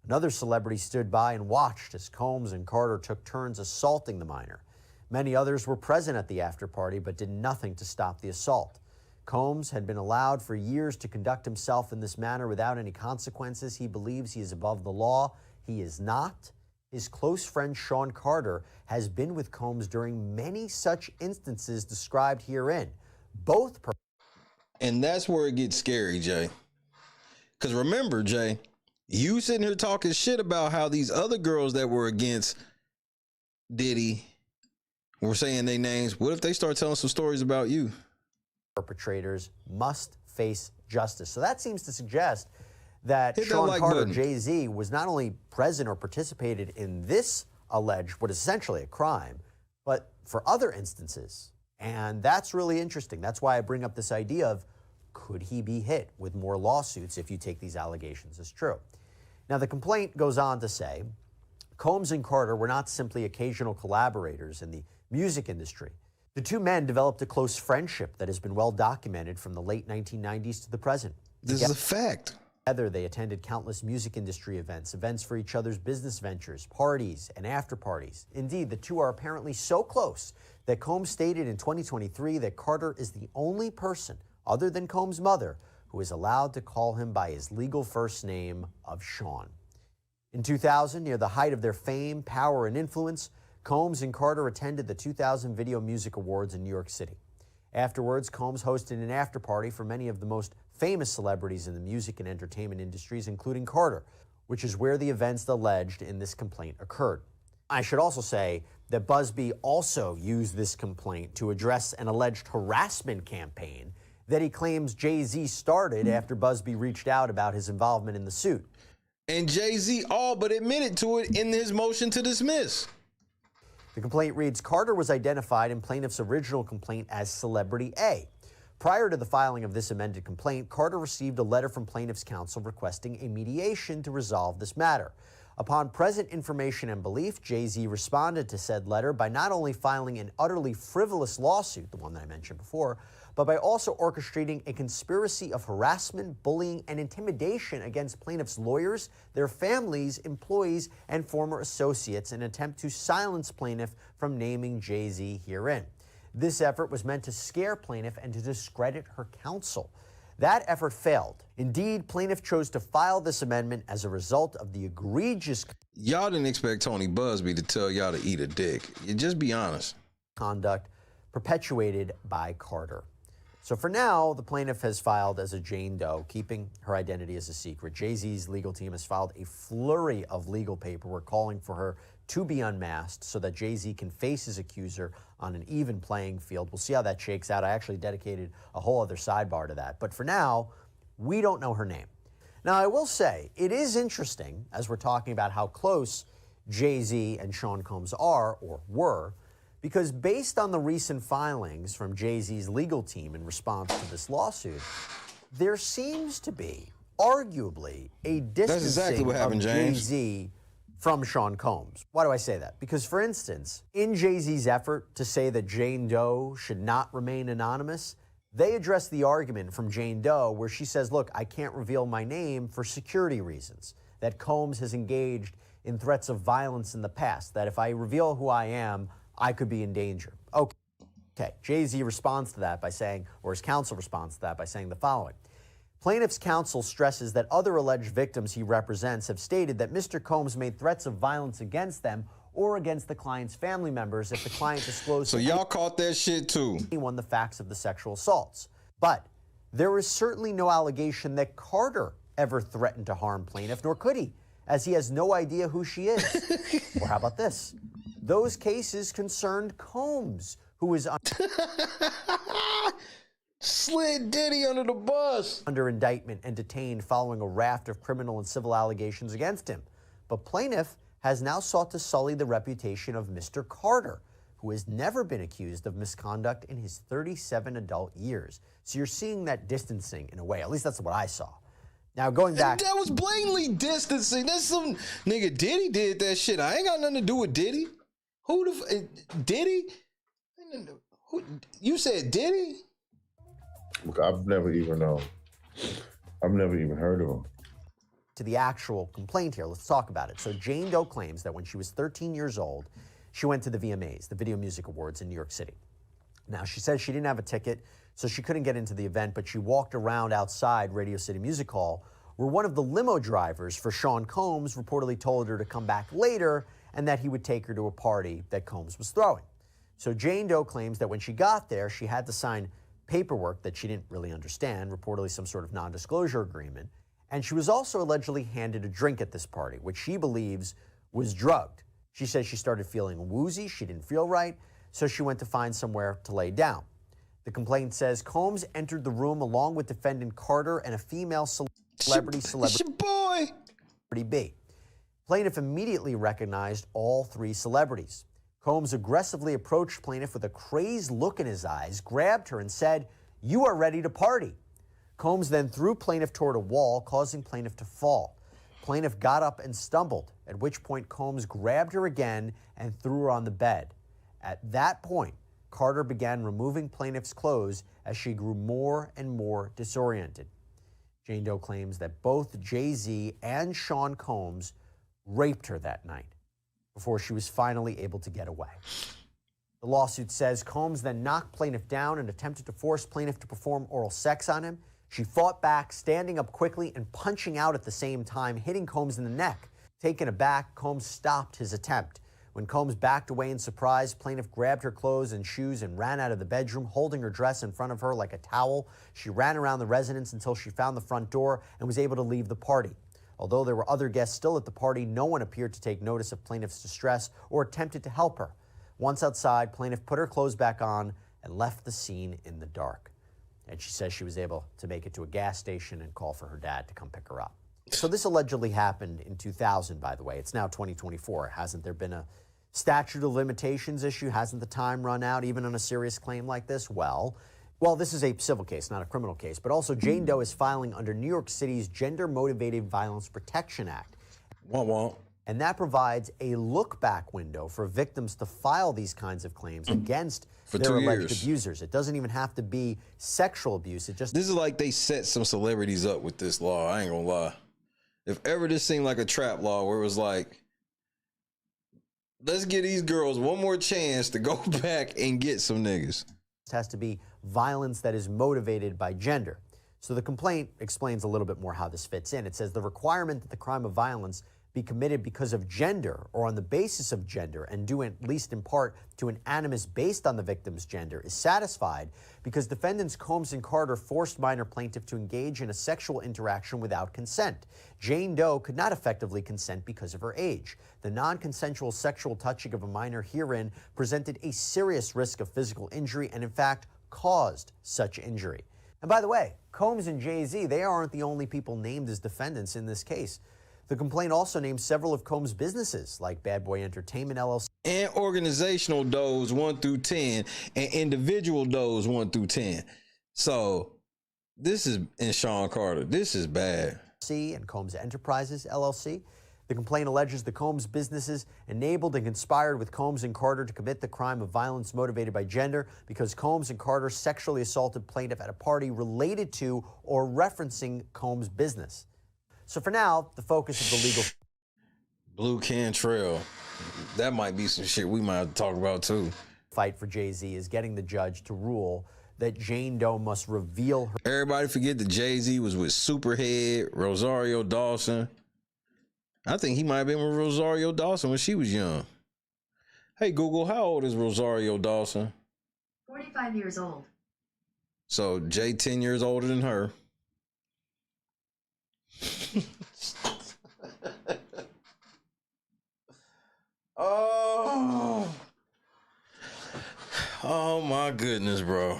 Another celebrity stood by and watched as Combs and Carter took turns assaulting the minor. Many others were present at the after-party but did nothing to stop the assault. Combs had been allowed for years to conduct himself in this manner without any consequences. He believes he is above the law. He is not. His close friend Sean Carter has been with Combs during many such instances described herein. And that's where it gets scary, Jay. Because remember, Jay, you sitting here talking shit about how these other girls that were against Diddy were saying their names. What if they start telling some stories about you? Perpetrators must face justice. So that seems to suggest that Hit that Sean like Carter, button. Jay-Z, was not only present or participated in this alleged, what is essentially a crime, but for other instances. And that's really interesting. That's why I bring up this idea of, could he be hit with more lawsuits if you take these allegations as true? Now, the complaint goes on to say, Combs and Carter were not simply occasional collaborators in the music industry. The two men developed a close friendship that has been well documented from the late 1990s to the present. This is a fact. Together, they attended countless music industry events, events for each other's business ventures, parties, and after parties. Indeed, the two are apparently so close that Combs stated in 2023 that Carter is the only person, other than Combs' mother, who is allowed to call him by his legal first name of Sean. In 2000, near the height of their fame, power, and influence, Combs and Carter attended the 2000 Video Music Awards in New York City. Afterwards, Combs hosted an after-party for many of the most famous celebrities in the music and entertainment industries, including Carter, which is where the events alleged in this complaint occurred. I should also say that Busby also used this complaint to address an alleged harassment campaign that he claims Jay-Z started after Busby reached out about his involvement in the suit. And Jay-Z all but admitted to it in his motion to dismiss. The complaint reads, Carter was identified in plaintiff's original complaint as Celebrity A. Prior to the filing of this amended complaint, Carter received a letter from plaintiff's counsel requesting a mediation to resolve this matter. Upon present information and belief, Jay-Z responded to said letter by not only filing an utterly frivolous lawsuit, the one that I mentioned before, but by also orchestrating a conspiracy of harassment, bullying, and intimidation against plaintiffs' lawyers, their families, employees, and former associates in an attempt to silence plaintiff from naming Jay-Z herein. This effort was meant to scare plaintiff and to discredit her counsel. That effort failed. Indeed, plaintiff chose to file this amendment as a result of the egregious Y'all didn't expect Tony Busby to tell y'all to eat a dick. You just be honest. Conduct perpetuated by Carter. So for now, the plaintiff has filed as a Jane Doe, keeping her identity as a secret. Jay-Z's legal team has filed a flurry of legal paperwork calling for her to be unmasked so that Jay-Z can face his accuser on an even playing field. We'll see how that shakes out. I actually dedicated a whole other sidebar to that. But for now, we don't know her name. Now, I will say, it is interesting, as we're talking about how close Jay-Z and Sean Combs are, or were, because based on the recent filings from Jay-Z's legal team in response to this lawsuit, there seems to be, arguably, a distancing exactly what happened, of James. Jay-Z from Sean Combs. Why do I say that? Because, for instance, in Jay-Z's effort to say that Jane Doe should not remain anonymous, they address the argument from Jane Doe where she says, look, I can't reveal my name for security reasons, that Combs has engaged in threats of violence in the past, that if I reveal who I am, I could be in danger. Okay, Jay-Z responds to that by saying, or his counsel responds to that by saying the following. Plaintiff's counsel stresses that other alleged victims he represents have stated that Mr. Combs made threats of violence against them or against the client's family members if the client disclosed So y'all caught that shit too. anyone the facts of the sexual assaults. But there is certainly no allegation that Carter ever threatened to harm plaintiff, nor could he, as he has no idea who she is. Or how about this? Those cases concerned Combs, who is slid Diddy under the bus, under indictment and detained following a raft of criminal and civil allegations against him. But plaintiff has now sought to sully the reputation of Mr. Carter, who has never been accused of misconduct in his 37 adult years. So you're seeing that distancing in a way. At least that's what I saw. Now, going back... That was blatantly distancing. That's some... Nigga, Diddy did that shit. I ain't got nothing to do with Diddy. Who the... Diddy? Who, you said Diddy? Look, I've never even heard of him. To the actual complaint here, let's talk about it. So Jane Doe claims that when she was 13 years old, she went to the VMAs, the Video Music Awards in New York City. Now, she says she didn't have a ticket, so she couldn't get into the event, but she walked around outside Radio City Music Hall, where one of the limo drivers for Sean Combs reportedly told her to come back later and that he would take her to a party that Combs was throwing. So Jane Doe claims that when she got there, she had to sign paperwork that she didn't really understand, reportedly some sort of non-disclosure agreement, and she was also allegedly handed a drink at this party, which she believes was drugged. She says she started feeling woozy, she didn't feel right, so she went to find somewhere to lay down. The complaint says Combs entered the room along with defendant Carter and a female celebrity B. Plaintiff immediately recognized all three celebrities. Combs aggressively approached plaintiff with a crazed look in his eyes, grabbed her and said, "You are ready to party." Combs then threw plaintiff toward a wall, causing plaintiff to fall. Plaintiff got up and stumbled, at which point Combs grabbed her again and threw her on the bed. At that point, Carter began removing plaintiff's clothes as she grew more and more disoriented. Jane Doe claims that both Jay-Z and Sean Combs raped her that night before she was finally able to get away. The lawsuit says Combs then knocked plaintiff down and attempted to force plaintiff to perform oral sex on him. She fought back, standing up quickly and punching out at the same time, hitting Combs in the neck. Taken aback, Combs stopped his attempt. When Combs backed away in surprise, plaintiff grabbed her clothes and shoes and ran out of the bedroom, holding her dress in front of her like a towel. She ran around the residence until she found the front door and was able to leave the party. Although there were other guests still at the party, no one appeared to take notice of plaintiff's distress or attempted to help her. Once outside, plaintiff put her clothes back on and left the scene in the dark. And she says she was able to make it to a gas station and call for her dad to come pick her up. So this allegedly happened in 2000, by the way. It's now 2024. Hasn't there been a statute of limitations issue? Hasn't the time run out even on a serious claim like this? Well, this is a civil case, not a criminal case. But also, Jane Doe is filing under New York City's Gender-Motivated Violence Protection Act. And that provides a look-back window for victims to file these kinds of claims against their alleged abusers. It doesn't even have to be sexual abuse. This is like they set some celebrities up with this law. I ain't gonna lie. If ever this seemed like a trap law where it was like, let's give these girls one more chance to go back and get some niggas. It has to be violence that is motivated by gender. So the complaint explains a little bit more how this fits in. It says the requirement that the crime of violence be committed because of gender or on the basis of gender and due at least in part to an animus based on the victim's gender is satisfied because defendants Combs and Carter forced minor plaintiff to engage in a sexual interaction without consent. Jane Doe could not effectively consent because of her age. The non-consensual sexual touching of a minor herein presented a serious risk of physical injury and in fact caused such injury. And by the way, Combs and Jay-Z, they aren't the only people named as defendants in this case. The complaint also names several of Combs' businesses, like Bad Boy Entertainment LLC. And organizational does 1 through 10, and individual does 1 through 10. So this is, and Sean Carter, this is bad. And Combs Enterprises LLC. The complaint alleges the Combs businesses enabled and conspired with Combs and Carter to commit the crime of violence motivated by gender because Combs and Carter sexually assaulted plaintiff at a party related to or referencing Combs' business. So for now, the focus of the legal Blue Cantrell, that might be some shit we might have to talk about too. Fight for Jay-Z is getting the judge to rule that Jane Doe must reveal her. Everybody forget that Jay-Z was with Superhead, Rosario Dawson. I think he might have been with Rosario Dawson when she was young. Hey Google, how old is Rosario Dawson? 45 years old. So Jay 10 years older than her. Oh my goodness, bro.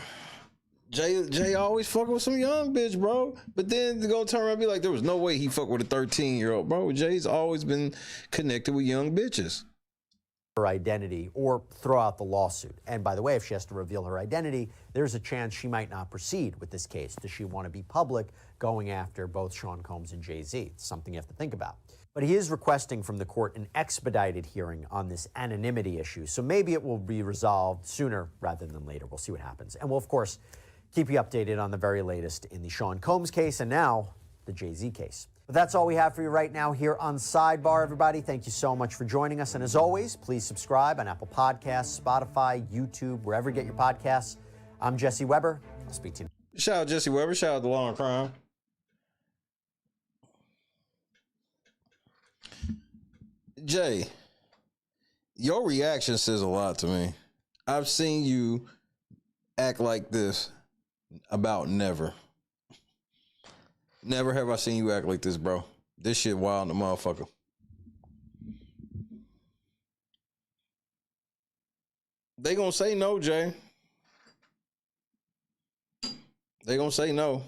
Jay always fucking with some young bitch, bro. But then to go turn around and be like, there was no way he fucked with a 13-year-old, bro. Jay's always been connected with young bitches. Her identity or throw out the lawsuit. And by the way, if she has to reveal her identity, there's a chance she might not proceed with this case. Does she want to be public going after both Sean Combs and Jay-Z? It's something you have to think about. But he is requesting from the court an expedited hearing on this anonymity issue. So maybe it will be resolved sooner rather than later. We'll see what happens. And we'll, of course, keep you updated on the very latest in the Sean Combs case and now the Jay-Z case. But that's all we have for you right now here on Sidebar, everybody. Thank you so much for joining us. And as always, please subscribe on Apple Podcasts, Spotify, YouTube, wherever you get your podcasts. I'm Jesse Weber. I'll speak to you. Shout out Jesse Weber. Shout out to Law and Crime. Jay, your reaction says a lot to me. I've seen you act like this about never. Never have I seen you act like this, bro. This shit wild in the motherfucker. They gonna say no, Jay. They gonna say no.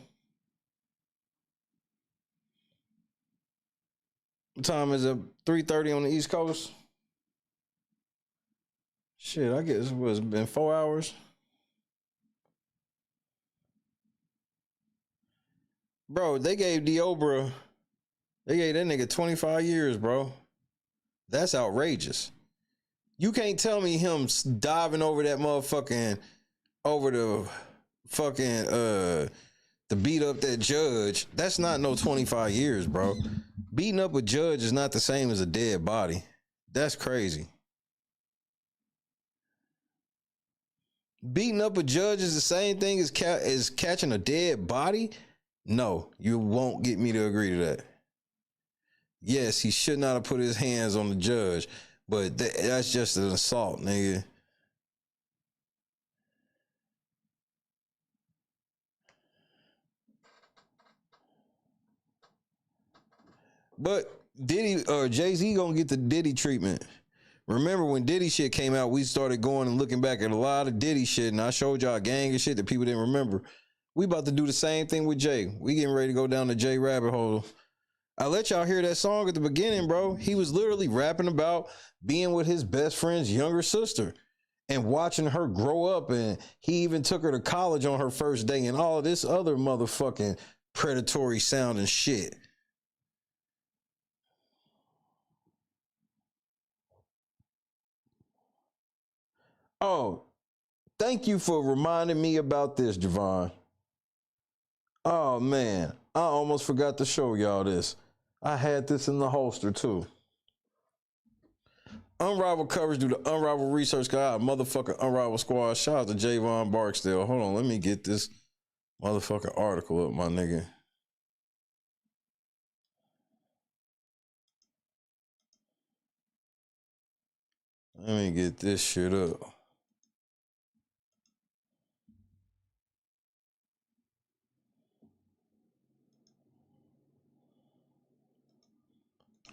What time is it? 3:30 on the East Coast? Shit, I guess it's been 4 hours. Bro, they gave Diobra, they gave that nigga 25 years, bro. That's outrageous. You can't tell me him diving over that motherfucking, over the fucking, to beat up that judge. That's not no 25 years, bro. Beating up a judge is not the same as a dead body. That's crazy. Beating up a judge is the same thing as catching a dead body? No, you won't get me to agree to that. Yes, he should not have put his hands on the judge, but that's just an assault, nigga. But Diddy or Jay-Z gonna get the Diddy treatment. Remember when Diddy shit came out, we started going and looking back at a lot of Diddy shit, and I showed y'all a gang of shit that people didn't remember. We about to do the same thing with Jay. We getting ready to go down the Jay rabbit hole. I let y'all hear that song at the beginning, bro. He was literally rapping about being with his best friend's younger sister and watching her grow up, and he even took her to college on her first day and all of this other motherfucking predatory sounding shit. Oh, thank you for reminding me about this, Javon. Oh, man. I almost forgot to show y'all this. I had this in the holster, too. Unrivaled coverage due to Unrivaled Research Guide, motherfucking Unrivaled Squad. Shout out to Javon Barksdale. Hold on, let me get this motherfucking article up, my nigga. Let me get this shit up.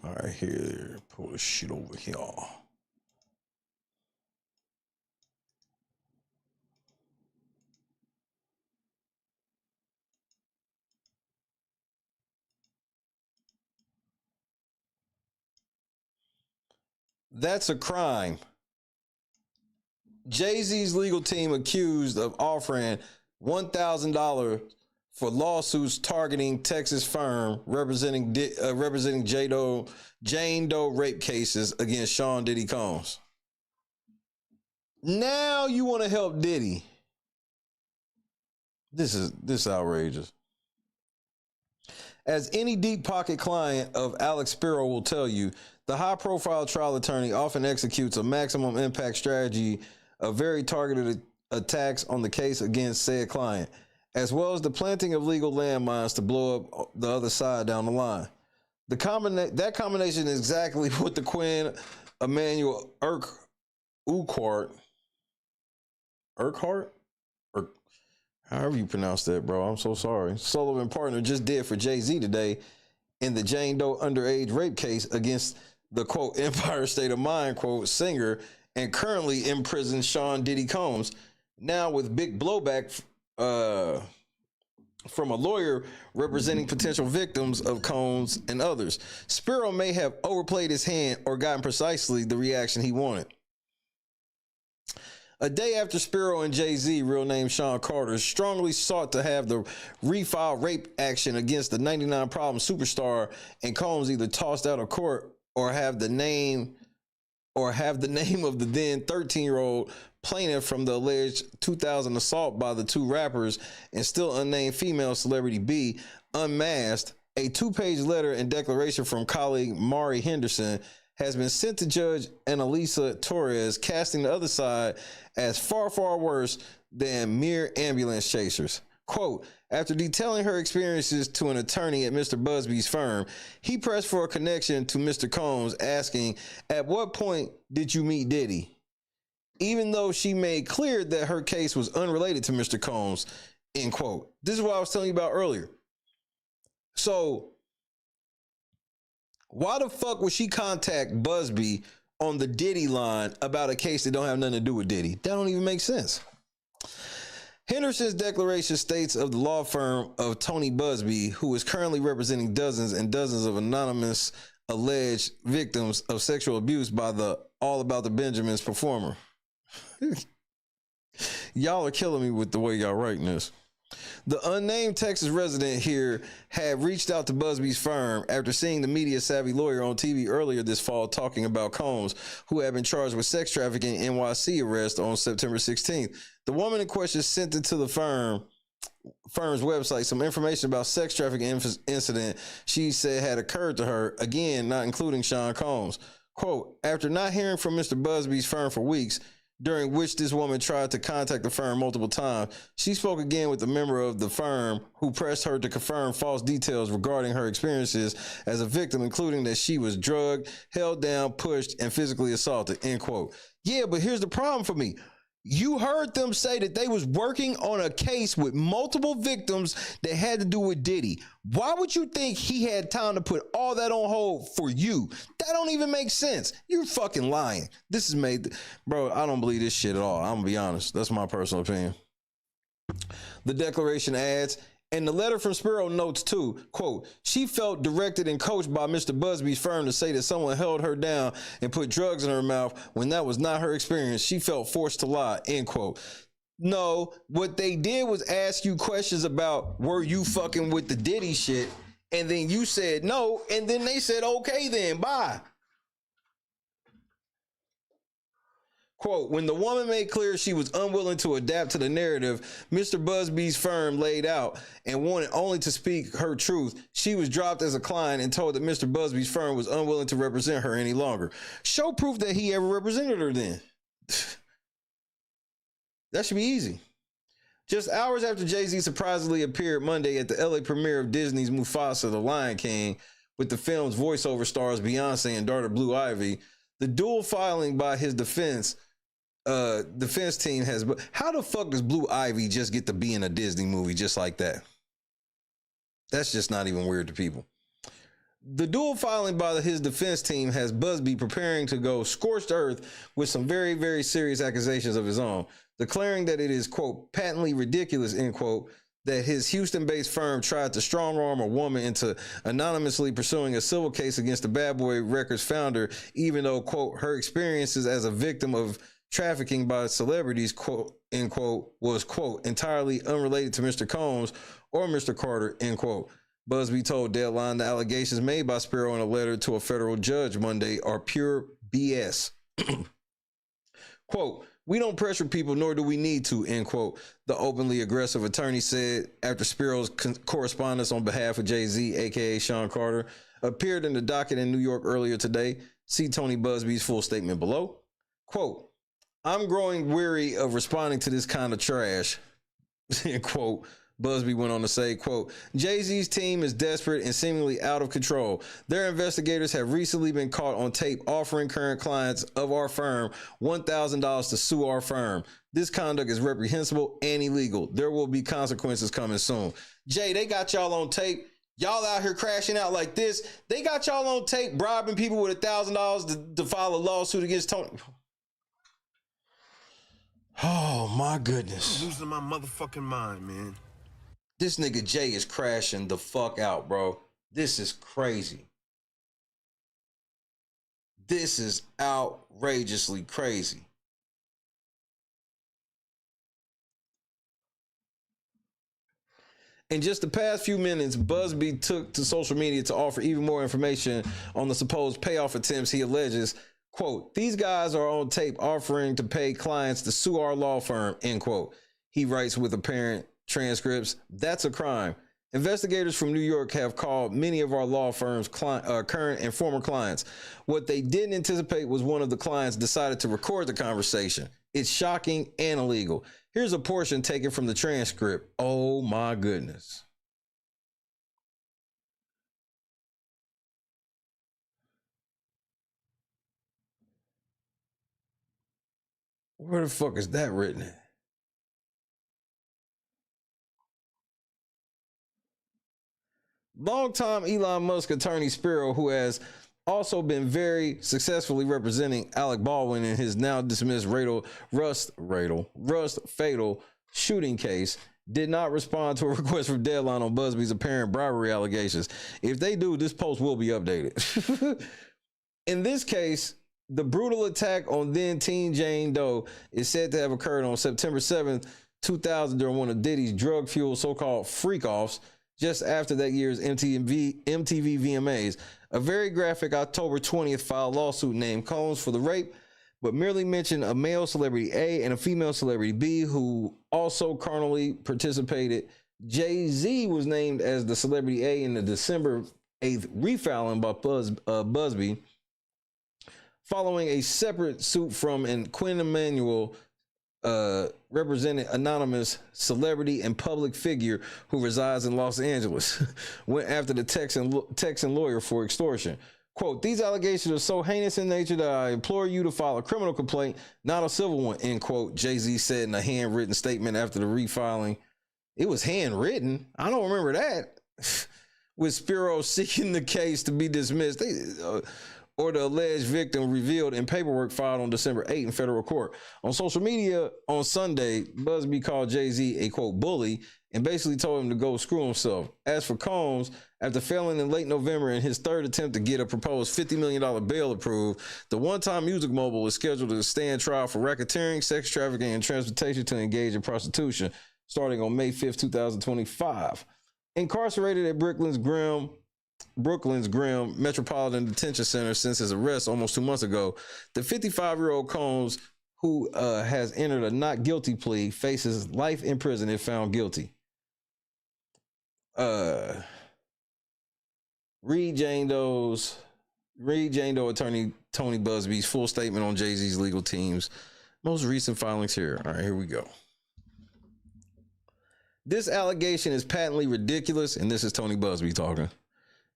All right, here, pull this shit over here. That's a crime. Jay-Z's legal team accused of offering $1,000 for lawsuits targeting Texas firm representing Jane Doe rape cases against Sean Diddy Combs. Now you want to help Diddy. This is outrageous. As any deep pocket client of Alex Spiro will tell you, the high-profile trial attorney often executes a maximum impact strategy of very targeted attacks on the case against said client, as well as the planting of legal landmines to blow up the other side down the line. That combination is exactly what the Quinn Emanuel Urquhart, or however you pronounce that, bro, I'm so sorry, Sullivan partner just did for Jay-Z today in the Jane Doe underage rape case against the, quote, Empire State of Mind, quote, singer and currently imprisoned Sean Diddy Combs, now with big blowback from a lawyer representing potential victims of Combs and others. Spiro may have overplayed his hand or gotten precisely the reaction he wanted. A day after Spiro and Jay-Z, real name Sean Carter, strongly sought to have the refiled rape action against the 99 Problem superstar and Combs either tossed out of court or have the name of the then 13-year-old plaintiff from the alleged 2000 assault by the two rappers and still unnamed female celebrity B unmasked. A 2-page letter and declaration from colleague Mari Henderson has been sent to Judge Annalisa Torres, casting the other side as far, far worse than mere ambulance chasers. Quote, after detailing her experiences to an attorney at Mr. Busby's firm, he pressed for a connection to Mr. Combs, asking, at what point did you meet Diddy? Even though she made clear that her case was unrelated to Mr. Combs, end quote. This is what I was telling you about earlier. So, why the fuck would she contact Busby on the Diddy line about a case that don't have nothing to do with Diddy? That don't even make sense. Henderson's declaration states of the law firm of Tony Busby, who is currently representing dozens and dozens of anonymous alleged victims of sexual abuse by the All About the Benjamins performer. Y'all are killing me with the way y'all writing this. The unnamed Texas resident here had reached out to Busby's firm after seeing the media-savvy lawyer on TV earlier this fall talking about Combs, who had been charged with sex trafficking NYC arrest on September 16th. The woman in question sent it to the firm's website some information about sex trafficking incident she said had occurred to her, again, not including Sean Combs. Quote, after not hearing from Mr. Busby's firm for weeks, during which this woman tried to contact the firm multiple times, she spoke again with a member of the firm who pressed her to confirm false details regarding her experiences as a victim, including that she was drugged, held down, pushed, and physically assaulted, end quote. Yeah, but here's the problem for me. You heard them say that they was working on a case with multiple victims that had to do with Diddy. Why would you think he had time to put all that on hold for you? That don't even make sense. You're fucking lying. This is made, bro, I don't believe this shit at all. I'm gonna be honest. That's my personal opinion. The declaration adds, and the letter from Spiro notes too, quote, she felt directed and coached by Mr. Busby's firm to say that someone held her down and put drugs in her mouth when that was not her experience. She felt forced to lie, end quote. No, what they did was ask you questions about, were you fucking with the Diddy shit? And then you said no, and then they said, okay then, bye. Quote, when the woman made clear she was unwilling to adapt to the narrative Mr. Busby's firm laid out and wanted only to speak her truth, she was dropped as a client and told that Mr. Busby's firm was unwilling to represent her any longer. Show proof that he ever represented her then. That should be easy. Just hours after Jay-Z surprisingly appeared Monday at the LA premiere of Disney's Mufasa, The Lion King, with the film's voiceover stars Beyonce and daughter Blue Ivy, the dual filing by his defense team has, but how the fuck does Blue Ivy just get to be in a Disney movie just like that? That's just not even weird to people. The dual filing by his defense team has Busby preparing to go scorched earth with some very, very serious accusations of his own, declaring that it is, quote, patently ridiculous, end quote, that his Houston-based firm tried to strong-arm a woman into anonymously pursuing a civil case against the Bad Boy Records founder, even though, quote, her experiences as a victim of trafficking by celebrities, quote, end quote, was, quote, entirely unrelated to Mr. Combs or Mr. Carter, end quote. Busby told Deadline the allegations made by Spiro in a letter to a federal judge Monday are pure BS. Quote, we don't pressure people, nor do we need to, end quote, the openly aggressive attorney said after Spiro's correspondence on behalf of Jay-Z, a.k.a. Sean Carter, appeared in the docket in New York earlier today. See Tony Busby's full statement below. Quote, I'm growing weary of responding to this kind of trash, end quote. Busby went on to say, quote, Jay-Z's team is desperate and seemingly out of control. Their investigators have recently been caught on tape offering current clients of our firm $1,000 to sue our firm. This conduct is reprehensible and illegal. There will be consequences coming soon. Jay, they got y'all on tape. Y'all out here crashing out like this. They got y'all on tape bribing people with $1,000 to file a lawsuit against Tony. Oh, my goodness. I'm losing my motherfucking mind, man. This nigga Jay is crashing the fuck out, bro. This is crazy. This is outrageously crazy. In just the past few minutes, Busby took to social media to offer even more information on the supposed payoff attempts he alleges. Quote, these guys are on tape offering to pay clients to sue our law firm, end quote. He writes with apparent transcripts. That's a crime. Investigators from New York have called many of our law firm's current and former clients. What they didn't anticipate was one of the clients decided to record the conversation. It's shocking and illegal. Here's a portion taken from the transcript. Oh my goodness. Where the fuck is that written at? Longtime Elon Musk attorney Spiro, who has also been very successfully representing Alec Baldwin in his now dismissed Rust fatal shooting case, did not respond to a request from Deadline on Busby's apparent bribery allegations. If they do, this post will be updated. In this case, the brutal attack on then teen Jane Doe is said to have occurred on September 7th, 2000 during one of Diddy's drug-fueled so-called freak-offs just after that year's MTV VMAs. A very graphic October 20th filed lawsuit named Combs for the rape, but merely mentioned a male celebrity A and a female celebrity B who also carnally participated. Jay-Z was named as the celebrity A in the December 8th refiling by Busby, following a separate suit from and Quinn Emanuel, represented anonymous celebrity and public figure who resides in Los Angeles, went after the Texan lawyer for extortion. Quote, these allegations are so heinous in nature that I implore you to file a criminal complaint, not a civil one, end quote, Jay-Z said in a handwritten statement after the refiling. It was handwritten? I don't remember that. With Spiro seeking the case to be dismissed, or the alleged victim revealed in paperwork filed on December 8 in federal court. On social media on Sunday, Busby called Jay-Z a, quote, bully and basically told him to go screw himself. As for Combs, after failing in late November in his third attempt to get a proposed $50 million bail approved, the one-time music mogul is scheduled to stand trial for racketeering, sex trafficking, and transportation to engage in prostitution starting on May 5th, 2025. Incarcerated at Brooklyn's Grim Metropolitan Detention Center since his arrest almost 2 months ago, the 55-year-old Combs, who has entered a not guilty plea, faces life in prison if found guilty. Read Jane Doe attorney Tony Busby's full statement on Jay-Z's legal team's most recent filings here. All right, here we go. This allegation is patently ridiculous, and this is Tony Busby talking.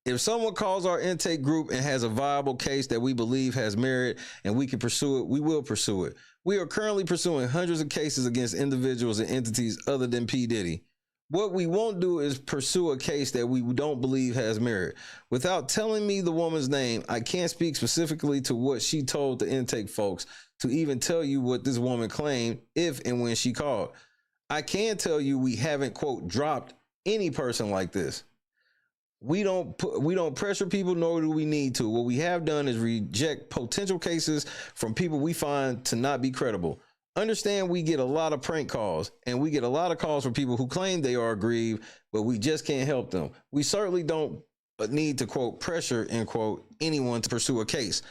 If someone calls our intake group and has a viable case that we believe has merit and we can pursue it, we will pursue it. We are currently pursuing hundreds of cases against individuals and entities other than P. Diddy. What we won't do is pursue a case that we don't believe has merit. Without telling me the woman's name, I can't speak specifically to what she told the intake folks to even tell you what this woman claimed if and when she called. I can tell you we haven't, quote, dropped any person like this. We don't pressure people, nor do we need to. What we have done is reject potential cases from people we find to not be credible. Understand we get a lot of prank calls, and we get a lot of calls from people who claim they are aggrieved, but we just can't help them. We certainly don't need to, quote, pressure, end quote, anyone to pursue a case.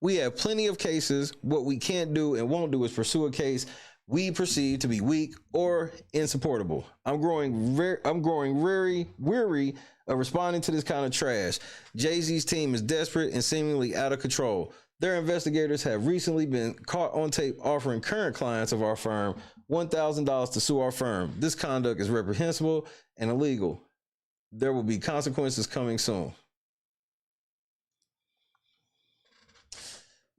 We have plenty of cases. What we can't do and won't do is pursue a case we perceive to be weak or insupportable. I'm growing very weary of responding to this kind of trash. Jay-Z's team is desperate and seemingly out of control. Their investigators have recently been caught on tape offering current clients of our firm $1,000 to sue our firm. This conduct is reprehensible and illegal. There will be consequences coming soon.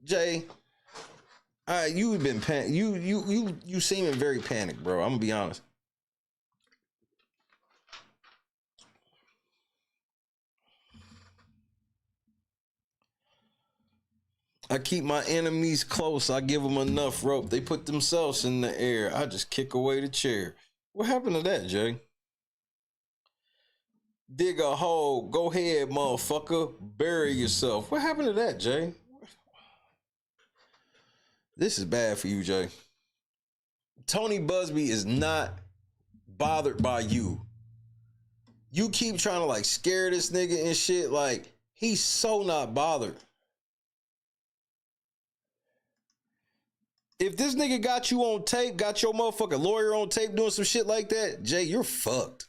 Jay, you've been you seeming very panicked, bro. I'm gonna be honest. I keep my enemies close. I give them enough rope. They put themselves in the air. I just kick away the chair. What happened to that, Jay? Dig a hole. Go ahead, motherfucker. Bury yourself. What happened to that, Jay? This is bad for you, Jay. Tony Busby is not bothered by you. You keep trying to like scare this nigga and shit. Like, he's so not bothered. If this nigga got you on tape, got your motherfucking lawyer on tape doing some shit like that, Jay, you're fucked.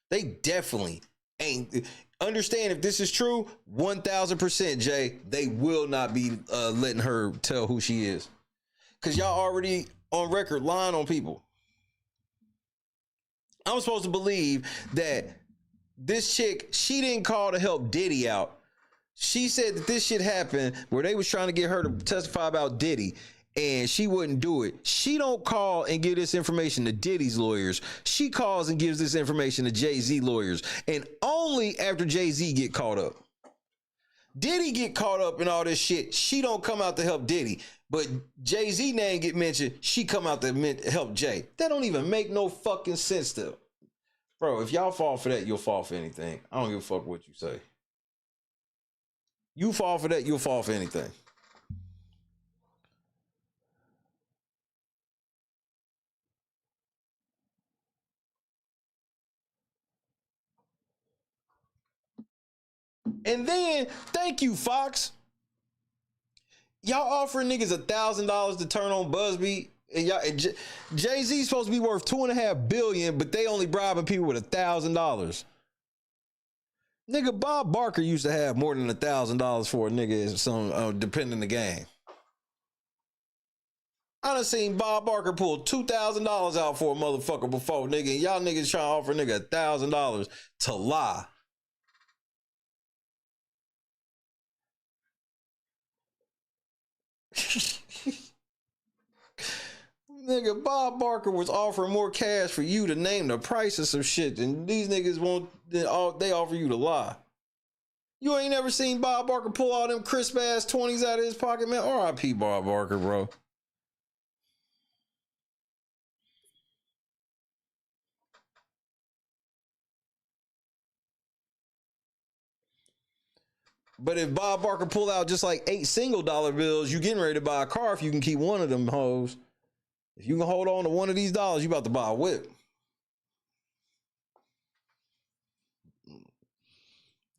They definitely ain't. Understand, if this is true, 1,000%, Jay, they will not be letting her tell who she is. Because y'all already on record lying on people. I'm supposed to believe that this chick, she didn't call to help Diddy out. She said that this shit happened where they was trying to get her to testify about Diddy, and she wouldn't do it. She don't call and give this information to Diddy's lawyers. She calls and gives this information to Jay-Z lawyers, and only after Jay-Z get caught up. Diddy get caught up in all this shit. She don't come out to help Diddy, but Jay-Z name get mentioned. She come out to help Jay. That don't even make no fucking sense to. Bro, if y'all fall for that, you'll fall for anything. I don't give a fuck what you say. You fall for that, you'll fall for anything. And then, thank you, Fox. Y'all offering niggas $1,000 to turn on Busby. And y'all, Jay-Z's supposed to be worth $2.5 billion, but they only bribing people with $1,000. Nigga, Bob Barker used to have more than $1,000 for a nigga, depending on the game. I done seen Bob Barker pull $2,000 out for a motherfucker before, nigga. And y'all niggas trying to offer a nigga $1,000 to lie. Nigga, Bob Barker was offering more cash for you to name the price of some shit than these niggas won't. They offer you to lie. You ain't never seen Bob Barker pull all them crisp ass 20s out of his pocket, man. R.I.P. Bob Barker, bro. But if Bob Barker pull out just like 8 single dollar bills, you getting ready to buy a car if you can keep one of them hoes. If you can hold on to one of these dollars, you about to buy a whip.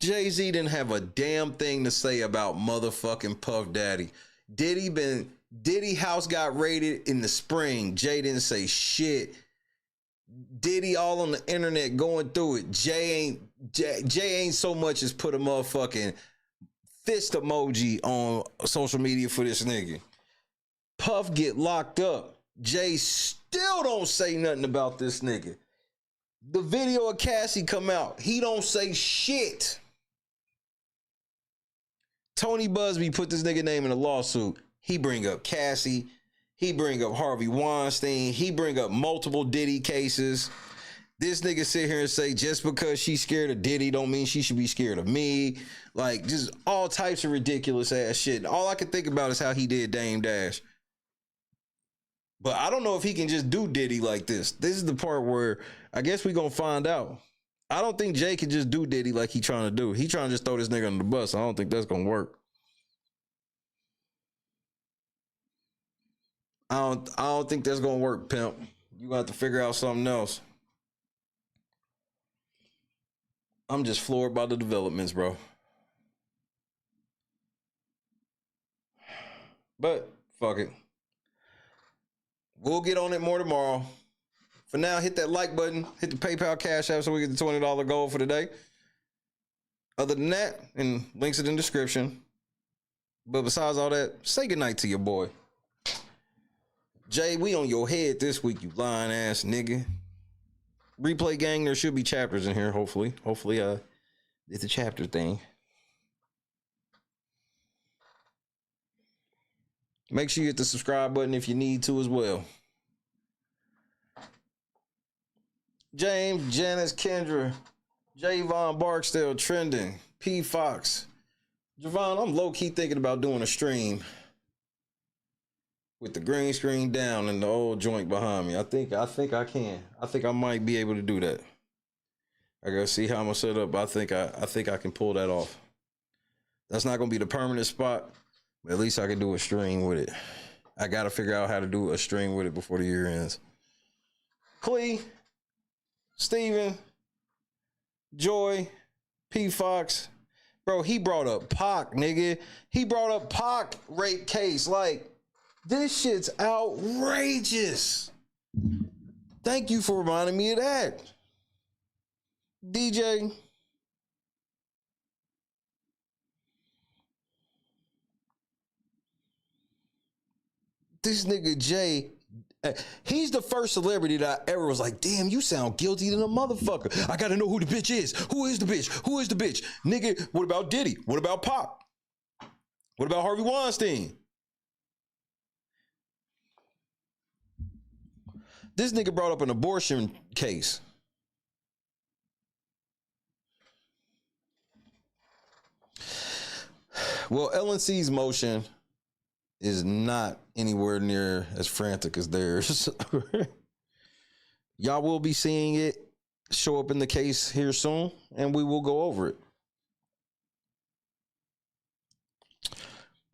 Jay-Z didn't have a damn thing to say about motherfucking Puff Daddy. Diddy house got raided in the spring. Jay didn't say shit. Diddy all on the internet going through it. Jay ain't so much as put a motherfucking fist emoji on social media for this nigga. Puff get locked up. Jay still don't say nothing about this nigga. The video of Cassie come out. He don't say shit. Tony Busby put this nigga name in a lawsuit. He bring up Cassie. He bring up Harvey Weinstein. He bring up multiple Diddy cases. This nigga sit here and say just because she's scared of Diddy don't mean she should be scared of me. Like just all types of ridiculous ass shit. All I can think about is how he did Dame Dash. But I don't know if he can just do Diddy like this. This is the part where I guess we gonna find out. I don't think Jay can just do Diddy like he trying to do. He trying to just throw this nigga under the bus. I don't think that's gonna work. I don't think that's gonna work, pimp. You gonna have to figure out something else. I'm just floored by the developments, bro. But fuck it. We'll get on it more tomorrow. For now, hit that like button, hit the PayPal Cash App so we get the $20 goal for today. Other than that, and links in the description. But besides all that, say goodnight to your boy. Jay, we on your head this week, you lying ass nigga. Replay gang, there should be chapters in here, hopefully. Hopefully, it's a chapter thing. Make sure you hit the subscribe button if you need to as well. James, Janice, Kendra, Javon Barksdale trending, P Fox. Javon, I'm low-key thinking about doing a stream with the green screen down and the old joint behind me. I think I can. I think I might be able to do that. I gotta see how I'm gonna set up. I think I can pull that off. That's not gonna be the permanent spot, but at least I can do a stream with it. I gotta figure out how to do a stream with it before the year ends. Clee, Steven, Joy, P Fox. Bro, he brought up Pac, nigga. He brought up Pac rape case. Like, this shit's outrageous. Thank you for reminding me of that. DJ. This nigga Jay, he's the first celebrity that I ever was like, damn, you sound guilty than a motherfucker. I gotta know who the bitch is. Who is the bitch? Who is the bitch? Nigga, what about Diddy? What about Pop? What about Harvey Weinstein? This nigga brought up an abortion case. Well, LNC's motion is not anywhere near as frantic as theirs. Y'all will be seeing it show up in the case here soon, and we will go over it.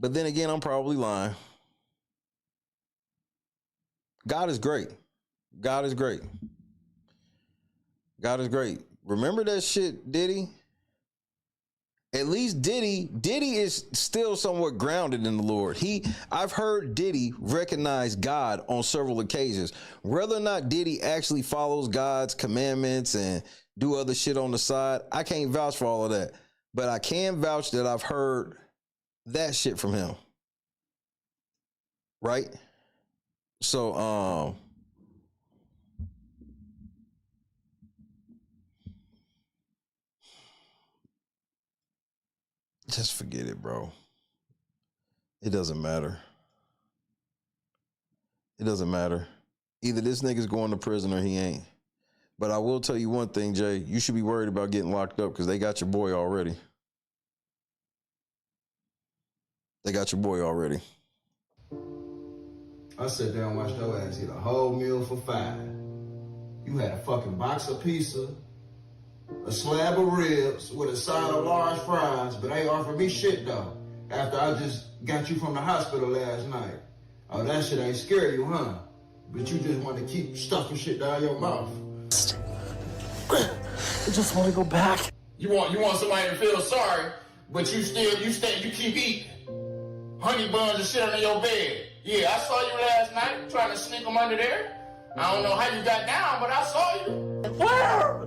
But then again, I'm probably lying. God is great. God is great. God is great. Remember that shit, Diddy? At least Diddy is still somewhat grounded in the Lord. I've heard Diddy recognize God on several occasions. Whether or not Diddy actually follows God's commandments and do other shit on the side, I can't vouch for all of that. But I can vouch that I've heard that shit from him. Right? So, just forget it, bro. It doesn't matter. It doesn't matter. Either this nigga's going to prison or he ain't. But I will tell you one thing, Jay. You should be worried about getting locked up because they got your boy already. They got your boy already. I sat there and watched your ass eat a whole meal for $5. You had a fucking box of pizza, a slab of ribs with a side of large fries, but ain't offered me shit though. After I just got you from the hospital last night. Oh, that shit ain't scare you, huh? But you just want to keep stuffing shit down your mouth. I just want to go back. You want somebody to feel sorry, but you keep eating. Honey buns and shit under your bed. Yeah, I saw you last night trying to sneak them under there. I don't know how you got down, but I saw you. Where?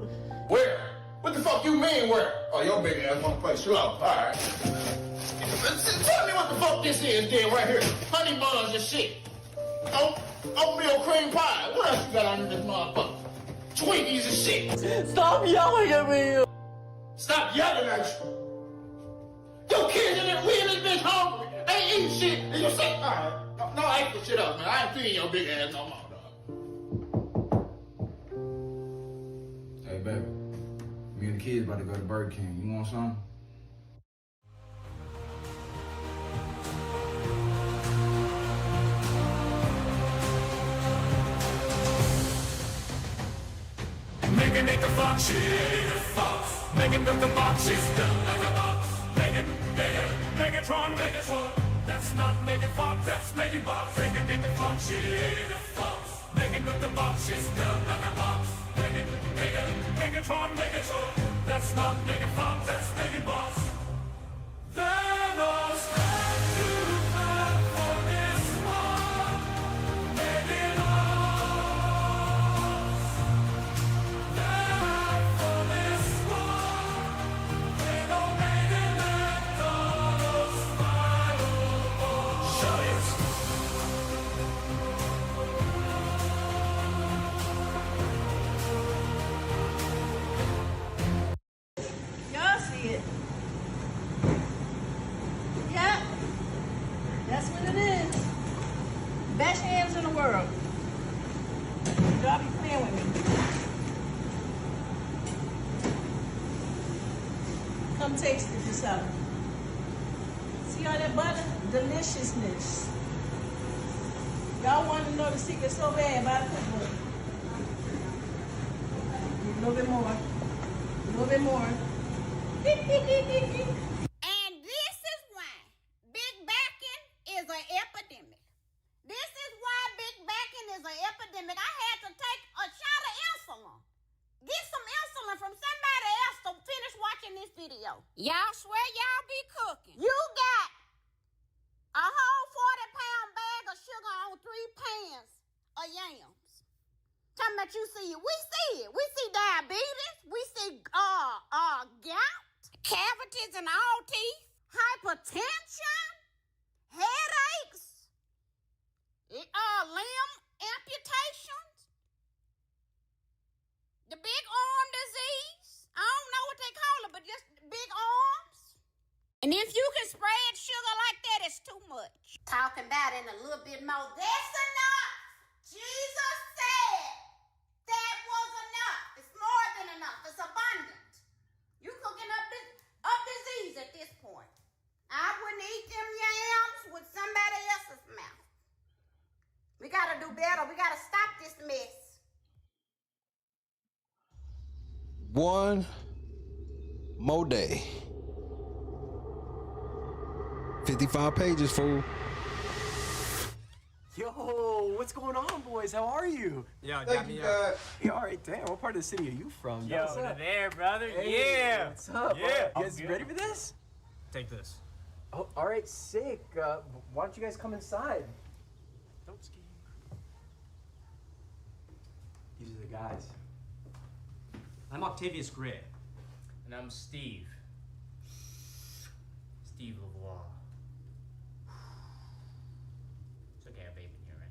Where? What the fuck you mean where? Oh, your big ass wanna place you out. All right. Tell me what the fuck this is then right here. Honey buns and shit. Oatmeal cream pie. What else you got under this motherfucker? Twinkies and shit. Stop yelling at me. Stop yelling at you. Your kids in there, we in this bitch hungry. Ain't eating shit. And you say, all right. No, I ain't put shit up, man. I ain't feeding your big ass no more, dog. Hey, baby. Me and the kids about to go to Burger King. You want something? Making it the box, shit. Making the boxes done like a box. Megatron. That's not making box, that's making box. Making it the box, shit. Making the boxes done like a box. Megatron. That's not making box, that's making box. Thanos had to fight for this one. Making us. Fight for this one. They don't make it let Thanos final boss. Shut it. Y'all see it. Yep. That's what it is. Best hands in the world. Y'all be playing with me. Come taste it yourself. See all that butter? Deliciousness. Y'all want to know the secret so bad about it? Look. A little bit more. A little bit more. And this is why big backing is an epidemic. This is why big backing is an epidemic. I had to take a shot of insulin. Get some insulin from somebody else to finish watching this video. Y'all swear y'all be cooking. You got a whole 40-pound bag of sugar on 3 pans of yams. Talking about you see it. We see it. We see diabetes. We see gout. Cavities in all teeth, hypertension, headaches, limb amputations, the big arm disease. I don't know what they call it, but just big arms. And if you can spread sugar like that, it's too much. Talking about it in a little bit more. That's enough. Jesus said that was enough. It's more than enough. It's abundant. You cooking up disease at this point. I wouldn't eat them yams with somebody else's mouth. We gotta do better. We gotta stop this mess. One more day. 55 pages, fool. Yo, what's going on, boys? How are you? Yo, got me up. Yeah, all right, damn. What part of the city are you from? Yo, what's up? there, brother. Hey, Yeah. What's up? Yeah. You guys ready for this? Take this. Oh, all right, sick. Why don't you guys come inside? Don't ski. These are the guys. I'm Octavius Gray. And I'm Steve. Steve LeVois. It's okay, I have vape in here, right?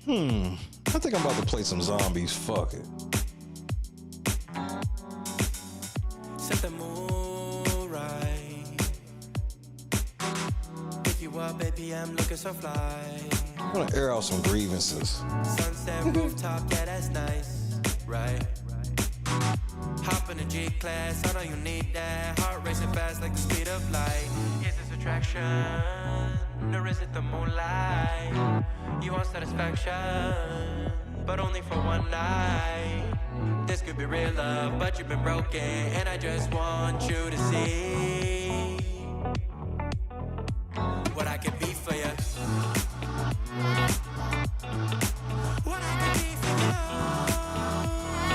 I think I'm about to play some zombies. Fuck it. Set the mood right. Pick you up, baby, I'm looking so fly. I'm gonna air out some grievances. Sunset rooftop, yeah, that's nice, right? Hop in a G-class, I know you need that. Heart racing fast like the speed of light. Is this attraction, or is it the moonlight? You want satisfaction, but only for one night. This could be real love, but you've been broken, and I just want you to see what I can be for you. What I can be for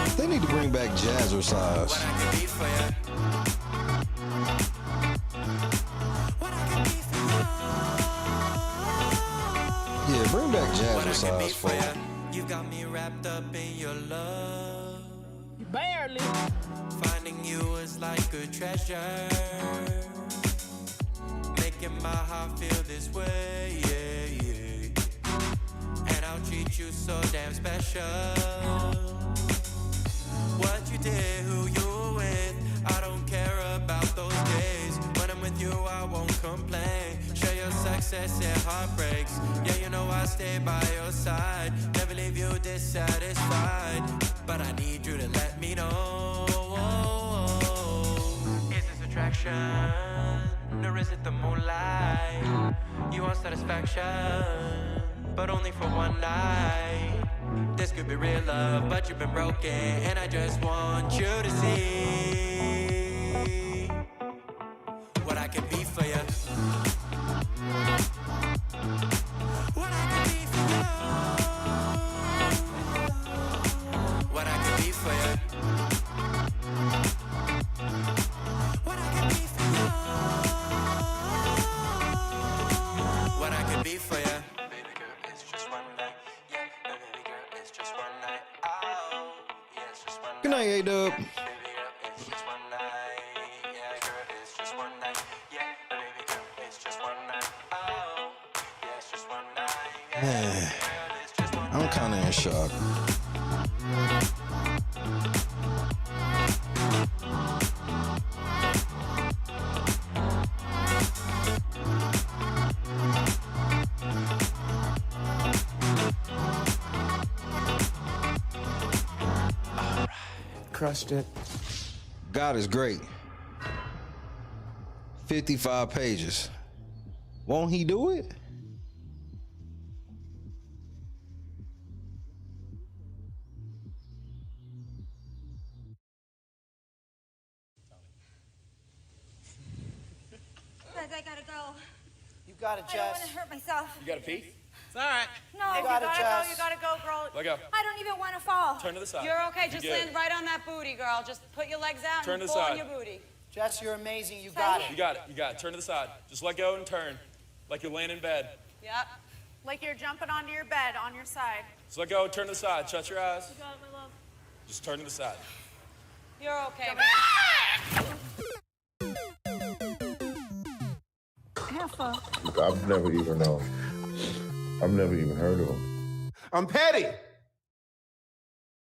you. They need to bring back jazzercise. What I can be for you. What I can be for you. Yeah, bring back What I can be jazzercise, for folks. you. You got me wrapped up in your love. Barely. Finding you is like a treasure. Making my heart feel this way, yeah, yeah. And I'll treat you so damn special. What you did, who you were with, I don't care about those days. When I'm with you, I won't complain. Share your success and heartbreaks. Yeah, you know I stay by your side. Never leave you dissatisfied. But I need you to let me know. Is this attraction, or is it the moonlight? You want satisfaction, but only for one night. This could be real love, but you've been broken, and I just want you to see what I can be for you. What I can be for you. What I can be for you. What I can be for you. What I can be for you. Baby girl, it's just one night. Yeah, baby girl, it's just one night. Oh, yeah, it's just one night. Good night, A-Dub. Baby girl, it's just one night. Yeah, girl, it's just one night. Yeah, baby girl, it's just one night. Oh, yeah, it's just one night. Man, I'm kind of in shock. Crushed it. God is great. 55 pages. Won't he do it? Guys, I gotta go. You got it, I don't Jess. want to hurt myself. You got a pee? It's all right. No, You you got it, gotta Jess. go. You gotta go, girl. Let go. I don't even want to fall. Turn to the side. You're okay. Just You're good. land right on that booty, girl. Just put your legs out Turn and to the pull on side. your booty. Jess, you're amazing. You got it. You got it. You got it. Turn to the side. Just let go and turn. Like you're laying in bed. Yep. Like you're jumping onto your bed on your side. Just let go. Turn to the side. Shut your eyes. You got it, my love. Just turn to the side. You're okay. Have fun. I've never even heard of him. I'm petty.